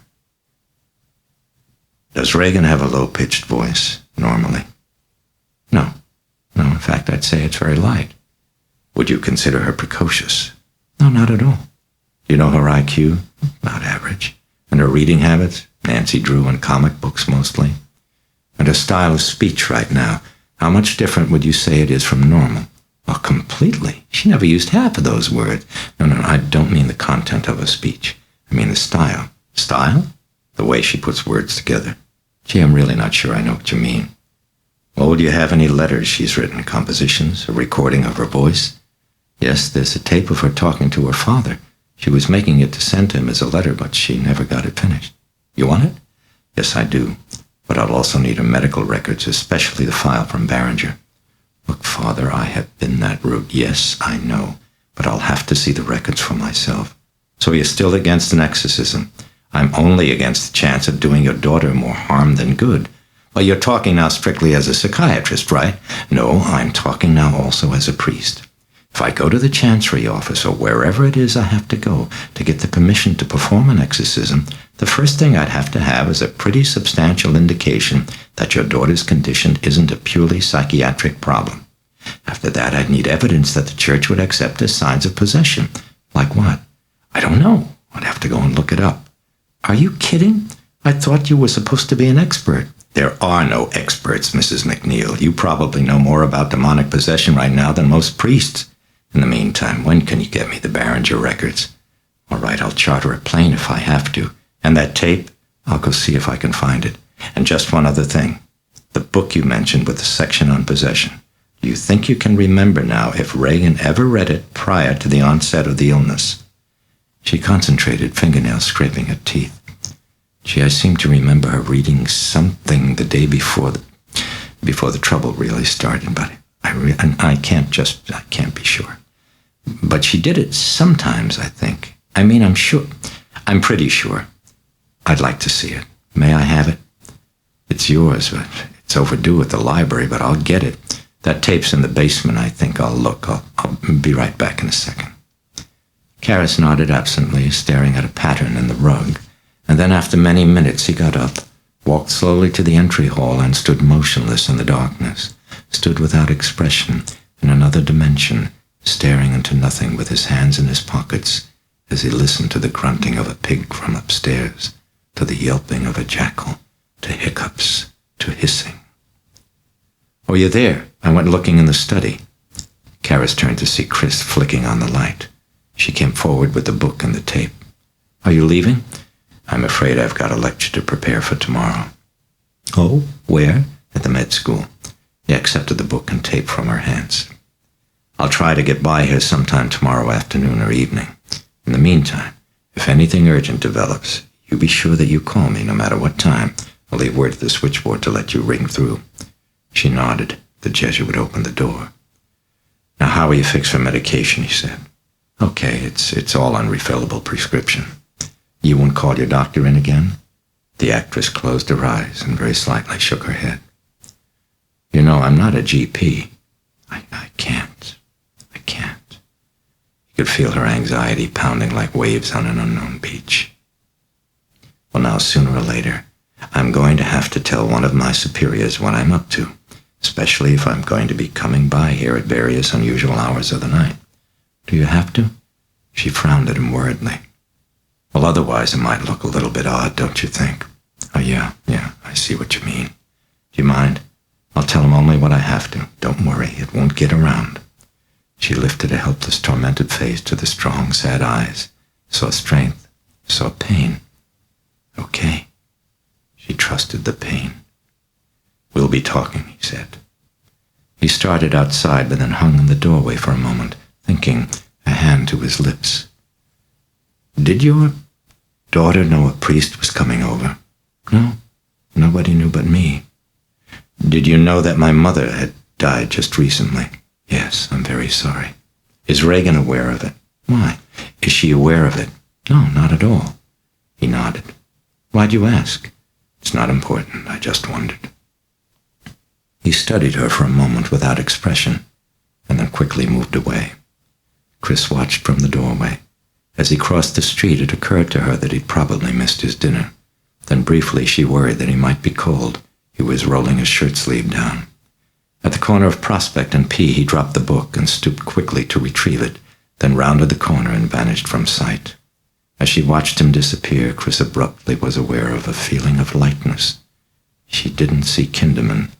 "Does Regan have a low-pitched voice, normally?" No, in fact, I'd say it's very light." "Would you consider her precocious?" "No, not at all." "Do you know her IQ?" "About average." "And her reading habits?" "Nancy Drew and comic books, mostly." "And her style of speech right now, how much different would you say it is from normal?" "Well, completely. She never used half of those words." No, I don't mean the content of her speech. I mean the style." "Style?" "The way she puts words together." "Gee, I'm really not sure I know what you mean." "Well, would you have any letters she's written, compositions, a recording of her voice?" "Yes, there's a tape of her talking to her father. She was making it to send to him as a letter, but she never got it finished." "You want it?" "Yes, I do. But I'll also need her medical records, especially the file from Barringer." "Look, Father, I have been that route. Yes, I know. But I'll have to see the records for myself." "So you're still against an exorcism?" "I'm only against the chance of doing your daughter more harm than good." "Well, you're talking now strictly as a psychiatrist, right?" "No, I'm talking now also as a priest. If I go to the chancery office or wherever it is I have to go to get the permission to perform an exorcism, the first thing I'd have to have is a pretty substantial indication that your daughter's condition isn't a purely psychiatric problem. After that, I'd need evidence that the church would accept as signs of possession." "Like what?" "I don't know. I'd have to go and look it up." "Are you kidding? I thought you were supposed to be an expert." "There are no experts, Mrs. MacNeil. You probably know more about demonic possession right now than most priests. In the meantime, when can you get me the Barringer records?" "All right, I'll charter a plane if I have to." "And that tape?" "I'll go see if I can find it. And just one other thing. The book you mentioned with the section on possession. Do you think you can remember now if Regan ever read it prior to the onset of the illness?" She concentrated, fingernails scraping her teeth. "Gee, I seem to remember her reading something the day before the trouble really started, but I can't be sure. But she did it sometimes, I think. I mean, I'm sure. I'm pretty sure. I'd like to see it. May I have it?" "It's yours, but it's overdue at the library, but I'll get it. That tape's in the basement, I think. I'll look. I'll be right back in a second." Karras nodded absently, staring at a pattern in the rug, and then after many minutes he got up, walked slowly to the entry hall, and stood motionless in the darkness, stood without expression in another dimension, staring into nothing with his hands in his pockets as he listened to the grunting of a pig from upstairs, to the yelping of a jackal, to hiccups, to hissing. "Oh, you're there. I went looking in the study." Karras turned to see Chris flicking on the light. She came forward with the book and the tape. "Are you leaving?" "I'm afraid I've got a lecture to prepare for tomorrow." "Oh, where?" "At the med school." He accepted the book and tape from her hands. "I'll try to get by here sometime tomorrow afternoon or evening. In the meantime, if anything urgent develops, you be sure that you call me no matter what time. I'll leave word to the switchboard to let you ring through." She nodded. The Jesuit opened the door. "Now, how are you fixed for medication?" he said. "Okay, it's all on refillable prescription." "You won't call your doctor in again?" The actress closed her eyes and very slightly shook her head. "You know, I'm not a GP. I can't. You could feel her anxiety pounding like waves on an unknown beach. "Well, now, sooner or later, I'm going to have to tell one of my superiors what I'm up to, especially if I'm going to be coming by here at various unusual hours of the night." "Do you have to?" She frowned at him worriedly. "Well, otherwise it might look a little bit odd, don't you think?" "Oh, yeah, I see what you mean. Do you mind? I'll tell him only what I have to. Don't worry, it won't get around." She lifted a helpless, tormented face to the strong, sad eyes, saw strength, saw pain. "Okay." She trusted the pain. "We'll be talking," he said. He started outside, but then hung in the doorway for a moment, thinking, a hand to his lips. "Did your daughter know a priest was coming over?" "No, nobody knew but me." Did you know that my mother had died just recently? Yes, I'm very sorry. Is Regan aware of it? Why? Is she aware of it? No, not at all. He nodded. Why'd you ask? It's not important. I just wondered. He studied her for a moment without expression, and then quickly moved away. Chris watched from the doorway. As he crossed the street, it occurred to her that he'd probably missed his dinner. Then briefly she worried that he might be cold. He was rolling his shirt sleeve down. At the corner of Prospect and P, he dropped the book and stooped quickly to retrieve it, then rounded the corner and vanished from sight. As she watched him disappear, Chris abruptly was aware of a feeling of lightness. She didn't see Kinderman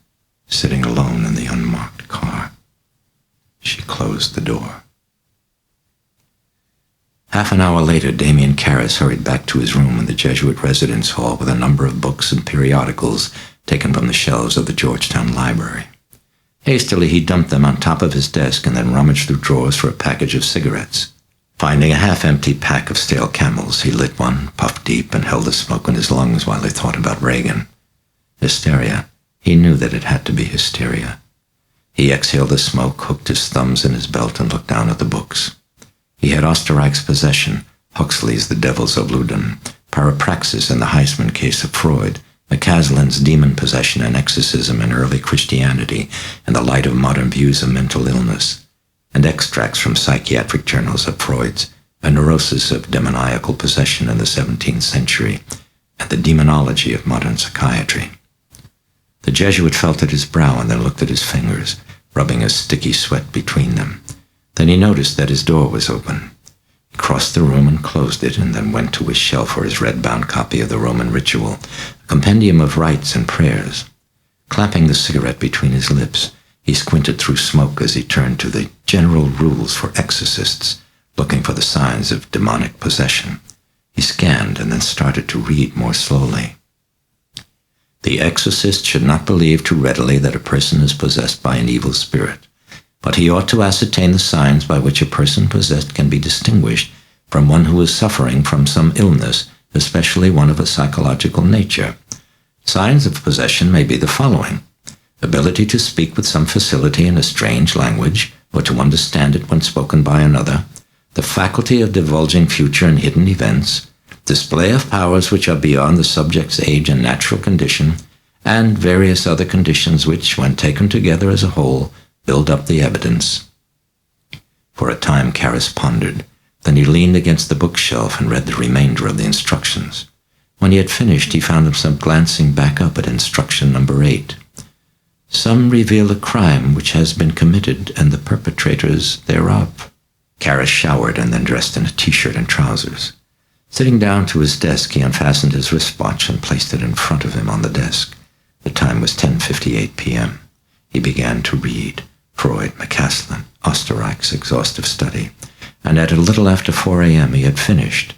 sitting alone in the unmarked car. She closed the door. Half an hour later, Damien Karras hurried back to his room in the Jesuit residence hall with a number of books and periodicals taken from the shelves of the Georgetown Library. Hastily, he dumped them on top of his desk and then rummaged through drawers for a package of cigarettes. Finding a half-empty pack of stale Camels, he lit one, puffed deep, and held the smoke in his lungs while he thought about Regan. Hysteria. He knew that it had to be hysteria. He exhaled the smoke, hooked his thumbs in his belt, and looked down at the books. He had Osterreich's Possession, Huxley's The Devils of Loudun, Parapraxis and the Heisman Case of Freud, McCaslin's Demon Possession and Exorcism in Early Christianity and the Light of Modern Views of Mental Illness, and extracts from psychiatric journals of Freud's A Neurosis of Demoniacal Possession in the 17th Century and the Demonology of Modern Psychiatry. The Jesuit felt at his brow and then looked at his fingers, rubbing a sticky sweat between them. Then he noticed that his door was open. He crossed the room and closed it, and then went to his shelf for his red-bound copy of the Roman Ritual, a compendium of rites and prayers. Clapping the cigarette between his lips, he squinted through smoke as he turned to the General Rules for Exorcists, looking for the signs of demonic possession. He scanned and then started to read more slowly. The exorcist should not believe too readily that a person is possessed by an evil spirit, but he ought to ascertain the signs by which a person possessed can be distinguished from one who is suffering from some illness, especially one of a psychological nature. Signs of possession may be the following: ability to speak with some facility in a strange language, or to understand it when spoken by another, the faculty of divulging future and hidden events, display of powers which are beyond the subject's age and natural condition, and various other conditions which, when taken together as a whole, build up the evidence. For a time Karras pondered. Then he leaned against the bookshelf and read the remainder of the instructions. When he had finished, he found himself glancing back up at instruction number 8. Some reveal a crime which has been committed and the perpetrators thereof. Karras showered and then dressed in a t-shirt and trousers. Sitting down to his desk, he unfastened his wristwatch and placed it in front of him on the desk. The time was 10:58 p.m. He began to read Freud, McCaslin, Osterreich's exhaustive study, and at a little after 4 a.m. he had finished,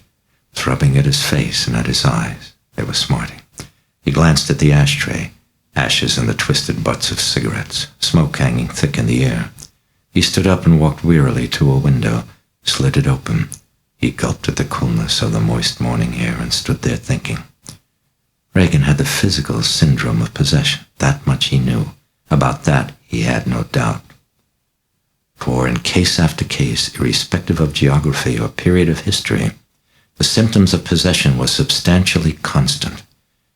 rubbing at his face and at his eyes. They were smarting. He glanced at the ashtray, ashes and the twisted butts of cigarettes, smoke hanging thick in the air. He stood up and walked wearily to a window, slid it open. He gulped at the coolness of the moist morning air and stood there thinking. Regan had the physical syndrome of possession. That much he knew. About that he had no doubt. For in case after case, irrespective of geography or period of history, the symptoms of possession were substantially constant.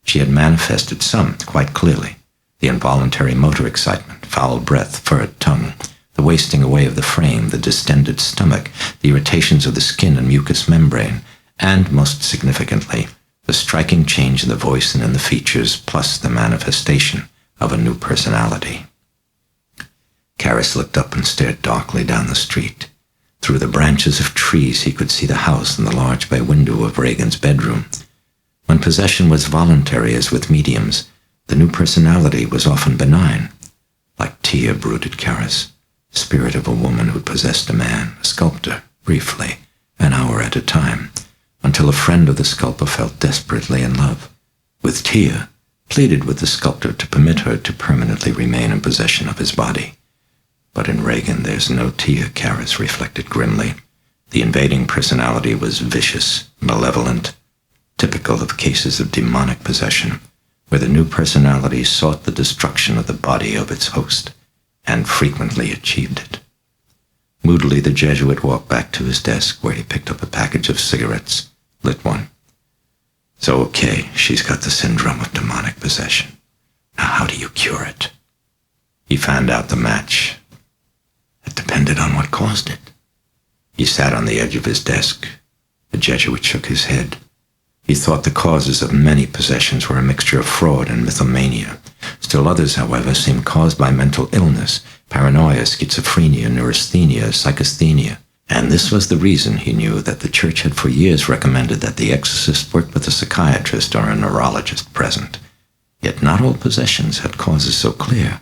She had manifested some quite clearly: the involuntary motor excitement, foul breath, furred tongue, the wasting away of the frame, the distended stomach, the irritations of the skin and mucous membrane, and, most significantly, the striking change in the voice and in the features, plus the manifestation of a new personality. Karras looked up and stared darkly down the street. Through the branches of trees he could see the house and the large bay window of Regan's bedroom. When possession was voluntary, as with mediums, the new personality was often benign. Like Tia, brooded Karras, the spirit of a woman who possessed a man, a sculptor, briefly, an hour at a time, until a friend of the sculptor felt desperately in love with Tia, pleaded with the sculptor to permit her to permanently remain in possession of his body. But in Regan there's no Tia, Karras reflected grimly. The invading personality was vicious, malevolent, typical of cases of demonic possession, where the new personality sought the destruction of the body of its host, and frequently achieved it. Moodily, the Jesuit walked back to his desk, where he picked up a package of cigarettes, lit one. So, okay, she's got the syndrome of demonic possession. Now, how do you cure it? He found out the match. It depended on what caused it. He sat on the edge of his desk. The Jesuit shook his head. He thought the causes of many possessions were a mixture of fraud and mythomania. Still others, however, seemed caused by mental illness, paranoia, schizophrenia, neurasthenia, psychasthenia. And this was the reason, he knew, that the Church had for years recommended that the exorcist work with a psychiatrist or a neurologist present. Yet not all possessions had causes so clear.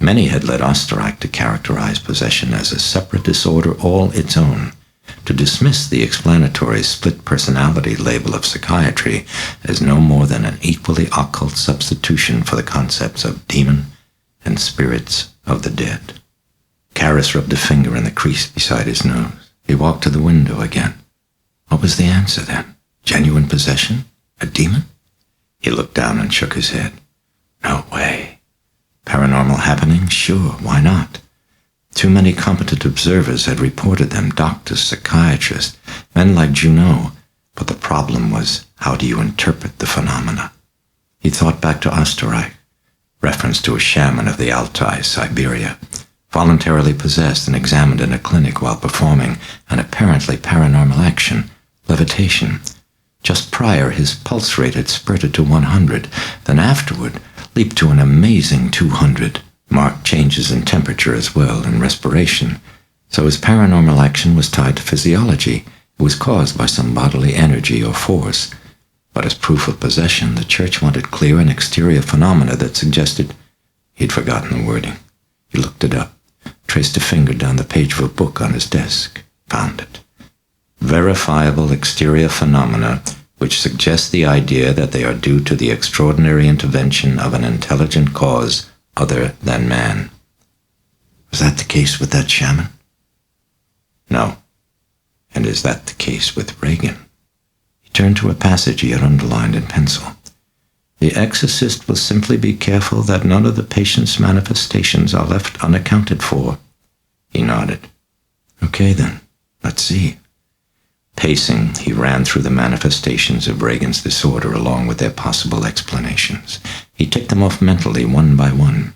Many had led Osterreich to characterize possession as a separate disorder all its own, to dismiss the explanatory split personality label of psychiatry as no more than an equally occult substitution for the concepts of demon and spirits of the dead. Karras rubbed a finger in the crease beside his nose. He walked to the window again. What was the answer then? Genuine possession? A demon? He looked down and shook his head. No way. Paranormal happenings? Sure, why not? Too many competent observers had reported them, doctors, psychiatrists, men like Junot, but the problem was, how do you interpret the phenomena? He thought back to Osterreich, reference to a shaman of the Altai, Siberia, voluntarily possessed and examined in a clinic while performing an apparently paranormal action, levitation. Just prior, his pulse rate had spurted to 100, then afterward leaped to an amazing 200. Marked changes in temperature as well, and respiration. So his paranormal action was tied to physiology. It was caused by some bodily energy or force. But as proof of possession, the Church wanted clear and exterior phenomena that suggested... He'd forgotten the wording. He looked it up, traced a finger down the page of a book on his desk, found it. Verifiable exterior phenomena which suggest the idea that they are due to the extraordinary intervention of an intelligent cause other than man. Was that the case with that shaman? No. And is that the case with Regan? He turned to a passage he had underlined in pencil. The exorcist will simply be careful that none of the patient's manifestations are left unaccounted for. He nodded. Okay then, let's see. Pacing, he ran through the manifestations of Regan's disorder along with their possible explanations. He ticked them off mentally one by one.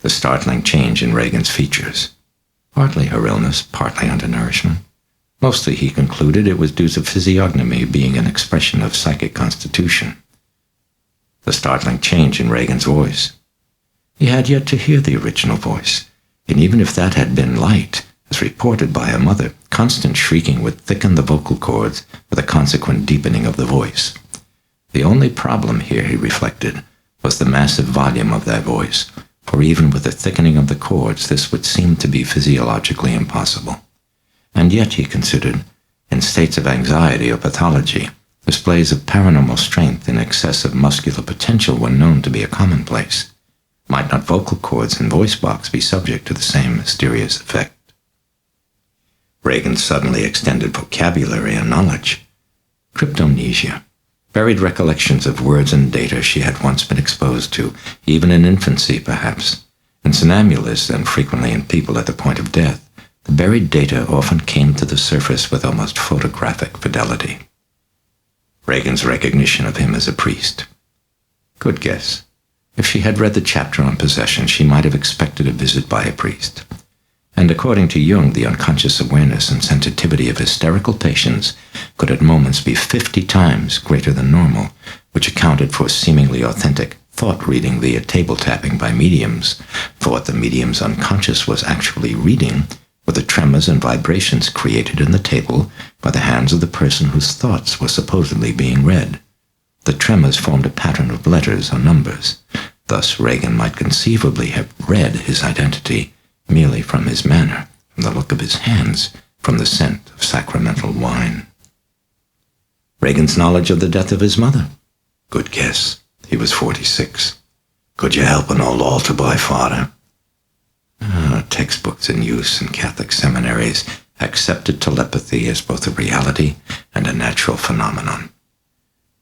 The startling change in Regan's features. Partly her illness, partly undernourishment. Mostly, he concluded, it was due to physiognomy being an expression of psychic constitution. The startling change in Regan's voice. He had yet to hear the original voice, and even if that had been light, as reported by her mother, constant shrieking would thicken the vocal cords with a consequent deepening of the voice. The only problem here, he reflected, was the massive volume of that voice, for even with the thickening of the cords, this would seem to be physiologically impossible. And yet, he considered, in states of anxiety or pathology, displays of paranormal strength in excess of muscular potential were known to be a commonplace. Might not vocal cords and voice box be subject to the same mysterious effect? Regan suddenly extended vocabulary and knowledge. Cryptomnesia, buried recollections of words and data she had once been exposed to, even in infancy perhaps. In somnambulists, and frequently in people at the point of death, the buried data often came to the surface with almost photographic fidelity. Regan's recognition of him as a priest. Good guess. If she had read the chapter on possession, she might have expected a visit by a priest. And according to Jung, the unconscious awareness and sensitivity of hysterical patients could at moments be 50 times greater than normal, which accounted for seemingly authentic thought reading via table tapping by mediums, for what the medium's unconscious was actually reading were the tremors and vibrations created in the table by the hands of the person whose thoughts were supposedly being read. The tremors formed a pattern of letters or numbers. Thus Regan might conceivably have read his identity merely from his manner, from the look of his hands, from the scent of sacramental wine. Regan's knowledge of the death of his mother. Good guess. He was 46. Could you help an old altar boy, Father? Textbooks in use in Catholic seminaries accepted telepathy as both a reality and a natural phenomenon.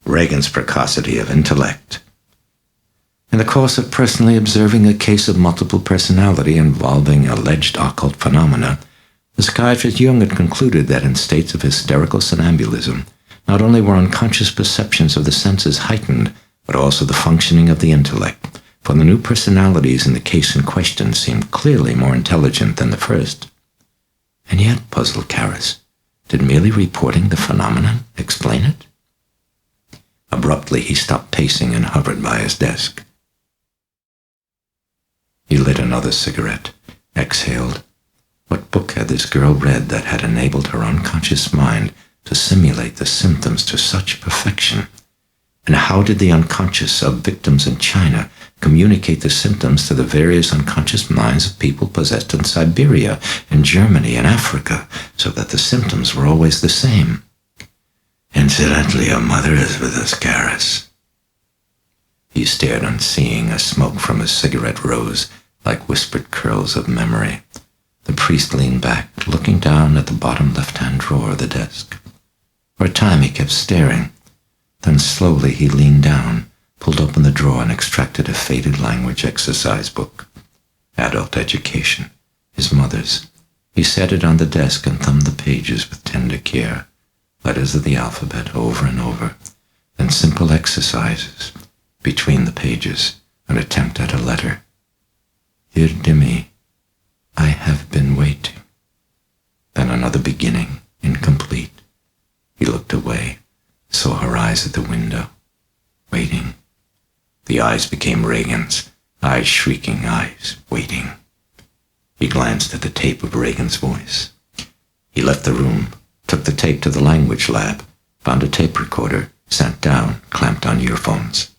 Regan's precocity of intellect. In the course of personally observing a case of multiple personality involving alleged occult phenomena, the psychiatrist Jung had concluded that in states of hysterical somnambulism, not only were unconscious perceptions of the senses heightened, but also the functioning of the intellect, for the new personalities in the case in question seemed clearly more intelligent than the first. And yet, puzzled Karras, did merely reporting the phenomenon explain it? Abruptly, he stopped pacing and hovered by his desk. He lit another cigarette, exhaled. What book had this girl read that had enabled her unconscious mind to simulate the symptoms to such perfection? And how did the unconscious of victims in China communicate the symptoms to the various unconscious minds of people possessed in Siberia, in Germany, and Africa, so that the symptoms were always the same? Incidentally, your mother is with us, Karras. He stared unseeing as smoke from his cigarette rose like whispered curls of memory. The priest leaned back, looking down at the bottom left-hand drawer of the desk. For a time he kept staring. Then slowly he leaned down, pulled open the drawer, and extracted a faded language exercise book. Adult education, his mother's. He set it on the desk and thumbed the pages with tender care. Letters of the alphabet over and over. Then simple exercises. Between the pages, an attempt at a letter. Dear Dimmy, I have been waiting. Then another beginning, incomplete. He looked away, saw her eyes at the window, waiting. The eyes became Regan's, eyes shrieking, eyes waiting. He glanced at the tape of Regan's voice. He left the room, took the tape to the language lab, found a tape recorder, sat down, clamped on earphones.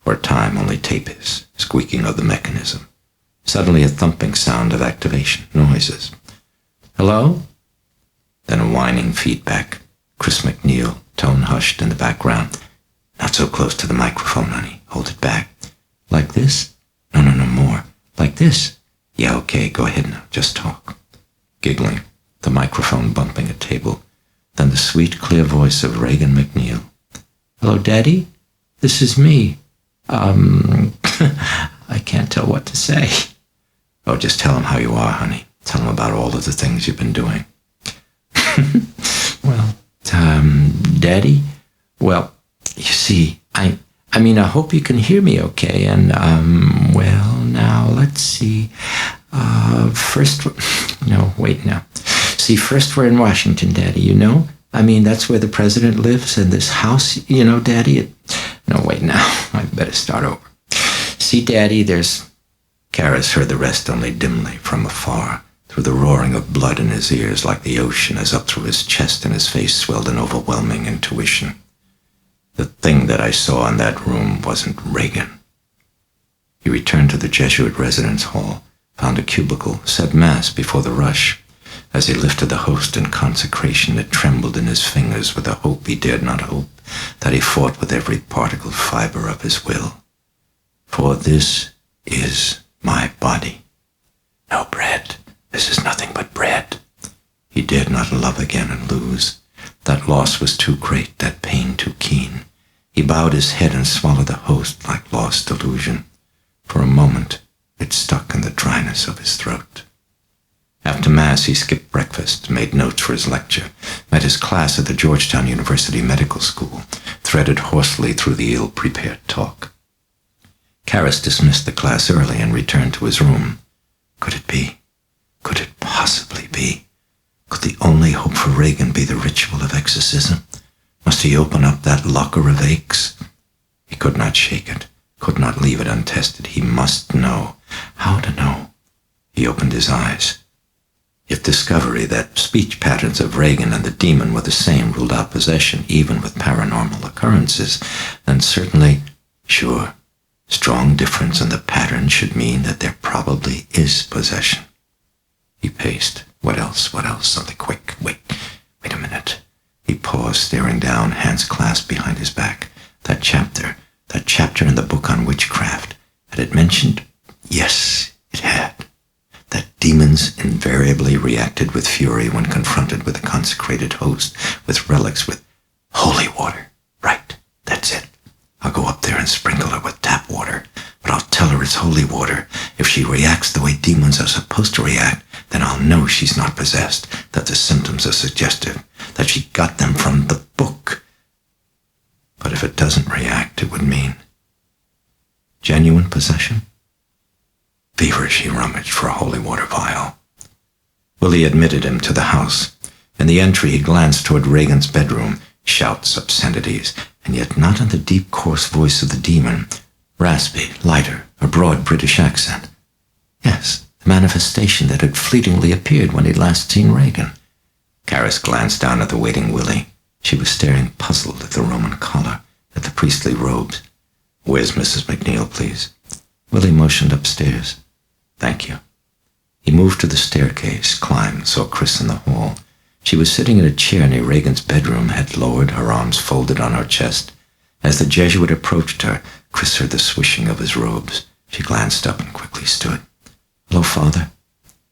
For a time only tape hiss, squeaking of the mechanism. Suddenly a thumping sound of activation, noises. Hello? Then a whining feedback. Chris MacNeil, tone hushed in the background. Not so close to the microphone, honey. Hold it back. Like this? No, more. Like this? Yeah, okay, go ahead now. Just talk. Giggling, the microphone bumping a table. Then the sweet, clear voice of Regan MacNeil. Hello, Daddy? This is me. I can't tell what to say. Oh, just tell him how you are, honey. Tell him about all of the things you've been doing. Well, Daddy? Well, you see, I hope you can hear me okay. And, well, now, let's see. First we're in Washington, Daddy, you know? That's where the president lives, in this house, Daddy. I better start over. See, Daddy, Karras heard the rest only dimly from afar, through the roaring of blood in his ears like the ocean as up through his chest and his face swelled an overwhelming intuition. The thing that I saw in that room wasn't Regan. He returned to the Jesuit residence hall, found a cubicle, said Mass before the rush. As he lifted the host in consecration, it trembled in his fingers with a hope he dared not hope, that he fought with every particle fiber of his will. For this is my body. No bread. This is nothing but bread. He dared not love again and lose. That loss was too great, that pain too keen. He bowed his head and swallowed the host like lost illusion. For a moment, it stuck in the dryness of his throat. After Mass, he skipped breakfast, made notes for his lecture, met his class at the Georgetown University Medical School, threaded hoarsely through the ill-prepared talk. Karras dismissed the class early and returned to his room. Could it be? Could it possibly be? Could the only hope for Regan be the ritual of exorcism? Must he open up that locker of aches? He could not shake it, could not leave it untested. He must know. How to know? He opened his eyes. If discovery that speech patterns of Regan and the demon were the same ruled out possession even with paranormal occurrences, then certainly, sure, strong difference in the pattern should mean that there probably is possession. He paced. What else? Something quick. Wait a minute. He paused, staring down, hands clasped behind his back. That chapter in the book on witchcraft. Had it mentioned? Yes, it had. That demons invariably reacted with fury when confronted with a consecrated host, with relics, with holy water. Right, that's it. I'll go up there and sprinkle her with tap water. water's holy water. If she reacts the way demons are supposed to react, then I'll know she's not possessed, that the symptoms are suggestive, that she got them from the book. But if it doesn't react, it would mean genuine possession. Feverish, he rummaged for a holy water vial. Willie admitted him to the house. In the entry, he glanced toward Regan's bedroom. Shouts, obscenities, and yet not in the deep, coarse voice of the demon. Raspy, lighter, a broad British accent. Yes, the manifestation that had fleetingly appeared when he'd last seen Regan. Karis glanced down at the waiting Willie. She was staring puzzled at the Roman collar, at the priestly robes. "Where's Mrs. MacNeil, please?" Willie motioned upstairs. "Thank you." He moved to the staircase, climbed, saw Chris in the hall. She was sitting in a chair near Regan's bedroom, head lowered, her arms folded on her chest. As the Jesuit approached her, Chris heard the swishing of his robes. She glanced up and quickly stood. "Hello, Father."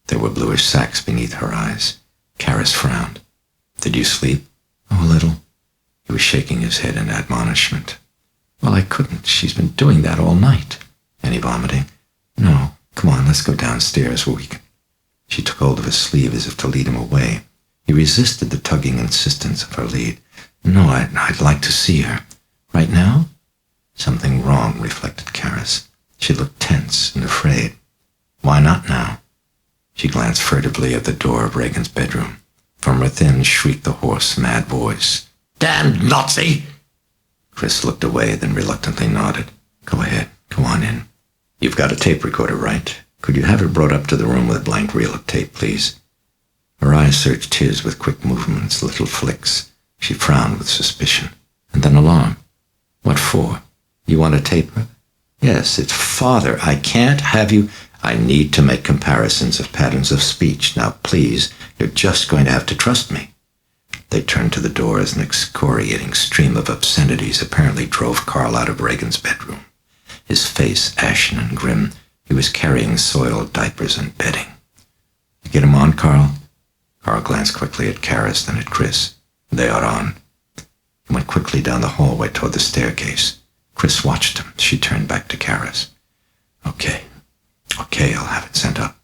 There were bluish sacs beneath her eyes. Karis frowned. "Did you sleep?" "Oh, a little." He was shaking his head in admonishment. "Well, I couldn't. She's been doing that all night." "Any vomiting?" "No. Come on, let's go downstairs where we can." She took hold of his sleeve as if to lead him away. He resisted the tugging insistence of her lead. "No, I'd like to see her." "Right now?" Something wrong, reflected Karis. She looked tense and afraid. "Why not now?" She glanced furtively at the door of Regan's bedroom. From within shrieked the hoarse, mad voice. "Damned Nazi!" Chris looked away, then reluctantly nodded. "Go ahead. Go on in. You've got a tape recorder, right? Could you have it brought up to the room with a blank reel of tape, please?" Her eyes searched his with quick movements, little flicks. She frowned with suspicion, and then alarm. "What for? You want a taper?" "Yes, it's Father. I can't have you—" "I need to make comparisons of patterns of speech. Now, please, you're just going to have to trust me." They turned to the door as an excoriating stream of obscenities apparently drove Carl out of Regan's bedroom. His face ashen and grim, he was carrying soiled diapers and bedding. "You get him on, Carl?" Carl glanced quickly at Karis, then at Chris. "They are on." He went quickly down the hallway toward the staircase. Chris watched him. She turned back to Karis. Okay, I'll have it sent up."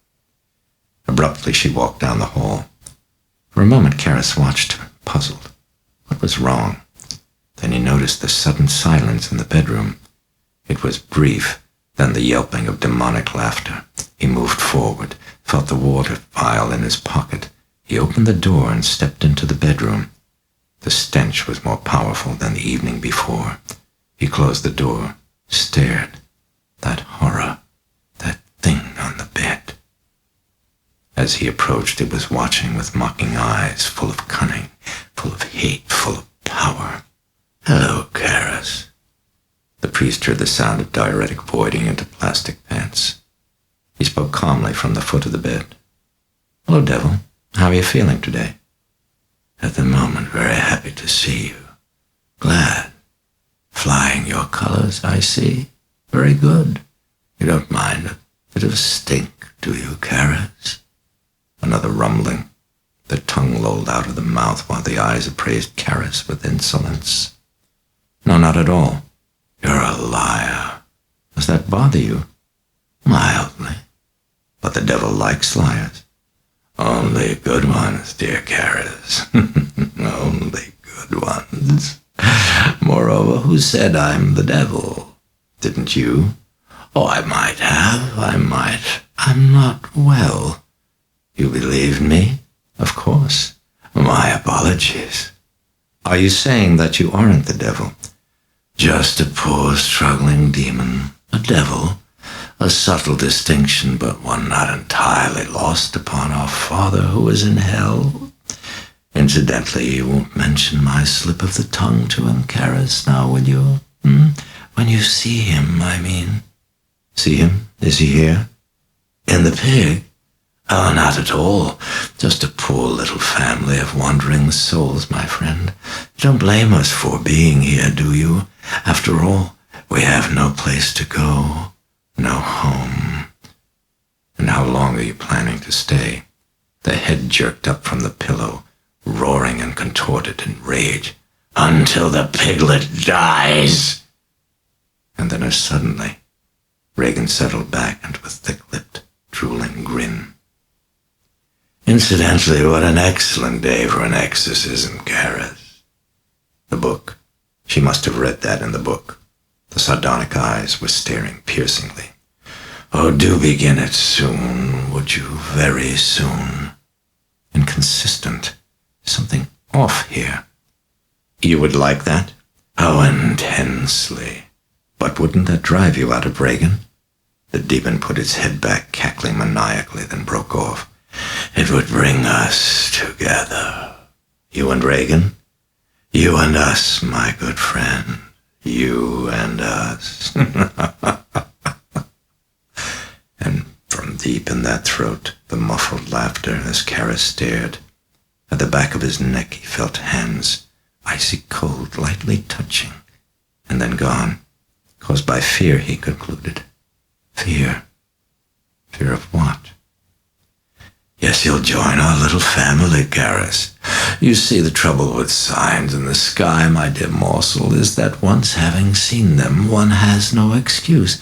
Abruptly, she walked down the hall. For a moment, Karis watched her, puzzled. What was wrong? Then he noticed the sudden silence in the bedroom. It was brief, then the yelping of demonic laughter. He moved forward, felt the water vial in his pocket. He opened the door and stepped into the bedroom. The stench was more powerful than the evening before. He closed the door, stared. That horror, that thing on the bed. As he approached, it was watching with mocking eyes, full of cunning, full of hate, full of power. "Hello, Karis." The priest heard the sound of diuretic voiding into plastic pants. He spoke calmly from the foot of the bed. "Hello, devil. How are you feeling today?" "At the moment, very happy to see you. Glad. Flying your colors, I see. Very good. You don't mind a bit of stink, do you, Karis?" Another rumbling. The tongue lolled out of the mouth while the eyes appraised Karis with insolence. "No, not at all." "You're a liar." "Does that bother you?" "Mildly. But the devil likes liars." "Only good ones, dear Karis. Only good ones. Moreover, who said I'm the devil? Didn't you?" "Oh, I might have. I'm not well." "You believed me?" "Of course." "My apologies." "Are you saying that you aren't the devil?" "Just a poor struggling demon. A devil. A subtle distinction, but one not entirely lost upon our Father who is in hell. Incidentally, you won't mention my slip of the tongue to him, Karis, now, will you? When you see him, I mean." "See him? Is he here?" "In the pig? Oh, not at all. Just a poor little family of wandering souls, my friend. You don't blame us for being here, do you? After all, we have no place to go, no home." "And how long are you planning to stay?" The head jerked up from the pillow, roaring and contorted in rage. "Until the piglet dies." And then as suddenly, Regan settled back into a thick-lipped, drooling grin. Incidentally, what an excellent day for an exorcism, Karis. The book. She must have read that in the book. The sardonic eyes were staring piercingly. Oh, do begin it soon, would you? Very soon. Inconsistent. Something off here. You would like that? Oh, intensely. But wouldn't that drive you out of Regan? The demon put its head back, cackling maniacally, then broke off. It would bring us together. You and Regan? You and us, my good friend. You and us. And from deep in that throat, the muffled laughter as Karis stared. At the back of his neck he felt hands, icy cold, lightly touching, and then gone. Caused by fear, he concluded. Fear. Fear of what? Yes, you'll join our little family, Karis. You see, the trouble with signs in the sky, my dear morsel, is that once having seen them, one has no excuse.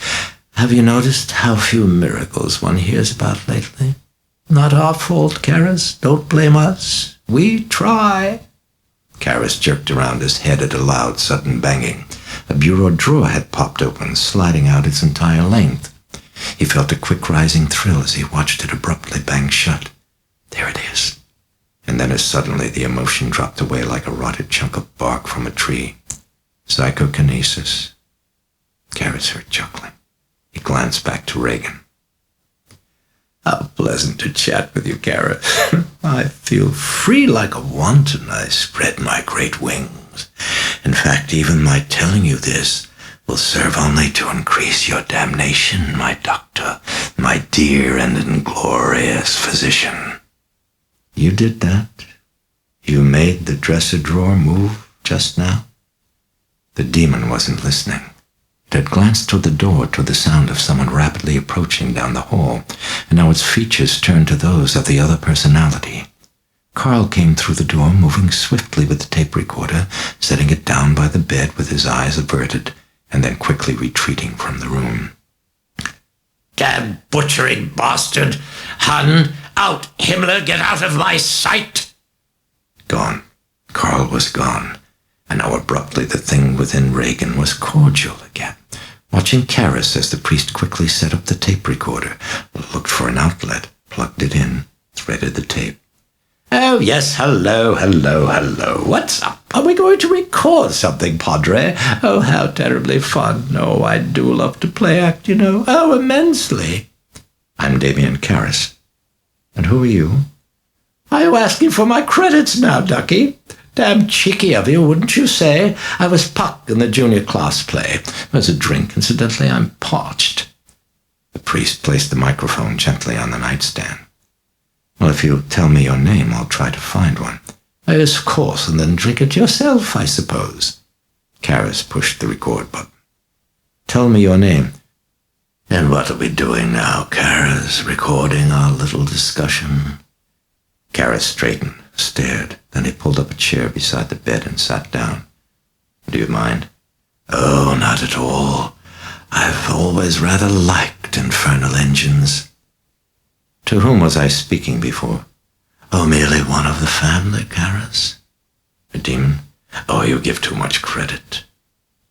Have you noticed how few miracles one hears about lately? Not our fault, Karis. Don't blame us. We try. Karis jerked around his head at a loud, sudden banging. A bureau drawer had popped open, sliding out its entire length. He felt a quick rising thrill as he watched it abruptly bang shut. There it is. And then as suddenly the emotion dropped away like a rotted chunk of bark from a tree. Psychokinesis. Karis heard chuckling. He glanced back to Regan. How pleasant to chat with you, Karis. I feel free like a wanton. I spread my great wings. In fact, even my telling you this will serve only to increase your damnation, my doctor, my dear and inglorious physician. You did that? You made the dresser drawer move just now? The demon wasn't listening. It had glanced toward the door, toward the sound of someone rapidly approaching down the hall, and now its features turned to those of the other personality. Carl came through the door, moving swiftly with the tape recorder, setting it down by the bed with his eyes averted, and then quickly retreating from the room. Damn butchering bastard! Hun, out! Himmler, get out of my sight! Gone. Carl was gone. And now abruptly the thing within Regan was cordial again, watching Karis as the priest quickly set up the tape recorder, looked for an outlet, plugged it in, threaded the tape. Oh, yes, hello. What's up? Are we going to record something, Padre? Oh, how terribly fun. Oh, I do love to play act, you know. Oh, immensely. I'm Damien Karis. And who are you? Are you asking for my credits now, Ducky? Damn cheeky of you, wouldn't you say? I was Puck in the junior class play. There's a drink, incidentally. I'm parched. The priest placed the microphone gently on the nightstand. Well, if you'll tell me your name, I'll try to find one. Yes, of course, and then drink it yourself, I suppose. Karis pushed the record button. Tell me your name. And what are we doing now, Karis? Recording our little discussion? Karis straightened, stared. Then he pulled up a chair beside the bed and sat down. Do you mind? Oh, not at all. I've always rather liked infernal engines. To whom was I speaking before? Oh, merely one of the family, Karis. A demon? Oh, you give too much credit.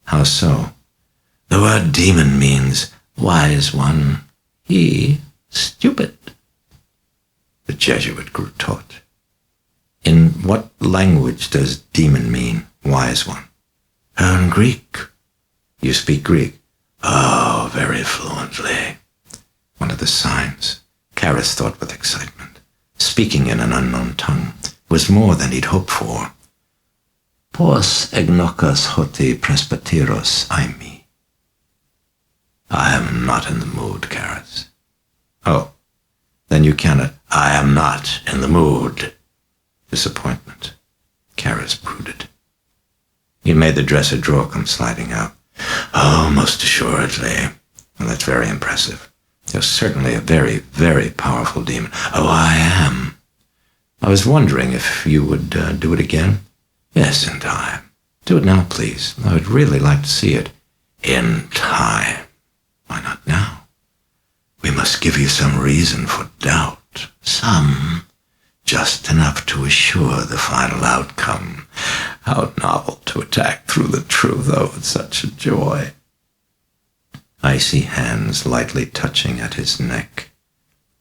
How so? The word demon means wise one. He, stupid. The Jesuit grew taut. In what language does demon mean, wise one? Oh, in Greek. You speak Greek? Oh, very fluently. One of the signs. Karis thought with excitement. Speaking in an unknown tongue was more than he'd hoped for. Pos egnokas hoti presbyteros aimi. I am not in the mood, Karis. Oh, then you cannot. I am not in the mood. Disappointment. Karis brooded. He made the dresser drawer come sliding out. Oh, most assuredly. Well, that's very impressive. You're certainly a very, very powerful demon. Oh, I am. I was wondering if you would do it again. Yes, in time. Do it now, please. I would really like to see it. In time. Why not now? We must give you some reason for doubt. Some. Just enough to assure the final outcome. How novel to attack through the truth. Oh, it's such a joy. Icy hands lightly touching at his neck.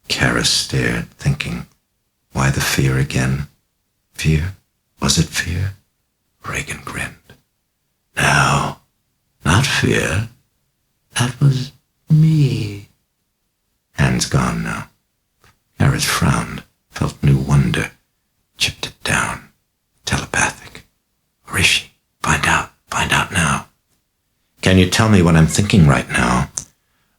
Kara stared, thinking, why the fear again? Fear? Was it fear? Regan grinned. No, not fear. That was me. Hands gone now. Kara's frowned, felt new wonder, chipped it down. Telepathic. Or is she? Find out now. Can you tell me what I'm thinking right now?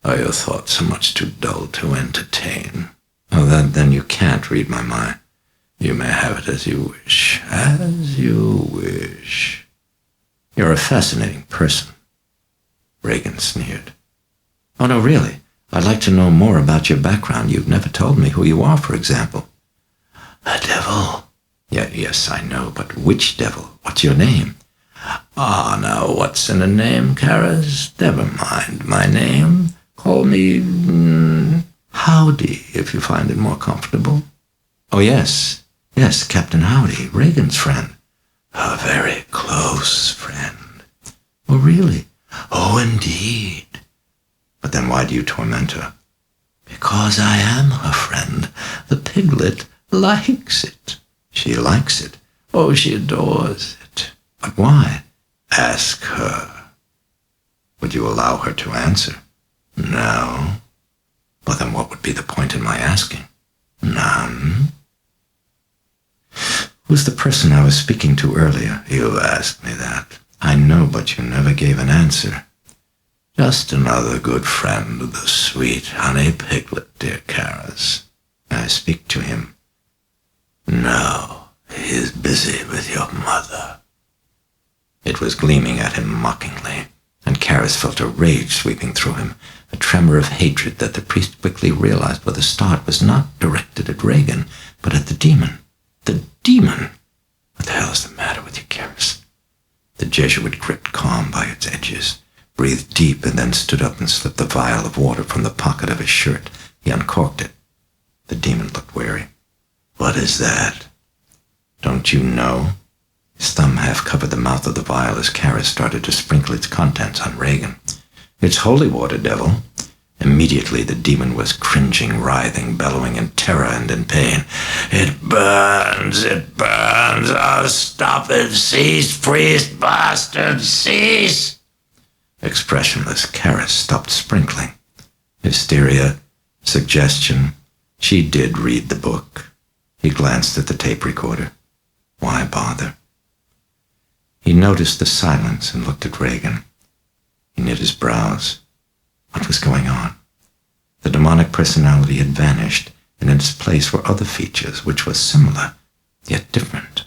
Are your thoughts so much too dull to entertain? Oh, then you can't read my mind. You may have it as you wish. As you wish. You're a fascinating person. Regan sneered. Oh, no, really. I'd like to know more about your background. You've never told me who you are, for example. A devil? Yes, I know, but which devil? What's your name? Ah, now, what's in a name, Karas? Never mind my name. Call me Howdy, if you find it more comfortable. Oh, yes, Captain Howdy, Regan's friend. A very close friend. Oh, really? Oh, indeed. But then why do you torment her? Because I am her friend. The piglet likes it. She likes it. Oh, she adores it. But why? Ask her. Would you allow her to answer? No. Well, then what would be the point in my asking? None. Who's the person I was speaking to earlier? You asked me that. I know, but you never gave an answer. Just another good friend of the sweet honey piglet, dear Karas. May I speak to him? No, he is busy with your mother. It was gleaming at him mockingly, and Karas felt a rage sweeping through him, a tremor of hatred that the priest quickly realized with a start was not directed at Regan, but at the demon. The demon! What the hell is the matter with you, Karas? The Jesuit gripped calm by its edges, breathed deep, and then stood up and slipped the vial of water from the pocket of his shirt. He uncorked it. The demon looked wary. What is that? Don't you know? His thumb half covered the mouth of the vial as Karas started to sprinkle its contents on Regan. It's holy water, devil. Immediately the demon was cringing, writhing, bellowing in terror and in pain. It burns! Oh, stop it! Cease, priest bastard! Cease! Expressionless, Karas stopped sprinkling. Hysteria, suggestion. She did read the book. He glanced at the tape recorder. Why bother? He noticed the silence and looked at Regan. He knit his brows. What was going on? The demonic personality had vanished, and in its place were other features which were similar, yet different.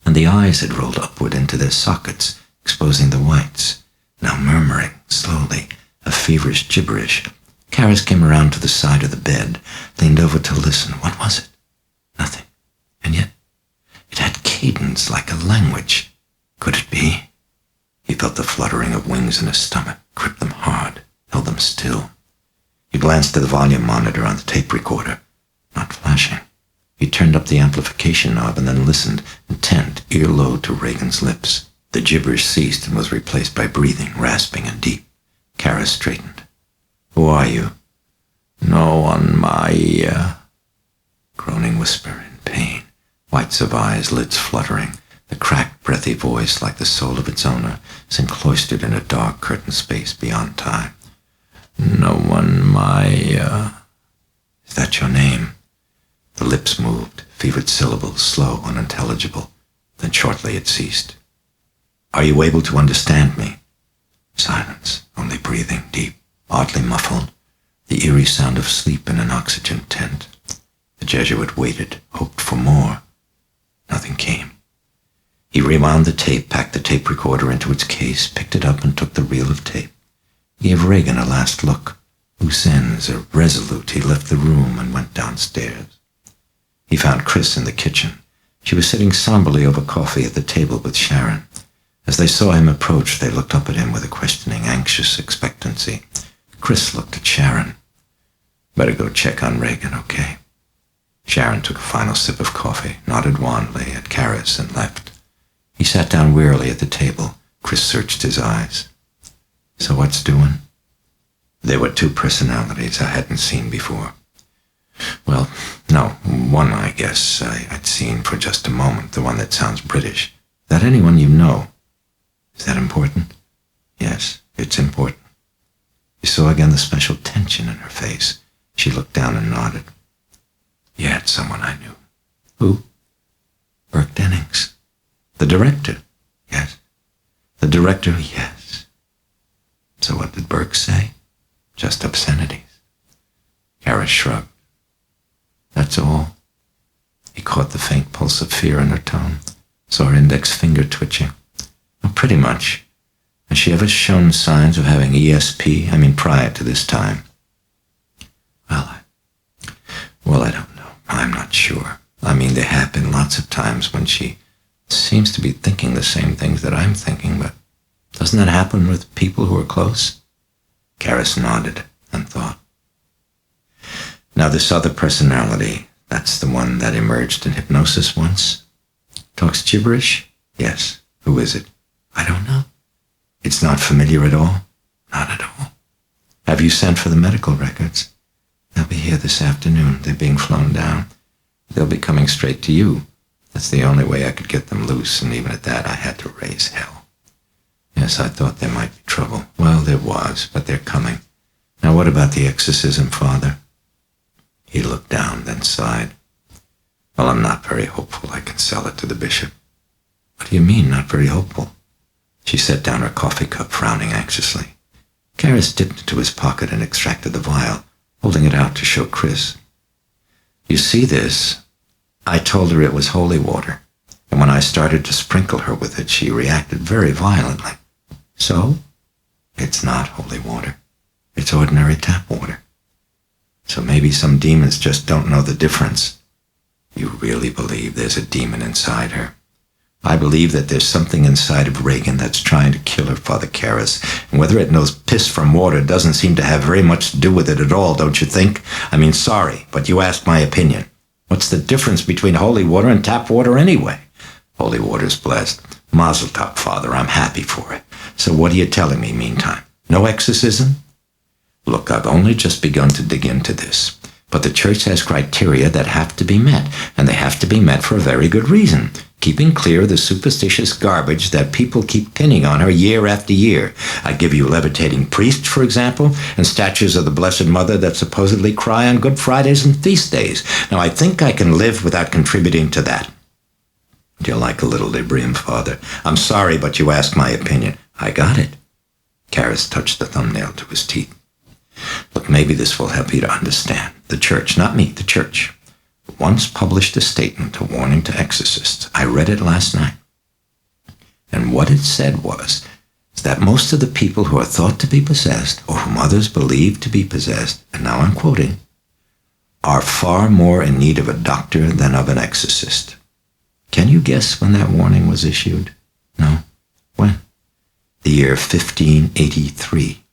And the eyes had rolled upward into their sockets, exposing the whites. Now murmuring, slowly, a feverish gibberish. Karas came around to the side of the bed, leaned over to listen. What was it? Nothing. And yet, it had cadence like a language. Could it be? He felt the fluttering of wings in his stomach, gripped them hard, held them still. He glanced at the volume monitor on the tape recorder. Not flashing. He turned up the amplification knob and then listened, intent, earlobe to Regan's lips. The gibberish ceased and was replaced by breathing, rasping and deep. Karas straightened. Who are you? No one, my groaning whisper in pain. Whites of eyes, lids fluttering. The cracked, breathy voice, like the soul of its owner, seemed cloistered in a dark curtain space beyond time. No one, my, Is that your name? The lips moved, fevered syllables, slow, unintelligible. Then shortly it ceased. Are you able to understand me? Silence, only breathing, deep, oddly muffled, the eerie sound of sleep in an oxygen tent. The Jesuit waited, hoped for more. Nothing came. He rewound the tape, packed the tape recorder into its case, picked it up and took the reel of tape. He gave Regan a last look. Loose ends, irresolute, he left the room and went downstairs. He found Chris in the kitchen. She was sitting somberly over coffee at the table with Sharon. As they saw him approach, they looked up at him with a questioning, anxious expectancy. Chris looked at Sharon. Better go check on Regan, okay? Sharon took a final sip of coffee, nodded wanly at Karras, and left. He sat down wearily at the table. Chris searched his eyes. So what's doing? There were two personalities I hadn't seen before. Well, no, one I guess I'd seen for just a moment, the one that sounds British. That anyone you know. Is that important? Yes, it's important. You saw again the special tension in her face. She looked down and nodded. Yeah, it's someone I knew. Who? Burke Dennings. The director? Yes. The director? Yes. So what did Burke say? Just obscenities. Karras shrugged. That's all. He caught the faint pulse of fear in her tone, saw her index finger twitching. Well, pretty much. Has she ever shown signs of having ESP? I mean, prior to this time? Well, I don't know. I'm not sure. I mean, there have been lots of times when she seems to be thinking the same things that I'm thinking, but doesn't that happen with people who are close? Karras nodded and thought. Now, this other personality, that's the one that emerged in hypnosis once? Talks gibberish? Yes. Who is it? I don't know. It's not familiar at all? Not at all. Have you sent for the medical records? They'll be here this afternoon. They're being flown down. They'll be coming straight to you. That's the only way I could get them loose, and even at that I had to raise hell. Yes, I thought there might be trouble. Well, there was, but they're coming. Now what about the exorcism, Father? He looked down, then sighed. Well, I'm not very hopeful I can sell it to the bishop. What do you mean, not very hopeful? She set down her coffee cup, frowning anxiously. Karras dipped into his pocket and extracted the vial, holding it out to show Chris. You see this? I told her it was holy water, and when I started to sprinkle her with it, she reacted very violently. So? It's not holy water. It's ordinary tap water. So maybe some demons just don't know the difference. You really believe there's a demon inside her? I believe that there's something inside of Regan that's trying to kill her, Father Karras, and whether it knows piss from water doesn't seem to have very much to do with it at all, don't you think? I mean, sorry, but you asked my opinion. What's the difference between holy water and tap water anyway? Holy water's blessed. Mazel tov, Father, I'm happy for it. So what are you telling me meantime? No exorcism? Look, I've only just begun to dig into this. But the church has criteria that have to be met, and they have to be met for a very good reason. Keeping clear of the superstitious garbage that people keep pinning on her year after year. I give you levitating priests, for example, and statues of the Blessed Mother that supposedly cry on Good Fridays and feast days. Now, I think I can live without contributing to that. Do you like a little Librium, Father? I'm sorry, but you asked my opinion. I got it. Karras touched the thumbnail to his teeth. Look, maybe this will help you to understand. The church, not me, the church, once published a statement, a warning to exorcists. I read it last night. And what it said was that most of the people who are thought to be possessed, or whom others believe to be possessed, and now I'm quoting, are far more in need of a doctor than of an exorcist. Can you guess when that warning was issued? No. When? The year 1583.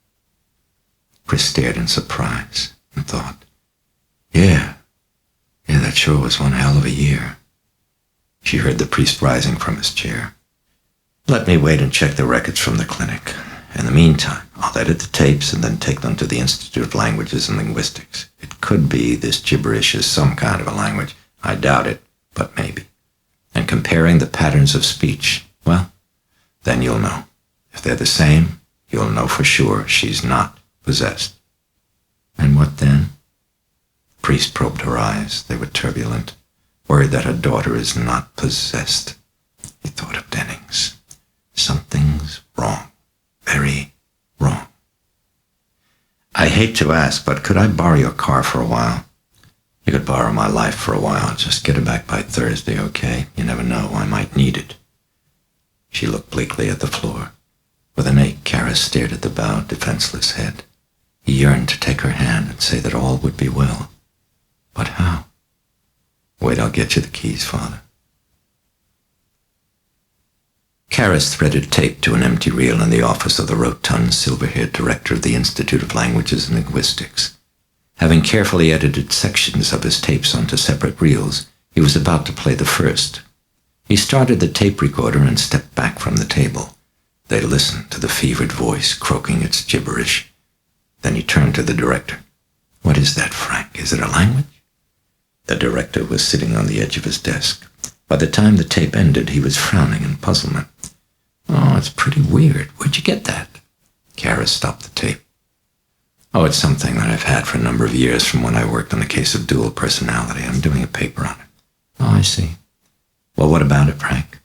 Chris stared in surprise and thought, Yeah, that sure was one hell of a year. She heard the priest rising from his chair. Let me wait and check the records from the clinic. In the meantime, I'll edit the tapes and then take them to the Institute of Languages and Linguistics. It could be this gibberish is some kind of a language. I doubt it, but maybe. And comparing the patterns of speech, well, then you'll know. If they're the same, you'll know for sure she's not possessed. And what then? The priest probed her eyes. They were turbulent, worried that her daughter is not possessed. He thought of Dennings. Something's wrong. Very wrong. I hate to ask, but could I borrow your car for a while? You could borrow my life for a while. Just get it back by Thursday, okay? You never know. I might need it. She looked bleakly at the floor. With an ache, Karras stared at the bowed, defenseless head. He yearned to take her hand and say that all would be well. But how? Wait, I'll get you the keys, Father. Karras threaded tape to an empty reel in the office of the rotund, silver-haired director of the Institute of Languages and Linguistics. Having carefully edited sections of his tapes onto separate reels, he was about to play the first. He started the tape recorder and stepped back from the table. They listened to the fevered voice croaking its gibberish. Then he turned to the director. "What is that, Frank? Is it a language?" The director was sitting on the edge of his desk. By the time the tape ended, he was frowning in puzzlement. "Oh, it's pretty weird. Where'd you get that?" Kara stopped the tape. "Oh, it's something that I've had for a number of years from when I worked on a case of dual personality. I'm doing a paper on it." "Oh, I see. Well, what about it, Frank?"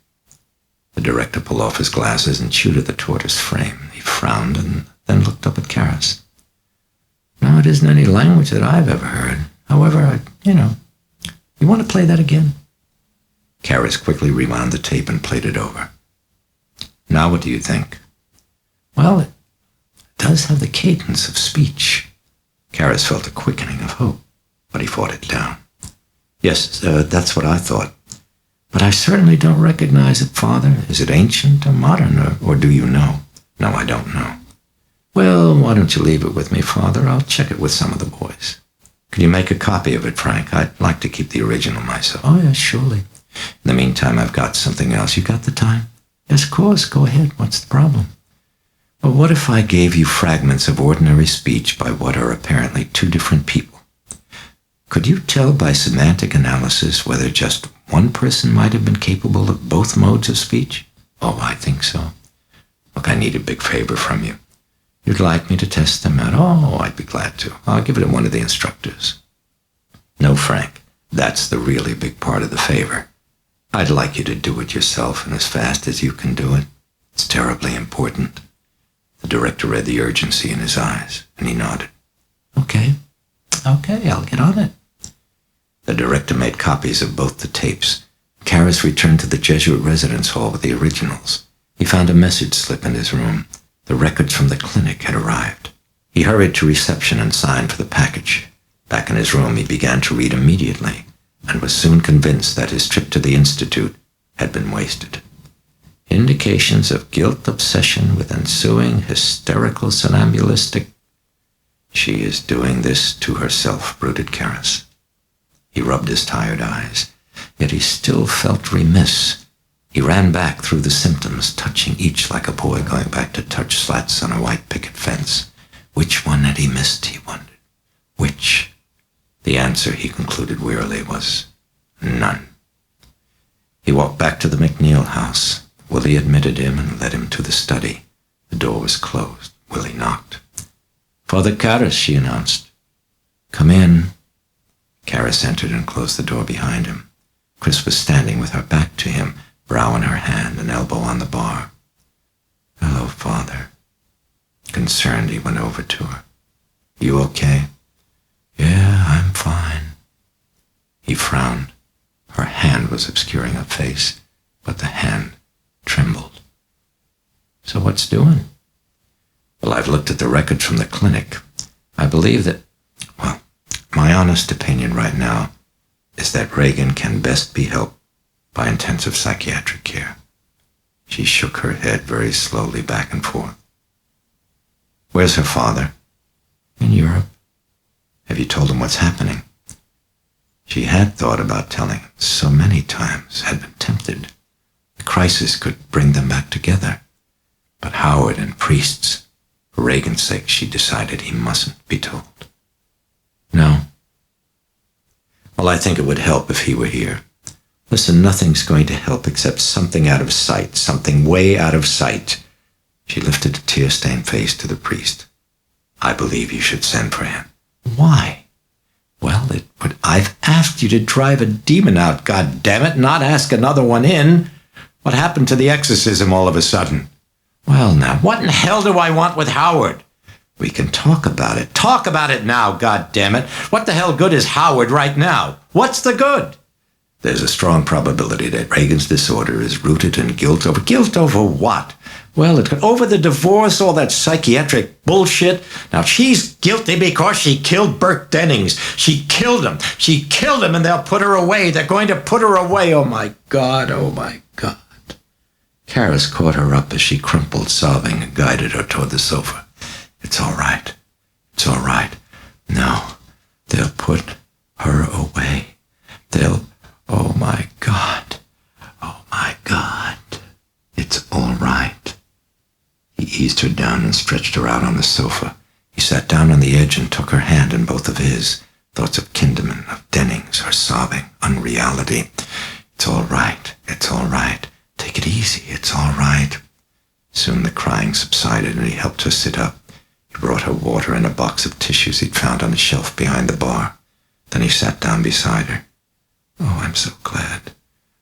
The director pulled off his glasses and chewed at the tortoise frame. He frowned and then looked up at Karas. "No, it isn't any language that I've ever heard. However, you want to play that again?" Karas quickly rewound the tape and played it over. "Now what do you think?" "Well, it does have the cadence of speech." Karas felt a quickening of hope, but he fought it down. "Yes, that's what I thought. But I certainly don't recognize it, Father. Is it ancient or modern, or do you know?" "No, I don't know." "Well, why don't you leave it with me, Father? I'll check it with some of the boys." "Could you make a copy of it, Frank? I'd like to keep the original myself." "Oh, yes, surely. In the meantime, I've got something else. You got the time?" "Yes, of course. Go ahead. What's the problem?" "Well, what if I gave you fragments of ordinary speech by what are apparently two different people? Could you tell by semantic analysis whether just one person might have been capable of both modes of speech?" "Oh, I think so." "Look, I need a big favor from you." "You'd like me to test them out?" "Oh, I'd be glad to. I'll give it to one of the instructors." "No, Frank, that's the really big part of the favor. I'd like you to do it yourself and as fast as you can do it. It's terribly important." The director read the urgency in his eyes, and he nodded. Okay, I'll get on it." The director made copies of both the tapes. Karas returned to the Jesuit residence hall with the originals. He found a message slip in his room. The records from the clinic had arrived. He hurried to reception and signed for the package. Back in his room, he began to read immediately, and was soon convinced that his trip to the Institute had been wasted. Indications of guilt obsession with ensuing hysterical somnambulistic. She is doing this to herself, brooded Karas. He rubbed his tired eyes, yet he still felt remiss. He ran back through the symptoms, touching each like a boy going back to touch slats on a white picket fence. Which one had he missed, he wondered. Which? The answer, he concluded wearily, was none. He walked back to the MacNeil house. Willie admitted him and led him to the study. The door was closed. Willie knocked. "Father Karas," she announced. "Come in." Karas entered and closed the door behind him. Chris was standing with her back to him, brow in her hand, an elbow on the bar. "Hello, Father." Concerned, he went over to her. "You okay?" "Yeah, I'm fine." He frowned. Her hand was obscuring her face, but the hand trembled. "So what's doing?" "Well, I've looked at the records from the clinic. I believe that, my honest opinion right now is that Regan can best be helped by intensive psychiatric care." She shook her head very slowly back and forth. "Where's her father?" "In Europe." "Have you told him what's happening?" She had thought about telling him so many times, had been tempted. The crisis could bring them back together. But Howard and priests, for Regan's sake, she decided he mustn't be told. "No." "Well, I think it would help if he were here. Listen, nothing's going to help except something out of sight, something way out of sight." She lifted a tear-stained face to the priest. "I believe you should send for him." "Why?" "Well, I've asked you to drive a demon out, goddammit, not ask another one in. What happened to the exorcism all of a sudden?" "Well, now, what in hell do I want with Howard?" "We can talk about it. Talk about it now, goddammit. What the hell good is Howard right now? What's the good?" "There's a strong probability that Regan's disorder is rooted in guilt over..." "Guilt over what?" "Well, over the divorce, all that psychiatric bullshit. Now, she's guilty because she killed Burke Dennings. She killed him. She killed him, and they'll put her away. They're going to put her away. Oh, my God. Oh, my God." Karas caught her up as she crumpled, sobbing, and guided her toward the sofa. "It's all right. It's all right. No, They'll put her away. They'll... Oh, my God. Oh, my God. It's all right. He eased her down and stretched her out on the sofa. He sat down on the edge and took her hand in both of his. Thoughts of Kinderman, of Dennings, her sobbing, unreality. It's all right. It's all right. Take it easy. It's all right. Soon the crying subsided and he helped her sit up. He brought her water and a box of tissues he'd found on a shelf behind the bar. Then he sat down beside her. Oh, I'm so glad.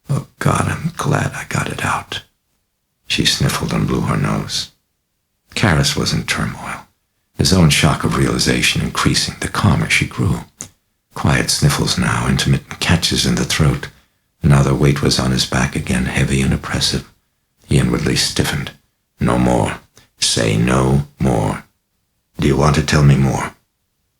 Oh, God, I'm glad I got it out. She sniffled and blew her nose. Karis was in turmoil, his own shock of realization increasing the calmer she grew. Quiet sniffles now, intermittent catches in the throat. Another weight was on his back again, heavy and oppressive. He inwardly stiffened. No more. Say no more. Do you want to tell me more?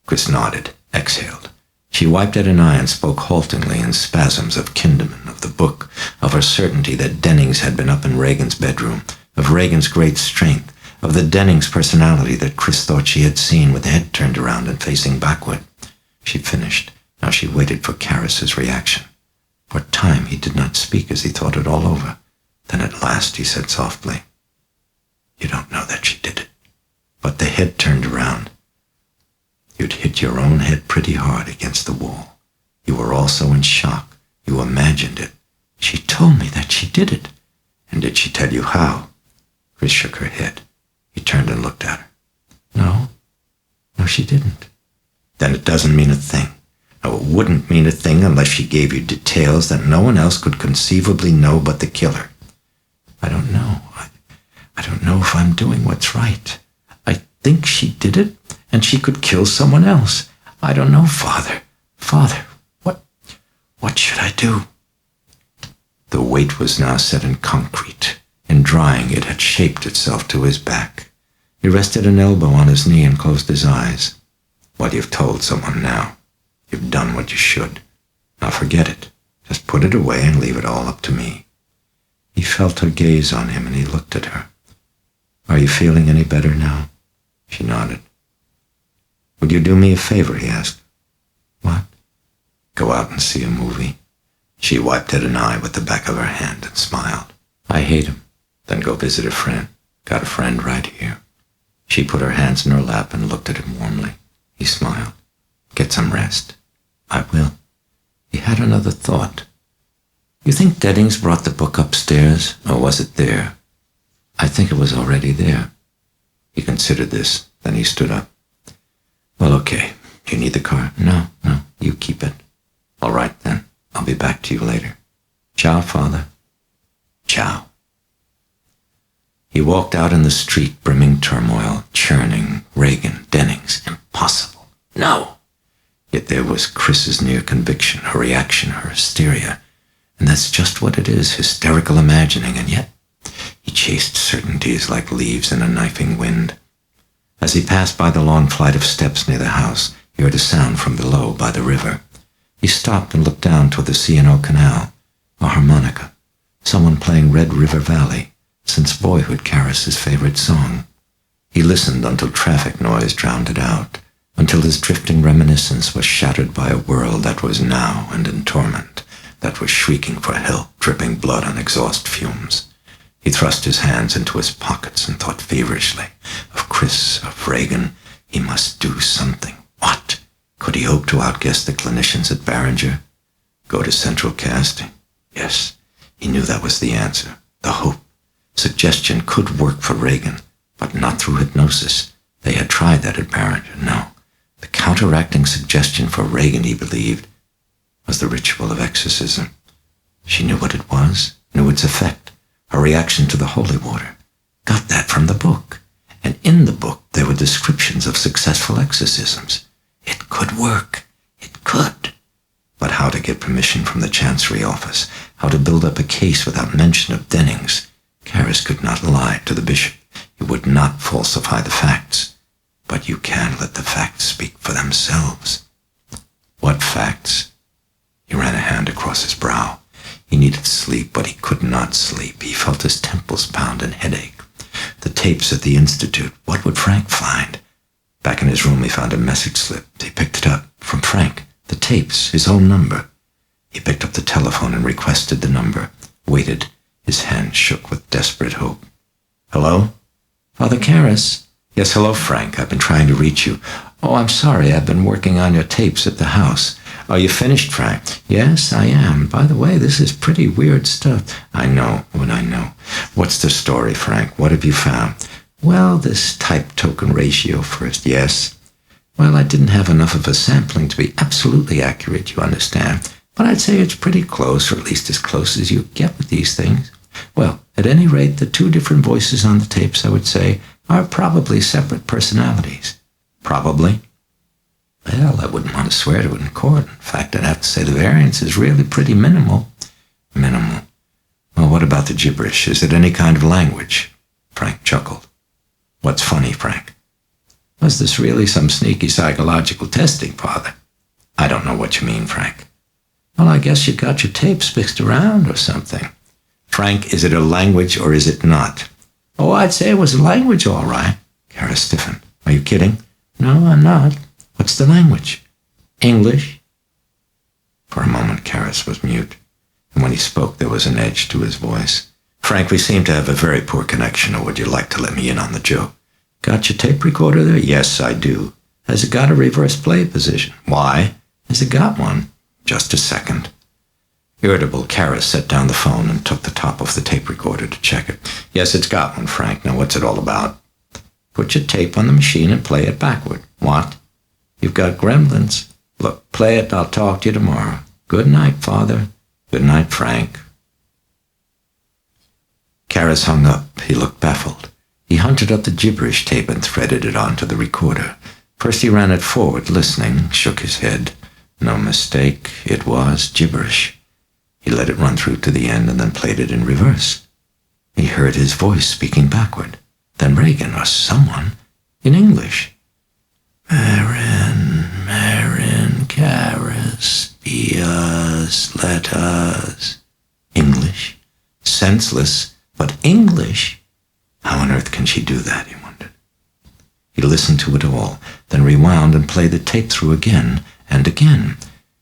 Chris nodded, exhaled. She wiped at an eye and spoke haltingly in spasms of Kinderman, of the book, of her certainty that Dennings had been up in Regan's bedroom, of Regan's great strength, of the Dennings personality that Chris thought she had seen with head turned around and facing backward. She finished. Now she waited for Karis's reaction. For a time he did not speak as he thought it all over. Then at last he said softly, "You don't know that she did it." But the head turned around. You'd hit your own head pretty hard against the wall. You were also in shock. You imagined it. She told me that she did it. And did she tell you how? Chris shook her head. He turned and looked at her. No, she didn't. Then it doesn't mean a thing. No, it wouldn't mean a thing unless she gave you details that no one else could conceivably know but the killer. I don't know. I don't know if I'm doing what's right. I think she did it, and she could kill someone else. I don't know, Father. Father, what should I do? The weight was now set in concrete. In drying, it had shaped itself to his back. He rested an elbow on his knee and closed his eyes. Well, you've told someone now. You've done what you should. Now forget it. Just put it away and leave it all up to me. He felt her gaze on him and he looked at her. Are you feeling any better now? She nodded. Would you do me a favor? He asked. What? Go out and see a movie. She wiped at an eye with the back of her hand and smiled. I hate him. Then go visit a friend. Got a friend right here. She put her hands in her lap and looked at him warmly. He smiled. Get some rest. I will. He had another thought. You think Dennings brought the book upstairs, or was it there? I think it was already there. He considered this, then he stood up. Well, okay. Do you need the car? No, you keep it. All right, then. I'll be back to you later. Ciao, Father. Ciao. He walked out in the street, brimming turmoil, churning, Regan, Dennings. Impossible. No. Yet there was Chris's near conviction, her reaction, her hysteria. And that's just what it is, hysterical imagining, and yet he chased certainties like leaves in a knifing wind. As he passed by the long flight of steps near the house, he heard a sound from below by the river. He stopped and looked down toward the C&O Canal, a harmonica, someone playing Red River Valley, since boyhood Karis's favorite song. He listened until traffic noise drowned it out, until his drifting reminiscence was shattered by a world that was now and in torment, that was shrieking for help, dripping blood on exhaust fumes. He thrust his hands into his pockets and thought feverishly of Chris, of Regan. He must do something. What? Could he hope to outguess the clinicians at Barringer? Go to Central Casting? Yes, he knew that was the answer. The hope. Suggestion could work for Regan, but not through hypnosis. They had tried that at Barringer. No. The counteracting suggestion for Regan, he believed, was the ritual of exorcism. She knew what it was, knew its effect, her reaction to the holy water. Got that from the book. And in the book, there were descriptions of successful exorcisms. It could work. It could. But how to get permission from the Chancery office, how to build up a case without mention of Dennings. Karis could not lie to the bishop. He would not falsify the facts. But you can let the facts speak for themselves. What facts? He ran a hand across his brow. He needed sleep, but he could not sleep. He felt his temples pound and headache. The tapes at the Institute. What would Frank find? Back in his room, he found a message slip. He picked it up. From Frank. The tapes. His own number. He picked up the telephone and requested the number. Waited. His hand shook with desperate hope. Hello? Father Karras? Yes, hello, Frank. I've been trying to reach you. Oh, I'm sorry. I've been working on your tapes at the house. Are you finished, Frank? Yes, I am. By the way, this is pretty weird stuff. I know what I know. What's the story, Frank? What have you found? Well, this type-token ratio first, yes. Well, I didn't have enough of a sampling to be absolutely accurate, you understand. But I'd say it's pretty close, or at least as close as you get with these things. Well, at any rate, the two different voices on the tapes, I would say, are probably separate personalities. Probably? Well, I wouldn't want to swear to it in court. In fact, I'd have to say the variance is really pretty minimal. Minimal. Well, what about the gibberish? Is it any kind of language? Frank chuckled. What's funny, Frank? Was this really some sneaky psychological testing, Father? I don't know what you mean, Frank. Well, I guess you got your tapes mixed around or something. Frank, is it a language or is it not? Oh, I'd say it was a language, all right. Karras stiffened. Are you kidding? No, I'm not. What's the language? English. For a moment, Karras was mute, and when he spoke, there was an edge to his voice. Frank, we seem to have a very poor connection, or would you like to let me in on the joke? Got your tape recorder there? Yes, I do. Has it got a reverse play position? Why? Has it got one? Just a second. Irritable, Karras set down the phone and took the top off the tape recorder to check it. Yes, it's got one, Frank. Now, what's it all about? Put your tape on the machine and play it backward. What? You've got gremlins. Look, play it. I'll talk to you tomorrow. Good night, Father. Good night, Frank. Karras hung up. He looked baffled. He hunted up the gibberish tape and threaded it onto the recorder. First he ran it forward, listening, shook his head. No mistake, it was gibberish. He let it run through to the end and then played it in reverse. He heard his voice speaking backward. Then Regan, or someone, in English. Marin, Karras, be us, let us. English? Senseless, but English? How on earth can she do that, he wondered. He listened to it all, then rewound and played the tape through again and again,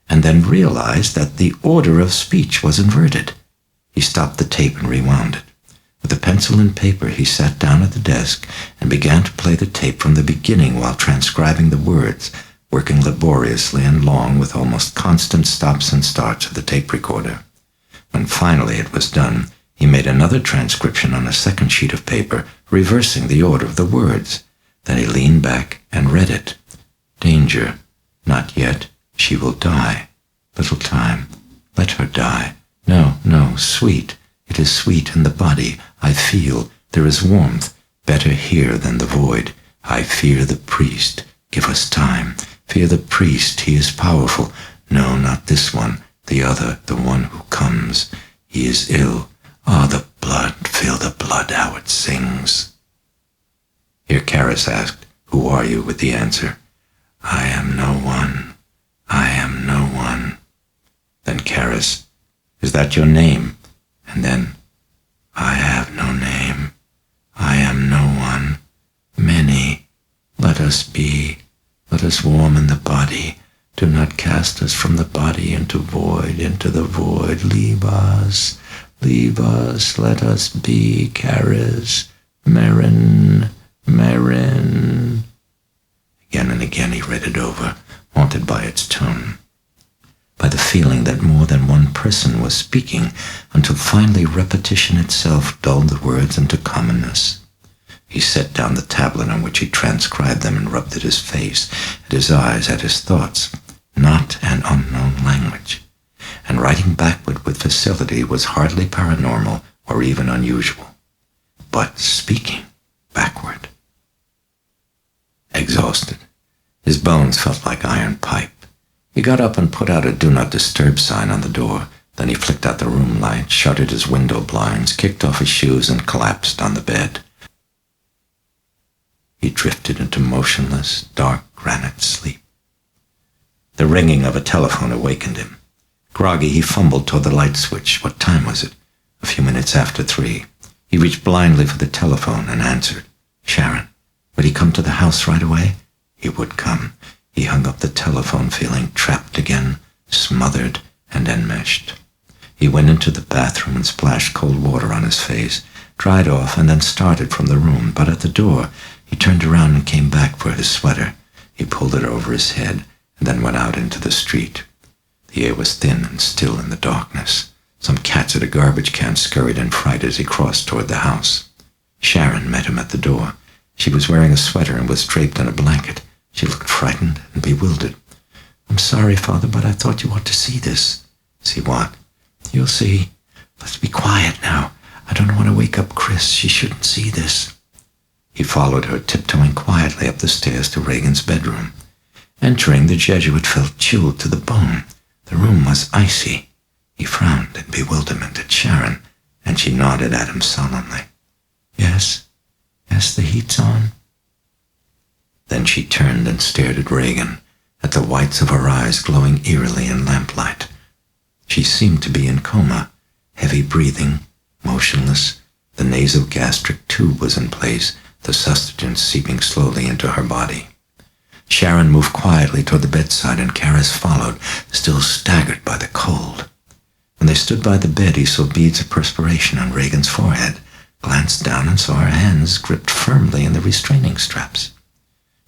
and then realized that the order of speech was inverted. He stopped the tape and rewound it. With a pencil and paper, he sat down at the desk and began to play the tape from the beginning while transcribing the words, working laboriously and long with almost constant stops and starts of the tape recorder. When finally it was done, he made another transcription on a second sheet of paper, reversing the order of the words. Then he leaned back and read it. Danger. Not yet. She will die. Little time. Let her die. No, no, sweet. It is sweet in the body. I feel. There is warmth. Better here than the void. I fear the priest. Give us time. Fear the priest. He is powerful. No, not this one. The other, the one who comes. He is ill. Ah, the blood. Feel the blood, how it sings. Here Karras asked, Who are you? With the answer, I am no one. I am no one. Then Karras, Is that your name? And then, I have no name. I am no one. Many. Let us be. Let us warm in the body. Do not cast us from the body into the void. Leave us. Leave us. Let us be. Karras. Marin. Marin. Again and again he read it over, haunted by its tone, by the feeling that more than one person was speaking, until finally repetition itself dulled the words into commonness. He set down the tablet on which he transcribed them and rubbed at his face, at his eyes, at his thoughts. Not an unknown language. And writing backward with facility was hardly paranormal or even unusual. But speaking backward. Exhausted, his bones felt like iron pipe. He got up and put out a do not disturb sign on the door. Then he flicked out the room light, shuttered his window blinds, kicked off his shoes, and collapsed on the bed. He drifted into motionless, dark granite sleep. The ringing of a telephone awakened him. Groggy, he fumbled toward the light switch. What time was it? A few minutes after 3. He reached blindly for the telephone and answered. Sharon. Would he come to the house right away? He would come. He hung up the telephone feeling trapped again, smothered and enmeshed. He went into the bathroom and splashed cold water on his face, dried off, and then started from the room. But at the door, he turned around and came back for his sweater. He pulled it over his head and then went out into the street. The air was thin and still in the darkness. Some cats at a garbage can scurried in fright as he crossed toward the house. Sharon met him at the door. She was wearing a sweater and was draped in a blanket. She looked frightened and bewildered. "I'm sorry, Father, but I thought you ought to see this." "See what?" "You'll see. Let's be quiet now. I don't want to wake up Chris. She shouldn't see this." He followed her, tiptoeing quietly up the stairs to Regan's bedroom. Entering, the Jesuit felt chilled to the bone. The room was icy. He frowned in bewilderment at Sharon, and she nodded at him solemnly. Yes, the heat's on." Then she turned and stared at Regan, at the whites of her eyes glowing eerily in lamplight. She seemed to be in coma, heavy breathing, motionless. The nasogastric tube was in place, the sustenance seeping slowly into her body. Sharon moved quietly toward the bedside, and Karis followed, still staggered by the cold. When they stood by the bed, he saw beads of perspiration on Regan's forehead, glanced down and saw her hands gripped firmly in the restraining straps.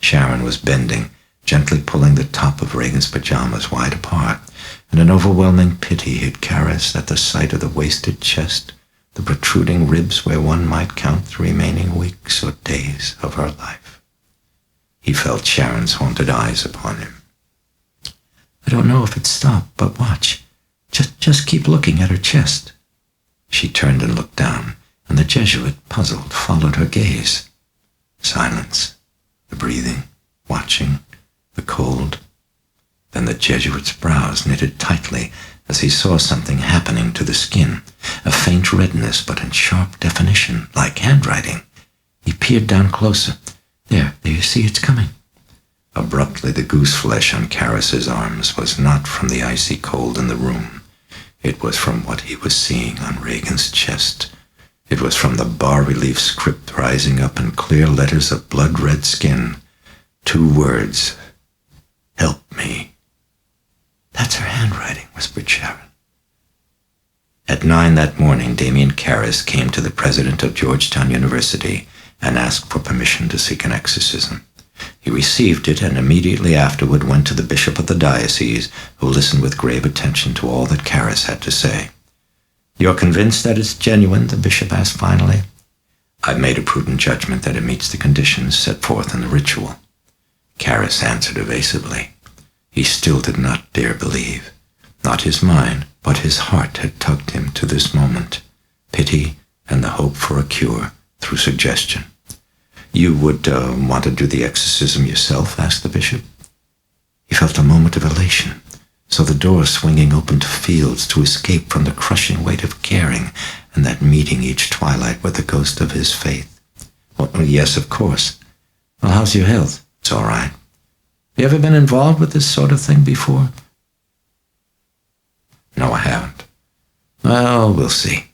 Sharon was bending, gently pulling the top of Regan's pajamas wide apart, and an overwhelming pity hit Karis at the sight of the wasted chest, the protruding ribs where one might count the remaining weeks or days of her life. He felt Sharon's haunted eyes upon him. "I don't know if it's stopped, but watch. Just keep looking at her chest." She turned and looked down, and the Jesuit, puzzled, followed her gaze. Silence, the breathing, watching, the cold. Then the Jesuit's brows knitted tightly as he saw something happening to the skin, a faint redness but in sharp definition, like handwriting. He peered down closer. There you see it's coming. Abruptly, the goose flesh on Karis's arms was not from the icy cold in the room. It was from what he was seeing on Regan's chest. It was from the bas-relief script rising up in clear letters of blood-red skin. 2 words. "Help me." "That's her handwriting," whispered Sharon. At 9 that morning, Damien Karis came to the president of Georgetown University and asked for permission to seek an exorcism. He received it and immediately afterward went to the bishop of the diocese, who listened with grave attention to all that Karis had to say. "You're convinced that it's genuine?" the bishop asked finally. "I've made a prudent judgment that it meets the conditions set forth in the ritual." Karis answered evasively. He still did not dare believe. Not his mind, but his heart had tugged him to this moment. Pity and the hope for a cure through suggestion. "You would want to do the exorcism yourself?" asked the bishop. He felt a moment of elation, saw the door swinging open to fields to escape from the crushing weight of caring and that meeting each twilight with the ghost of his faith. "Well, yes, of course." "Well, how's your health?" "It's all right." "You ever been involved with this sort of thing before?" "No, I haven't." "Well, we'll see.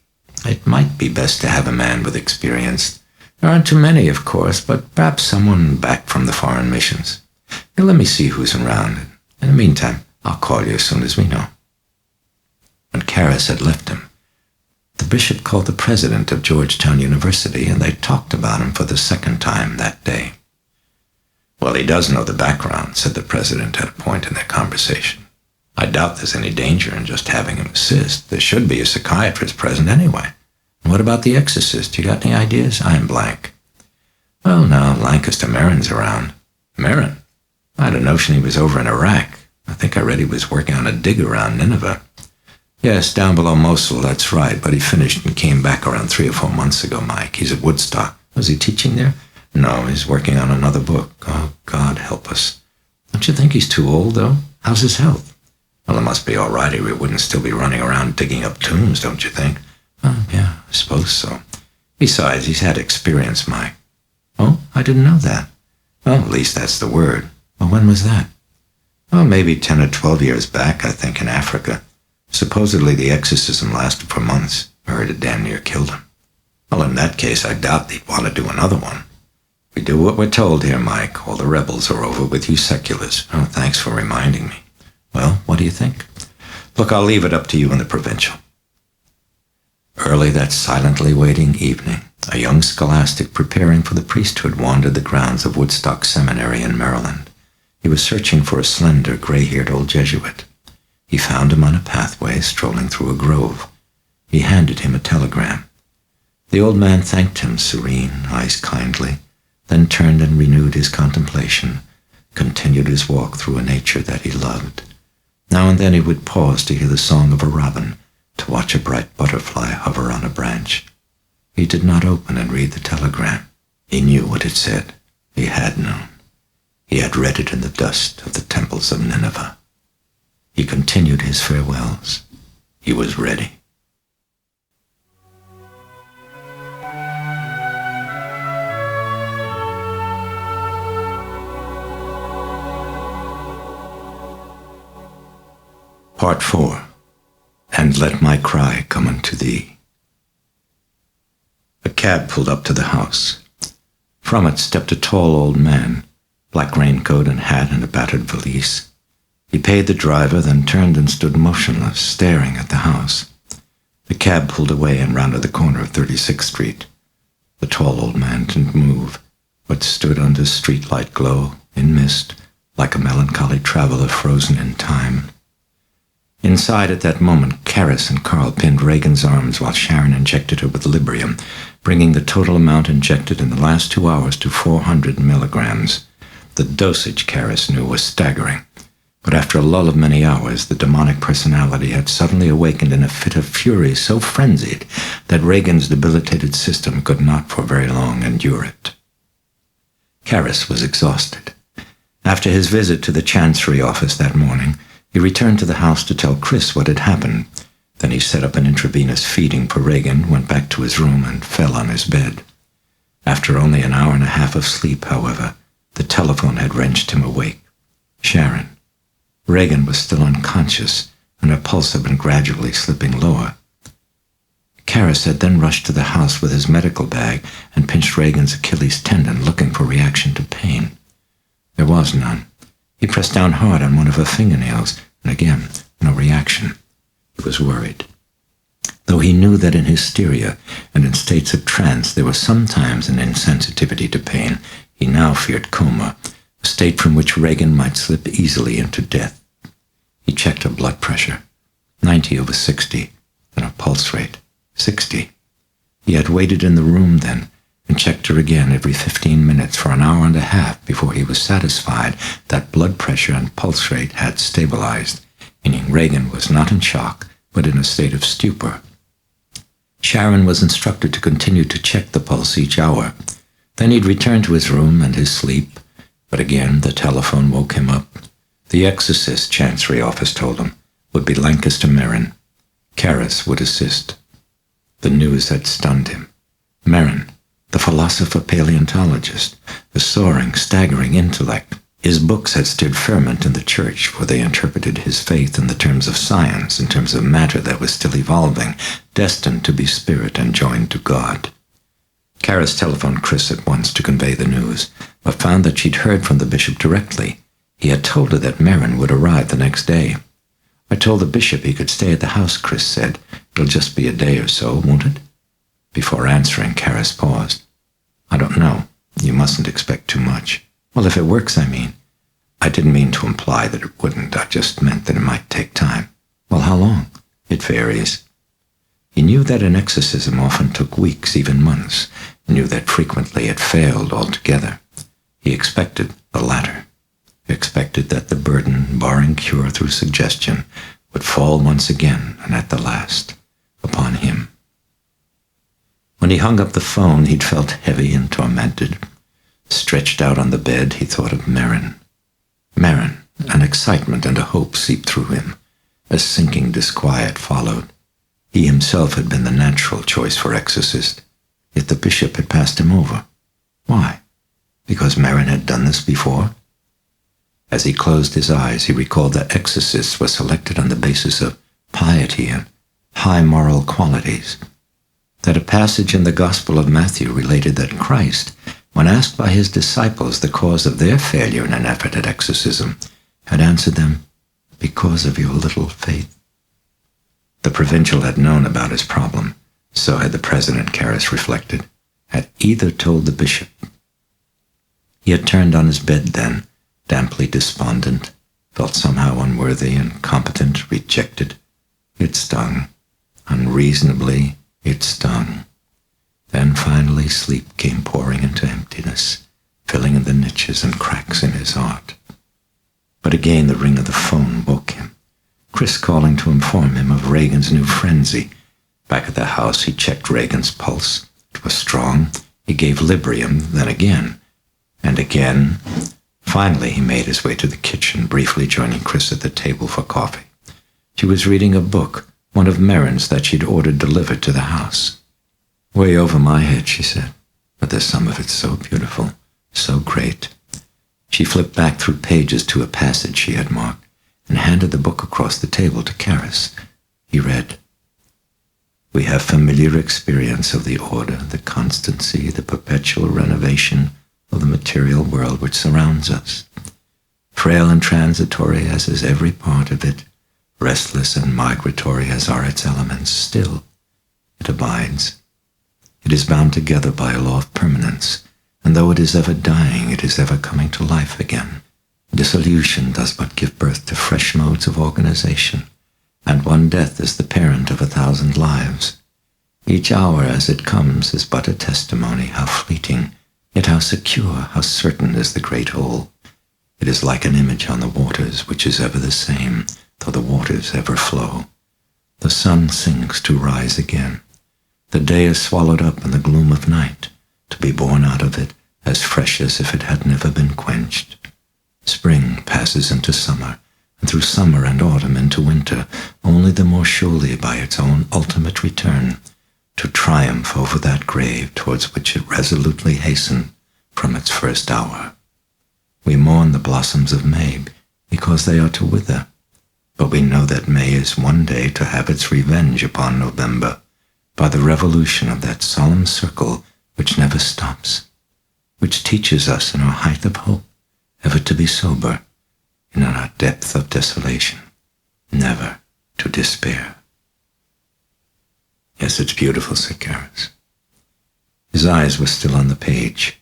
It might be best to have a man with experience. There aren't too many, of course, but perhaps someone back from the foreign missions. Now, let me see who's around. In the meantime, I'll call you as soon as we know." When Karis had left him, the bishop called the president of Georgetown University, and they talked about him for the 2nd time that day. "Well, he does know the background," said the president at a point in their conversation. "I doubt there's any danger in just having him assist. There should be a psychiatrist present anyway. What about the exorcist? You got any ideas?" "I'm blank." "Well, now, Lancaster Merrin's around." "Merrin? I had a notion he was over in Iraq. I think I read he was working on a dig around Nineveh." "Yes, down below Mosul, that's right, but he finished and came back around 3 or 4 months ago, Mike. He's at Woodstock." "Was he teaching there?" "No, he's working on another book." "Oh, God help us." "Don't you think he's too old, though? How's his health?" "Well, it must be all right, or he wouldn't still be running around digging up tombs, don't you think?" "Oh, yeah, I suppose so. Besides, he's had experience, Mike." "Oh, I didn't know that." "Well, at least that's the word." "Well, when was that?" "Oh, maybe 10 or 12 years back, I think, in Africa. Supposedly the exorcism lasted for months. I heard it damn near killed him." "Well, in that case, I doubt they'd want to do another one." We do what we're told here, Mike. All the rebels are over with you seculars. Oh, thanks for reminding me. Well, what do you think? Look, I'll leave it up to you in the provincial. Early that silently waiting evening, a young scholastic preparing for the priesthood wandered the grounds of Woodstock Seminary in Maryland. He was searching for a slender, gray-haired old Jesuit. He found him on a pathway, strolling through a grove. He handed him a telegram. The old man thanked him, serene, eyes kindly, then turned and renewed his contemplation, continued his walk through a nature that he loved. Now and then he would pause to hear the song of a robin, to watch a bright butterfly hover on a branch. He did not open and read the telegram. He knew what it said. He had known. He had read it in the dust of the temples of Nineveh. He continued his farewells. He was ready. Part 4. And let my cry come unto thee. A cab pulled up to the house. From it stepped a tall old man, black raincoat and hat and a battered valise. He paid the driver, then turned and stood motionless, staring at the house. The cab pulled away and rounded the corner of 36th Street. The tall old man didn't move, but stood under streetlight glow, in mist, like a melancholy traveler frozen in time. Inside at that moment, Karis and Carl pinned Regan's arms while Sharon injected her with Librium, bringing the total amount injected in the last 2 hours to 400 milligrams. The dosage, Karis knew, was staggering. But after a lull of many hours, the demonic personality had suddenly awakened in a fit of fury so frenzied that Regan's debilitated system could not for very long endure it. Karis was exhausted. After his visit to the Chancery office that morning, he returned to the house to tell Chris what had happened. Then he set up an intravenous feeding for Regan, went back to his room, and fell on his bed. After only an hour and a half of sleep, however, the telephone had wrenched him awake. Sharon. Regan was still unconscious, and her pulse had been gradually slipping lower. Karis had then rushed to the house with his medical bag and pinched Regan's Achilles tendon, looking for reaction to pain. There was none. He pressed down hard on one of her fingernails, and again, no reaction. He was worried. Though he knew that in hysteria and in states of trance there was sometimes an insensitivity to pain, he now feared coma, a state from which Regan might slip easily into death. He checked her blood pressure, 90/60, and her pulse rate, 60. He had waited in the room then, and checked her again every 15 minutes for an hour and a half before he was satisfied that blood pressure and pulse rate had stabilized, meaning Regan was not in shock, but in a state of stupor. Sharon was instructed to continue to check the pulse each hour. Then he'd return to his room and his sleep, but again the telephone woke him up. The Exorcist, Chancery office told him, would be Lancaster Merrin. Karis would assist. The news had stunned him. Merrin, the philosopher-paleontologist, the soaring, staggering intellect. His books had stirred ferment in the church, for they interpreted his faith in the terms of science, in terms of matter that was still evolving, destined to be spirit and joined to God. Karis telephoned Chris at once to convey the news, but found that she'd heard from the bishop directly. He had told her that Merrin would arrive the next day. I told the bishop he could stay at the house, Chris said. It'll just be a day or so, won't it? Before answering, Karis paused. I don't know. You mustn't expect too much. Well, if it works, I mean. I didn't mean to imply that it wouldn't. I just meant that it might take time. Well, how long? It varies. He knew that an exorcism often took weeks, even months. He knew that frequently it failed altogether. He expected the latter. He expected that the burden, barring cure through suggestion, would fall once again, and at the last, upon him. When he hung up the phone, he'd felt heavy and tormented. Stretched out on the bed, he thought of Merrin. Merrin, an excitement and a hope seeped through him. A sinking disquiet followed. He himself had been the natural choice for exorcist, yet the bishop had passed him over. Why? Because Merrin had done this before? As he closed his eyes, he recalled that exorcists were selected on the basis of piety and high moral qualities. That a passage in the Gospel of Matthew related that Christ, when asked by his disciples the cause of their failure in an effort at exorcism, had answered them, "Because of your little faith." The provincial had known about his problem, so had the president, Karras reflected, had either told the bishop. He had turned on his bed then, damply despondent, felt somehow unworthy, incompetent, rejected. It stung. Unreasonably, it stung. Then finally sleep came pouring into emptiness, filling in the niches and cracks in his heart. But again the ring of the phone woke him. Chris calling to inform him of Regan's new frenzy. Back at the house, he checked Regan's pulse. It was strong. He gave Librium, then again, and again. Finally, he made his way to the kitchen, briefly joining Chris at the table for coffee. She was reading a book, one of Merrin's that she'd ordered delivered to the house. "Way over my head," she said, "but there's some of it so beautiful, so great." She flipped back through pages to a passage she had marked and handed the book across the table to Karras. He read, "We have familiar experience of the order, the constancy, the perpetual renovation of the material world which surrounds us. Frail and transitory as is every part of it, restless and migratory as are its elements, still it abides. It is bound together by a law of permanence, and though it is ever dying, it is ever coming to life again. Dissolution does but give birth to fresh modes of organization, and one death is the parent of 1,000 lives. Each hour as it comes is but a testimony, how fleeting, yet how secure, how certain is the great whole. It is like an image on the waters, which is ever the same, though the waters ever flow. The sun sinks to rise again. The day is swallowed up in the gloom of night, to be born out of it as fresh as if it had never been quenched. Spring passes into summer, and through summer and autumn into winter, only the more surely by its own ultimate return, to triumph over that grave towards which it resolutely hastened from its first hour. We mourn the blossoms of May because they are to wither, but we know that May is one day to have its revenge upon November by the revolution of that solemn circle which never stops, which teaches us in our height of hope ever to be sober, and in our depth of desolation never to despair." "Yes, it's beautiful," said Karras. His eyes were still on the page.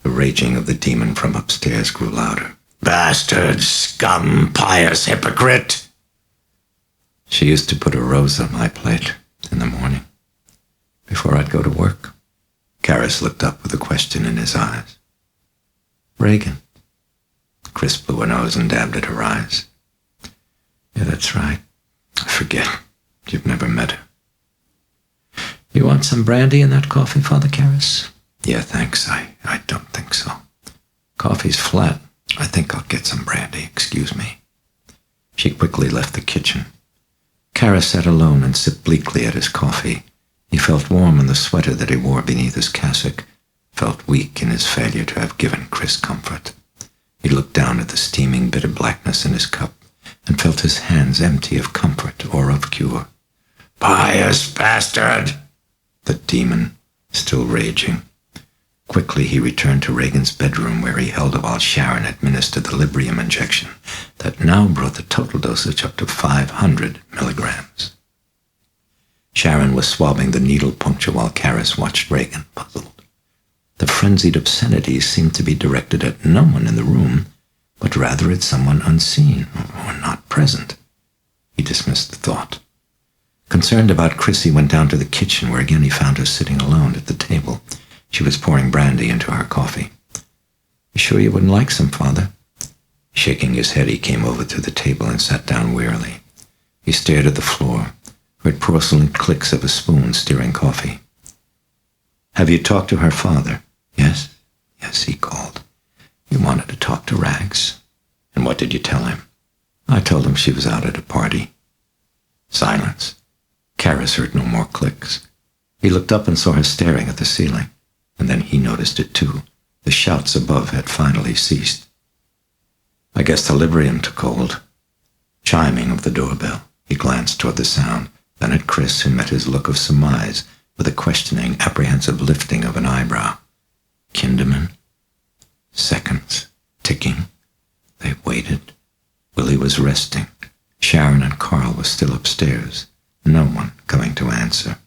The raging of the demon from upstairs grew louder. "Bastard, scum, pious hypocrite!" "She used to put a rose on my plate in the morning, before I'd go to work." Karras looked up with a question in his eyes. "Regan." Chris blew her nose and dabbed at her eyes. "Yeah, that's right. I forget. You've never met her." "You want some brandy in that coffee, Father Karras?" "Yeah, thanks. I don't think so. Coffee's flat. I think I'll get some brandy. Excuse me." She quickly left the kitchen. Karras sat alone and sipped bleakly at his coffee. He felt warm in the sweater that he wore beneath his cassock, felt weak in his failure to have given Chris comfort. He looked down at the steaming bit of blackness in his cup and felt his hands empty of comfort or of cure. "Pious bastard!" The demon, still raging. Quickly he returned to Regan's bedroom, where he held while Sharon administered the Librium injection that now brought the total dosage up to 500 milligrams. Sharon was swabbing the needle puncture while Karras watched Regan, puzzled. The frenzied obscenities seemed to be directed at no one in the room, but rather at someone unseen or not present. He dismissed the thought. Concerned about Chris, he went down to the kitchen, where again he found her sitting alone at the table. She was pouring brandy into her coffee. "You sure you wouldn't like some, Father?" Shaking his head, he came over to the table and sat down wearily. He stared at the floor, heard porcelain clicks of a spoon stirring coffee. "Have you talked to her father?" "Yes, he called. He wanted to talk to Rags." "And what did you tell him?" "I told him she was out at a party." Silence. Karras heard no more clicks. He looked up and saw her staring at the ceiling, and then he noticed it too. The shouts above had finally ceased. "I guess the Librium took hold." Chiming of the doorbell, he glanced toward the sound, then at Chris, who met his look of surmise with a questioning, apprehensive lifting of an eyebrow. Kinderman. Seconds. Ticking. They waited. Willie was resting. Sharon and Carl were still upstairs. No one coming to answer.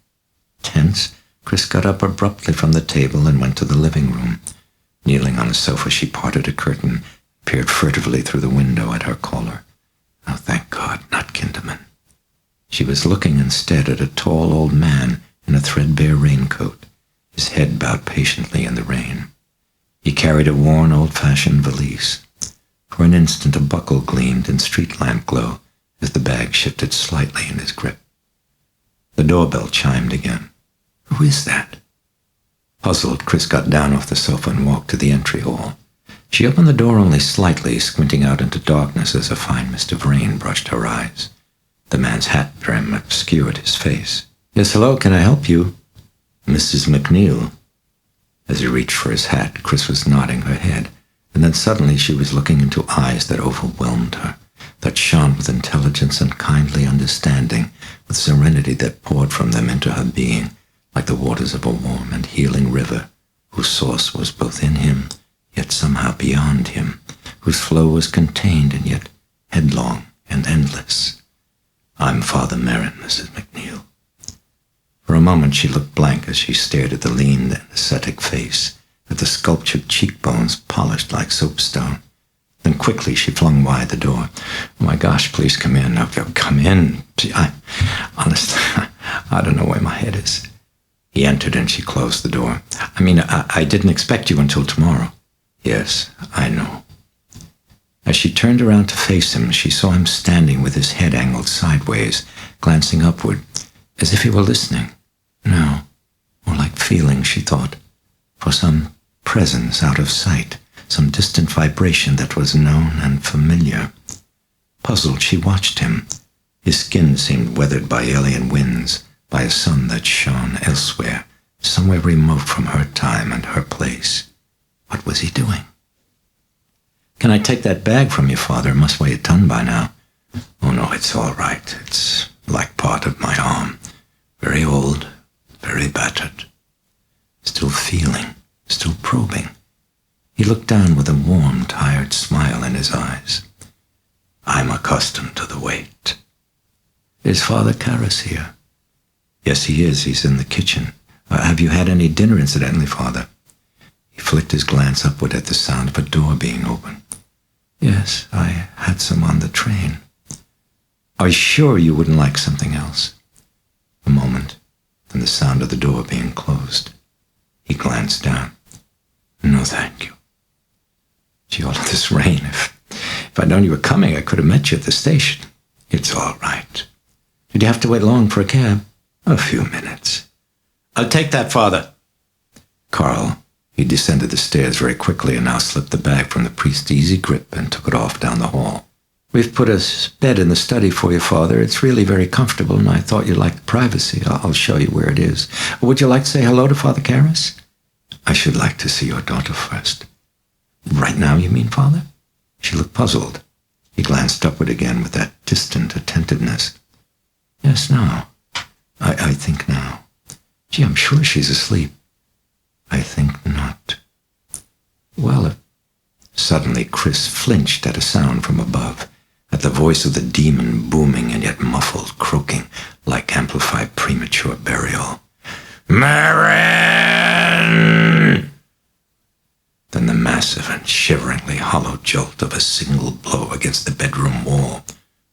Tense, Chris got up abruptly from the table and went to the living room. Kneeling on the sofa, she parted a curtain, peered furtively through the window at her caller. Oh, thank God, not Kinderman. She was looking instead at a tall old man in a threadbare raincoat, his head bowed patiently in the rain. He carried a worn, old-fashioned valise. For an instant, a buckle gleamed in street lamp glow as the bag shifted slightly in his grip. The doorbell chimed again. Who is that? Puzzled, Chris got down off the sofa and walked to the entry hall. She opened the door only slightly, squinting out into darkness as a fine mist of rain brushed her eyes. The man's hat brim obscured his face. Yes, hello, can I help you? Mrs. MacNeil. As he reached for his hat, Chris was nodding her head, and then suddenly she was looking into eyes that overwhelmed her, that shone with intelligence and kindly understanding, with serenity that poured from them into her being, like the waters of a warm and healing river, whose source was both in him, yet somehow beyond him, whose flow was contained and yet headlong and endless. I'm Father Merrin, Mrs. MacNeil. For a moment she looked blank as she stared at the lean and ascetic face, at the sculptured cheekbones polished like soapstone. Then quickly she flung wide the door. Oh my gosh, please come in. No, come in. Honestly, I don't know where my head is. He entered and she closed the door. I didn't expect you until tomorrow. Yes, I know. As she turned around to face him, she saw him standing with his head angled sideways, glancing upward, as if he were listening. No, more like feeling, she thought, for some presence out of sight, some distant vibration that was known and familiar. Puzzled, she watched him. His skin seemed weathered by alien winds, by a sun that shone elsewhere, somewhere remote from her time and her place. What was he doing? Can I take that bag from you, Father? It must weigh a ton by now. Oh, no, it's all right. It's like part of my arm. Very old, very battered. Still feeling, still probing. He looked down with a warm, tired smile in his eyes. I'm accustomed to the weight. Is Father Karras here? Yes, he is. He's in the kitchen. Have you had any dinner, incidentally, Father? He flicked his glance upward at the sound of a door being opened. Yes, I had some on the train. Are you sure you wouldn't like something else? A moment, then the sound of the door being closed. He glanced down. No, thank you. Gee, all of this rain. If I'd known you were coming, I could have met you at the station. It's all right. Did you have to wait long for a cab? A few minutes. I'll take that, Father. Carl. He descended the stairs very quickly and now slipped the bag from the priest's easy grip and took it off down the hall. We've put a bed in the study for you, Father. It's really very comfortable, and I thought you'd like the privacy. I'll show you where it is. Would you like to say hello to Father Karras? I should like to see your daughter first. Right now, you mean, Father? She looked puzzled. He glanced upward again with that distant attentiveness. Yes, now. I think now. Gee, I'm sure she's asleep. I think not. Well, Suddenly Chris flinched at a sound from above, at the voice of the demon booming and yet muffled, croaking like amplified premature burial. Merrin! Then the massive and shiveringly hollow jolt of a single blow against the bedroom wall.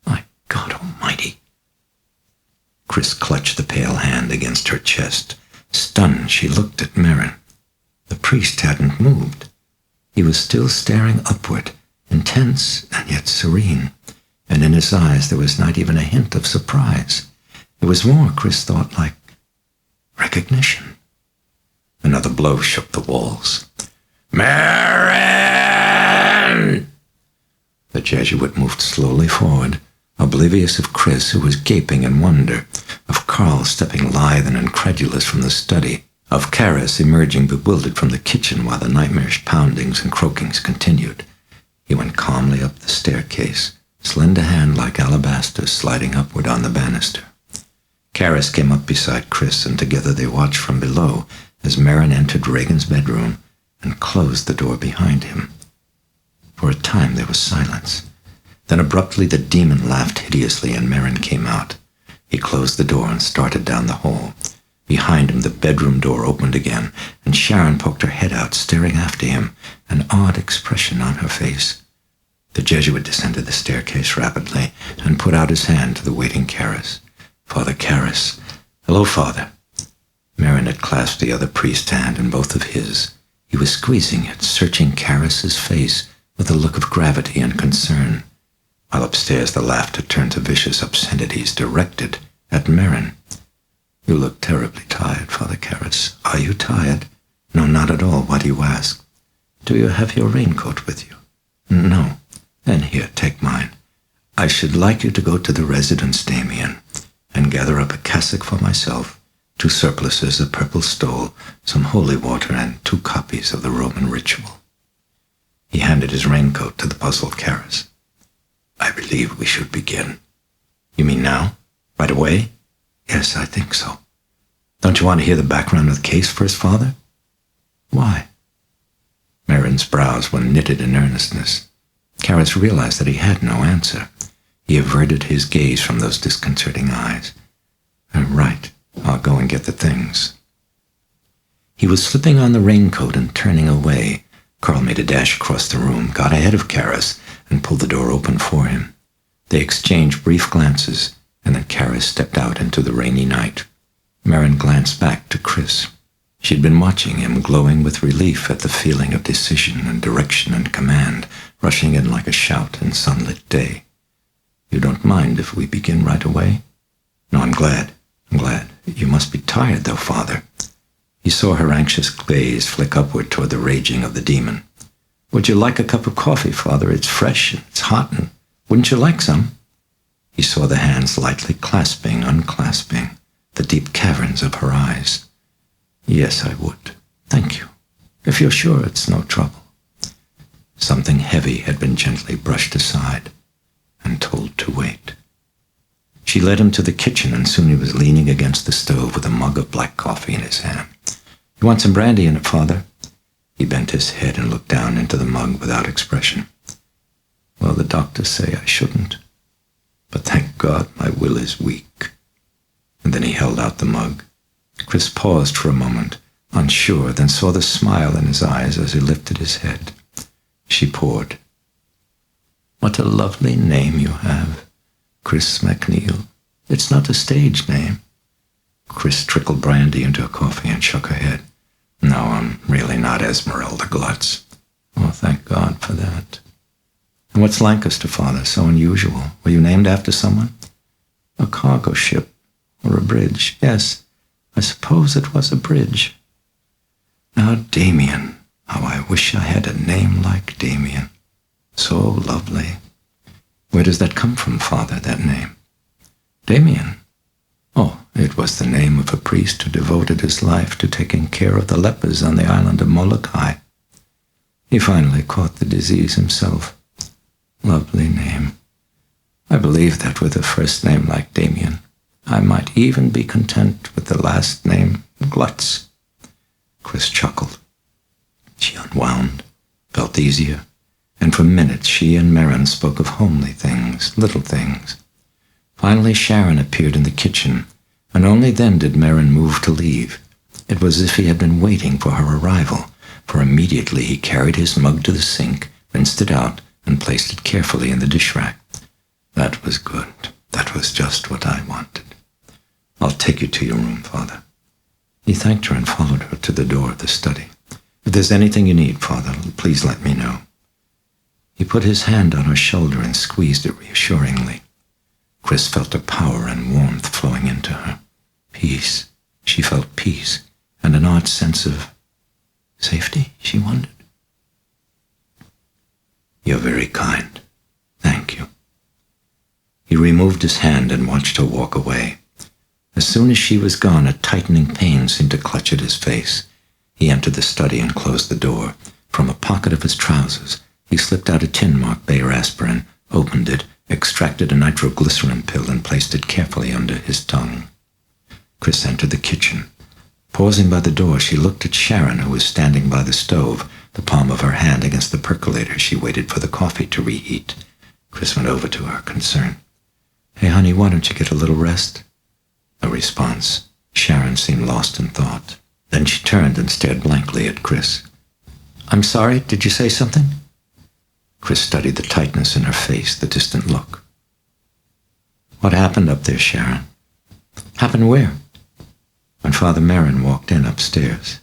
My God Almighty! Chris clutched the pale hand against her chest. Stunned, she looked at Merrin. The priest hadn't moved. He was still staring upward, intense and yet serene, and in his eyes there was not even a hint of surprise. It was more, Chris thought, like recognition. Another blow shook the walls. Merrin! The Jesuit moved slowly forward, oblivious of Chris, who was gaping in wonder, of Carl stepping lithe and incredulous from the study, of Karras emerging bewildered from the kitchen while the nightmarish poundings and croakings continued. He went calmly up the staircase, slender hand like alabaster sliding upward on the banister. Karras came up beside Chris, and together they watched from below as Merrin entered Regan's bedroom and closed the door behind him. For a time there was silence. Then abruptly the demon laughed hideously and Merrin came out. He closed the door and started down the hall. Behind him the bedroom door opened again, and Sharon poked her head out, staring after him, an odd expression on her face. The Jesuit descended the staircase rapidly and put out his hand to the waiting Karras. Father Karras. Hello, Father. Merrin had clasped the other priest's hand in both of his. He was squeezing it, searching Karras's face with a look of gravity and concern, while upstairs the laughter turned to vicious obscenities directed at Merrin. You look terribly tired, Father Karras. Are you tired? No, not at all. Why do you ask? Do you have your raincoat with you? No. Then here, take mine. I should like you to go to the residence, Damien, and gather up a cassock for myself, 2 surplices, a purple stole, some holy water, and 2 copies of the Roman ritual. He handed his raincoat to the puzzled Karras. I believe we should begin. You mean now? Right away? Yes, I think so. Don't you want to hear the background of the case first, Father? Why? Merrin's brows were knitted in earnestness. Karras realized that he had no answer. He averted his gaze from those disconcerting eyes. Right. I'll go and get the things. He was slipping on the raincoat and turning away. Carl made a dash across the room, got ahead of Karras, and pulled the door open for him. They exchanged brief glances, and then Karras stepped out into the rainy night. Merrin glanced back to Chris. She'd been watching him, glowing with relief at the feeling of decision and direction and command, rushing in like a shout in sunlit day. You don't mind if we begin right away? No, I'm glad. You must be tired, though, Father. He saw her anxious gaze flick upward toward the raging of the demon. Would you like a cup of coffee, Father? It's fresh and it's hot, and wouldn't you like some? He saw the hands lightly clasping, unclasping, the deep caverns of her eyes. Yes, I would. Thank you. If you're sure it's no trouble. Something heavy had been gently brushed aside and told to wait. She led him to the kitchen, and soon he was leaning against the stove with a mug of black coffee in his hand. You want some brandy in it, Father? He bent his head and looked down into the mug without expression. Well, the doctors say I shouldn't. But thank God my will is weak. And then he held out the mug. Chris paused for a moment, unsure, then saw the smile in his eyes as he lifted his head. She poured. What a lovely name you have, Chris MacNeil. It's not a stage name. Chris trickled brandy into her coffee and shook her head. No, I'm really not Esmeralda Glutz. Oh, thank God for that. And what's Lancaster, Father? So unusual. Were you named after someone? A cargo ship or a bridge. Yes, I suppose it was a bridge. Now, Damien. How I wish I had a name like Damien. So lovely. Where does that come from, Father, that name? Damien. Oh, it was the name of a priest who devoted his life to taking care of the lepers on the island of Molokai. He finally caught the disease himself. Lovely name. I believe that with a first name like Damien, I might even be content with the last name Glutz. Chris chuckled. She unwound, felt easier, and for minutes she and Merrin spoke of homely things, little things. Finally Sharon appeared in the kitchen, and only then did Merrin move to leave. It was as if he had been waiting for her arrival, for immediately he carried his mug to the sink, rinsed it out, and placed it carefully in the dish rack. That was good. That was just what I wanted. I'll take you to your room, Father. He thanked her and followed her to the door of the study. If there's anything you need, Father, please let me know. He put his hand on her shoulder and squeezed it reassuringly. Chris felt a power and warmth flowing into her. Peace. She felt peace, and an odd sense of safety, she wondered. You're very kind. Thank you. He removed his hand and watched her walk away. As soon as she was gone, a tightening pain seemed to clutch at his face. He entered the study and closed the door. From a pocket of his trousers, he slipped out a tin marked Bayer aspirin, opened it, extracted a nitroglycerin pill, and placed it carefully under his tongue. Chris entered the kitchen. Pausing by the door, she looked at Sharon, who was standing by the stove, the palm of her hand against the percolator. She waited for the coffee to reheat. Chris went over to her, concerned. "Hey, honey, why don't you get a little rest?" No response. Sharon seemed lost in thought. Then she turned and stared blankly at Chris. "I'm sorry, did you say something?" Chris studied the tightness in her face, the distant look. "What happened up there, Sharon?" "Happened where?" "When Father Merrin walked in upstairs."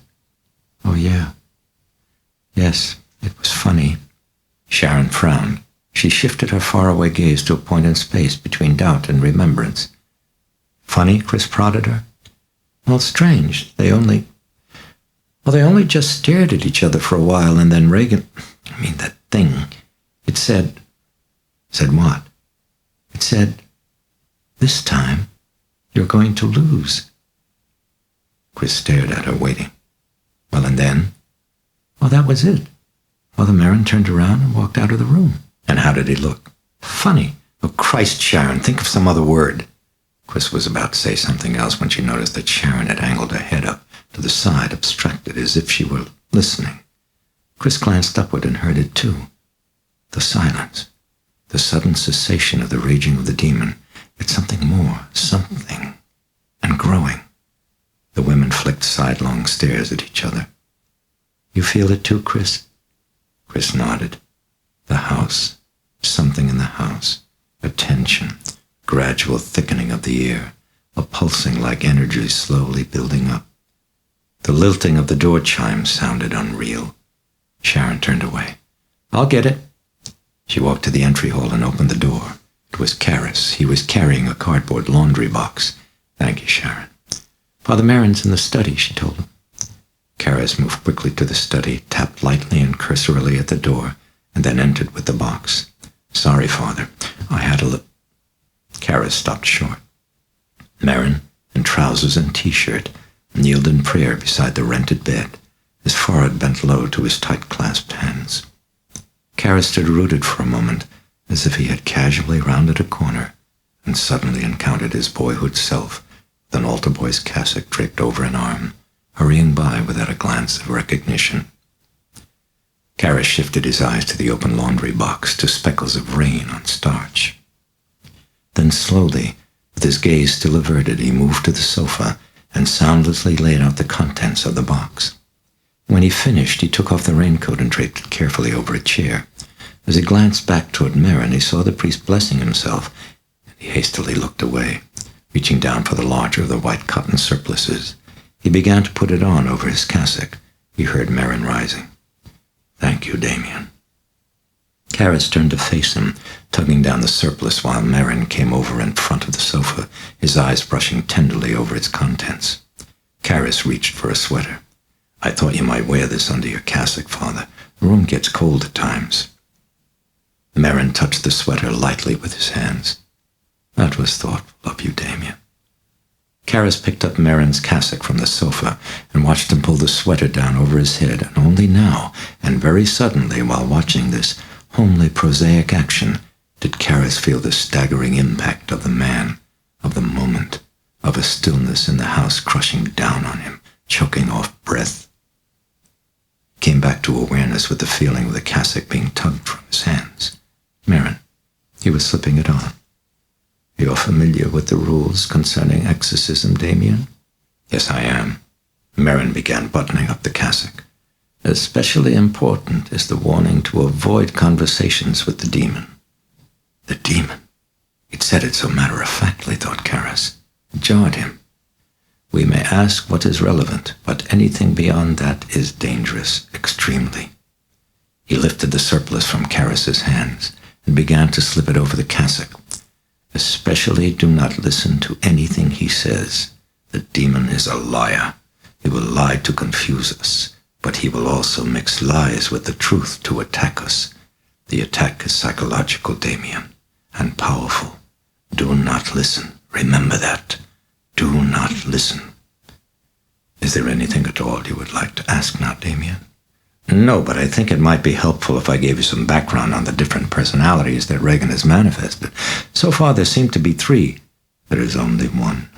"Oh, yeah. Yes, it was funny." Sharon frowned. She shifted her faraway gaze to a point in space between doubt and remembrance. "Funny?" Chris prodded her. "Well, strange. They only just stared at each other for a while, and then Regan, that thing, it said..." "Said what?" "It said, 'This time, you're going to lose.'" Chris stared at her, waiting. "Well, and then?" "Well, that was it. Father Merrin turned around and walked out of the room." "And how did he look?" "Funny." "Oh, Christ, Sharon, think of some other word." Chris was about to say something else when she noticed that Sharon had angled her head up to the side, abstracted, as if she were listening. Chris glanced upward and heard it too. The silence. The sudden cessation of the raging of the demon. It's something more. Something. And growing. The women flicked sidelong stares at each other. "You feel it too, Chris?" Chris nodded. The house. Something in the house. A tension. Gradual thickening of the ear. A pulsing like energy slowly building up. The lilting of the door chimes sounded unreal. Sharon turned away. "I'll get it." She walked to the entry hall and opened the door. It was Karras. He was carrying a cardboard laundry box. "Thank you, Sharon." "Father Merrin's in the study," she told him. Karras moved quickly to the study, tapped lightly and cursorily at the door, and then entered with the box. "Sorry, Father. I had a Karras stopped short. Merrin, in trousers and T-shirt, kneeled in prayer beside the rented bed, his forehead bent low to his tight-clasped hands. Karras stood rooted for a moment, as if he had casually rounded a corner, and suddenly encountered his boyhood self, with an altar boy's cassock draped over an arm, hurrying by without a glance of recognition. Karras shifted his eyes to the open laundry box, to speckles of rain on starch. Then slowly, with his gaze still averted, he moved to the sofa and soundlessly laid out the contents of the box. When he finished, he took off the raincoat and draped it carefully over a chair. As he glanced back toward Merrin, he saw the priest blessing himself, and he hastily looked away, reaching down for the larger of the white cotton surplices. He began to put it on over his cassock. He heard Merrin rising. "Thank you, Damien." Karras turned to face him, tugging down the surplice while Merrin came over in front of the sofa, his eyes brushing tenderly over its contents. Karras reached for a sweater. "I thought you might wear this under your cassock, Father. The room gets cold at times." Merrin touched the sweater lightly with his hands. "That was thoughtful of you, Damien." Karras picked up Merrin's cassock from the sofa and watched him pull the sweater down over his head, and only now, and very suddenly, while watching this homely, prosaic action, did Karras feel the staggering impact of the man, of the moment, of a stillness in the house crushing down on him, choking off breath. He came back to awareness with the feeling of the cassock being tugged from his hands. Merrin, he was slipping it on. "You're familiar with the rules concerning exorcism, Damien?" "Yes, I am." Merrin began buttoning up the cassock. "Especially important is the warning to avoid conversations with the demon." The demon. He'd said it so matter-of-factly, thought Karras. It jarred him. "We may ask what is relevant, but anything beyond that is dangerous, extremely." He lifted the surplice from Karras's hands and began to slip it over the cassock. "Especially do not listen to anything he says. The demon is a liar. He will lie to confuse us, but he will also mix lies with the truth to attack us. The attack is psychological, Damien, and powerful. Do not listen. Remember that. Do not listen." "Is there anything at all you would like to ask now, Damien?" "No, but I think it might be helpful if I gave you some background on the different personalities that Regan has manifested. So far, there seem to be 3. There is only one."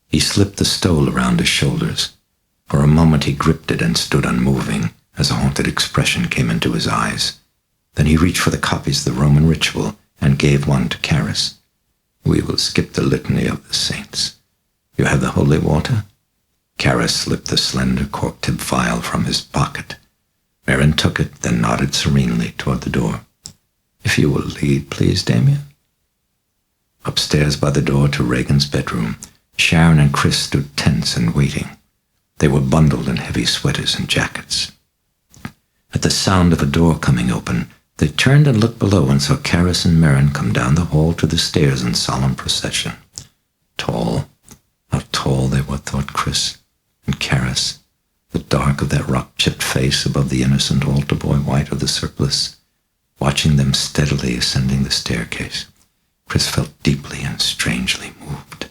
He slipped the stole around his shoulders. For a moment he gripped it and stood unmoving as a haunted expression came into his eyes. Then he reached for the copies of the Roman ritual and gave one to Caris. "We will skip the litany of the saints. You have the holy water?" Caris slipped the slender cork-tipped vial from his pocket. Merrin took it, then nodded serenely toward the door. "If you will lead, please, Damien." Upstairs by the door to Regan's bedroom, Sharon and Chris stood tense and waiting. They were bundled in heavy sweaters and jackets. At the sound of a door coming open, they turned and looked below and saw Caris and Merrin come down the hall to the stairs in solemn procession. Tall, how tall they were, thought Chris. And Caris, the dark of that rock-chipped face above the innocent altar boy white of the surplice, watching them steadily ascending the staircase. Chris felt deeply and strangely moved.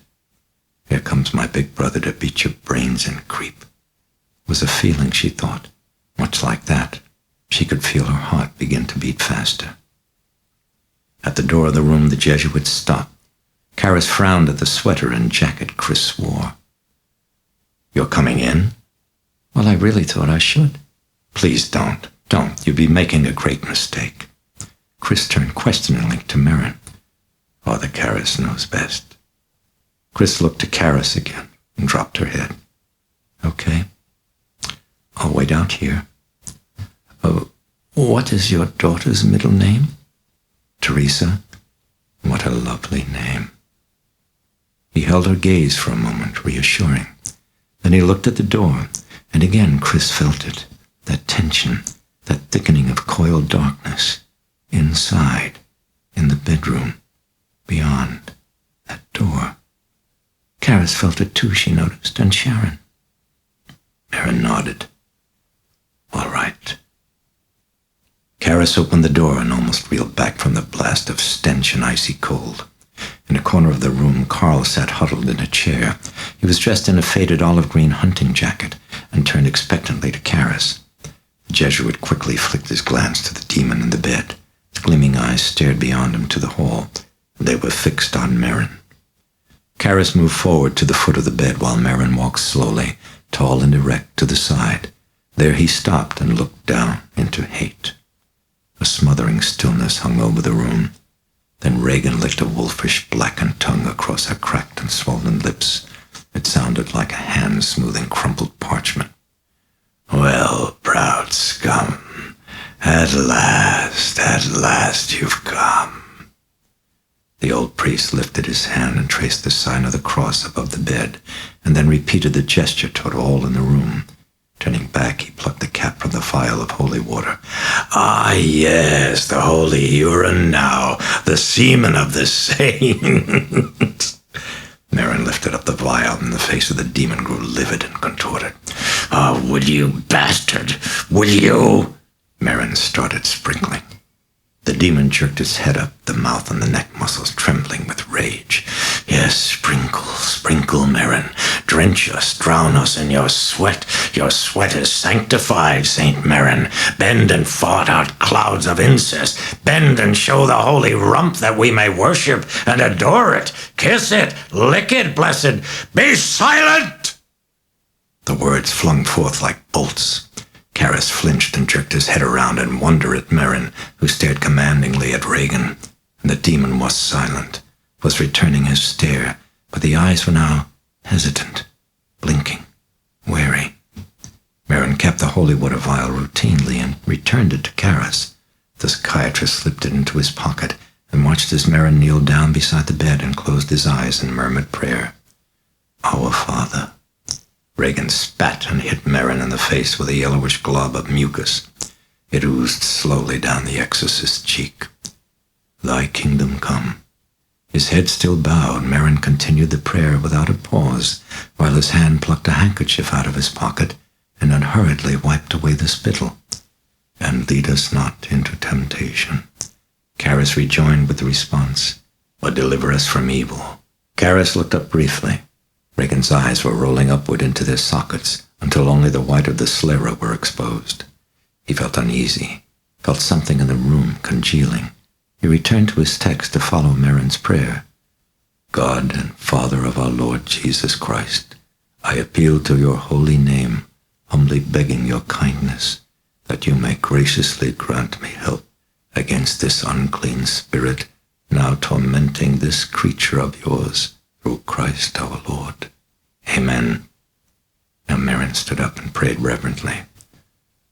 "Here comes my big brother to beat your brains in, creep." It was a feeling, she thought, much like that. She could feel her heart begin to beat faster. At the door of the room, the Jesuit stopped. Caris frowned at the sweater and jacket Chris wore. "You're coming in?" "Well, I really thought I should." "Please don't. Don't. You'd be making a great mistake." Chris turned questioningly to Merrin. "Father Caris knows best." Chris looked to Caris again and dropped her head. "Okay. I'll wait out here. What is your daughter's middle name?" "Teresa." "What a lovely name." He held her gaze for a moment, reassuring. Then he looked at the door, and again Chris felt it, that tension, that thickening of coiled darkness, inside, in the bedroom, beyond that door. Caris felt it too, she noticed, and Sharon. Merrin nodded. "All right." Caris opened the door and almost reeled back from the blast of stench and icy cold. In a corner of the room, Carl sat huddled in a chair. He was dressed in a faded olive-green hunting jacket and turned expectantly to Caris. The Jesuit quickly flicked his glance to the demon in the bed. His gleaming eyes stared beyond him to the hall. They were fixed on Merrin. Caris moved forward to the foot of the bed while Merrin walked slowly, tall and erect, to the side. There he stopped and looked down into hate. A smothering stillness hung over the room. Then Regan licked a wolfish blackened tongue across her cracked and swollen lips. It sounded like a hand smoothing crumpled parchment. "Well, proud scum, at last you've come." The old priest lifted his hand and traced the sign of the cross above the bed, and then repeated the gesture toward all in the room. Turning back, he plucked the cap from the vial of holy water. "Ah, yes, the holy urine now, the semen of the saints." Merrin lifted up the vial, and the face of the demon grew livid and contorted. "Oh, will you, bastard? Will you?" Merrin started sprinkling. The demon jerked its head up, the mouth and the neck muscles trembling with rage. "Yes, sprinkle, sprinkle, Merrin. Drench us, drown us in your sweat. Your sweat is sanctified, Saint Merrin. Bend and fart out clouds of incest. Bend and show the holy rump that we may worship and adore it. Kiss it, lick it, blessed. Be silent!" The words flung forth like bolts. Caris flinched and jerked his head around in wonder at Merrin, who stared commandingly at Regan. And the demon was silent, was returning his stare, but the eyes were now hesitant, blinking, wary. Merrin kept the holy water vial routinely and returned it to Caris. The psychiatrist slipped it into his pocket and watched as Merrin kneeled down beside the bed and closed his eyes in murmured prayer. "Our Father." Regan spat and hit Merrin in the face with a yellowish glob of mucus. It oozed slowly down the exorcist's cheek. "Thy kingdom come." His head still bowed, Merrin continued the prayer without a pause, while his hand plucked a handkerchief out of his pocket and unhurriedly wiped away the spittle. "And lead us not into temptation." Caris rejoined with the response, "But deliver us from evil." Caris looked up briefly. Regan's eyes were rolling upward into their sockets until only the white of the sclera were exposed. He felt uneasy, felt something in the room congealing. He returned to his text to follow Merrin's prayer. God and Father of our Lord Jesus Christ, I appeal to your holy name, humbly begging your kindness, that you may graciously grant me help against this unclean spirit, now tormenting this creature of yours, through Christ our Lord. Amen. Now Merrin stood up and prayed reverently.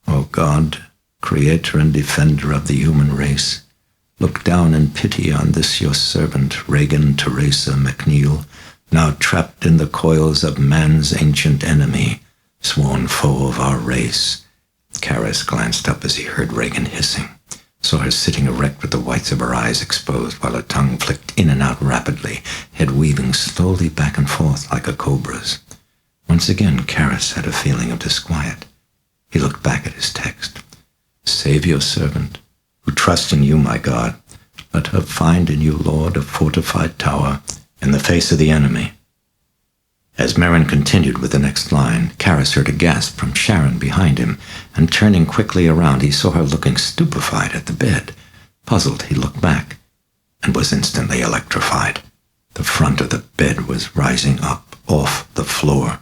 O God, creator and defender of the human race, look down in pity on this your servant, Regan Teresa MacNeil, now trapped in the coils of man's ancient enemy, sworn foe of our race. Karras glanced up as he heard Regan hissing, saw her sitting erect with the whites of her eyes exposed while her tongue flicked in and out rapidly, head weaving slowly back and forth like a cobra's. Once again, Karras had a feeling of disquiet. He looked back at his text. Save your servant, who trusts in you, my God. Let her find in you, Lord, a fortified tower in the face of the enemy. As Merrin continued with the next line, Karras heard a gasp from Sharon behind him, and turning quickly around, he saw her looking stupefied at the bed. Puzzled, he looked back, and was instantly electrified. The front of the bed was rising up off the floor.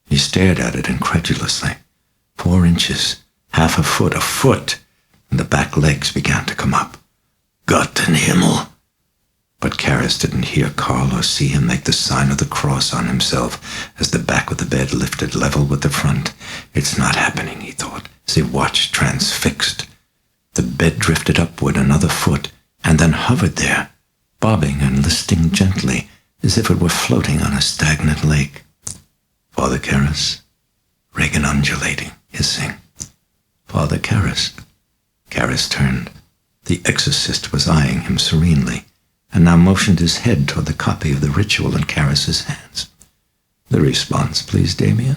He stared at it incredulously. 4 inches, half a foot, and the back legs began to come up. Gott den Himmel! But Karras didn't hear Carl or see him make the sign of the cross on himself as the back of the bed lifted level with the front. It's not happening, he thought, as he watched transfixed. The bed drifted upward another foot, and then hovered there, bobbing and listing gently, as if it were floating on a stagnant lake. Father Karras? Regan undulating, hissing. Father Karras. Karras turned. The exorcist was eyeing him serenely, and now motioned his head toward the copy of the ritual in Karras's hands. The response, please, Damien.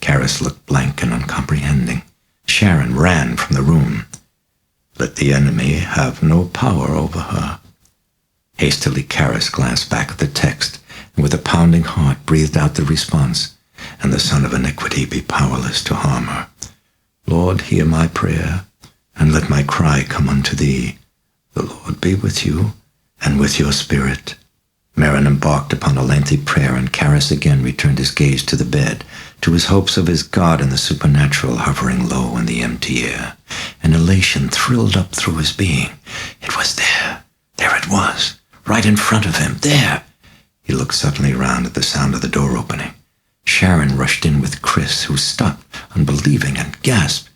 Karras looked blank and uncomprehending. Sharon ran from the room. Let the enemy have no power over her. Hastily, Karras glanced back at the text, and with a pounding heart breathed out the response, and the son of iniquity be powerless to harm her. Lord, hear my prayer, and let my cry come unto thee. The Lord be with you, and with your spirit. Merrin embarked upon a lengthy prayer, and Karras again returned his gaze to the bed, to his hopes of his God and the supernatural hovering low in the empty air. An elation thrilled up through his being. It was there. There it was, right in front of him, there. He looked suddenly round at the sound of the door opening. Sharon rushed in with Chris, who stopped, unbelieving, and gasped,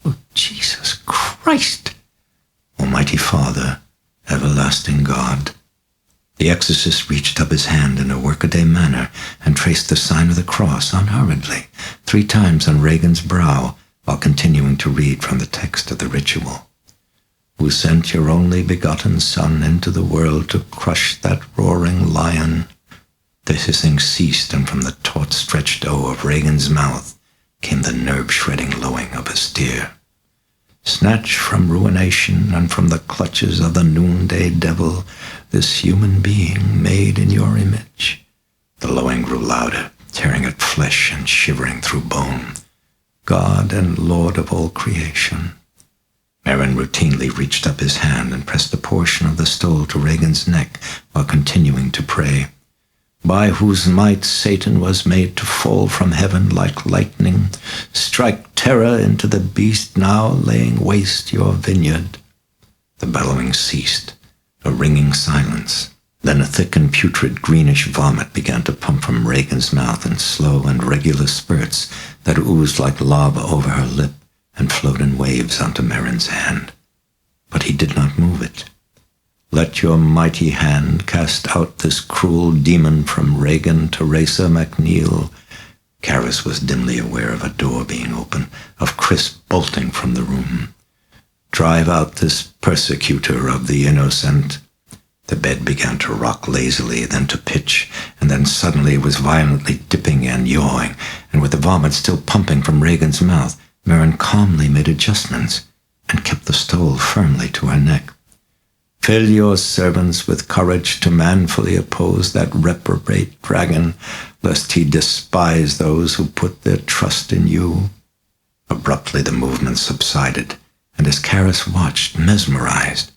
Oh, Jesus Christ! Almighty Father, everlasting God. The exorcist reached up his hand in a workaday manner and traced the sign of the cross unhurriedly 3 times on Regan's brow while continuing to read from the text of the ritual. Who sent your only begotten Son into the world to crush that roaring lion. The hissing ceased, and from the taut-stretched O of Regan's mouth came the nerve-shredding lowing of a steer. Snatch from ruination and from the clutches of the noonday devil this human being made in your image. The lowing grew louder, tearing at flesh and shivering through bone. God and Lord of all creation. Merrin routinely reached up his hand and pressed a portion of the stole to Regan's neck while continuing to pray. By whose might Satan was made to fall from heaven like lightning, strike terror into the beast now laying waste your vineyard. The bellowing ceased, a ringing silence. Then a thick and putrid greenish vomit began to pump from Regan's mouth in slow and regular spurts that oozed like lava over her lip and flowed in waves onto Merrin's hand. But he did not move it. Let your mighty hand cast out this cruel demon from Regan Teresa MacNeil. Karras was dimly aware of a door being open, of Chris bolting from the room. Drive out this persecutor of the innocent. The bed began to rock lazily, then to pitch, and then suddenly it was violently dipping and yawing, and with the vomit still pumping from Regan's mouth, Merrin calmly made adjustments and kept the stole firmly to her neck. Fill your servants with courage to manfully oppose that reprobate dragon, lest he despise those who put their trust in you. Abruptly the movement subsided, and as Karras watched, mesmerized,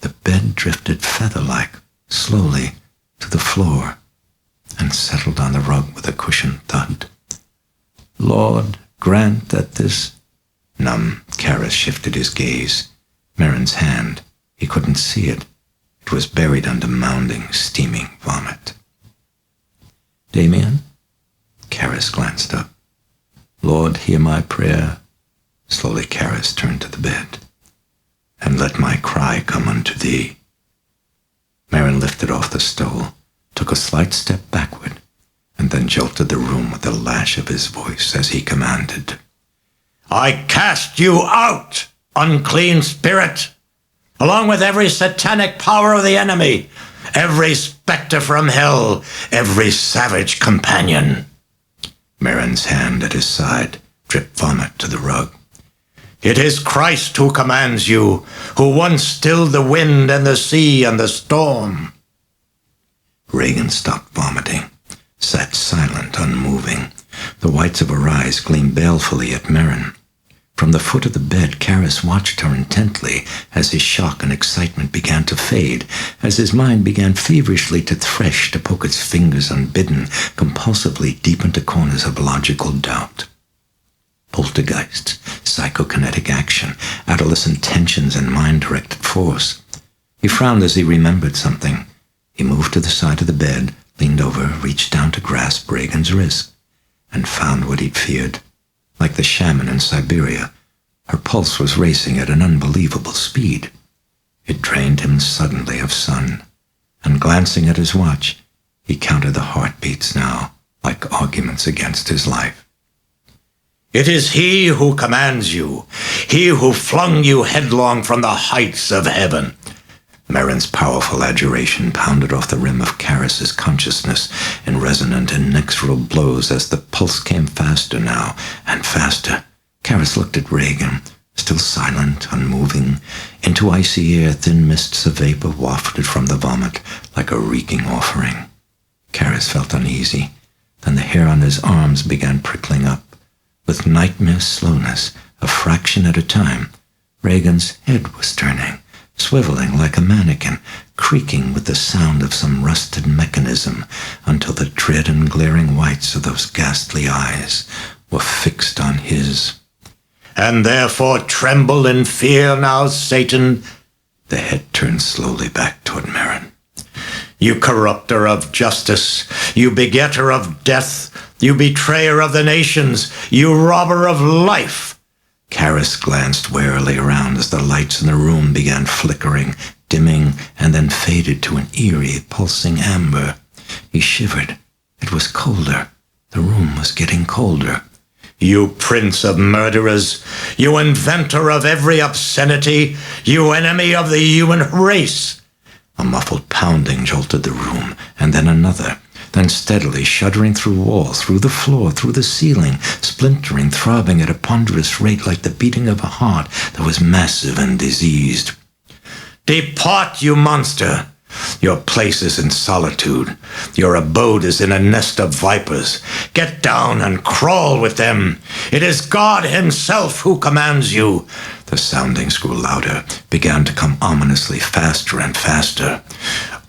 the bed drifted feather-like, slowly, to the floor and settled on the rug with a cushioned thud. Lord, grant that this... Numb, Karras shifted his gaze. Merrin's hand. He couldn't see it. It was buried under mounding, steaming vomit. Damien? Karras glanced up. Lord, hear my prayer. Slowly Karras turned to the bed. And let my cry come unto thee. Merrin lifted off the stole, took a slight step backward, and then jolted the room with the lash of his voice as he commanded. I cast you out, unclean spirit, along with every satanic power of the enemy, every specter from hell, every savage companion. Merrin's hand at his side dripped vomit to the rug. It is Christ who commands you, who once stilled the wind and the sea and the storm. Regan stopped vomiting, sat silent, unmoving. The whites of her eyes gleamed balefully at Merrin. From the foot of the bed, Karras watched her intently as his shock and excitement began to fade, as his mind began feverishly to thresh, to poke its fingers unbidden, compulsively deep into corners of logical doubt. Poltergeists, psychokinetic action, adolescent tensions, and mind-directed force. He frowned as he remembered something. He moved to the side of the bed, leaned over, reached down to grasp Regan's wrist, and found what he'd feared. Like the shaman in Siberia, her pulse was racing at an unbelievable speed. It drained him suddenly of sun, and glancing at his watch, he counted the heartbeats now, like arguments against his life. It is he who commands you, he who flung you headlong from the heights of heaven. Merrin's powerful adjuration pounded off the rim of Karras's consciousness in resonant, inexorable blows as the pulse came faster now and faster. Karras looked at Regan, still silent, unmoving. Into icy air, thin mists of vapor wafted from the vomit like a reeking offering. Karras felt uneasy. Then the hair on his arms began prickling up. With nightmare slowness, a fraction at a time, Regan's head was turning, swiveling like a mannequin, creaking with the sound of some rusted mechanism, until the dread and glaring whites of those ghastly eyes were fixed on his. And therefore tremble in fear now, Satan. The head turned slowly back toward Merrin. You corrupter of justice, you begetter of death, you betrayer of the nations, you robber of life. Karras glanced warily around as the lights in the room began flickering, dimming, and then faded to an eerie, pulsing amber. He shivered. It was colder. The room was getting colder. You prince of murderers, you inventor of every obscenity, you enemy of the human race. A muffled pounding jolted the room, and then another. Then steadily, shuddering through walls, through the floor, through the ceiling, splintering, throbbing at a ponderous rate like the beating of a heart that was massive and diseased. Depart, you monster! Your place is in solitude. Your abode is in a nest of vipers. Get down and crawl with them. It is God himself who commands you. The soundings grew louder, began to come ominously faster and faster.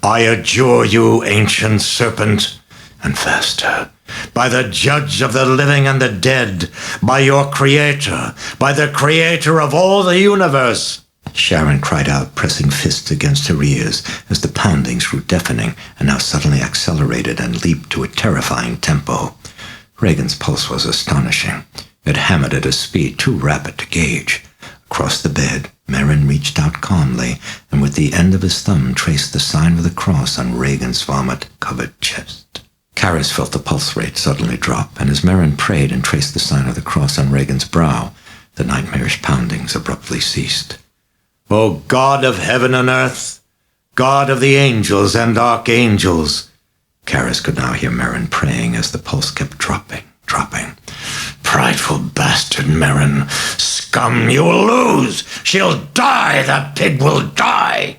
I adjure you, ancient serpent, and faster. By the judge of the living and the dead, by your creator, by the creator of all the universe. Sharon cried out, pressing fists against her ears as the poundings grew deafening and now suddenly accelerated and leaped to a terrifying tempo. Regan's pulse was astonishing. It hammered at a speed too rapid to gauge. Across the bed, Merrin reached out calmly and with the end of his thumb traced the sign of the cross on Regan's vomit-covered chest. Karras felt the pulse rate suddenly drop, and as Merrin prayed and traced the sign of the cross on Regan's brow, the nightmarish poundings abruptly ceased. O God of heaven and earth, God of the angels and archangels. Karras could now hear Merrin praying as the pulse kept dropping. Prideful bastard, Merrin. Scum, you'll lose. She'll die. The pig will die.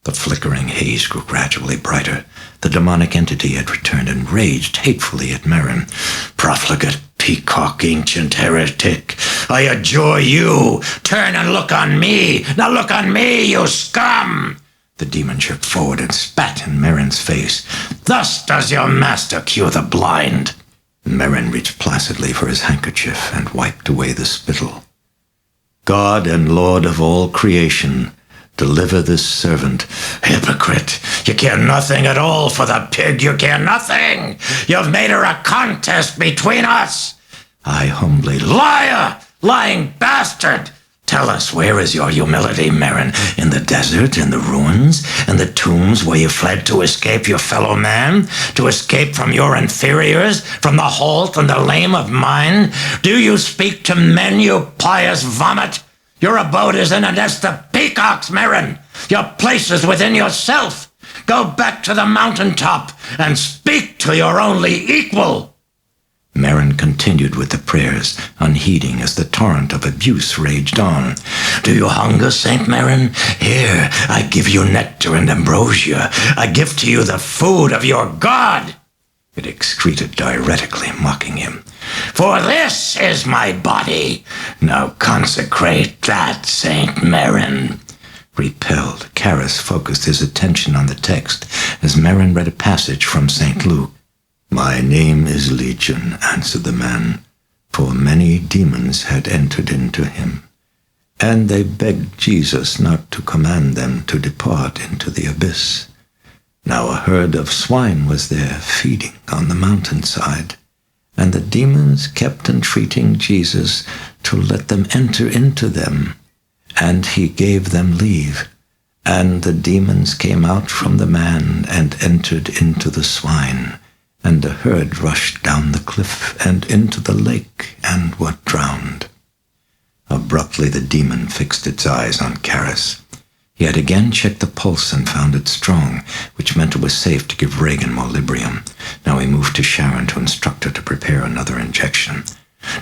The flickering haze grew gradually brighter. The demonic entity had returned and raged hatefully at Merrin. Profligate peacock, ancient heretic, I adjure you. Turn and look on me. Now look on me, you scum. The demon jerked forward and spat in Merrin's face. "Thus does your master cure the blind." Merrin reached placidly for his handkerchief and wiped away the spittle. "God and Lord of all creation, deliver this servant." "Hypocrite! You care nothing at all for the pig. You care nothing. You've made her a contest between us." I humbly, "Liar! Lying bastard! Tell us, where is your humility, Merrin? In the desert, in the ruins, in the tombs where you fled to escape your fellow man, to escape from your inferiors, from the halt and the lame of mind? Do you speak to men, you pious vomit? Your abode is in a nest of peacocks, Merrin. Your place is within yourself. Go back to the mountaintop and speak to your only equal." Merrin continued with the prayers, unheeding as the torrent of abuse raged on. "Do you hunger, Saint Merrin? Here, I give you nectar and ambrosia. I give to you the food of your God." It excreted diuretically, mocking him. "For this is my body. Now consecrate that, Saint Merrin." Repelled, Karras focused his attention on the text as Merrin read a passage from St. Luke. "My name is Legion," answered the man, for many demons had entered into him. And they begged Jesus not to command them to depart into the abyss. Now a herd of swine was there feeding on the mountainside, and the demons kept entreating Jesus to let them enter into them, and he gave them leave. And the demons came out from the man and entered into the swine, and the herd rushed down the cliff and into the lake and were drowned. Abruptly the demon fixed its eyes on Karras. He had again checked the pulse and found it strong, which meant it was safe to give Regan more Librium. Now he moved to Sharon to instruct her to prepare another injection.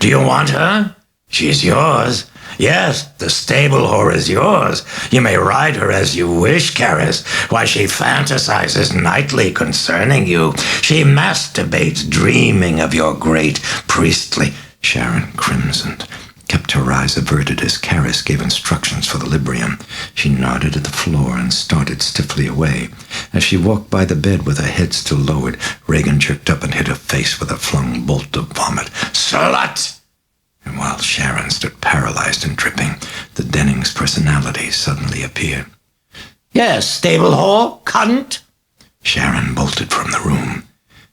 "Do you want her? She's yours. Yes, the stable whore is yours. You may ride her as you wish, Karras. Why, she fantasizes nightly concerning you. She masturbates, dreaming of your great priestly—" Sharon crimsoned, kept her eyes averted as Karras gave instructions for the Librium. She nodded at the floor and started stiffly away. As she walked by the bed with her head still lowered, Regan jerked up and hit her face with a flung bolt of vomit. "Slut!" And while Sharon stood paralyzed and dripping, the Dennings personality suddenly appeared. "Yes, stable whore, cunt!" Sharon bolted from the room.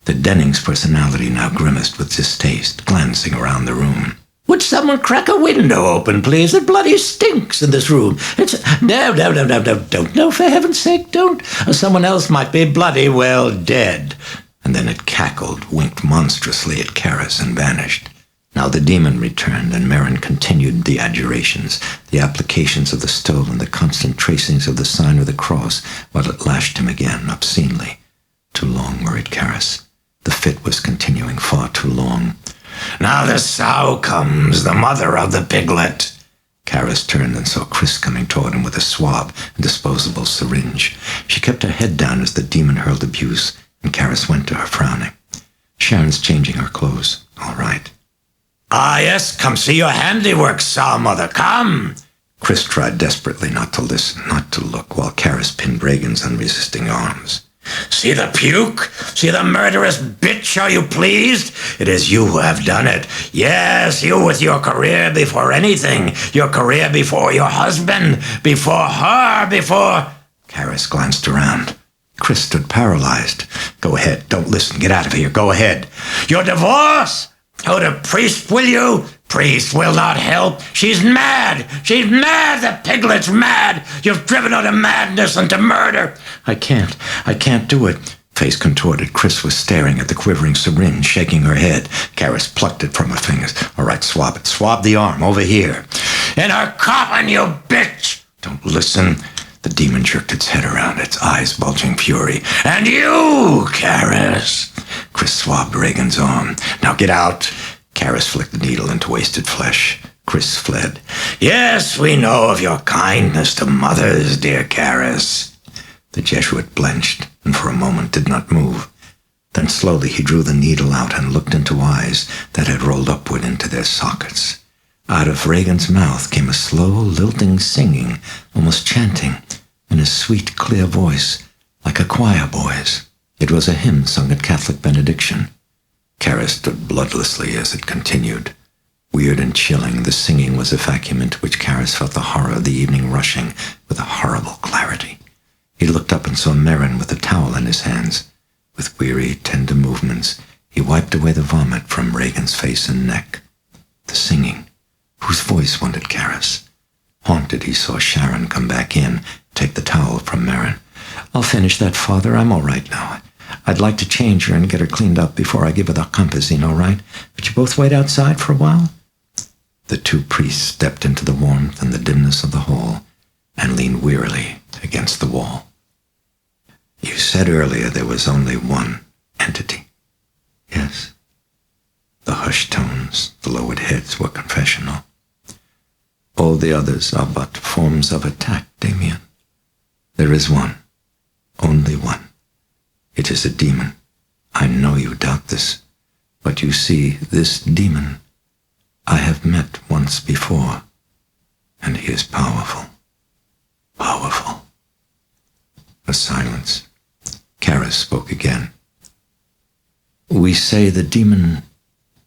The Dennings personality now grimaced with distaste, glancing around the room. "Would someone crack a window open, please? It bloody stinks in this room. It's... No, don't. No, for heaven's sake, don't. Someone else might be bloody well dead." And then it cackled, winked monstrously at Karras, and vanished. Now the demon returned, and Merrin continued the adjurations, the applications of the stole, and the constant tracings of the sign of the cross, while it lashed him again, obscenely. Too long, worried Karras. The fit was continuing far too long. "Now the sow comes, the mother of the piglet." Karras turned and saw Chris coming toward him with a swab and disposable syringe. She kept her head down as the demon hurled abuse, and Karras went to her, frowning. "Sharon's changing her clothes. All right." "Ah, yes, come see your handiwork, sow mother, come!" Chris tried desperately not to listen, not to look, while Karras pinned Regan's unresisting arms. "See the puke? See the murderous bitch, are you pleased? It is you who have done it. Yes, you with your career before anything. Your career before your husband, before her, before—" Karras glanced around. Chris stood paralyzed. "Go ahead, don't listen, get out of here, go ahead." "Your divorce? Go to priest, will you? Priest will not help. She's mad. She's mad. The piglet's mad. You've driven her to madness and to murder." I can't do it." Face contorted, Chris was staring at the quivering syringe, shaking her head. Karras plucked it from her fingers. "All right, swab it. Swab the arm, over here." "In her coffin, you bitch!" "Don't listen." The demon jerked its head around, its eyes bulging fury. "And you, Karras!" Chris swabbed Regan's arm. "Now get out." Karras flicked the needle into wasted flesh. Chris fled. "Yes, we know of your kindness to mothers, dear Karras." The Jesuit blenched, and for a moment did not move. Then slowly he drew the needle out and looked into eyes that had rolled upward into their sockets. Out of Regan's mouth came a slow, lilting singing, almost chanting. in a sweet, clear voice, like a choir boy's. It was a hymn sung at Catholic benediction. Kara stood bloodlessly as it continued. Weird and chilling, the singing was a vacuum into which Karis felt the horror of the evening rushing with a horrible clarity. He looked up and saw Merrin with a towel in his hands. With weary, tender movements, he wiped away the vomit from Regan's face and neck. The singing, whose voice wanted Karis? Haunted, he saw Sharon come back in, take the towel from Merrin. "I'll finish that, Father. I'm all right now. I'd like to change her and get her cleaned up before I give her the compassine, all right? But you both wait outside for a while?" The two priests stepped into the warmth and the dimness of the hall and leaned wearily against the wall. "You said earlier there was only one entity." "Yes." The hushed tones, the lowered heads were confessional. "All the others are but forms of attack, Damien. There is one, only one. It is a demon. I know you doubt this, but you see, this demon I have met once before, and he is powerful. Powerful." A silence. Karis spoke again. "We say the demon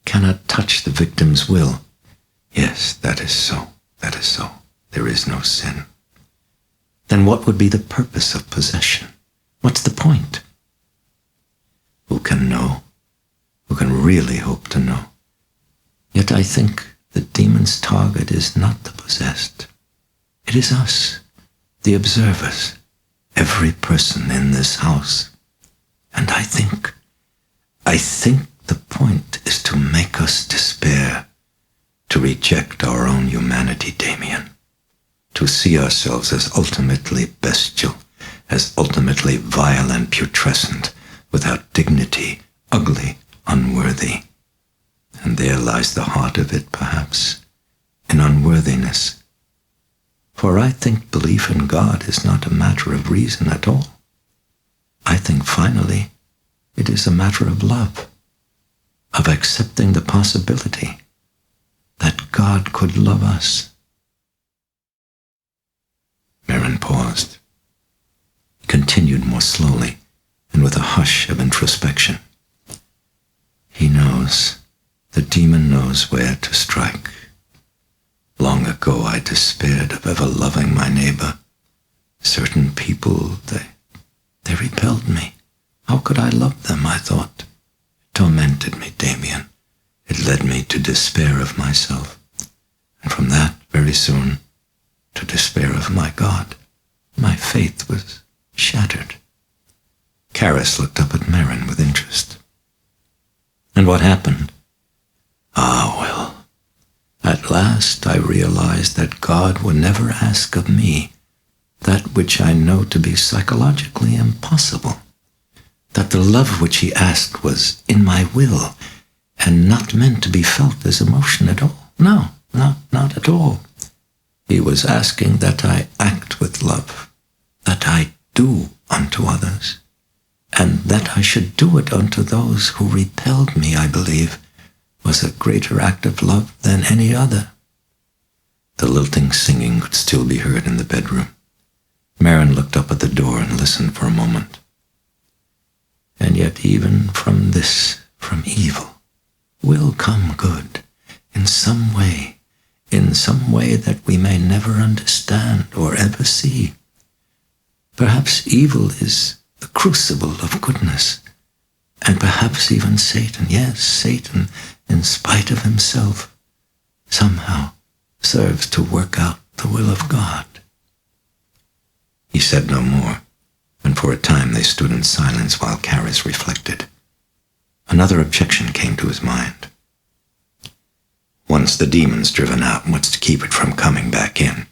cannot touch the victim's will." "Yes, that is so. That is so. There is no sin." "Then what would be the purpose of possession? What's the point?" "Who can know? Who can really hope to know? Yet I think the demon's target is not the possessed. It is us, the observers, every person in this house. And I think the point is to make us despair, to reject our own humanity, Damien, to see ourselves as ultimately bestial, as ultimately vile and putrescent, without dignity, ugly, unworthy. And there lies the heart of it, perhaps, in unworthiness. For I think belief in God is not a matter of reason at all. I think finally it is a matter of love, of accepting the possibility that God could love us." Merrin paused, continued more slowly and with a hush of introspection. "He knows. The demon knows where to strike. Long ago I despaired of ever loving my neighbor. Certain people, they repelled me. How could I love them, I thought? It tormented me, Damien. It led me to despair of myself. And from that, very soon, to despair of my God. My faith was shattered." Karis looked up at Merrin with interest. "And what happened?" "Ah, well, at last I realized that God would never ask of me that which I know to be psychologically impossible, that the love which he asked was in my will and not meant to be felt as emotion at all. No, not at all. He was asking that I act with love, that I do unto others, and that I should do it unto those who repelled me, I believe, was a greater act of love than any other." The lilting singing could still be heard in the bedroom. Merrin looked up at the door and listened for a moment. "And yet even from this, from evil, will come good, in some way that we may never understand or ever see. Perhaps evil is the crucible of goodness, and perhaps even Satan, yes, Satan, in spite of himself, somehow serves to work out the will of God." He said no more, and for a time they stood in silence while Karis reflected. Another objection came to his mind. "Once the demon's driven out, what's to keep it from coming back in?"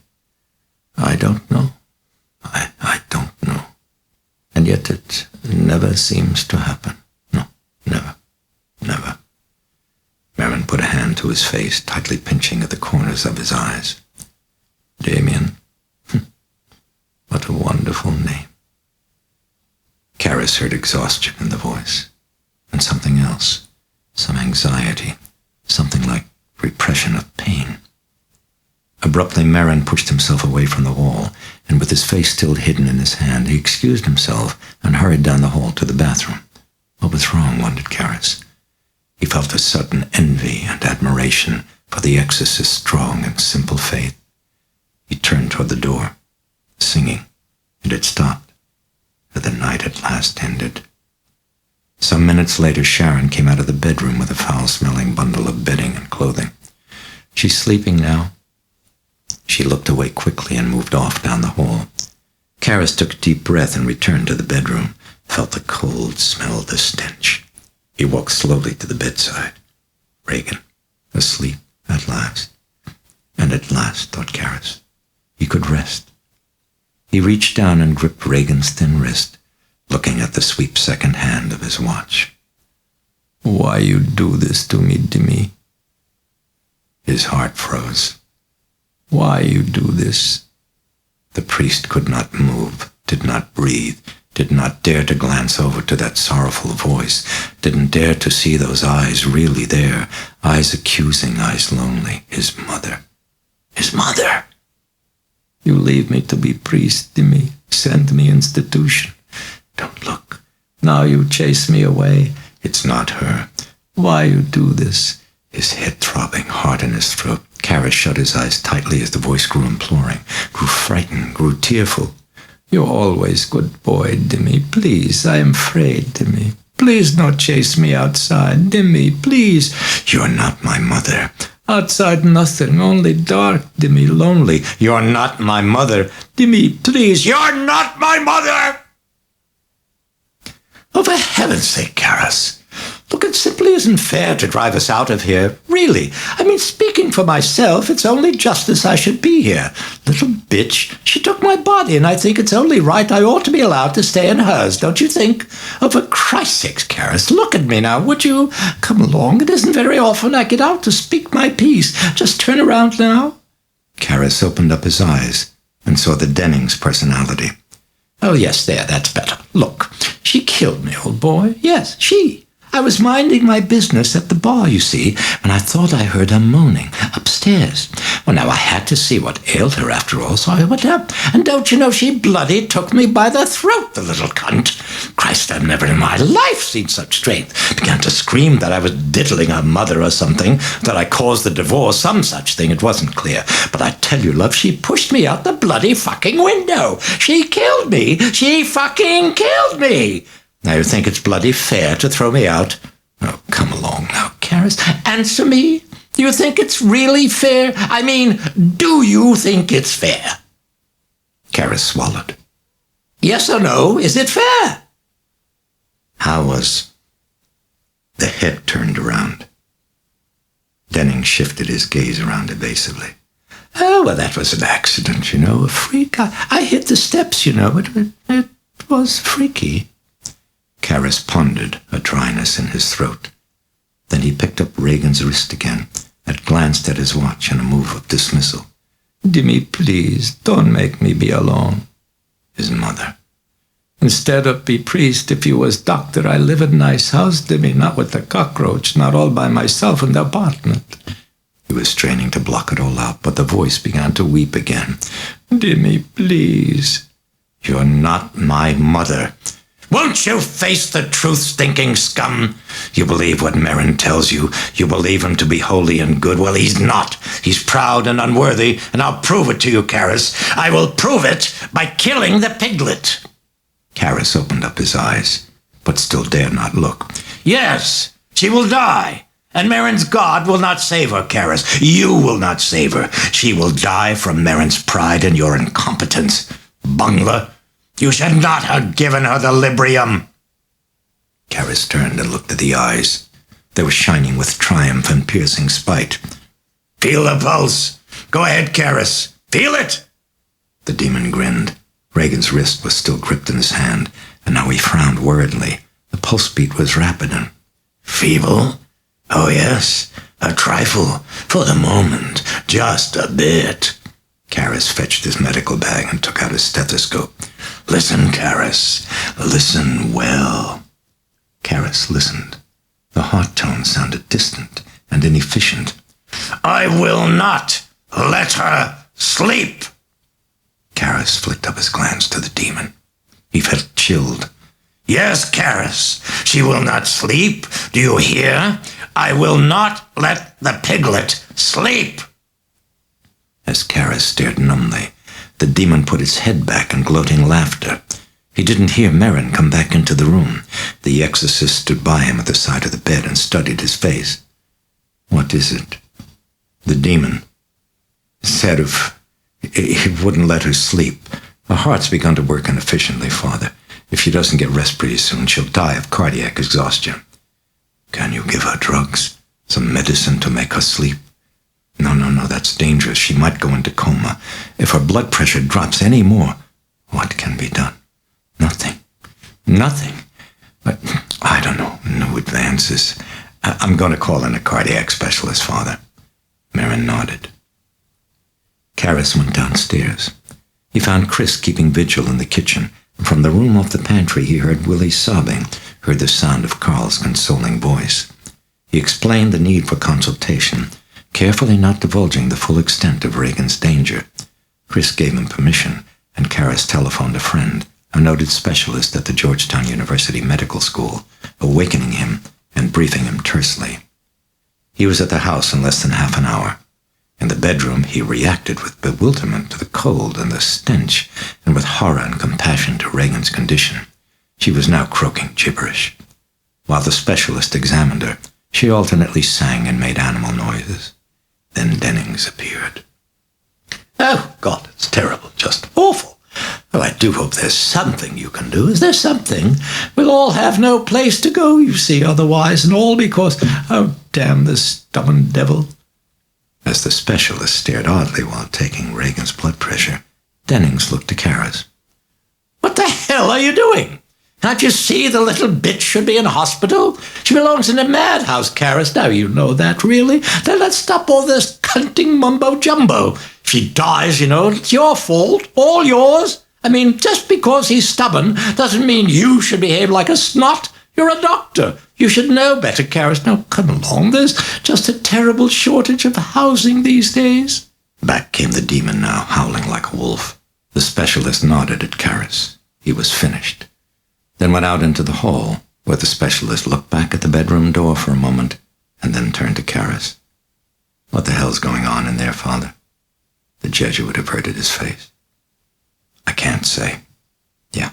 "I don't know. I don't know. And yet it never seems to happen. No, never. Merrin put a hand to his face, tightly pinching at the corners of his eyes. "Damien, what a wonderful name." Karis heard exhaustion in the voice, and something else, some anxiety, something like repression of pain. Abruptly, Marin pushed himself away from the wall, and with his face still hidden in his hand, he excused himself and hurried down the hall to the bathroom. What was wrong, wondered Karras. He felt a sudden envy and admiration for the exorcist's strong and simple faith. He turned toward the door, singing. It had stopped, for the night at last ended. Some minutes later, Sharon came out of the bedroom with a foul-smelling bundle of bedding and clothing. She's sleeping now. She looked away quickly and moved off down the hall. Karras took a deep breath and returned to the bedroom, felt the cold smell, the stench. He walked slowly to the bedside. Regan, asleep at last. And at last, thought Karras, he could rest. He reached down and gripped Regan's thin wrist, looking at the sweep second hand of his watch. Why you do this to me, Dimi? His heart froze. Why you do this? The priest could not move, did not breathe, did not dare to glance over to that sorrowful voice, didn't dare to see those eyes really there, eyes accusing, eyes lonely. His mother. His mother! You leave me to be priest, Dimi. Send me institution. Don't look. Now you chase me away. It's not her. Why you do this? His head throbbing, heart in his throat. Karras shut his eyes tightly as the voice grew imploring, grew frightened, grew tearful. You're always good boy, Dimi. Please, I am afraid, Dimi. Please not chase me outside, Dimi, please. You're not my mother. Outside nothing, only dark, Dimi, lonely. You're not my mother. Dimi, please, you're not my mother! Oh, for heaven's sake, Karras. Look, it simply isn't fair to drive us out of here. Really. I mean, speaking for myself, it's only justice I should be here. Little bitch. She took my body, and I think it's only right I ought to be allowed to stay in hers, don't you think? Oh, for Christ's sake, Karras, look at me now, would you? Come along. It isn't very often I get out to speak my piece. Just turn around now. Karras opened up his eyes and saw the Dennings personality. Oh, yes, there, that's better. Look, she killed me, old boy. Yes, she. I was minding my business at the bar, you see, when I thought I heard her moaning upstairs. Well, now I had to see what ailed her after all, so I went up. And don't you know, she bloody took me by the throat, the little cunt. Christ, I've never in my life seen such strength. Began to scream that I was diddling her mother or something, that I caused the divorce, some such thing, it wasn't clear. But I tell you, love, she pushed me out the bloody fucking window. She killed me. She fucking killed me. Now you think it's bloody fair to throw me out? Oh, come along now, Karras. Answer me. You think it's really fair? I mean, do you think it's fair? Karras swallowed. Yes or no, is it fair? How was... The head turned around. Denning shifted his gaze around evasively. Oh, well, that was an accident, you know, a freak. I hit the steps, you know. It was freaky. Karras pondered, a dryness in his throat. Then he picked up Regan's wrist again and glanced at his watch in a move of dismissal. Dimi, please, don't make me be alone. His mother. Instead of be priest, if you was doctor, I live in a nice house, Dimi, not with the cockroach, not all by myself in the apartment. He was straining to block it all out, but the voice began to weep again. Dimi, please. You're not my mother. Won't you face the truth, stinking scum? You believe what Marin tells you. You believe him to be holy and good. Well, he's not. He's proud and unworthy, and I'll prove it to you, Karras. I will prove it by killing the piglet. Karras opened up his eyes, but still dared not look. Yes, she will die. And Marin's God will not save her, Karras. You will not save her. She will die from Marin's pride and your incompetence. Bungler. You should not have given her the Librium. Karras turned and looked at the eyes. They were shining with triumph and piercing spite. Feel the pulse. Go ahead, Karras. Feel it. The demon grinned. Regan's wrist was still gripped in his hand, and now he frowned worriedly. The pulse beat was rapid and feeble. Oh, yes, a trifle. For the moment, just a bit. Karras fetched his medical bag and took out his stethoscope. Listen, Karras. Listen well. Karras listened. The heart tone sounded distant and inefficient. I will not let her sleep. Karras flicked up his glance to the demon. He felt chilled. Yes, Karras, she will not sleep. Do you hear? I will not let the piglet sleep. As Karras stared numbly, the demon put its head back in gloating laughter. He didn't hear Merrin come back into the room. The exorcist stood by him at the side of the bed and studied his face. What is it? The demon said it wouldn't let her sleep. Her heart's begun to work inefficiently, Father. If she doesn't get rest pretty soon, she'll die of cardiac exhaustion. Can you give her drugs? Some medicine to make her sleep? No, that's dangerous. She might go into coma. If her blood pressure drops any more, what can be done? Nothing. But I don't know. No advances. I'm going to call in a cardiac specialist, Father. Merrin nodded. Karras went downstairs. He found Chris keeping vigil in the kitchen. From the room off the pantry, he heard Willie sobbing, heard the sound of Carl's consoling voice. He explained the need for consultation, carefully not divulging the full extent of Regan's danger. Chris gave him permission, and Karras telephoned a friend, a noted specialist at the Georgetown University Medical School, awakening him and briefing him tersely. He was at the house in less than half an hour. In the bedroom, he reacted with bewilderment to the cold and the stench, and with horror and compassion to Regan's condition. She was now croaking gibberish. While the specialist examined her, she alternately sang and made animal noises. Then Dennings appeared. Oh, God, it's terrible, just awful. Well, I do hope there's something you can do. Is there something? We'll all have no place to go, you see, otherwise, and all because, oh, damn this stubborn devil. As the specialist stared oddly while taking Regan's blood pressure, Dennings looked to Karras. What the hell are you doing? Can't you see the little bitch should be in hospital? She belongs in a madhouse, Karras. Now you know that, really. Then let's stop all this cunting mumbo-jumbo. If she dies, it's your fault, all yours. I mean, just because he's stubborn doesn't mean you should behave like a snot. You're a doctor. You should know better, Karras. Now, come along. There's just a terrible shortage of housing these days. Back came the demon now, howling like a wolf. The specialist nodded at Karras. He was finished. Then went out into the hall, where the specialist looked back at the bedroom door for a moment, and then turned to Karras. What the hell's going on in there, Father? The Jesuit averted his face. I can't say. Yeah.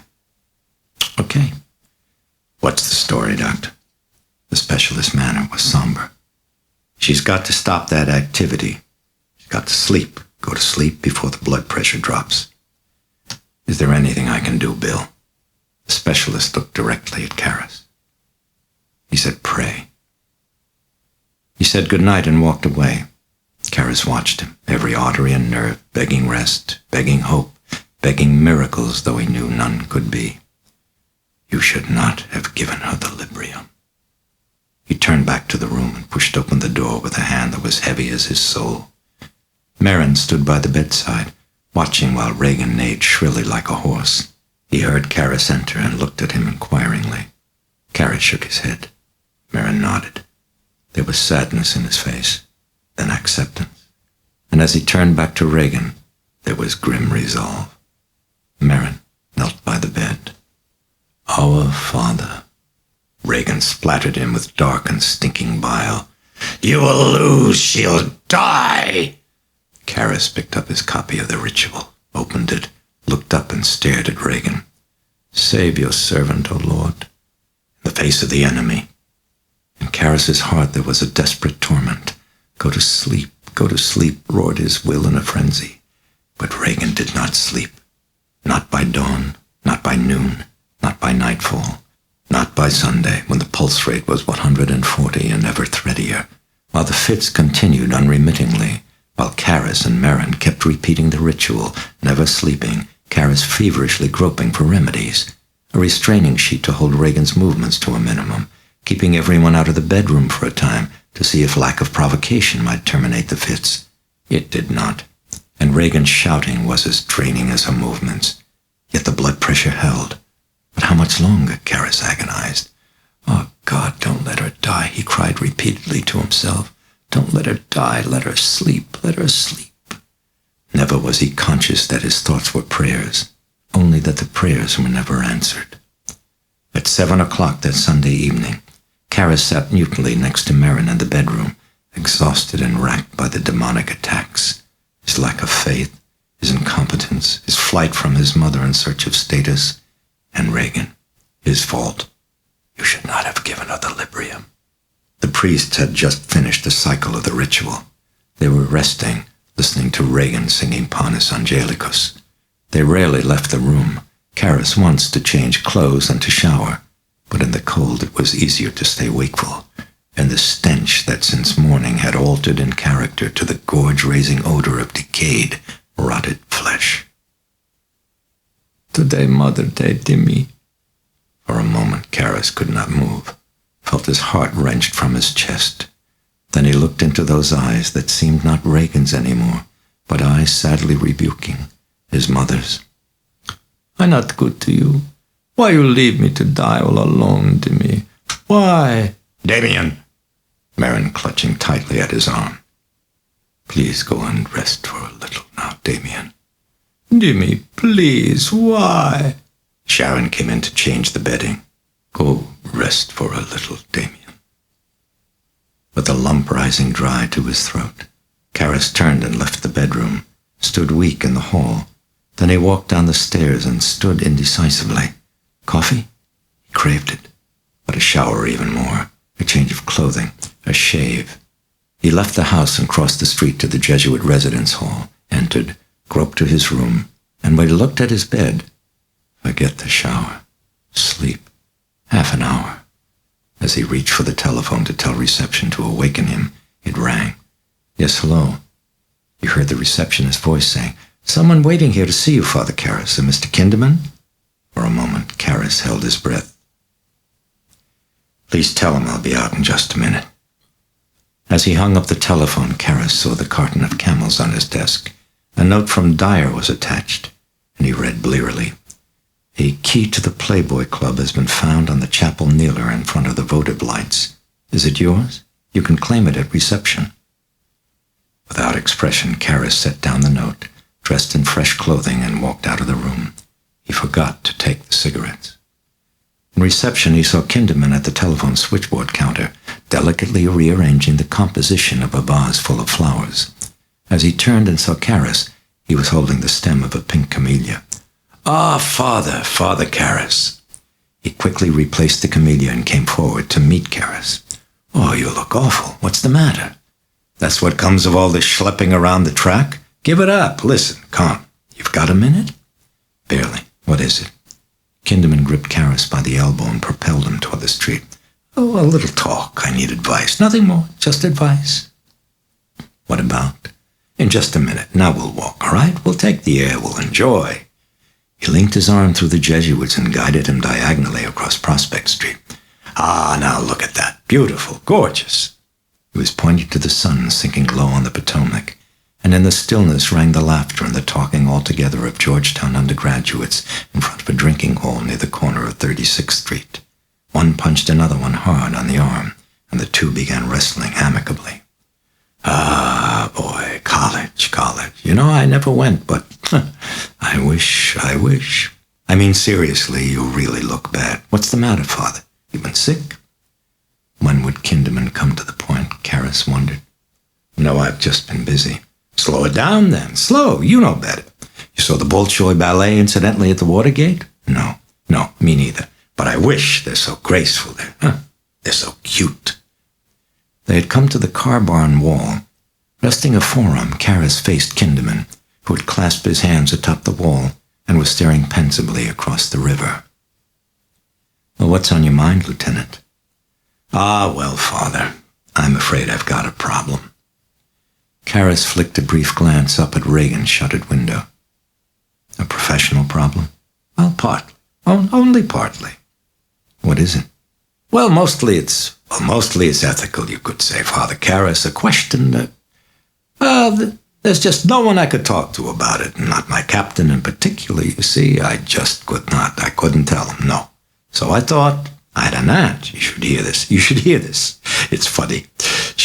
Okay. What's the story, Doctor? The specialist's manner was somber. She's got to stop that activity. She's got to sleep. Go to sleep before the blood pressure drops. Is there anything I can do, Bill? The specialist looked directly at Karras. He said, pray. He said goodnight and walked away. Karras watched him, every artery and nerve begging rest, begging hope, begging miracles, though he knew none could be. You should not have given her the Librium. He turned back to the room and pushed open the door with a hand that was heavy as his soul. Merrin stood by the bedside, watching while Regan neighed shrilly like a horse. He heard Karras enter and looked at him inquiringly. Karras shook his head. Merrin nodded. There was sadness in his face, then acceptance. And as he turned back to Regan, there was grim resolve. Merrin knelt by the bed. Our Father. Regan splattered him with dark and stinking bile. You will lose. She'll die. Karras picked up his copy of the ritual, opened it, looked up and stared at Regan. Save your servant, O Lord. In the face of the enemy. In Karras's heart there was a desperate torment. Go to sleep, roared his will in a frenzy. But Regan did not sleep. Not by dawn, not by noon, not by nightfall, not by Sunday, when the pulse rate was 140 and ever threadier, while the fits continued unremittingly, while Karras and Merrin kept repeating the ritual, never sleeping, Karras feverishly groping for remedies, a restraining sheet to hold Regan's movements to a minimum, keeping everyone out of the bedroom for a time to see if lack of provocation might terminate the fits. It did not, and Regan's shouting was as draining as her movements. Yet the blood pressure held. But how much longer, Karras agonized. Oh, God, don't let her die, he cried repeatedly to himself. Don't let her die, let her sleep, let her sleep. Never was he conscious that his thoughts were prayers, only that the prayers were never answered. At 7 o'clock that Sunday evening, Kara sat mutely next to Merrin in the bedroom, exhausted and racked by the demonic attacks, his lack of faith, his incompetence, his flight from his mother in search of status, and Regan, his fault. You should not have given her the Librium. The priests had just finished the cycle of the ritual. They were resting, listening to Regan singing Panis Angelicus. They rarely left the room, Karis once to change clothes and to shower, but in the cold it was easier to stay wakeful, and the stench that since morning had altered in character to the gorge-raising odor of decayed, rotted flesh. Today, Mother Day, Dimmy. For a moment, Karis could not move, felt his heart wrenched from his chest. Then he looked into those eyes that seemed not Regan's anymore, but eyes sadly rebuking, his mother's. I'm not good to you. Why you leave me to die all alone, Dimmy? Why? Damien! Merrin clutching tightly at his arm. Please go and rest for a little now, Damien. Dimmy, please, why? Sharon came in to change the bedding. Go rest for a little, Damien. With a lump rising dry to his throat, Karis turned and left the bedroom, stood weak in the hall. Then he walked down the stairs and stood indecisively. Coffee? He craved it. But a shower even more, a change of clothing, a shave. He left the house and crossed the street to the Jesuit residence hall, entered, groped to his room, and when he looked at his bed, forget the shower, sleep, half an hour. As he reached for the telephone to tell reception to awaken him, it rang. Yes, hello. He heard the receptionist's voice saying, Someone waiting here to see you, Father Karis, and Mr. Kinderman? For a moment, Karis held his breath. Please tell him I'll be out in just a minute. As he hung up the telephone, Karis saw the carton of Camels on his desk. A note from Dyer was attached, and he read blearily. A key to the Playboy Club has been found on the chapel kneeler in front of the votive lights. Is it yours? You can claim it at reception. Without expression, Karis set down the note, dressed in fresh clothing, and walked out of the room. He forgot to take the cigarettes. In reception, he saw Kinderman at the telephone switchboard counter, delicately rearranging the composition of a vase full of flowers. As he turned and saw Karis, he was holding the stem of a pink camellia. Ah, Father Karis. He quickly replaced the camellia and came forward to meet Karis. Oh, you look awful. What's the matter? That's what comes of all this schlepping around the track? Give it up. Listen, come. You've got a minute? Barely. What is it? Kinderman gripped Karis by the elbow and propelled him toward the street. Oh, a little talk. I need advice. Nothing more. Just advice. What about? In just a minute. Now we'll walk, all right? We'll take the air. We'll enjoy. He linked his arm through the Jesuits and guided him diagonally across Prospect Street. Ah, now look at that. Beautiful. Gorgeous. He was pointing to the sun sinking low on the Potomac, and in the stillness rang the laughter and the talking all together of Georgetown undergraduates in front of a drinking hall near the corner of 36th Street. One punched another one hard on the arm, and the two began wrestling amicably. Ah, boy, college. You know, I never went, but I wish. I mean, seriously, you really look bad. What's the matter, Father? You been sick? When would Kinderman come to the point? Karis wondered. No, I've just been busy. Slow it down, then. Slow. You know better. You saw the Bolshoi Ballet incidentally at the Watergate? No, me neither. But I wish. They're so graceful. They're so cute. They had come to the car barn wall. Resting a forearm, Karis faced Kinderman, who had clasped his hands atop the wall and was staring pensively across the river. Well, what's on your mind, Lieutenant? Ah, well, Father, I'm afraid I've got a problem. Karis flicked a brief glance up at Regan's shuttered window. A professional problem? Well, partly. Only partly. What is it? Well, mostly it's ethical, you could say, Father Karis. A question that, there's just no one I could talk to about it, not my captain in particular, you see. I just could not. I couldn't tell him, no. So I thought, I had an aunt. You should hear this. It's funny.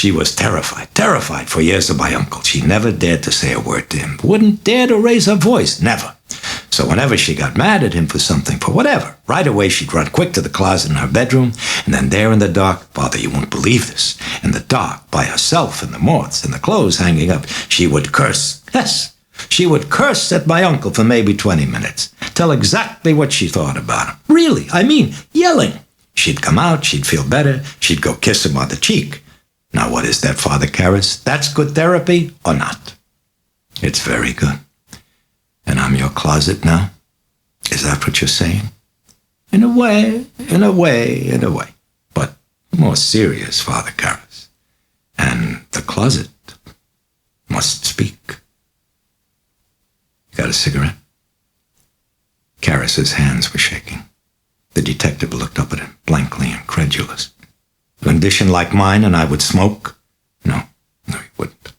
She was terrified for years of my uncle. She never dared to say a word to him. Wouldn't dare to raise her voice, never. So whenever she got mad at him for something, for whatever, right away she'd run quick to the closet in her bedroom, and then there in the dark, Father, you won't believe this, in the dark, by herself, in the moths, and the clothes hanging up, she would curse. Yes, she would curse at my uncle for maybe 20 minutes. Tell exactly what she thought about him. Really, I mean, yelling. She'd come out, she'd feel better, she'd go kiss him on the cheek. Now what is that, Father Karras? That's good therapy or not? It's very good. And I'm your closet now? Is that what you're saying? In a way. But more serious, Father Karras. And the closet must speak. You got a cigarette? Karras's hands were shaking. The detective looked up at him, blankly incredulous. A condition like mine and I would smoke? No, he wouldn't.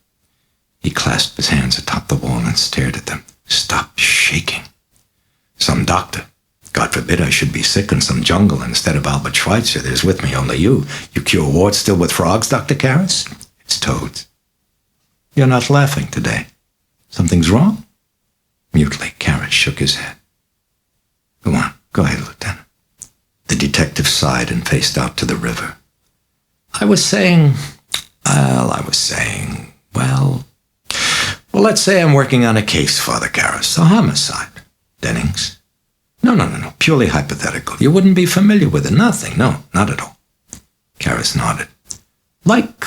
He clasped his hands atop the wall and stared at them. Stop shaking. Some doctor. God forbid I should be sick in some jungle instead of Albert Schweitzer. There's with me only you. You cure warts still with frogs, Dr. Karras? It's toads. You're not laughing today. Something's wrong? Mutely, Karras shook his head. Go on. Go ahead, Lieutenant. The detective sighed and faced out to the river. I was saying, let's say I'm working on a case, Father Karras, a homicide. Dennings? No, purely hypothetical. You wouldn't be familiar with it, nothing, no, not at all. Karras nodded. Like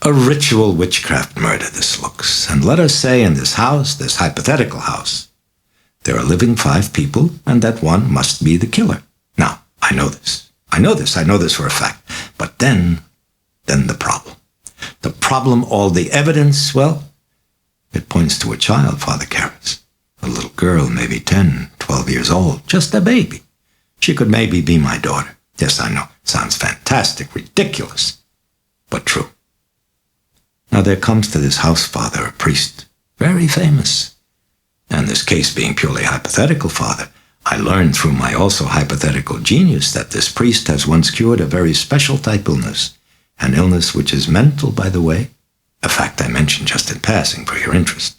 a ritual witchcraft murder, this looks. And let us say in this house, this hypothetical house, there are living 5 people, and that one must be the killer. Now, I know this for a fact. But then the problem. The problem, all the evidence, well, it points to a child, Father Karras. A little girl, maybe 10, 12 years old, just a baby. She could maybe be my daughter. Yes, I know, sounds fantastic, ridiculous, but true. Now there comes to this house, Father, a priest, very famous. And this case being purely hypothetical, Father, I learned through my also hypothetical genius that this priest has once cured a very special type illness, an illness which is mental, by the way, a fact I mentioned just in passing for your interest.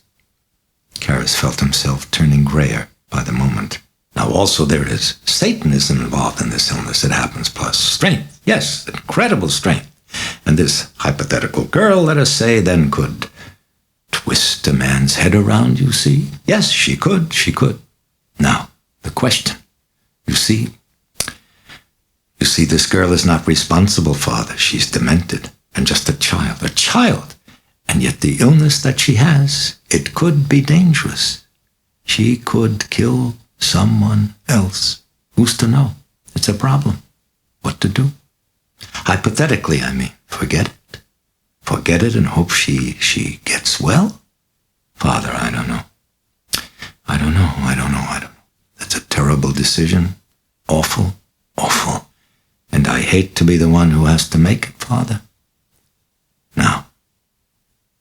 Karras felt himself turning grayer by the moment. Now also there is Satanism involved in this illness, it happens, plus strength. Yes, incredible strength. And this hypothetical girl, let us say, then could twist a man's head around, you see? Yes, she could. Now, the question. You see, this girl is not responsible, Father. She's demented and just a child. And yet the illness that she has, it could be dangerous. She could kill someone else. Who's to know? It's a problem. What to do? Hypothetically, I mean, forget it. Forget it and hope she gets well? Father, I don't know. That's a terrible decision. Awful. And I hate to be the one who has to make it, Father. Now,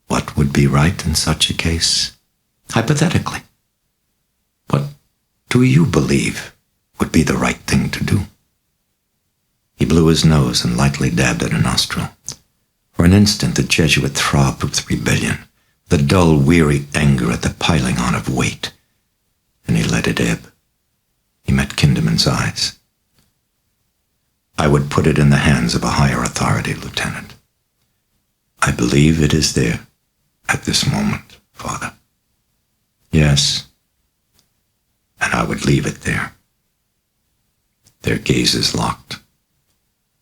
what would be right in such a case? Hypothetically. What do you believe would be the right thing to do? He blew his nose and lightly dabbed at a nostril. For an instant, the Jesuit throbbed with rebellion, the dull, weary anger at the piling on of weight. And he let it ebb. He met Kinderman's eyes. I would put it in the hands of a higher authority, Lieutenant. I believe it is there at this moment, Father. Yes, and I would leave it there. Their gazes locked.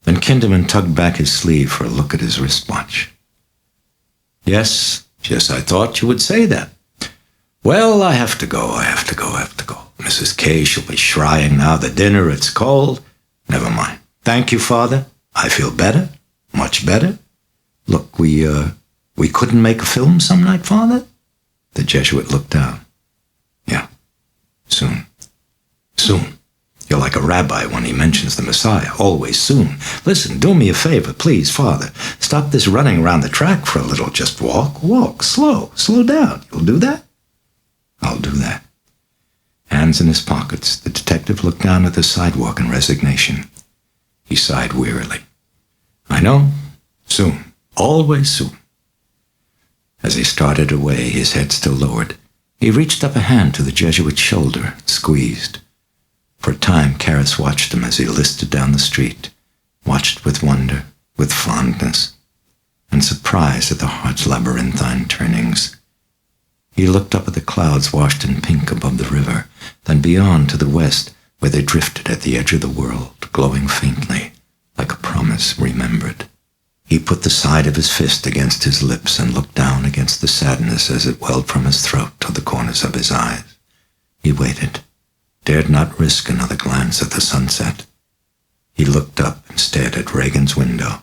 Then Kinderman tugged back his sleeve for a look at his wristwatch. Yes, I thought you would say that. Well, I have to go. Mrs. K, she'll be shrying now. The dinner, it's cold. Never mind. Thank you, Father. I feel better, much better. Look, we couldn't make a film some night, Father? The Jesuit looked down. Yeah, soon. You're like a rabbi when he mentions the Messiah, always soon. Listen, do me a favor, please, Father. Stop this running around the track for a little. Just walk, slow down. You'll do that? I'll do that. Hands in his pockets, the detective looked down at the sidewalk in resignation. He sighed wearily. I know. Soon. Always soon. As he started away, his head still lowered, he reached up a hand to the Jesuit's shoulder, squeezed. For a time, Karras watched him as he listed down the street, watched with wonder, with fondness, and surprise at the heart's labyrinthine turnings. He looked up at the clouds washed in pink above the river, then beyond to the west, where they drifted at the edge of the world, glowing faintly, like a promise remembered. He put the side of his fist against his lips and looked down against the sadness as it welled from his throat to the corners of his eyes. He waited, dared not risk another glance at the sunset. He looked up and stared at Regan's window,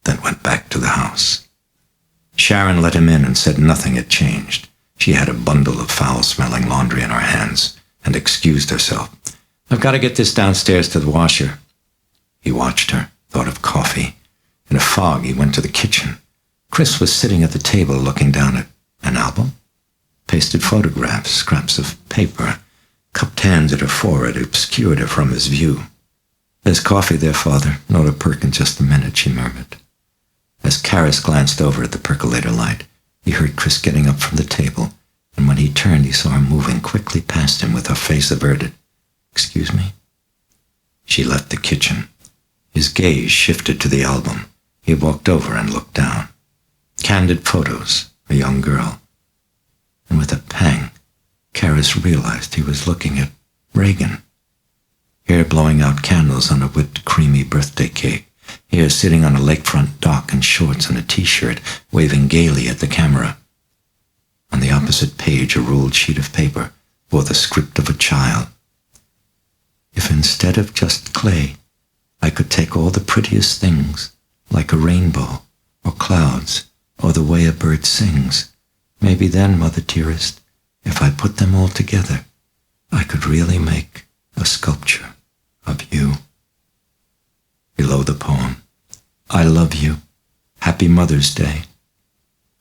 then went back to the house. Sharon let him in and said nothing had changed. She had a bundle of foul-smelling laundry in her hands and excused herself. "I've got to get this downstairs to the washer." He watched her, thought of coffee. In a fog, he went to the kitchen. Chris was sitting at the table looking down at an album, pasted photographs, scraps of paper, cupped hands at her forehead obscured her from his view. "There's coffee there, Father. Not a perk in just a minute," she murmured. As Karras glanced over at the percolator light, he heard Chris getting up from the table, and when he turned, he saw her moving quickly past him with her face averted. "Excuse me?" She left the kitchen. His gaze shifted to the album. He walked over and looked down. Candid photos, a young girl. And with a pang, Karras realized he was looking at Regan. Here blowing out candles on a whipped creamy birthday cake. Here sitting on a lakefront dock in shorts and a t-shirt, waving gaily at the camera. On the opposite page, a ruled sheet of paper bore the script of a child. "If instead of just clay, I could take all the prettiest things, like a rainbow, or clouds, or the way a bird sings, maybe then, Mother dearest, if I put them all together, I could really make a sculpture of you." Below the poem, "I love you. Happy Mother's Day."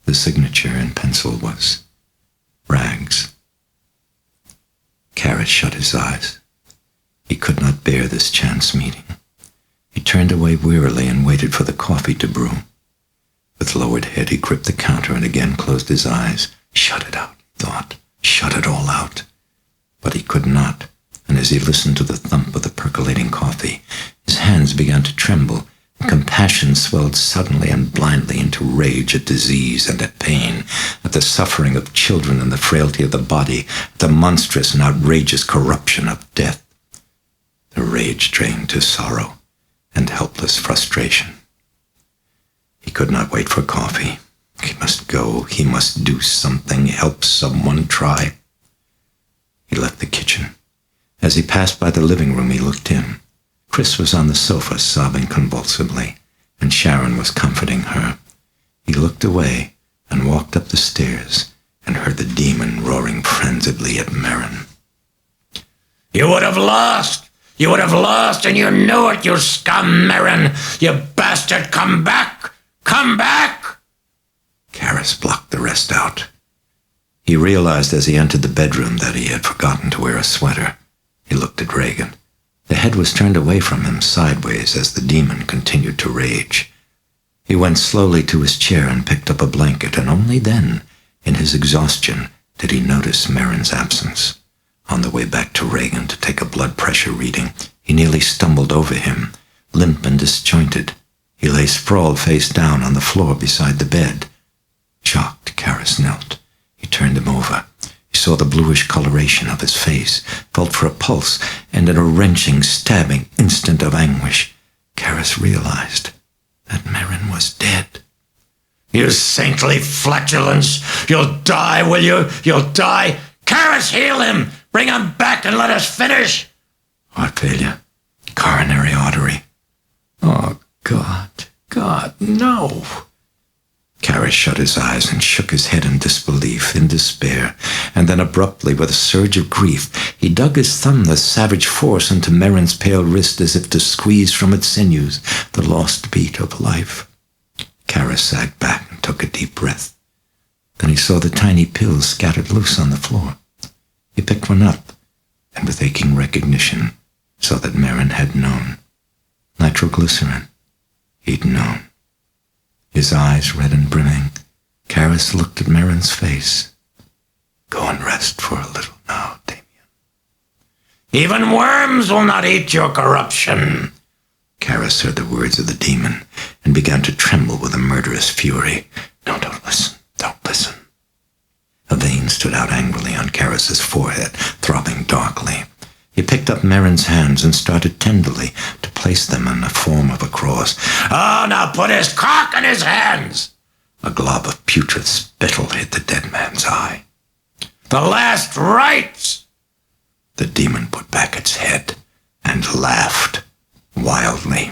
The signature in pencil was Rags. Karras shut his eyes. He could not bear this chance meeting. He turned away wearily and waited for the coffee to brew. With lowered head, he gripped the counter and again closed his eyes. Shut it out, he thought. Shut it all out. But he could not, and as he listened to the thump of the percolating coffee, his hands began to tremble, and compassion swelled suddenly and blindly into rage at disease and at pain, at the suffering of children and the frailty of the body, at the monstrous and outrageous corruption of death. The rage drained to sorrow and helpless frustration. He could not wait for coffee. He must go. He must do something, help someone, try. He left the kitchen. As he passed by the living room, he looked in. Chris was on the sofa, sobbing convulsively, and Sharon was comforting her. He looked away and walked up the stairs and heard the demon roaring frenziedly at Merrin. "You would have lost! You would have lost, and you knew it, you scum, Merrin! You bastard, come back! Come back!" Karras blocked the rest out. He realized as he entered the bedroom that he had forgotten to wear a sweater. He looked at Regan. The head was turned away from him sideways as the demon continued to rage. He went slowly to his chair and picked up a blanket, and only then, in his exhaustion, did he notice Merrin's absence. On the way back to Regan to take a blood pressure reading, he nearly stumbled over him, limp and disjointed. He lay sprawled face down on the floor beside the bed. Shocked, Karras knelt. He turned him over. He saw the bluish coloration of his face, felt for a pulse, and in a wrenching, stabbing instant of anguish, Karras realized that Merrin was dead. "You saintly flatulence! You'll die, will you? You'll die! Karras, heal him! Bring him back and let us finish!" Heart failure. Coronary artery. Oh, God, no! Karras shut his eyes and shook his head in disbelief, in despair, and then abruptly, with a surge of grief, he dug his thumb with savage force into Merrin's pale wrist as if to squeeze from its sinews the lost beat of life. Karras sagged back and took a deep breath. Then he saw the tiny pills scattered loose on the floor. He picked one up, and with aching recognition, saw that Merrin had known. Nitroglycerin. He'd known. His eyes red and brimming, Karis looked at Merrin's face. Go and rest for a little now, Damien. Even worms will not eat your corruption. Karis heard the words of the demon and began to tremble with a murderous fury. No, don't listen. Don't listen. A vein stood out angrily on Karis's forehead, throbbing darkly. He picked up Merrin's hands and started tenderly to place them in the form of a cross. Oh, now put his cock in his hands! A glob of putrid spittle hit the dead man's eye. The last rites! The demon put back its head and laughed wildly.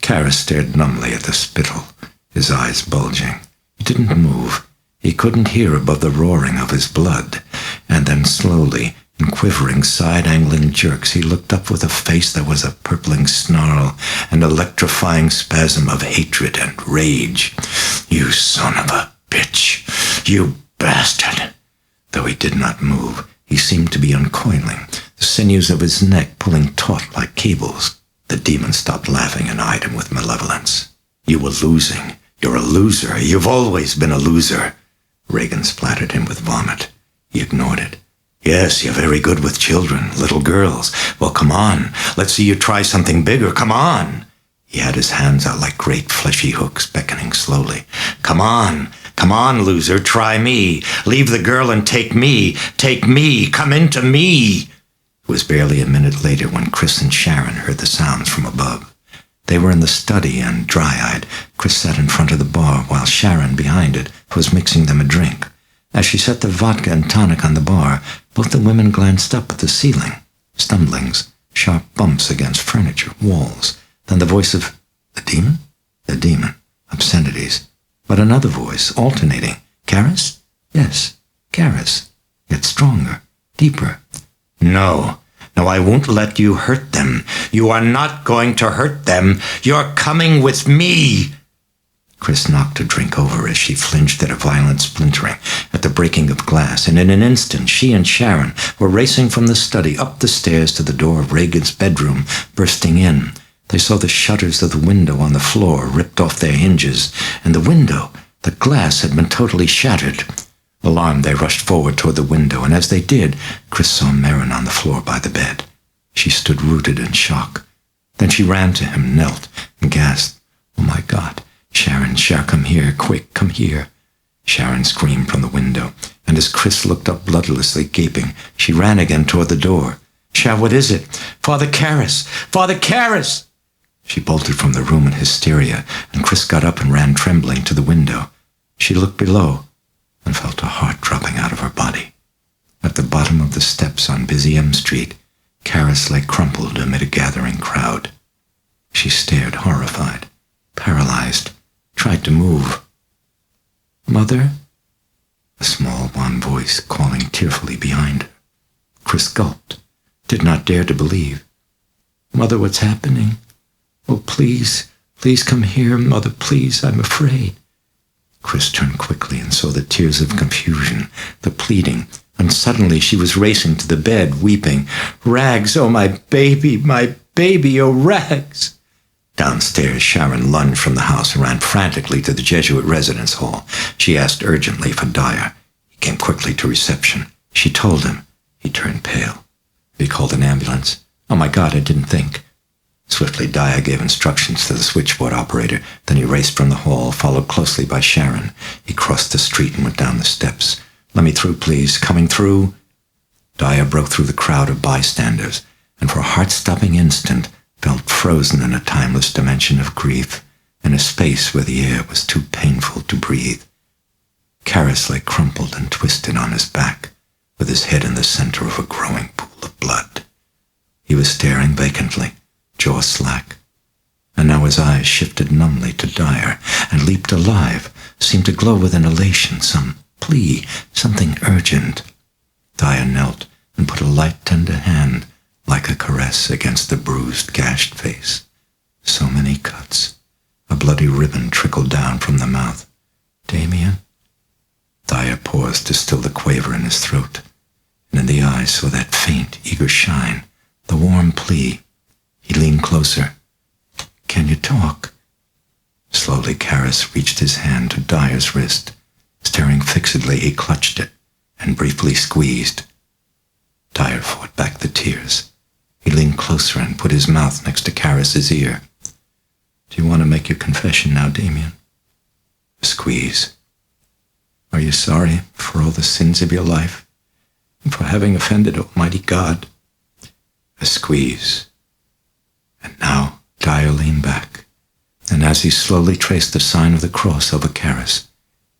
Karis stared numbly at the spittle, his eyes bulging. He didn't move. He couldn't hear above the roaring of his blood. And then slowly, in quivering, side-angling jerks, he looked up with a face that was a purpling snarl, an electrifying spasm of hatred and rage. You son of a bitch! You bastard! Though he did not move, he seemed to be uncoiling, the sinews of his neck pulling taut like cables. The demon stopped laughing and eyed him with malevolence. You were losing. You're a loser. You've always been a loser. Regan splattered him with vomit. He ignored it. Yes, you're very good with children, little girls. Well, come on. Let's see you try something bigger. Come on. He had his hands out like great fleshy hooks, beckoning slowly. Come on. Come on, loser. Try me. Leave the girl and take me. Take me. Come into me. It was barely a minute later when Chris and Sharon heard the sounds from above. They were in the study and, dry-eyed, Chris sat in front of the bar while Sharon, behind it, was mixing them a drink. As she set the vodka and tonic on the bar, both the women glanced up at the ceiling. Stumblings, sharp bumps against furniture, walls. Then the voice of the demon? The demon. Obscenities. But another voice, alternating. Karis? Yes, Karis. Yet stronger, deeper. No. No, I won't let you hurt them. You are not going to hurt them. You're coming with me. Chris knocked a drink over as she flinched at a violent splintering, at the breaking of glass, and in an instant she and Sharon were racing from the study up the stairs to the door of Regan's bedroom, bursting in. They saw the shutters of the window on the floor ripped off their hinges, and the window, the glass, had been totally shattered. Alarmed, they rushed forward toward the window, and as they did, Chris saw Merrin on the floor by the bed. She stood rooted in shock. Then she ran to him, knelt, and gasped, "Oh, my God! Sharon, come here, quick, come here." Sharon screamed from the window, and as Chris looked up bloodlessly gaping, she ran again toward the door. What is it? Father Karis! Father Karis!" She bolted from the room in hysteria, and Chris got up and ran trembling to the window. She looked below and felt a heart dropping out of her body. At the bottom of the steps on busy M Street, Karis lay crumpled amid a gathering crowd. She stared, horrified, paralyzed, tried to move. "Mother?" A small, wan voice calling tearfully behind her. Chris gulped, did not dare to believe. "Mother, what's happening? Oh, please, please come here, Mother, please, I'm afraid." Chris turned quickly and saw the tears of confusion, the pleading, and suddenly she was racing to the bed, weeping. "Rags, oh my baby, oh Rags!" Downstairs, Sharon lunged from the house and ran frantically to the Jesuit residence hall. She asked urgently for Dyer. He came quickly to reception. She told him. He turned pale. He called an ambulance. "Oh my God, I didn't think." Swiftly, Dyer gave instructions to the switchboard operator. Then he raced from the hall, followed closely by Sharon. He crossed the street and went down the steps. "Let me through, please. Coming through." Dyer broke through the crowd of bystanders, and for a heart-stopping instant felt frozen in a timeless dimension of grief, in a space where the air was too painful to breathe. Karis lay crumpled and twisted on his back, with his head in the center of a growing pool of blood. He was staring vacantly, jaw slack, and now his eyes shifted numbly to Dyer and leaped alive, seemed to glow with an elation, some plea, something urgent. Dyer knelt and put a light, tender hand, like a caress, against the bruised, gashed face. So many cuts. A bloody ribbon trickled down from the mouth. "Damien?" Dyer paused to still the quaver in his throat, and in the eyes saw that faint, eager shine, the warm plea. He leaned closer. "Can you talk?" Slowly, Karras reached his hand to Dyer's wrist. Staring fixedly, he clutched it and briefly squeezed. Dyer fought back the tears. He leaned closer and put his mouth next to Karras's ear. Do you want to make your confession now, Damien? A squeeze. Are you sorry for all the sins of your life and for having offended Almighty God? A squeeze. And now Dyer leaned back, and as he slowly traced the sign of the cross over Karras,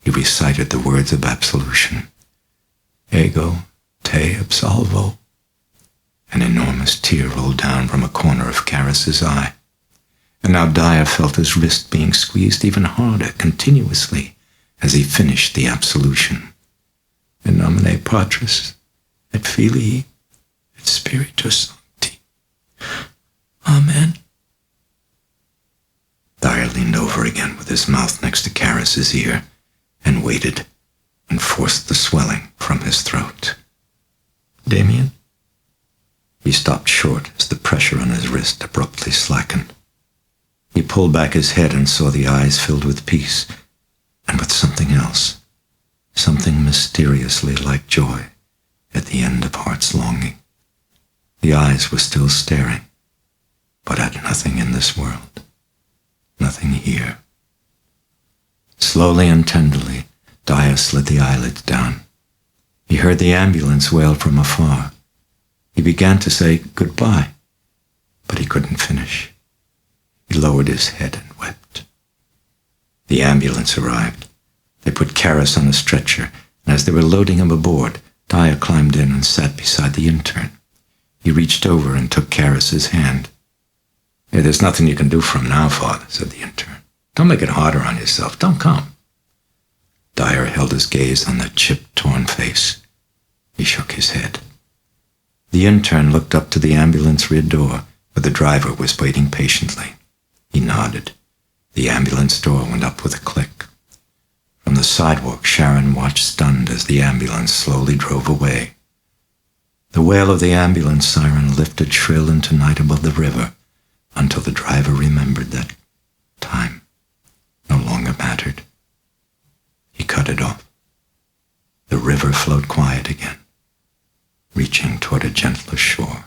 he recited the words of absolution. Ego te absolvo. An enormous tear rolled down from a corner of Karras's eye. And now Dyer felt his wrist being squeezed even harder, continuously, as he finished the absolution. In nomine Patris, et Filii, et Spiritus Sancti. Amen. Dyer leaned over again with his mouth next to Karras's ear and waited and forced the swelling from his throat. Damien? He stopped short as the pressure on his wrist abruptly slackened. He pulled back his head and saw the eyes filled with peace and with something else, something mysteriously like joy at the end of heart's longing. The eyes were still staring, but at nothing in this world, nothing here. Slowly and tenderly, Dyer slid the eyelids down. He heard the ambulance wail from afar. He began to say goodbye, but he couldn't finish. He lowered his head and wept. The ambulance arrived. They put Karras on a stretcher, and as they were loading him aboard, Dyer climbed in and sat beside the intern. He reached over and took Karras's hand. Hey, there's nothing you can do from now, Father, said the intern. Don't make it harder on yourself. Don't come. Dyer held his gaze on that chipped, torn face. He shook his head. The intern looked up to the ambulance rear door, where the driver was waiting patiently. He nodded. The ambulance door went up with a click. From the sidewalk, Sharon watched stunned as the ambulance slowly drove away. The wail of the ambulance siren lifted shrill into night above the river until the driver remembered that time no longer mattered. He cut it off. The river flowed quiet again, reaching toward a gentler shore.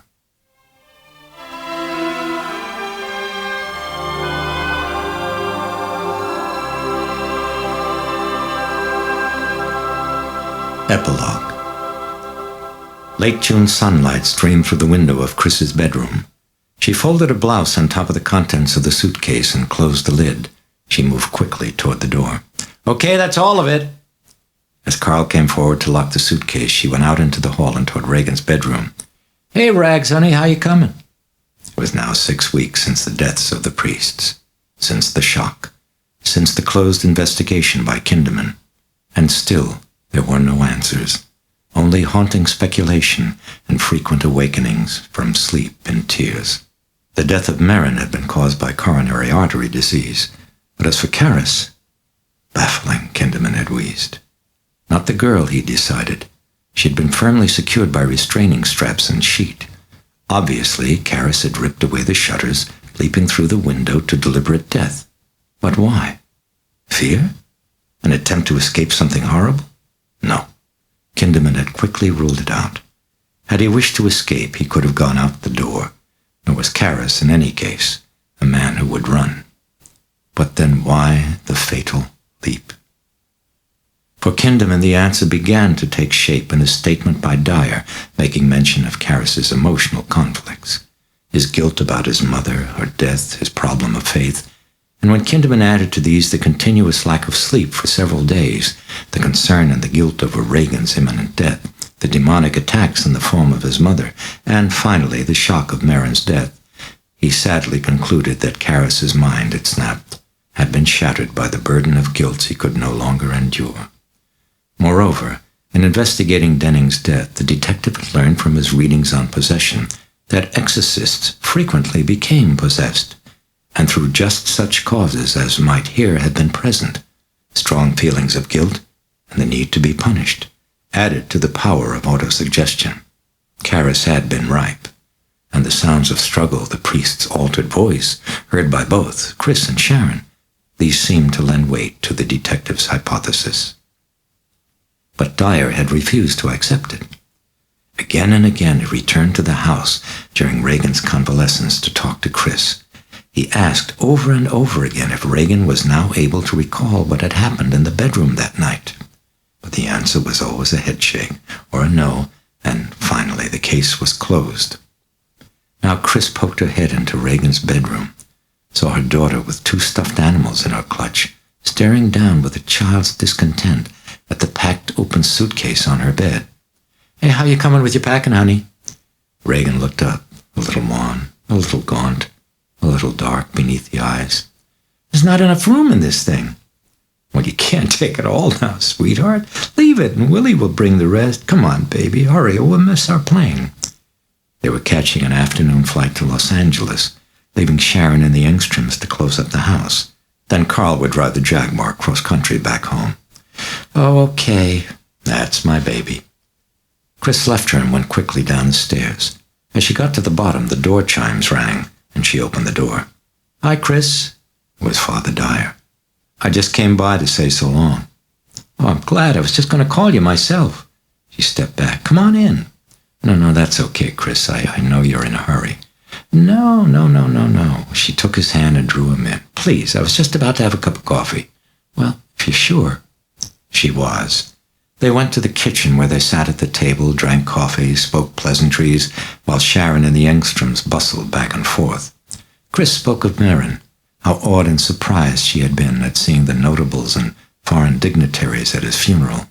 Epilogue. Late June sunlight streamed through the window of Chris's bedroom. She folded her blouse on top of the contents of the suitcase and closed the lid. She moved quickly toward the door. Okay, that's all of it. As Carl came forward to lock the suitcase, she went out into the hall and toward Regan's bedroom. Hey, Rags, honey, how you coming? It was now 6 weeks since the deaths of the priests, since the shock, since the closed investigation by Kinderman, and still there were no answers, only haunting speculation and frequent awakenings from sleep and tears. The death of Merrin had been caused by coronary artery disease, but as for Karras, baffling, Kinderman had wheezed. Not the girl, he decided. She had been firmly secured by restraining straps and sheet. Obviously, Karras had ripped away the shutters, leaping through the window to deliberate death. But why? Fear? An attempt to escape something horrible? No. Kinderman had quickly ruled it out. Had he wished to escape, he could have gone out the door. Nor was Karras, in any case, a man who would run. But then why the fatal leap? For Kinderman, the answer began to take shape in a statement by Dyer, making mention of Karras's emotional conflicts, his guilt about his mother, her death, his problem of faith, and when Kinderman added to these the continuous lack of sleep for several days, the concern and the guilt over Regan's imminent death, the demonic attacks in the form of his mother, and finally the shock of Merrin's death, he sadly concluded that Karras's mind had snapped, had been shattered by the burden of guilt he could no longer endure. Moreover, in investigating Denning's death, the detective had learned from his readings on possession that exorcists frequently became possessed, and through just such causes as might here have been present, strong feelings of guilt and the need to be punished, added to the power of autosuggestion. Karras had been ripe, and the sounds of struggle, the priest's altered voice, heard by both Chris and Sharon, These seemed to lend weight to the detective's hypothesis. But Dyer had refused to accept it. Again and again he returned to the house during Regan's convalescence to talk to Chris. He asked over and over again if Regan was now able to recall what had happened in the bedroom that night. But the answer was always a headshake or a no, and finally the case was closed. Now Chris poked her head into Regan's bedroom, saw her daughter with 2 stuffed animals in her clutch, staring down with a child's discontent at the packed open suitcase on her bed. "Hey, how you coming with your packing, honey?" Regan looked up, a little wan, a little gaunt, a little dark beneath the eyes. "There's not enough room in this thing." "Well, you can't take it all now, sweetheart. Leave it, and Willie will bring the rest. Come on, baby, hurry, or we'll miss our plane." They were catching an afternoon flight to Los Angeles, leaving Sharon and the Engstroms to close up the house. Then Carl would drive the Jaguar cross-country back home. "Oh, okay. That's my baby." Chris left her and went quickly down the stairs. As she got to the bottom, the door chimes rang, and she opened the door. "Hi, Chris." It was Father Dyer. "I just came by to say so long." "Oh, I'm glad. I was just going to call you myself." She stepped back. "Come on in." No, that's okay, Chris. I know you're in a hurry." No. She took his hand and drew him in. "Please, I was just about to have a cup of coffee." "Well, if you're sure." She was. They went to the kitchen where they sat at the table, drank coffee, spoke pleasantries, while Sharon and the Engstroms bustled back and forth. Chris spoke of Merrin, how awed and surprised she had been at seeing the notables and foreign dignitaries at his funeral.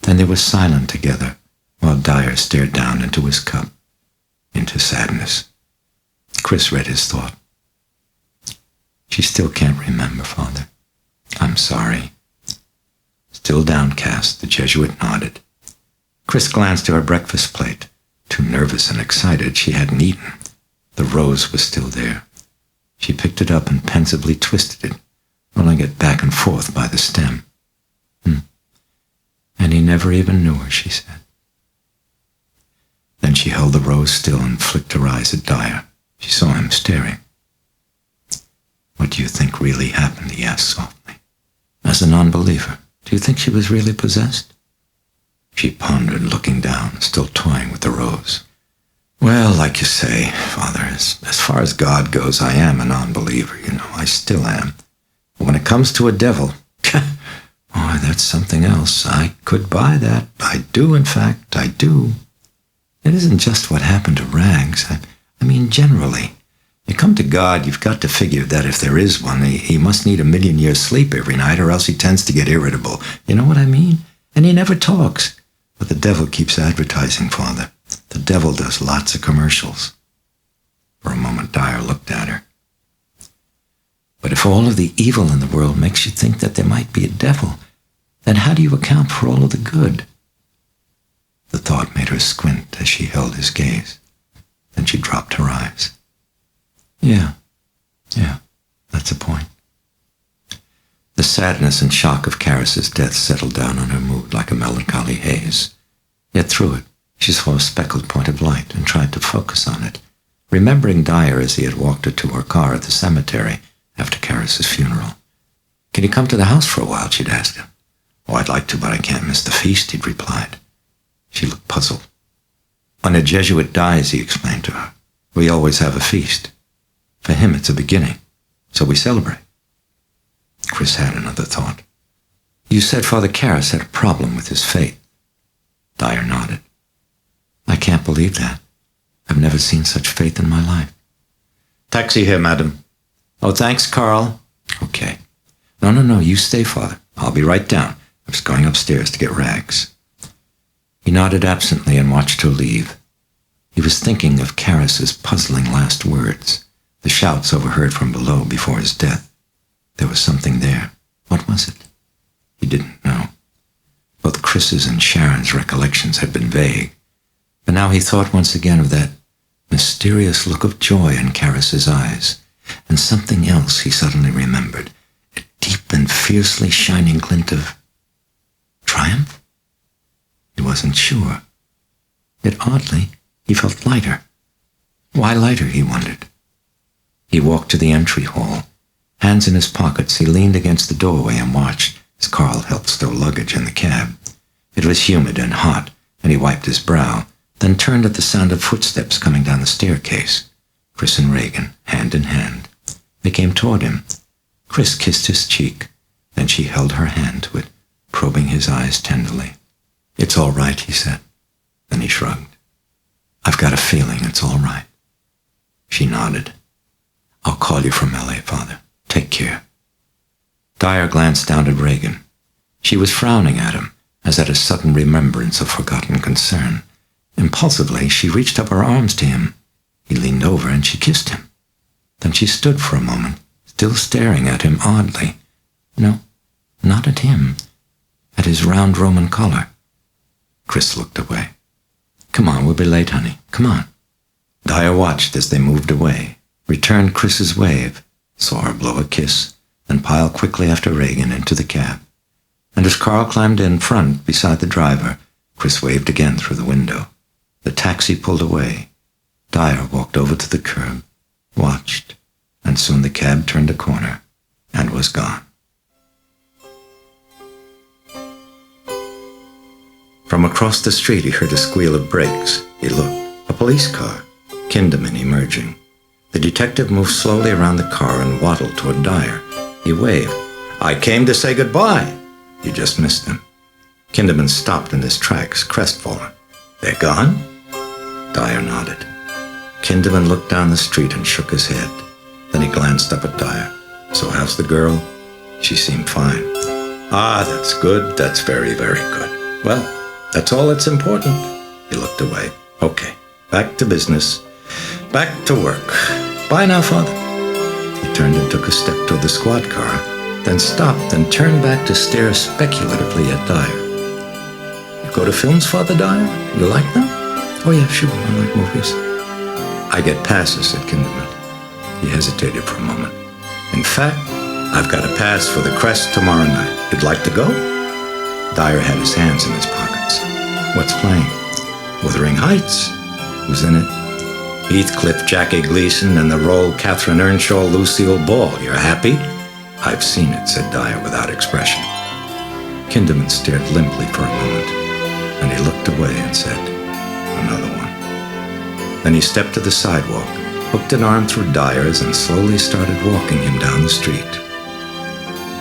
Then they were silent together, while Dyer stared down into his cup, into sadness. Chris read his thought. "She still can't remember, Father. I'm sorry." Still downcast, the Jesuit nodded. Chris glanced to her breakfast plate. Too nervous and excited, she hadn't eaten. The rose was still there. She picked it up and pensively twisted it, rolling it back and forth by the stem. "And he never even knew her," she said. Then she held the rose still and flicked her eyes at Dyer. She saw him staring. "What do you think really happened?" he asked softly. "As a non-believer, do you think she was really possessed?" She pondered, looking down, still toying with the rose. "Well, like you say, Father, as far as God goes, I am a non-believer, I still am. But when it comes to a devil, boy, that's something else. I could buy that. I do, in fact, I do. It isn't just what happened to Rags. I mean, generally. You come to God, you've got to figure that if there is one, he must need 1,000,000 years sleep every night, or else he tends to get irritable. You know what I mean? And he never talks. But the devil keeps advertising, Father. The devil does lots of commercials." For a moment, Dyer looked at her. "But if all of the evil in the world makes you think that there might be a devil, then how do you account for all of the good?" The thought made her squint as she held his gaze. Then she dropped her eyes. Yeah, that's a point." The sadness and shock of Karis's death settled down on her mood like a melancholy haze. Yet through it, she saw a speckled point of light and tried to focus on it, remembering Dyer as he had walked her to her car at the cemetery after Karis's funeral. "Can you come to the house for a while?" she'd asked him. "Oh, I'd like to, but I can't miss the feast," he'd replied. She looked puzzled. "When a Jesuit dies," he explained to her, "we always have a feast. For him, it's a beginning, so we celebrate." Chris had another thought. "You said Father Karis had a problem with his faith." Dyer nodded. "I can't believe that. I've never seen such faith in my life." "Taxi here, madam." "Oh, thanks, Carl." "Okay." No, you stay, Father. I'll be right down. I was going upstairs to get Rags." He nodded absently and watched her leave. He was thinking of Karis's puzzling last words, the shouts overheard from below before his death. There was something there. What was it? He didn't know. Both Chris's and Sharon's recollections had been vague, but now he thought once again of that mysterious look of joy in Karis's eyes, and something else he suddenly remembered, a deep and fiercely shining glint of triumph? He wasn't sure. Yet oddly, he felt lighter. Why lighter, he wondered. He walked to the entry hall. Hands in his pockets, he leaned against the doorway and watched as Carl helped stow luggage in the cab. It was humid and hot, and he wiped his brow, then turned at the sound of footsteps coming down the staircase. Chris and Regan, hand in hand. They came toward him. Chris kissed his cheek. Then she held her hand to it, probing his eyes tenderly. "It's all right," he said. Then he shrugged. "I've got a feeling it's all right." She nodded. "I'll call you from L.A., Father. Take care." Dyer glanced down at Regan. She was frowning at him, as at a sudden remembrance of forgotten concern. Impulsively, she reached up her arms to him. He leaned over and she kissed him. Then she stood for a moment, still staring at him oddly. No, not at him. At his round Roman collar. Chris looked away. "Come on, we'll be late, honey. Come on." Dyer watched as they moved away, returned Chris's wave, saw her blow a kiss, then pile quickly after Regan into the cab. And as Carl climbed in front beside the driver, Chris waved again through the window. The taxi pulled away. Dyer walked over to the curb, watched, and soon the cab turned a corner and was gone. From across the street he heard a squeal of brakes. He looked. A police car. Kinderman emerging. The detective moved slowly around the car and waddled toward Dyer. He waved. "I came to say goodbye." He just missed him. Kinderman stopped in his tracks, crestfallen. "They're gone?" Dyer nodded. Kinderman looked down the street and shook his head. Then he glanced up at Dyer. "So how's the girl?" She seemed fine. "Ah, that's good. That's very, very good. Well, that's all that's important." He looked away. "Okay, back to business. Back to work. Bye now, Father." He turned and took a step toward the squad car, then stopped and turned back to stare speculatively at Dyer. "You go to films, Father Dyer? You like them?" "Oh yeah, sure, I like movies." "I get passes," said Kinderman. He hesitated for a moment. "In fact, I've got a pass for the Crest tomorrow night. You'd like to go?" Dyer had his hands in his pockets. "What's playing?" "Wuthering Heights." "Who's in it?" "Heathcliff, Jackie Gleason, and the role Catherine Earnshaw, Lucille Ball. You're happy?" "I've seen it," said Dyer without expression. Kinderman stared limply for a moment, and he looked away and said, "Another one." Then he stepped to the sidewalk, hooked an arm through Dyer's, and slowly started walking him down the street.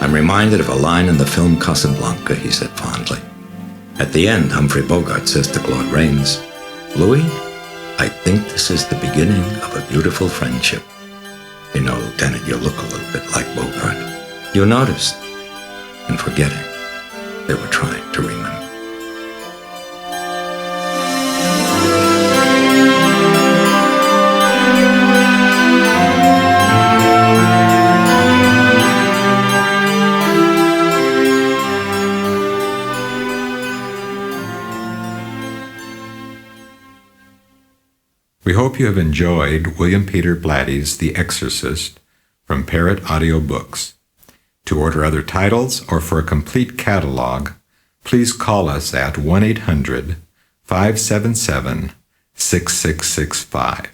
"I'm reminded of a line in the film Casablanca," he said fondly. At the end, Humphrey Bogart says to Claude Rains, "Louis, I think this is the beginning of a beautiful friendship. You know, Lieutenant, you look a little bit like Bogart." You noticed, and forgetting, they were trying to remember. We hope you have enjoyed William Peter Blatty's The Exorcist from Parrot Audiobooks. To order other titles or for a complete catalog, please call us at 1-800-577-6665.